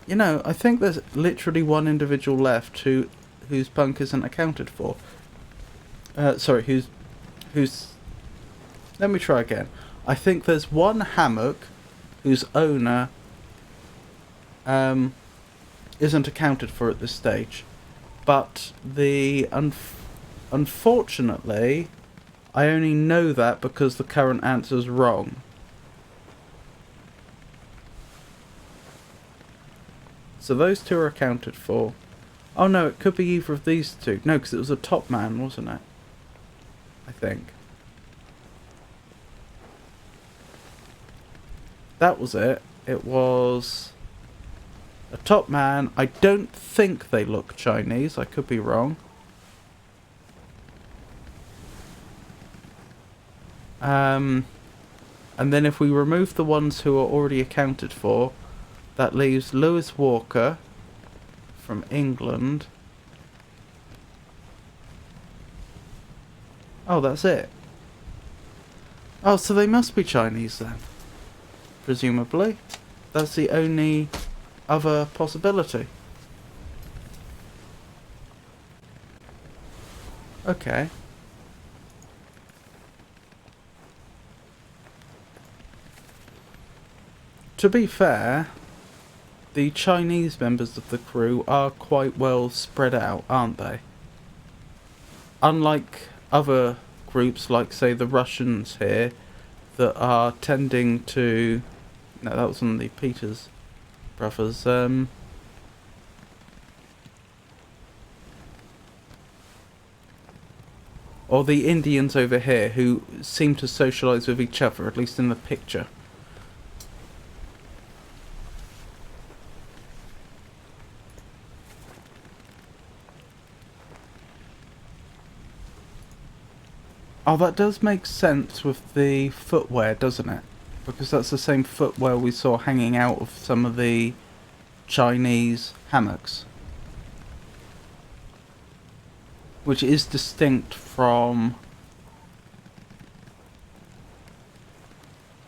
You know, I think there's literally one individual left whose bunk isn't accounted for. Sorry, whose... Let me try again. I think there's one hammock whose owner isn't accounted for at this stage. But the unfortunately, I only know that because the current answer's wrong. So those two are accounted for. Oh no, it could be either of these two. No, because it was a top man, wasn't it? I think. That was it. It was a top man. I don't think they look Chinese. I could be wrong. And then if we remove the ones who are already accounted for, that leaves Lewis Walker from England. Oh, that's it. Oh, so they must be Chinese then. Presumably. That's the only other possibility. Okay. To be fair, the Chinese members of the crew are quite well spread out, aren't they? Unlike other groups, like say the Russians here, that are tending to... No, that was one of the Peters brothers. Or the Indians over here, who seem to socialise with each other, at least in the picture. Oh, that does make sense with the footwear, doesn't it? Because that's the same footwear we saw hanging out of some of the Chinese hammocks. Which is distinct from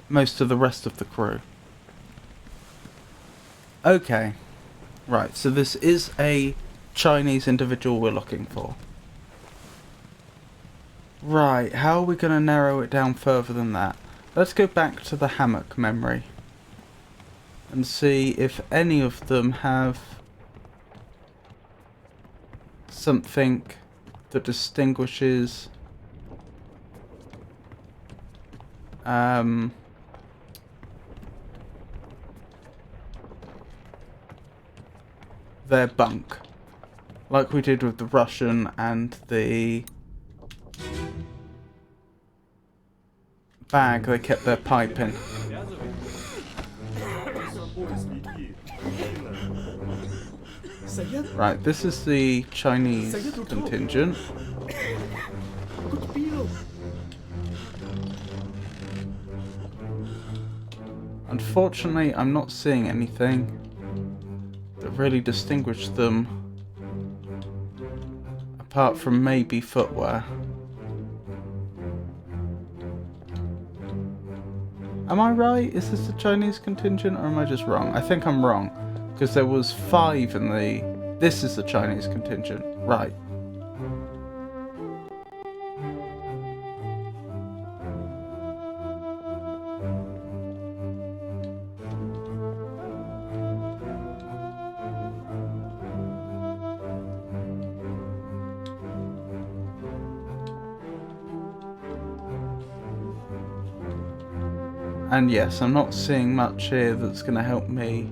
most of the rest of the crew. Okay. Right, so this is a Chinese individual we're looking for. Right, how are we going to narrow it down further than that? Let's go back to the hammock memory and see if any of them have something that distinguishes their bunk. Like we did with the Russian and the bag they kept their pipe in. Right, this is the Chinese contingent. Unfortunately, I'm not seeing anything that really distinguished them apart from maybe footwear. Am I right? Is this the Chinese contingent or am I just wrong? I think I'm wrong because there was 5 in the... This is the Chinese contingent. Right. And yes, I'm not seeing much here that's going to help me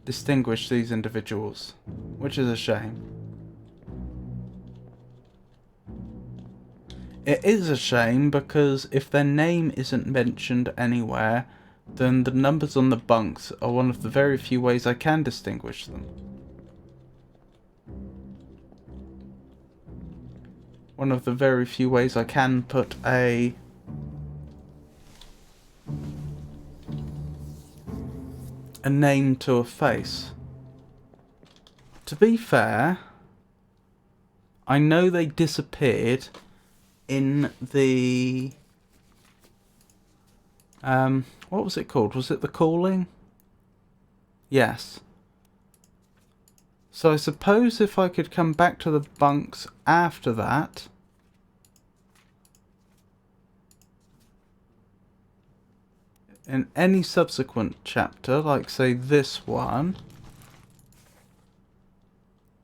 distinguish these individuals, which is a shame. It is a shame because if their name isn't mentioned anywhere, then the numbers on the bunks are one of the very few ways I can distinguish them. One of the very few ways I can put a name to a face. To be fair, I know they disappeared in the what was it called? Was it The Calling? Yes. So I suppose if I could come back to the bunks after that, in any subsequent chapter, like say this one,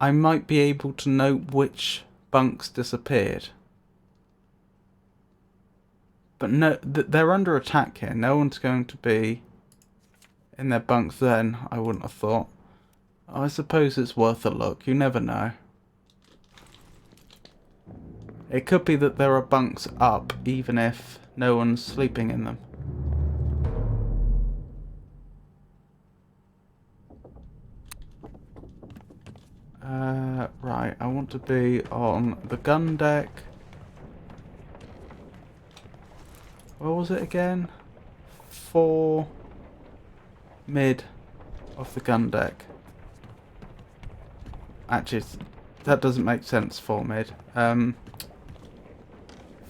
I might be able to note which bunks disappeared. But no, they're under attack here. No one's going to be in their bunks then, I wouldn't have thought. I suppose it's worth a look. You never know. It could be that there are bunks up, even if no one's sleeping in them. Right, I want to be on the gun deck. Where was it again? 4 mid of the gun deck. Actually, that doesn't make sense, 4 mid.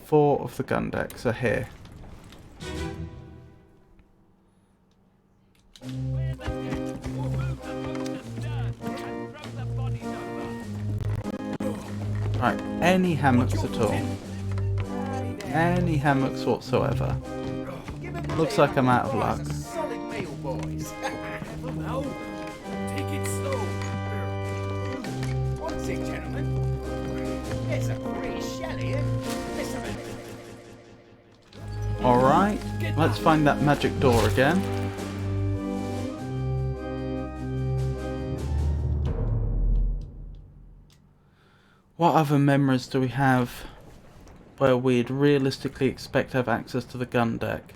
4 of the gun deck, so here. Right, any hammocks at all. Any hammocks whatsoever. Looks like I'm out of luck. Solid meal, boys. No, take it slow. What's it, gentlemen? It's a pretty shelly, eh? Listen a minute. Alright, let's find that magic door again. What other memories do we have where we'd realistically expect to have access to the gun deck?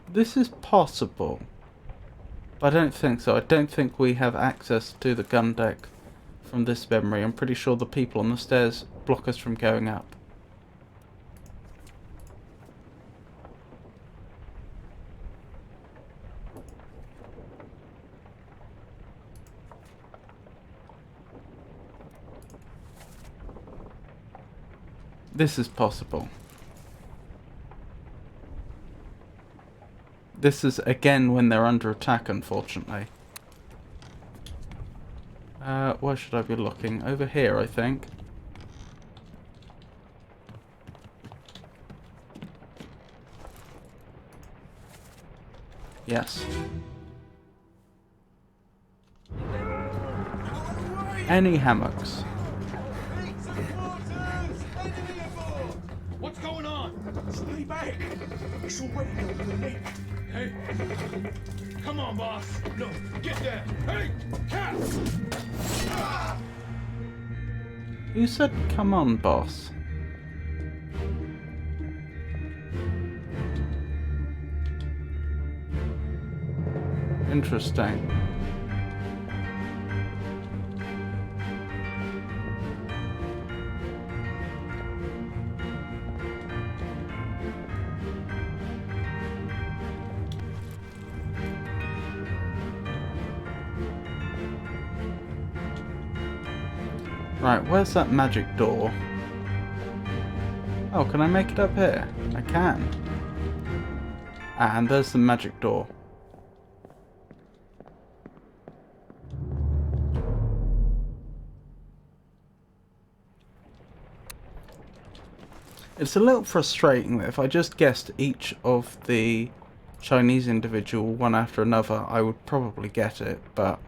This is possible, but I don't think so. I don't think we have access to the gun deck from this memory. I'm pretty sure the people on the stairs block us from going up. This is possible. This is again when they're under attack, unfortunately. Where should I be looking? Over here, I think. Yes. any hammocks. What's going on? Stay back. It's already going to Nick. Hey! Come on, boss! No, get there! Hey! Cat! Ah! Who said, come on, boss? Interesting. Right, where's that magic door? Oh, can I make it up here? I can. And there's the magic door. It's a little frustrating that if I just guessed each of the Chinese individual one after another, I would probably get it, but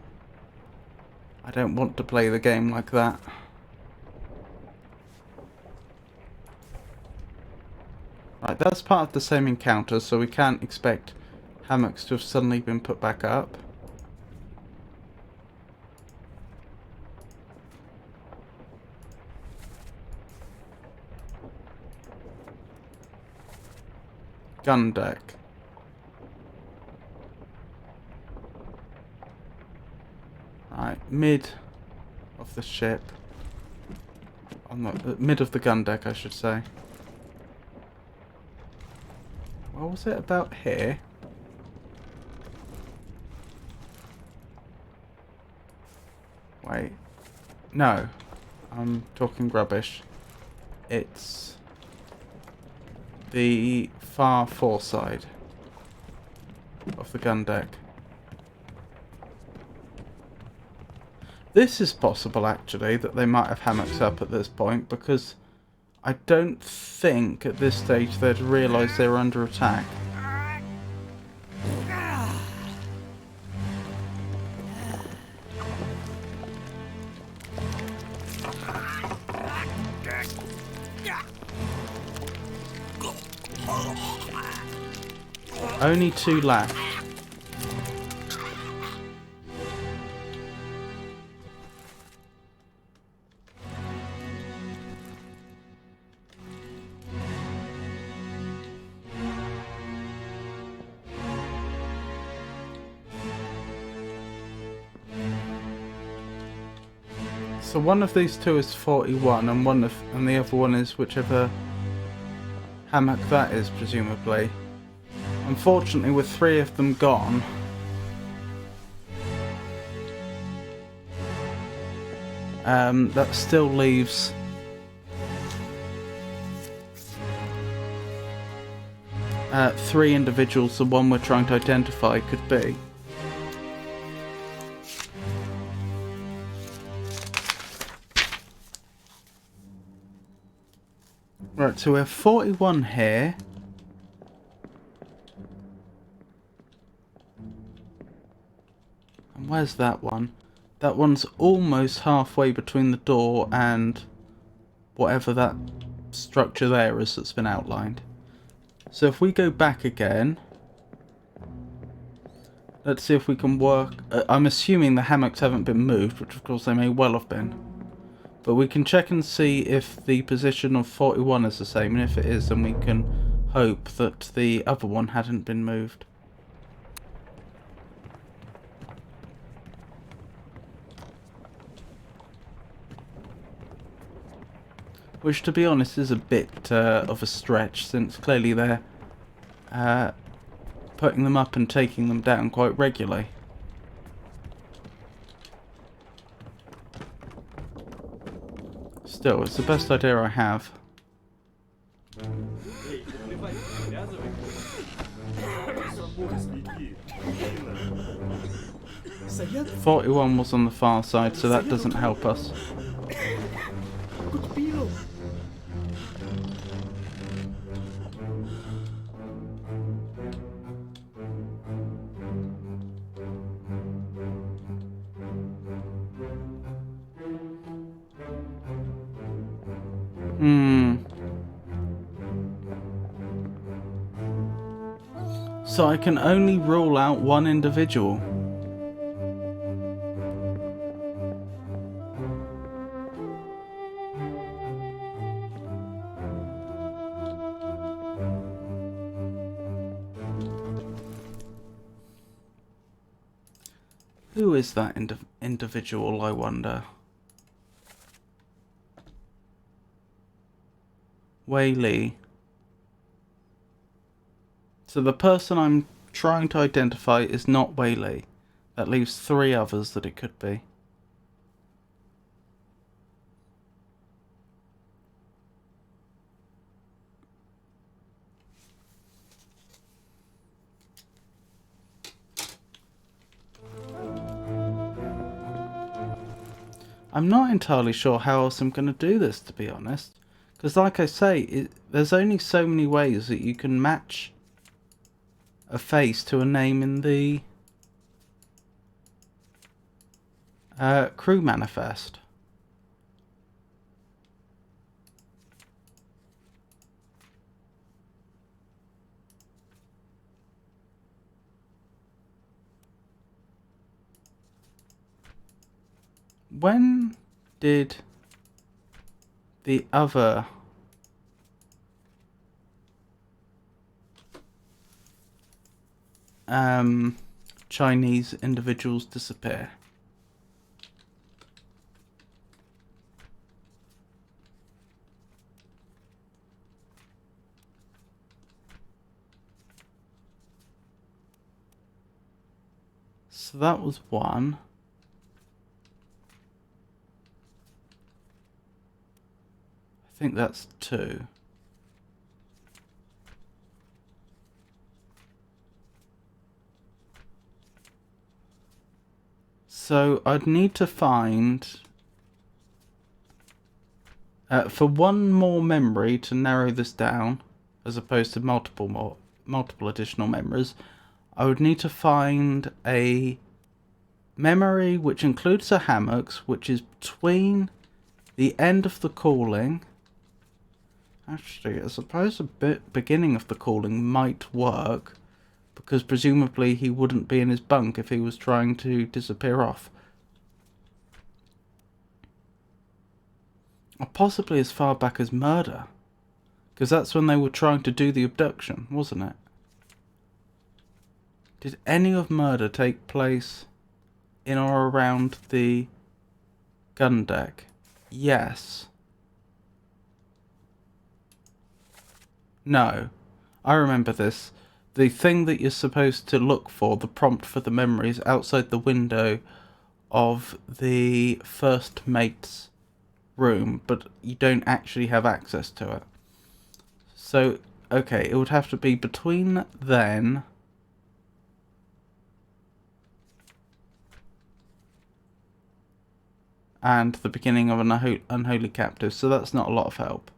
I don't want to play the game like that. Right, that's part of the same encounter, so we can't expect hammocks to have suddenly been put back up. Gun deck. Right, mid of the ship. On the mid of the gun deck, I should say. What was it about here? Wait. No. I'm talking rubbish. It's the far foreside of the gun deck. This is possible, actually, that they might have hammocks up at this point, because I don't think at this stage they'd realise they were under attack. Only 2 left. So one of these two is 41, and the other one is whichever hammock that is, presumably. Unfortunately, with 3 of them gone, that still leaves three individuals the one we're trying to identify could be. Right, so we have 41 here. And where's that one? That one's almost halfway between the door and whatever that structure there is that's been outlined. So if we go back again, let's see if we can work. I'm assuming the hammocks haven't been moved, which of course they may well have been. But we can check and see if the position of 41 is the same, and if it is, then we can hope that the other one hadn't been moved. Which, to be honest, is a bit of a stretch, since clearly they're putting them up and taking them down quite regularly. Still, it's the best idea I have. 41 was on the far side, so that doesn't help us. So I can only rule out one individual. Who is that individual, I wonder? Wei Li. So the person I'm trying to identify is not Wei Li. That leaves 3 others that it could be. I'm not entirely sure how else I'm going to do this, to be honest. Because like I say, there's only so many ways that you can match a face to a name in the crew manifest. When did the other Chinese individuals disappear? So that was 1. I think that's 2. So I'd need to find, for one more memory to narrow this down, as opposed to multiple additional memories, I would need to find a memory which includes a hammocks, which is between the end of the calling. Actually, I suppose the beginning of the calling might work, because presumably he wouldn't be in his bunk if he was trying to disappear off. Or possibly as far back as murder, because that's when they were trying to do the abduction, wasn't it? Did any of murder take place in or around the gun deck? Yes. No. I remember this. The thing that you're supposed to look for, the prompt for the memory, is outside the window of the first mate's room, but you don't actually have access to it. So, okay, it would have to be between then and the beginning of an unholy captive, so that's not a lot of help.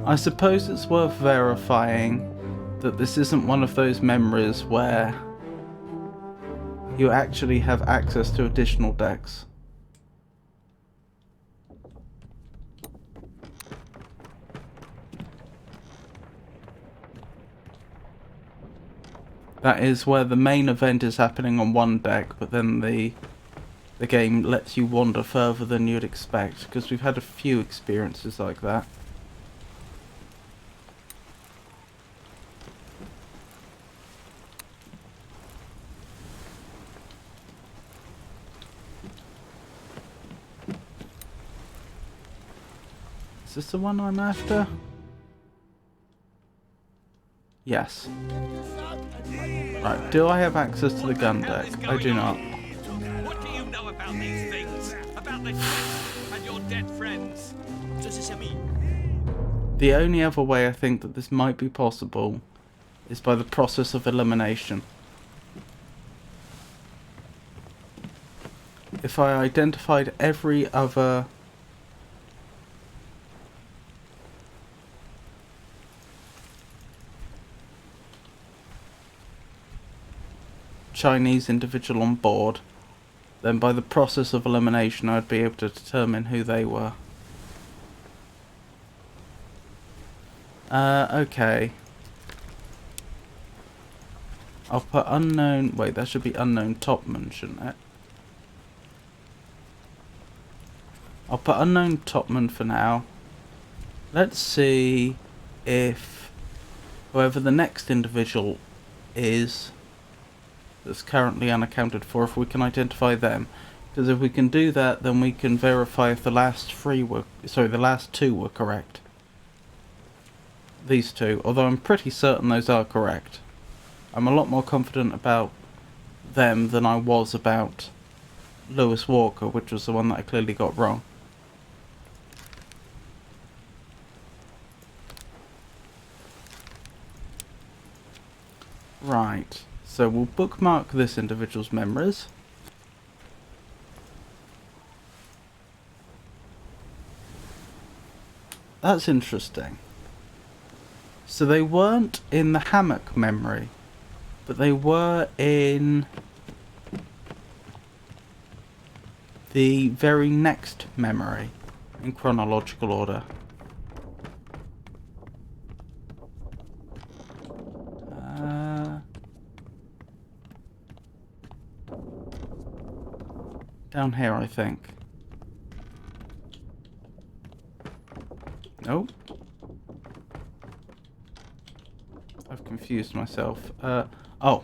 I suppose it's worth verifying that this isn't one of those memories where you actually have access to additional decks. That is where the main event is happening on one deck, but then the game lets you wander further than you'd expect, because we've had a few experiences like that. Is this the one I'm after? Yes. Right, do I have access to the gun deck? I do not. What do you know about these things? About the chest and your dead friends? The only other way I think that this might be possible is by the process of elimination. If I identified every other Chinese individual on board, then by the process of elimination I'd be able to determine who they were. Okay. I'll put unknown... Wait, that should be unknown topman, shouldn't it? I'll put unknown topman for now. Let's see if whoever the next individual is that's currently unaccounted for, if we can identify them. Because if we can do that, then we can verify if the last the last two were correct. These two, although I'm pretty certain those are correct. I'm a lot more confident about them than I was about Lewis Walker, which was the one that I clearly got wrong. Right, so we'll bookmark this individual's memories. That's interesting. So they weren't in the hammock memory, but they were in the very next memory in chronological order. Down here, I think. Nope. I've confused myself. Oh.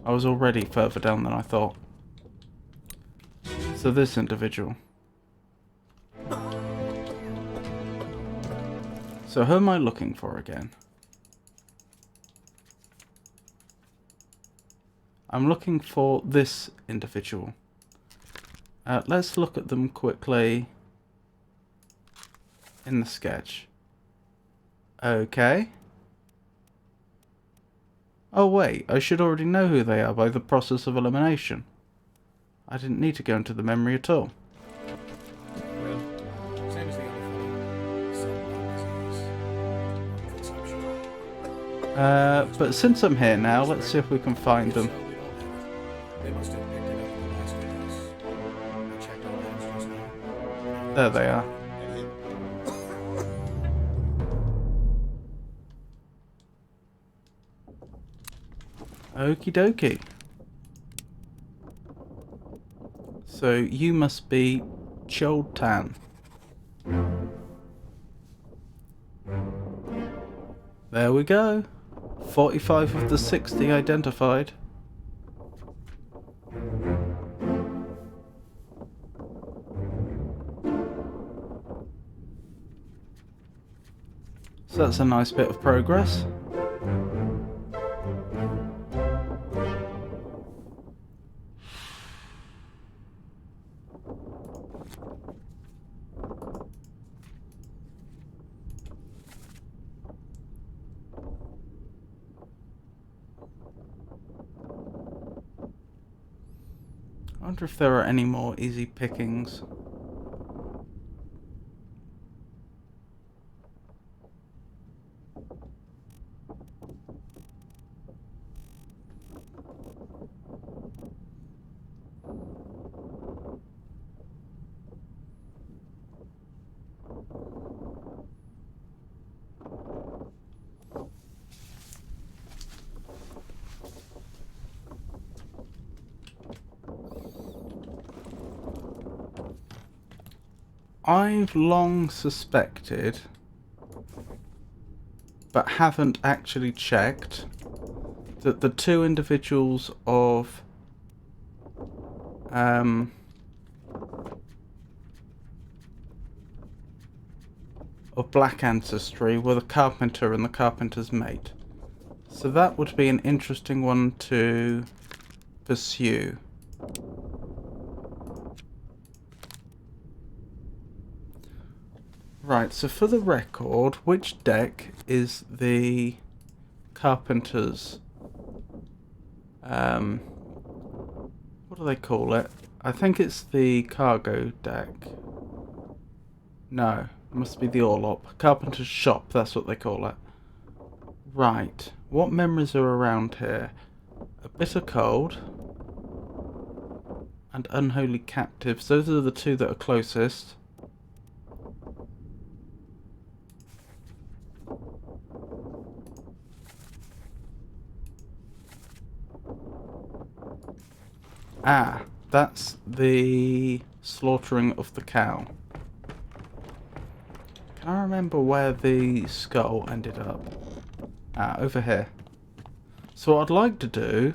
I was already further down than I thought. So this individual. So who am I looking for again? I'm looking for this individual. Let's look at them quickly in the sketch. Okay. Oh wait, I should already know who they are by the process of elimination. I didn't need to go into the memory at all. Well, same as the other fellow. Some lung disease. Consumption. But since I'm here now, let's see if we can find them. They must have picked it up in the last case. I checked all hands just now. There they are. Okie dokie. So you must be Chol Tan. There we go. 45 of the 60 identified. So that's a nice bit of progress. I wonder if there are any more easy pickings. I've long suspected, but haven't actually checked, that the two individuals of black ancestry were the carpenter and the carpenter's mate. So that would be an interesting one to pursue. Right, so for the record, which deck is the carpenter's, what do they call it? I think it's the cargo deck. No, it must be the Orlop. Carpenter's shop, that's what they call it. Right, what memories are around here? A bitter cold. And unholy captives. Those are the two that are closest. Ah, that's the slaughtering of the cow. Can I remember where the skull ended up? Ah, over here. So what I'd like to do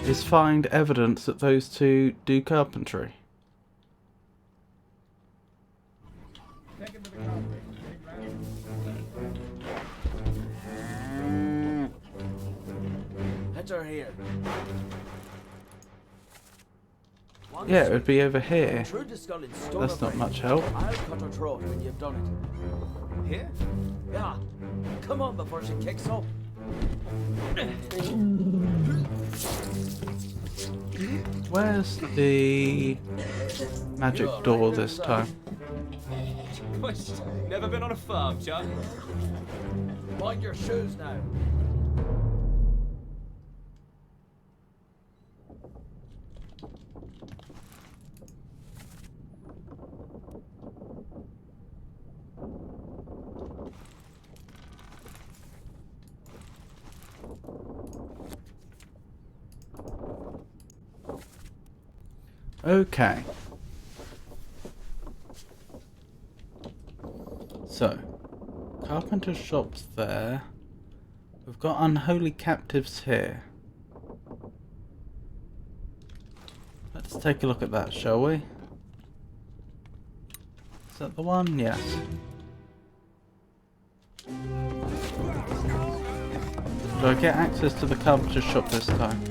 is find evidence that those two do carpentry. Heads are here. Yeah, it would be over here. Intrude the skull in stone That's or not brain. much help. I'll cut her throat when you've done it. Here? Yeah. Come on before she kicks up. Where's the magic door this time? Never been on a farm, Chuck? Mind your shoes now. Okay. So, carpenter's shop's there. We've got unholy captives here. Let's take a look at that, shall we? Is that the one? Yes. Do I get access to the carpenter's shop this time?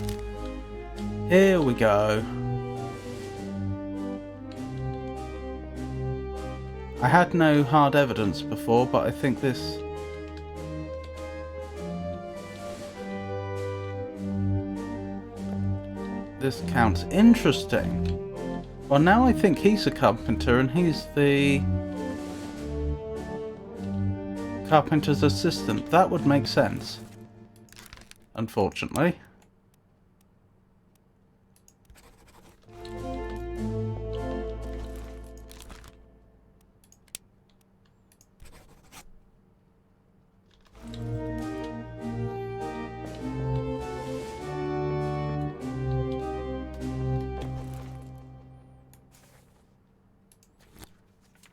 Here we go. I had no hard evidence before, but I think this... this counts. Interesting. Well, now I think he's a carpenter and he's the carpenter's assistant. That would make sense. Unfortunately.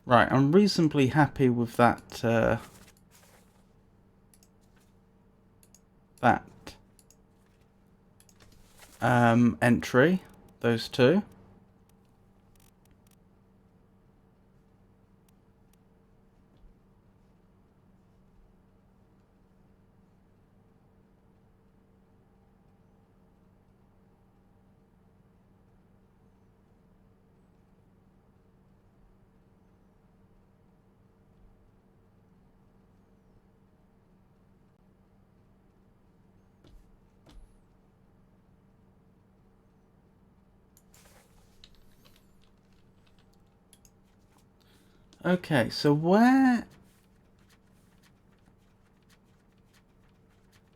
Right, I'm reasonably happy with that, entry, those two. Okay, so where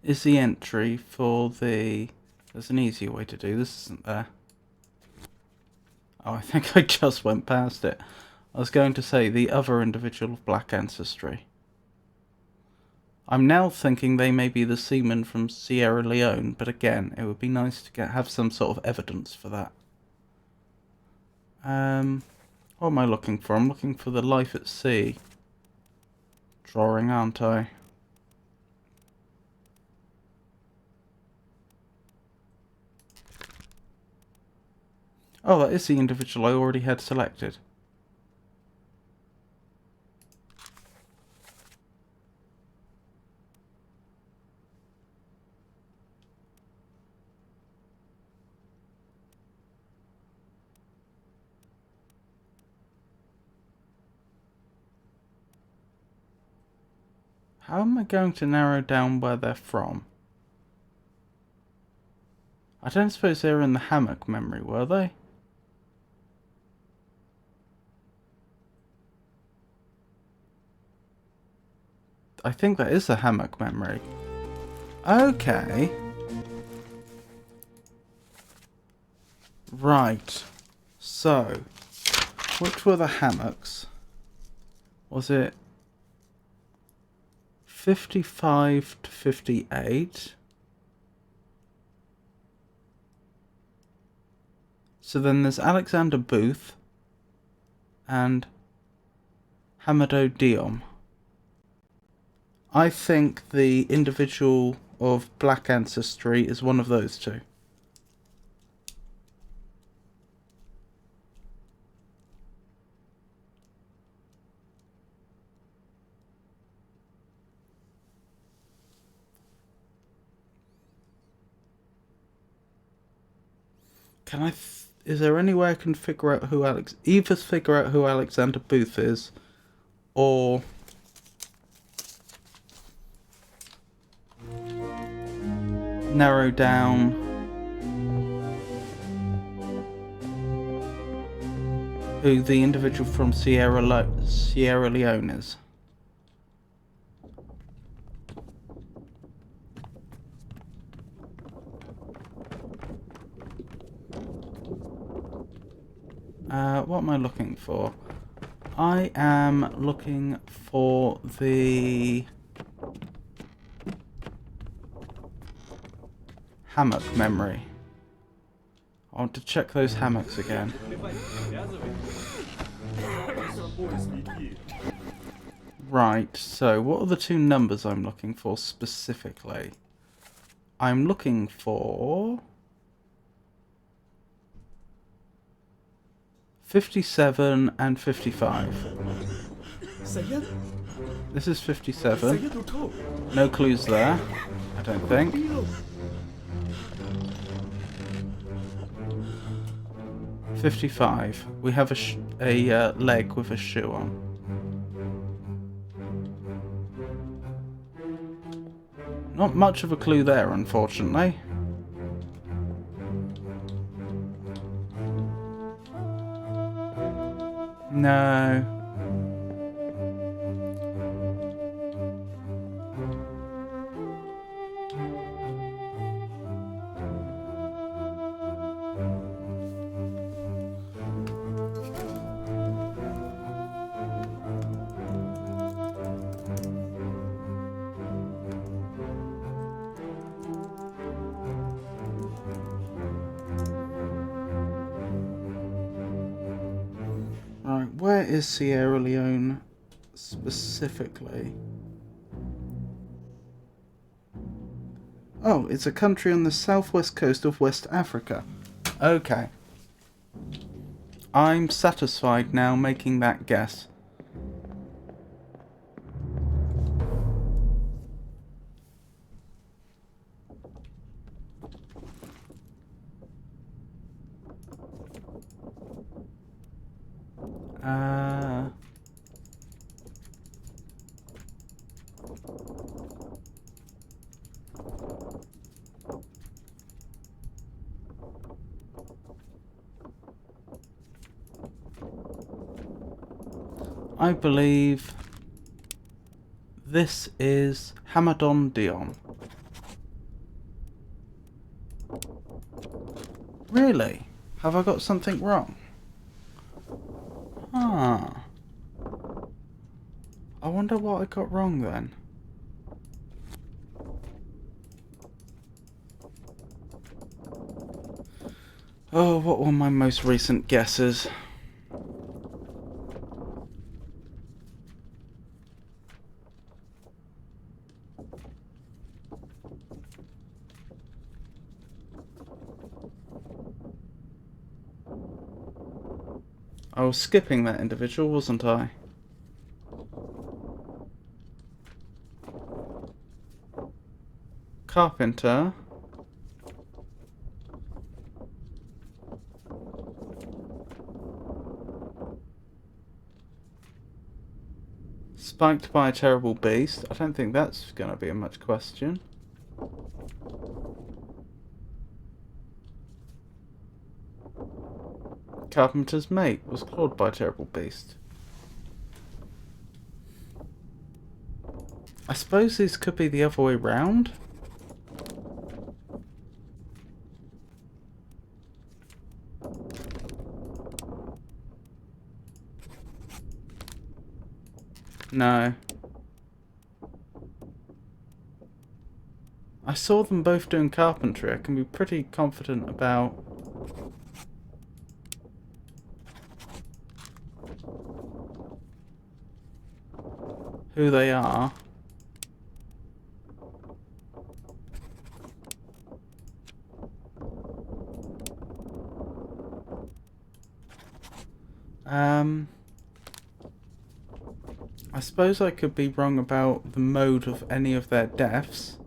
is the entry for the... There's an easier way to do this, isn't there? Oh, I think I just went past it. I was going to say the other individual of black ancestry. I'm now thinking they may be the seamen from Sierra Leone, but again, it would be nice to have some sort of evidence for that. What am I looking for? I'm looking for the life at sea drawing, aren't I? Oh, that is the individual I already had selected. How am I going to narrow down where they're from? I don't suppose they were in the hammock memory, were they? I think that is the hammock memory. Okay. Right. So, which were the hammocks? Was it 55 to 58? So then there's Alexander Booth and Hamado Diom. I think the individual of black ancestry is one of those two. Can I? Is there any way I can figure out who either figure out who Alexander Booth is, or narrow down who the individual from Sierra Leone is? What am I looking for? I am looking for the hammock memory. I want to check those hammocks again. Right, so what are the two numbers I'm looking for specifically? I'm looking for 57 and 55. This is 57. No clues there, I don't think. $55. We have a leg with a shoe on. Not much of a clue there, unfortunately. No. Right, where is Sierra Leone specifically? Oh, it's a country on the southwest coast of West Africa. Okay. I'm satisfied now making that guess. I believe this is Hamadon Dion. Really? Have I got something wrong? Ah. I wonder what I got wrong then. Oh, what were my most recent guesses? I was skipping that individual, wasn't I? Carpenter. Spiked by a terrible beast. I don't think that's going to be a much question. Carpenter's mate was clawed by a terrible beast. I suppose these could be the other way round. No. I saw them both doing carpentry. I can be pretty confident about who they are. I suppose I could be wrong about the mode of any of their deaths.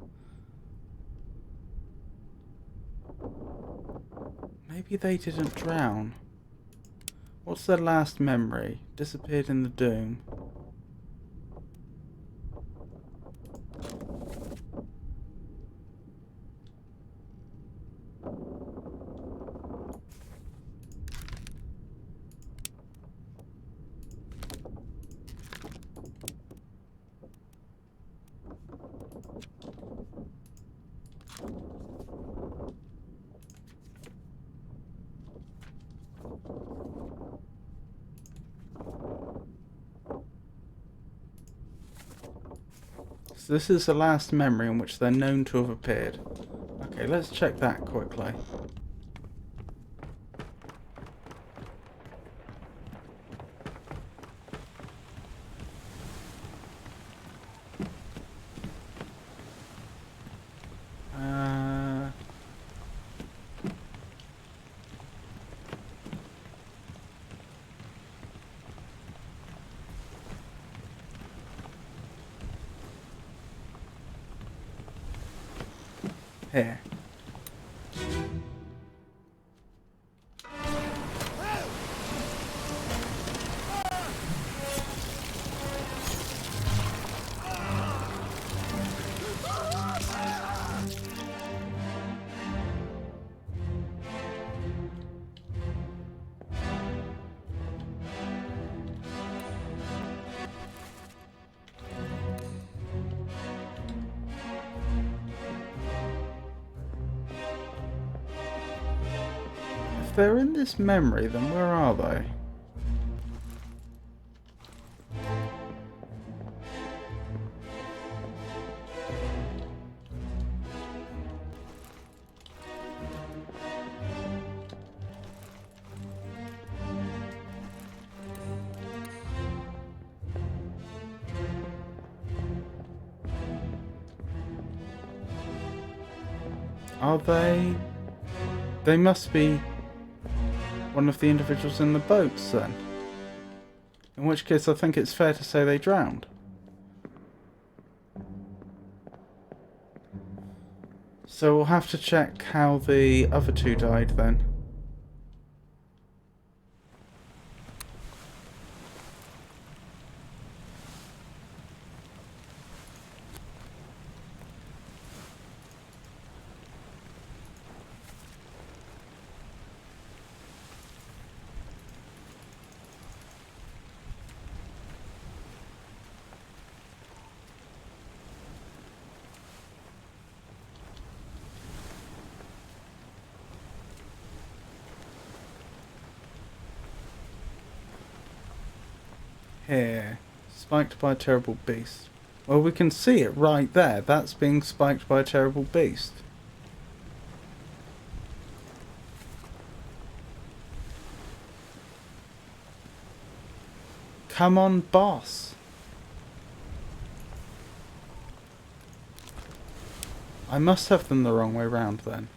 Maybe they didn't drown. What's their last memory? Disappeared in the Doom. So this is the last memory in which they're known to have appeared. Okay, let's check that quickly. Here. If they're in this memory, then where are they? Are they? They must be one of the individuals in the boats then. In which case I think it's fair to say they drowned. So we'll have to check how the other two died then. Here, spiked by a terrible beast. Well, we can see it right there. That's being spiked by a terrible beast. Come on, boss. I must have them the wrong way round then.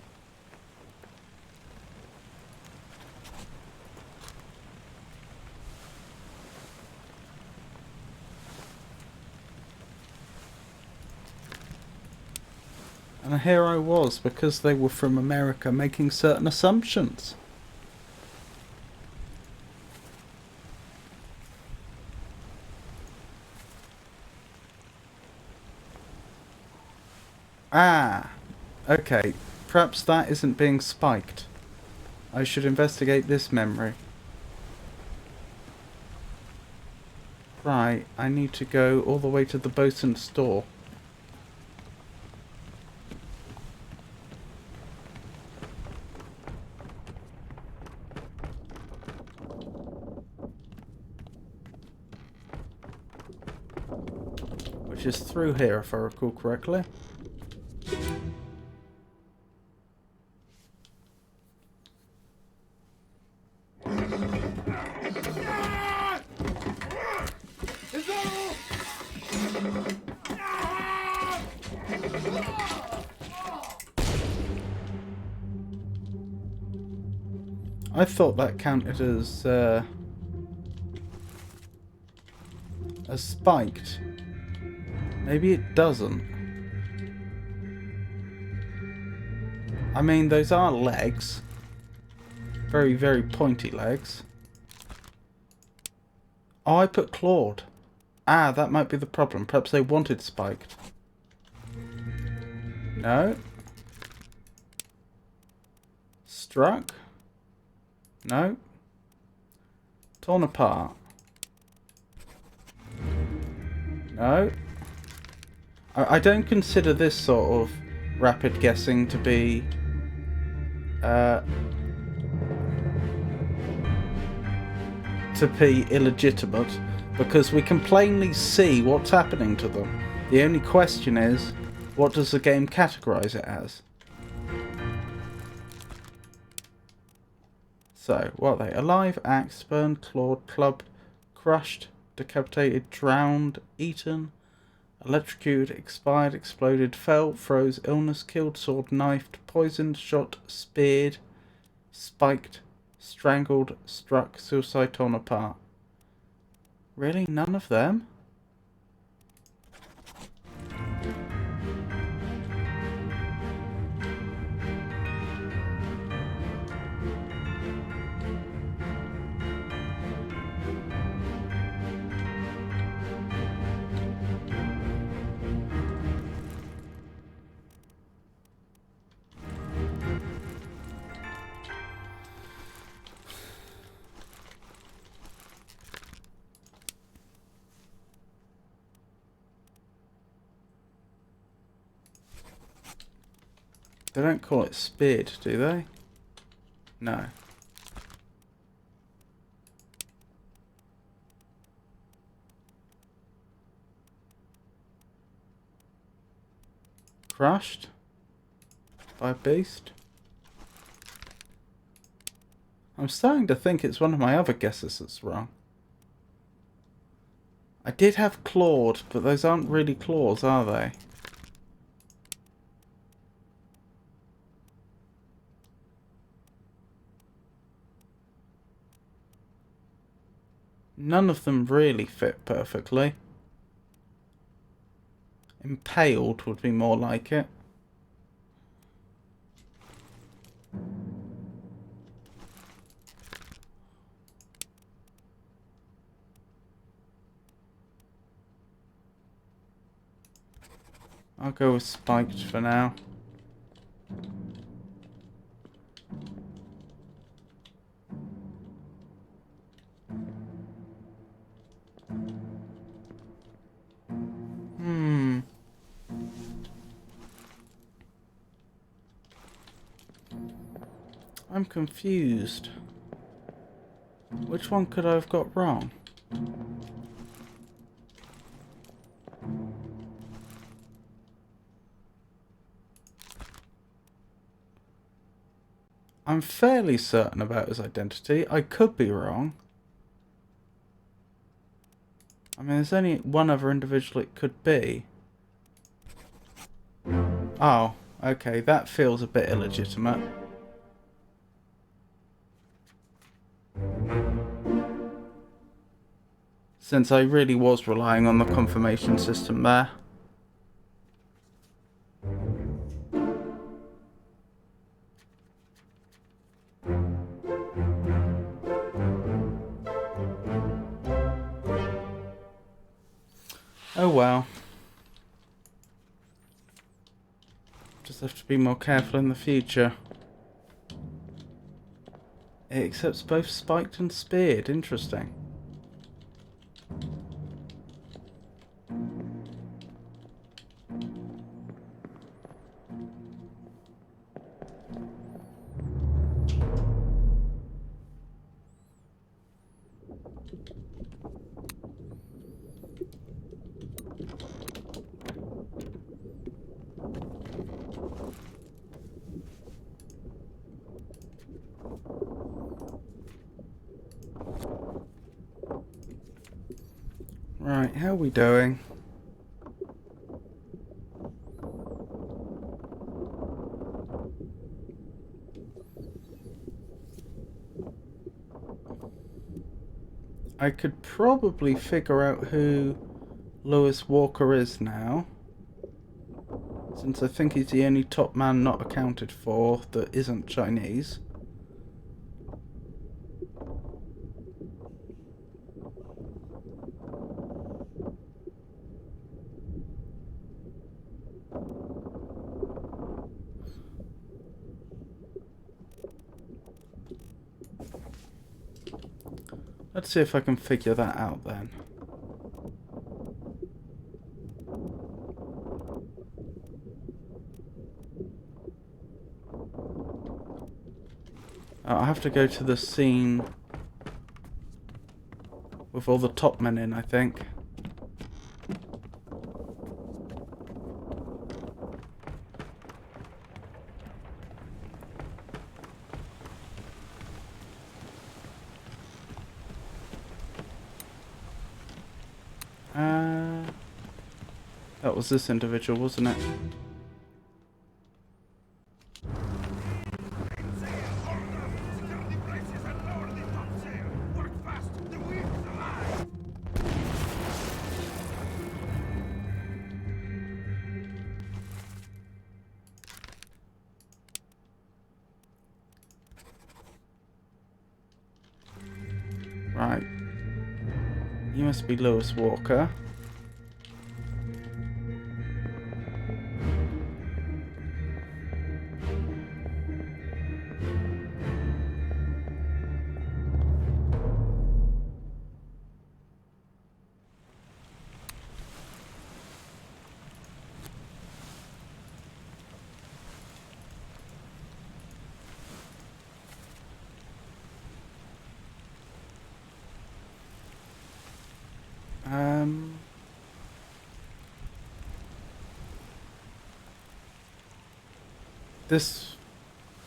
And here I was, because they were from America, making certain assumptions. Ah, okay. Perhaps that isn't being spiked. I should investigate this memory. Right, I need to go all the way to the bosun's store. which is through here if I recall correctly. I thought that counted as spiked. Maybe it doesn't. I mean, those are legs. Very, very pointy legs. Oh, I put clawed. Ah, that might be the problem. Perhaps they wanted spiked. No. Struck. No. Torn apart. No. I don't consider this sort of rapid guessing to be illegitimate, because we can plainly see what's happening to them. The only question is, what does the game categorize it as? So, what are they? Alive, axed, burned, clawed, clubbed, crushed, decapitated, drowned, eaten, electrocuted, expired, exploded, fell, froze, illness, killed, sword, knifed, poisoned, shot, speared, spiked, strangled, struck, suicide, torn apart. Really? None of them? They don't call it speared, do they? No. Crushed by a beast? I'm starting to think it's one of my other guesses that's wrong. I did have clawed, but those aren't really claws, are they? None of them really fit perfectly. Impaled would be more like it. I'll go with spiked for now. I'm confused. Which one could I have got wrong? I'm fairly certain about his identity. I could be wrong. I mean, there's only one other individual it could be. Oh, okay, that feels a bit illegitimate. Since I really was relying on the confirmation system there. Oh well. Just have to be more careful in the future. It accepts both spiked and speared. Interesting. Right, how are we doing? I could probably figure out who Lewis Walker is now, since I think he's the only top man not accounted for that isn't Chinese. Let's see if I can figure that out then. I have to go to the scene with all the top men in, I think. That was this individual, wasn't it? Right. You must be Lewis Walker. This...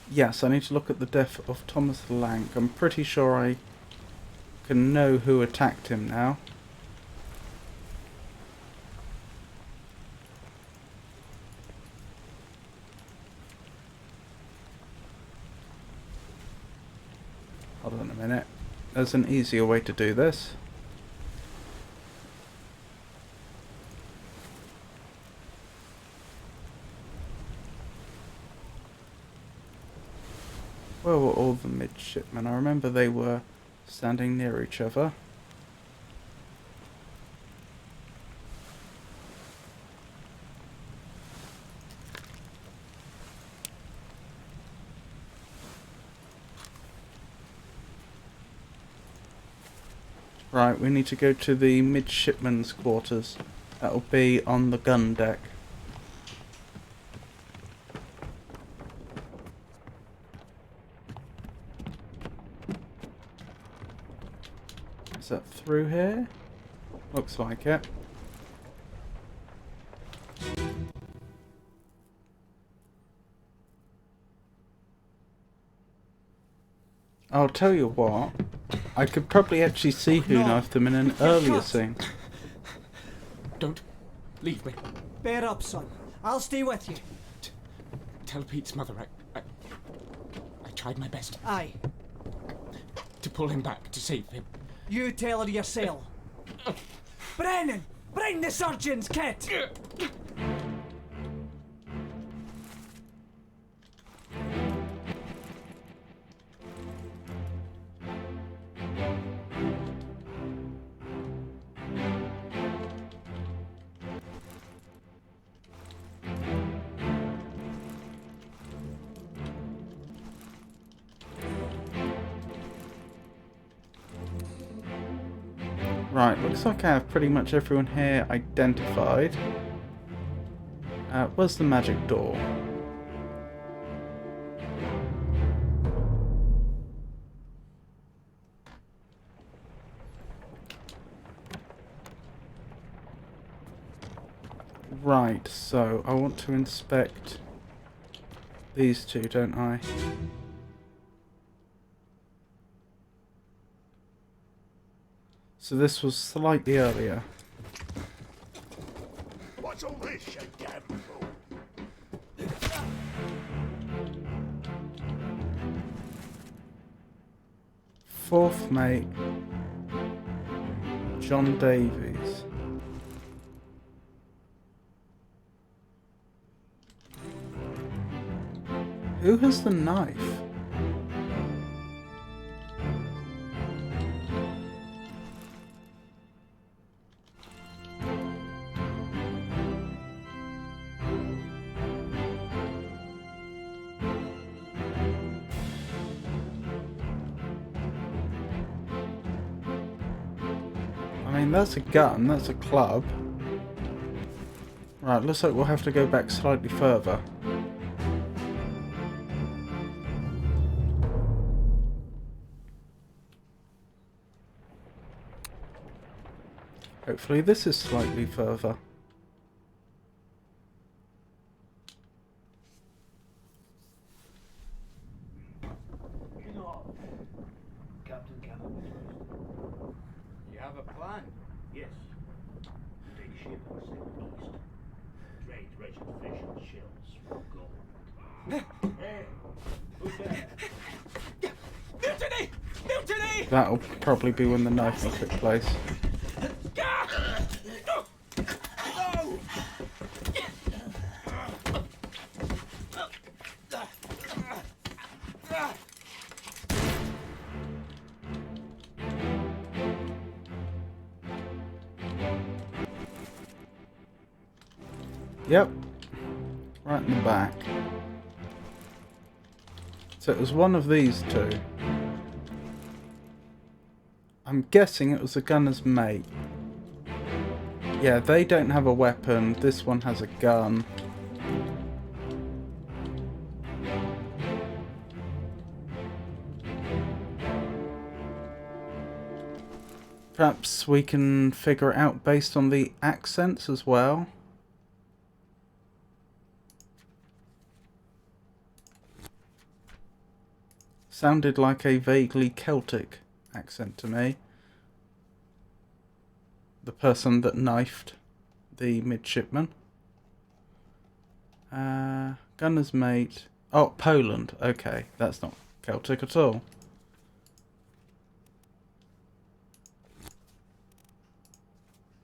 Yes, I need to look at the death of Thomas Lank. I'm pretty sure I can know who attacked him now. Hold on a minute. There's an easier way to do this. Where were all the midshipmen? I remember they were standing near each other. Right, we need to go to the midshipmen's quarters. That'll be on the gun deck. Is that through here? Looks like it. I'll tell you what, I could probably actually see who knifed them in an earlier scene. Don't leave me. Bear up, son. I'll stay with you. Tell Pete's mother I tried my best. Aye. To pull him back, to save him. You tell her yourself. Brennan! Bring the surgeon's kit! Right, looks like I have pretty much everyone here identified. Where's the magic door? Right, so I want to inspect these two, don't I? So this was slightly earlier. What's all this, you damn fool? Fourth mate, John Davies. Who has the knife? I mean, that's a gun, that's a club. Right, looks like we'll have to go back slightly further. Hopefully this is slightly further. Captain Campbell first. You have a plan? Yes. Take ship and sail east. Trade treasured fish and shells for gold. Hey, who's there? Mutiny! Mutiny! That'll probably be when the knife will take place. Yep, right in the back. So it was one of these two. I'm guessing it was the gunner's mate. Yeah, they don't have a weapon. This one has a gun. Perhaps we can figure it out based on the accents as well. Sounded like a vaguely Celtic accent to me. The person that knifed the midshipman. Gunner's mate. Oh, Poland. Okay, that's not Celtic at all.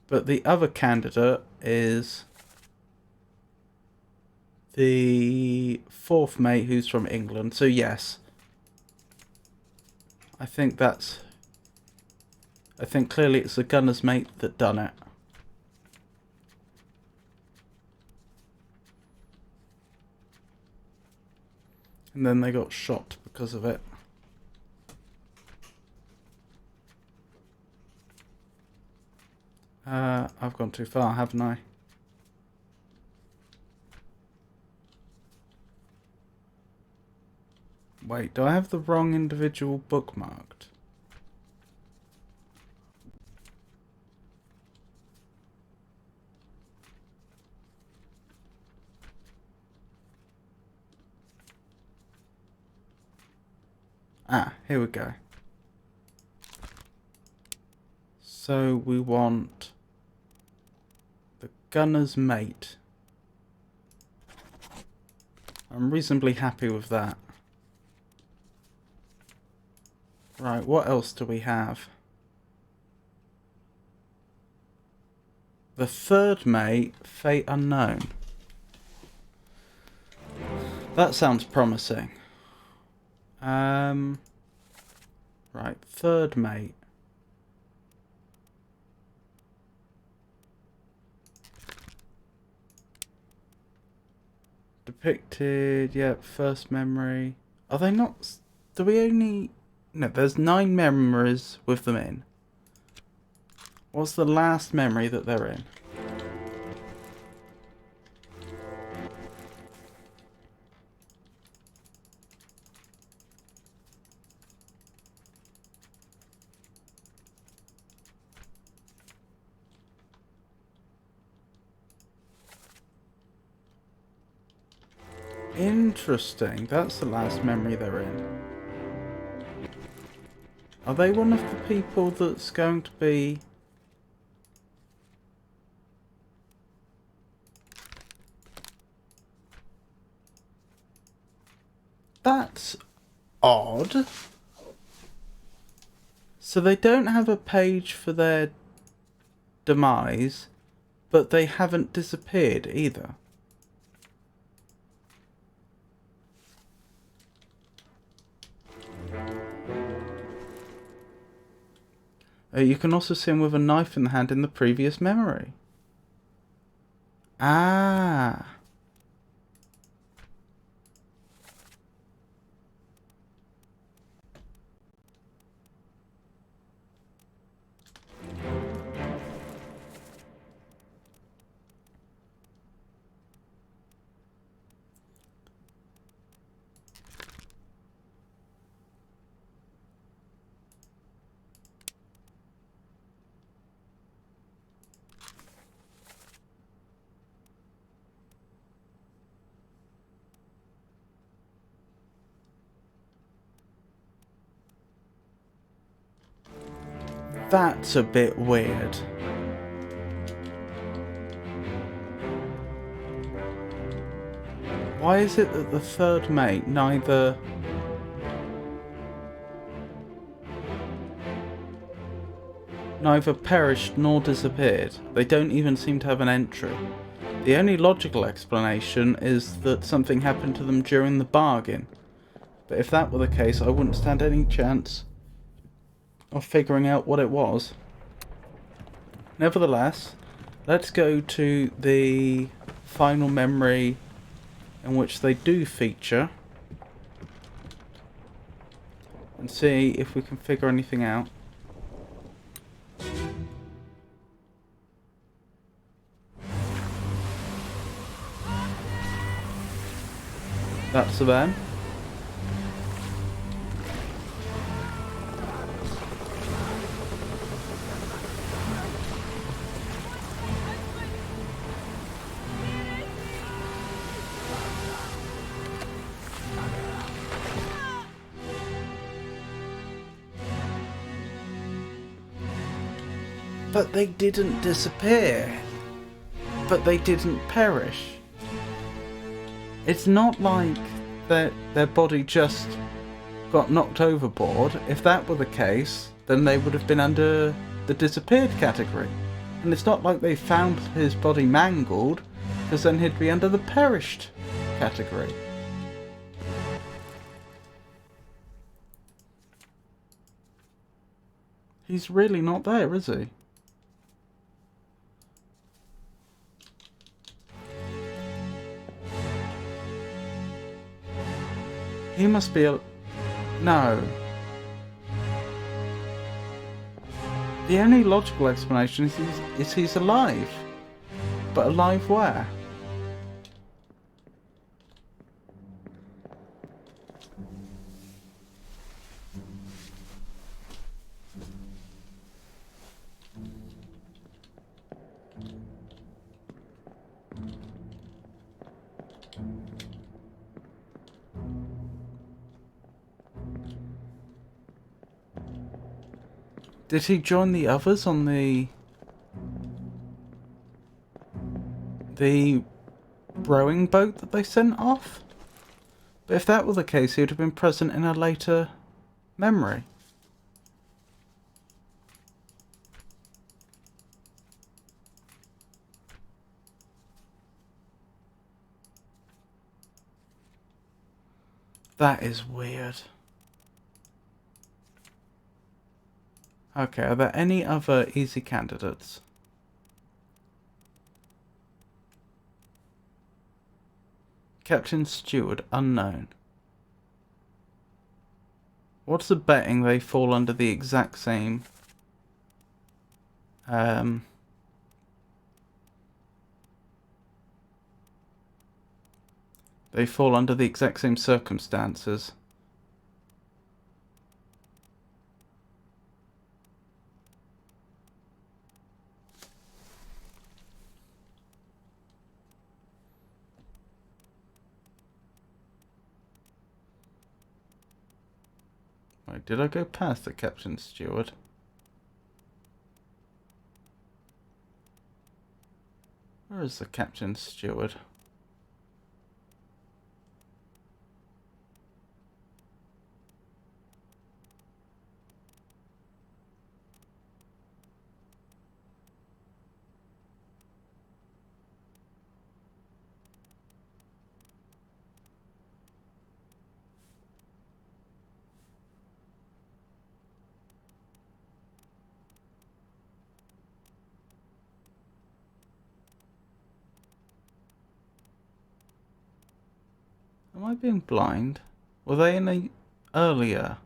But the other candidate is the fourth mate who's from England. So yes. I think clearly it's the gunner's mate that done it. And then they got shot because of it. I've gone too far, haven't I? Wait, do I have the wrong individual bookmarked? Ah, here we go. So we want the gunner's mate. I'm reasonably happy with that. Right, what else do we have? The third mate, fate unknown. That sounds promising. Right, third mate. Depicted, yep, first memory. Are they not... Do we only... No, there's 9 memories with them in. What's the last memory that they're in? Interesting, that's the last memory they're in. Are they one of the people that's going to be... That's odd. So they don't have a page for their demise, but they haven't disappeared either. You can also see him with a knife in the hand in the previous memory. Ah. That's a bit weird. Why is it that the third mate neither perished nor disappeared? They don't even seem to have an entry. The only logical explanation is that something happened to them during the bargain. But if that were the case, I wouldn't stand any chance of figuring out what it was. Nevertheless, let's go to the final memory in which they do feature and see if we can figure anything out. That's the van. But they didn't disappear. But they didn't perish. It's not like their body just got knocked overboard. If that were the case, then they would have been under the disappeared category. And it's not like they found his body mangled, because then he'd be under the perished category. He's really not there, is he? He must be a... No. The only logical explanation is he's alive. But alive where? Did he join the others on the rowing boat that they sent off? But if that were the case, he would have been present in a later memory. That is weird. Okay, are there any other easy candidates? Captain Steward, unknown. What's the betting they fall under the exact same... They fall under the exact same circumstances. Wait, did I go past the Captain Steward? Where is the Captain Steward? Am I being blind? Were they in a earlier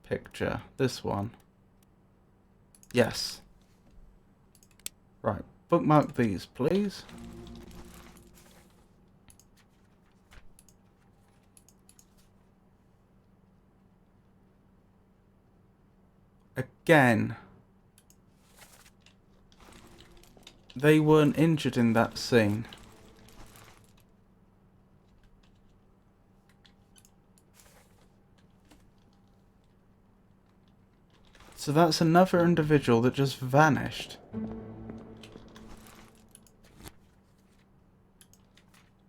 picture? This one? Yes. Right, bookmark these, please. Again, they weren't injured in that scene. So that's another individual that just vanished.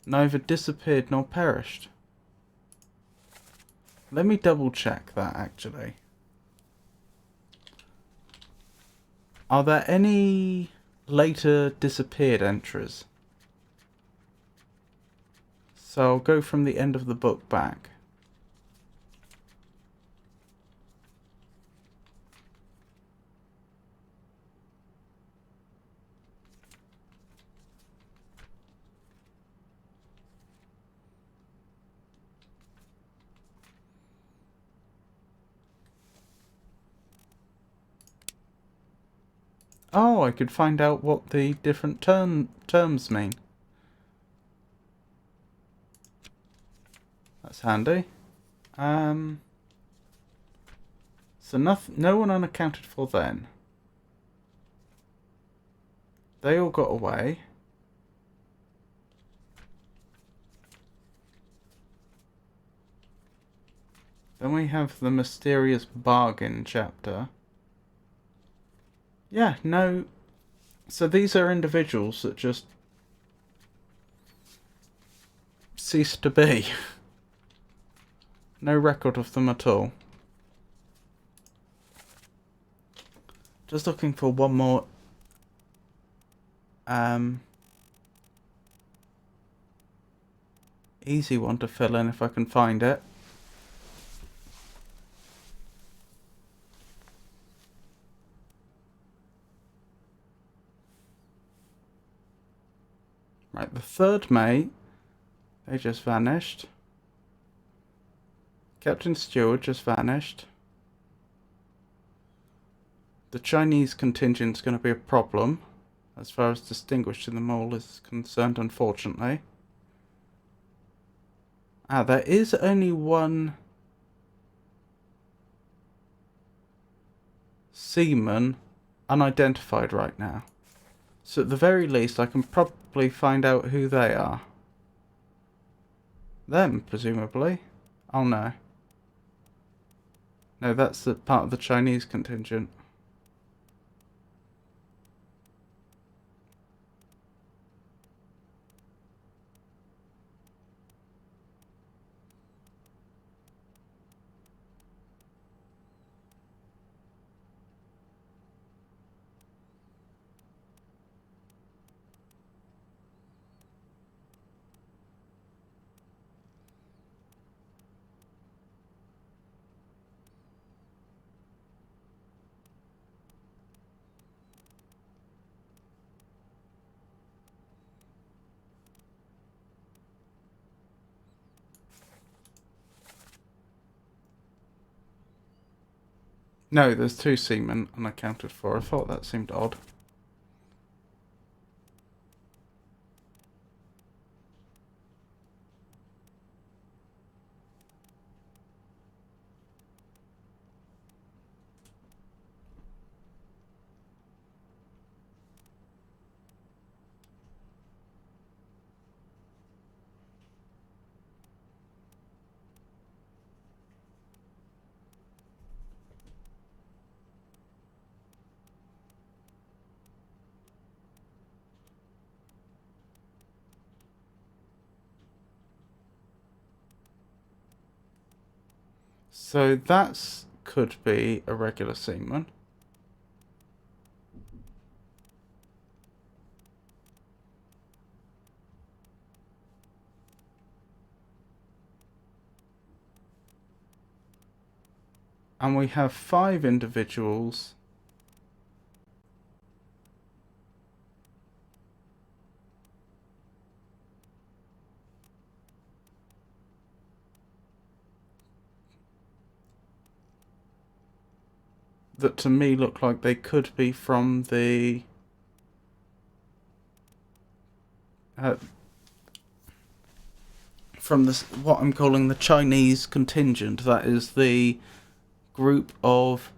Neither disappeared nor perished. Let me double check that actually. Are there any later disappeared entries? So I'll go from the end of the book back. Oh, I could find out what the different terms mean. That's handy. So no one unaccounted for then. They all got away. Then we have the mysterious bargain chapter. Yeah, no. So these are individuals that just ceased to be. No record of them at all. Just looking for one more easy one to fill in if I can find it. Right, the third mate, they just vanished. Captain Stewart just vanished. The Chinese contingent's going to be a problem as far as distinguishing them all is concerned, unfortunately. Ah, there is only one seaman unidentified right now. So at the very least, I can probably find out who they are. Them, presumably. Oh no. No, that's the part of the Chinese contingent. No, there's two seamen unaccounted for. I thought that seemed odd. So that could be a regular seaman. And we have 5 individuals that to me look like they could be from the what I'm calling the Chinese contingent. That is the group of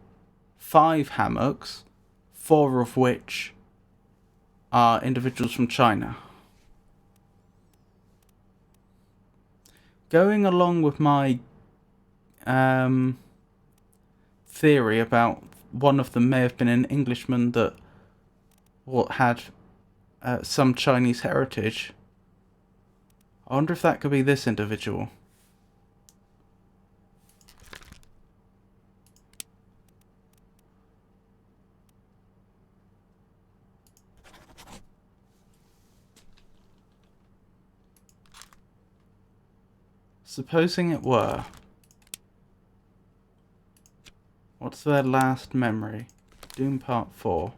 5 hammocks, 4 of which are individuals from China. Going along with my theory about one of them may have been an Englishman that had some Chinese heritage, I wonder if that could be this individual. Supposing it were. What's their last memory? Doom Part 4.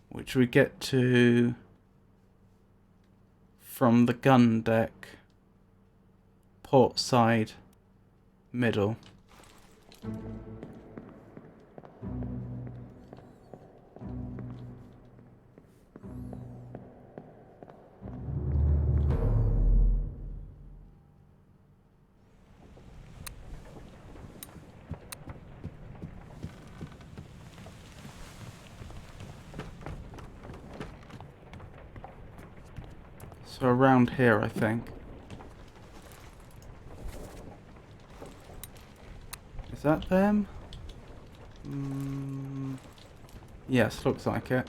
Which we get to from the gun deck, port side, middle. So around here, I think. Is that them? Yes, looks like it.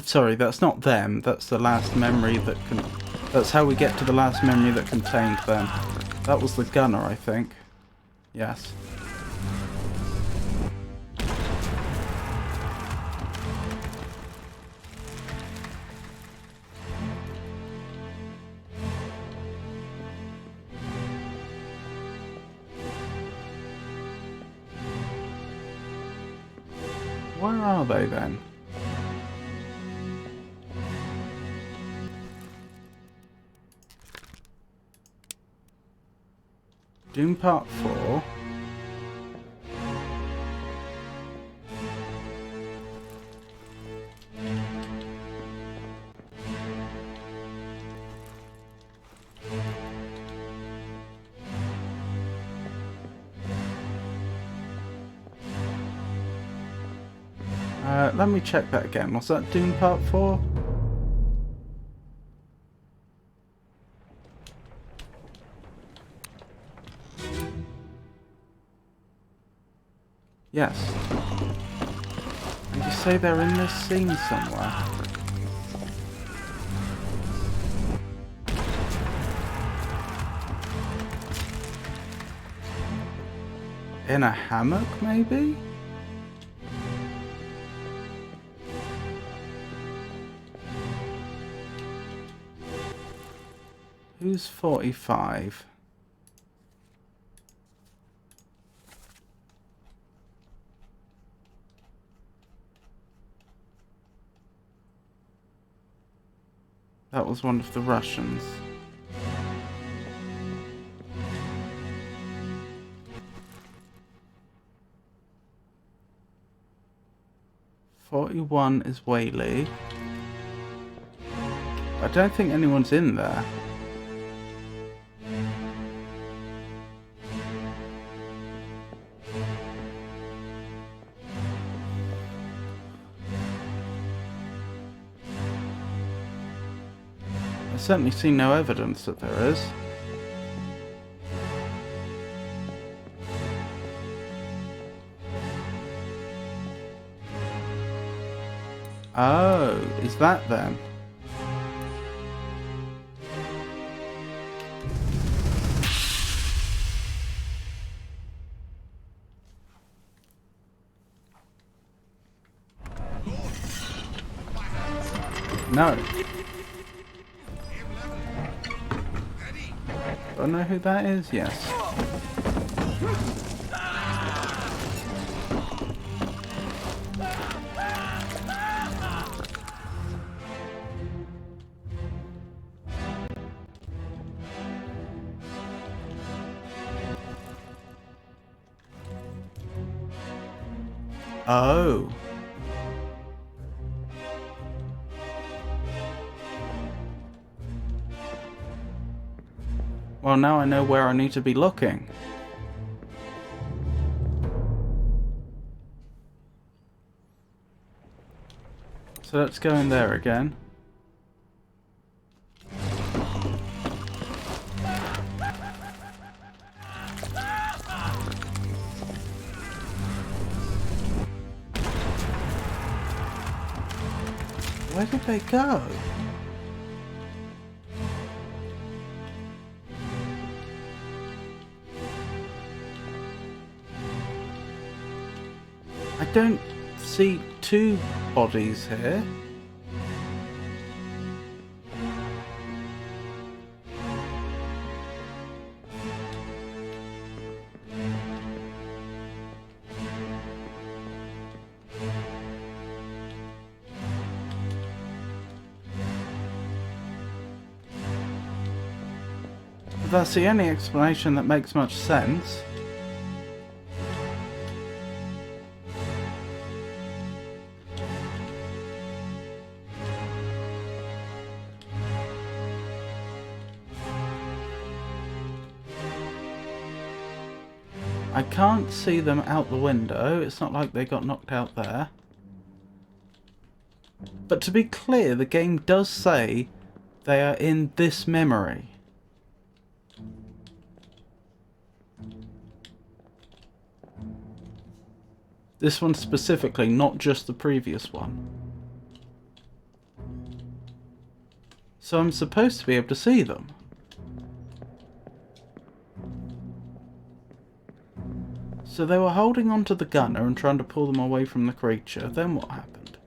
Sorry, that's not them. That's the last memory that can... That's how we get to the last memory that contained them. That was the gunner, I think. Yes. Where are they then? Doom Part 4. Let me check that again. Was that Dinn Part 4? Yes. Did you say they're in this scene somewhere? In a hammock, maybe? Who's 45? That was one of the Russians. "41 is Whaley. I don't think anyone's in there. I certainly see no evidence that there is. Oh, is that them? No. Do I know who that is? Yes. Oh. Well, now I know where I need to be looking. So let's go in there again. Where did they go? I don't see two bodies here. That's the only explanation that makes much sense. I can't see them out the window. It's not like they got knocked out there. But to be clear, the game does say they are in this memory. This one specifically, not just the previous one. So I'm supposed to be able to see them. So they were holding onto the gunner and trying to pull them away from the creature. Then what happened?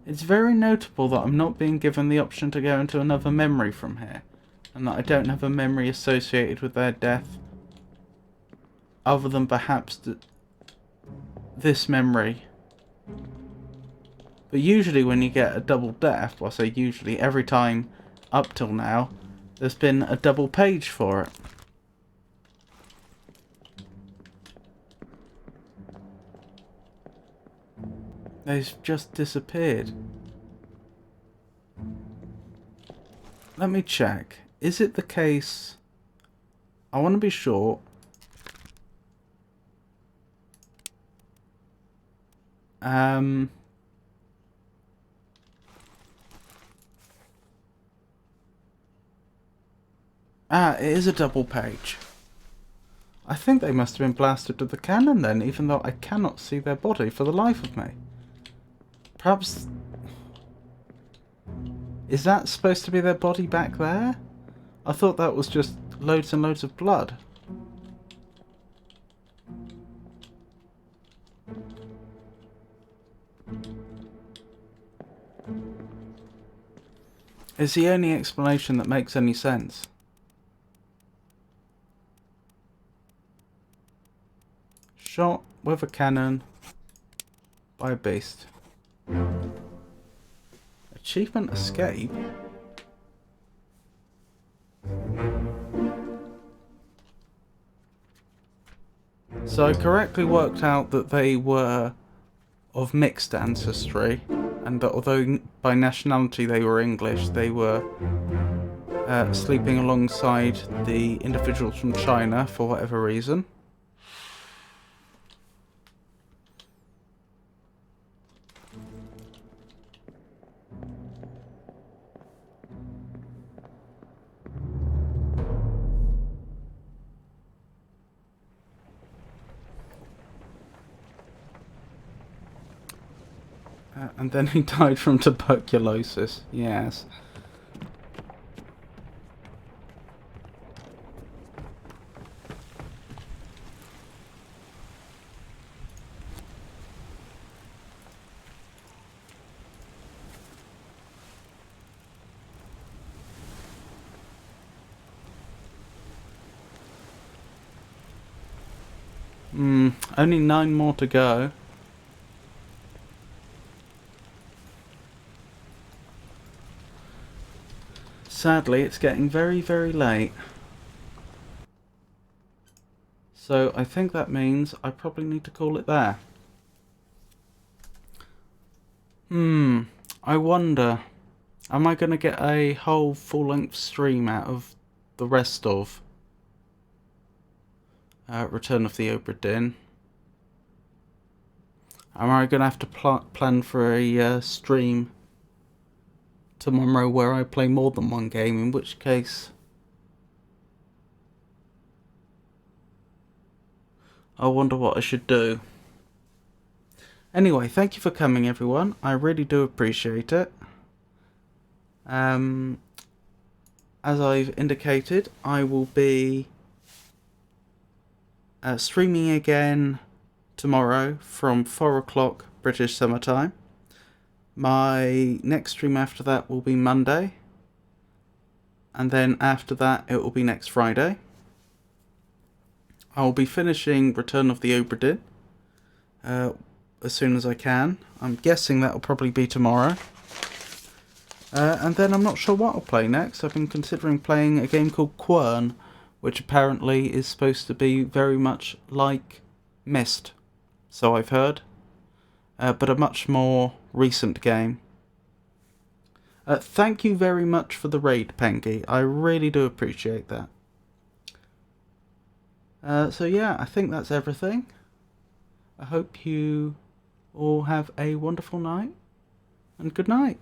It's very notable that I'm not being given the option to go into another memory from here, and that I don't have a memory associated with their death, other than perhaps this memory. But usually when you get a double death, well I say usually, every time up till now, there's been a double page for it. They've just disappeared. Let me check. Is it the case... I want to be sure. It is a double page. I think they must have been blasted with the cannon then, even though I cannot see their body for the life of me. Perhaps... Is that supposed to be their body back there? I thought that was just loads and loads of blood. It's the only explanation that makes any sense. Shot with a cannon by a beast. Achievement escape? So I correctly worked out that they were of mixed ancestry, and that although by nationality they were English, they were sleeping alongside the individuals from China for whatever reason. And then he died from tuberculosis, yes. Only 9 more to go. sadly it's getting very, very late. So I think that means I probably need to call it there. I wonder, am I going to get a whole full-length stream out of the rest of Return of the Obra Dinn? Am I going to have to plan for a stream tomorrow where I play more than one game, in which case I wonder what I should do. Anyway, thank you for coming, everyone. I really do appreciate it. As I've indicated, I will be streaming again tomorrow from 4 o'clock British Summer Time. My next stream after that will be Monday. And then after that, it will be next Friday. I'll be finishing Return of the Obra Dinn as soon as I can. I'm guessing that will probably be tomorrow. And then I'm not sure what I'll play next. I've been considering playing a game called Quern, which apparently is supposed to be very much like Myst, so I've heard, but a much more recent game. Thank you very much for the raid, Pengy. I really do appreciate that. So yeah, I think that's everything. I hope you all have a wonderful night, and good night.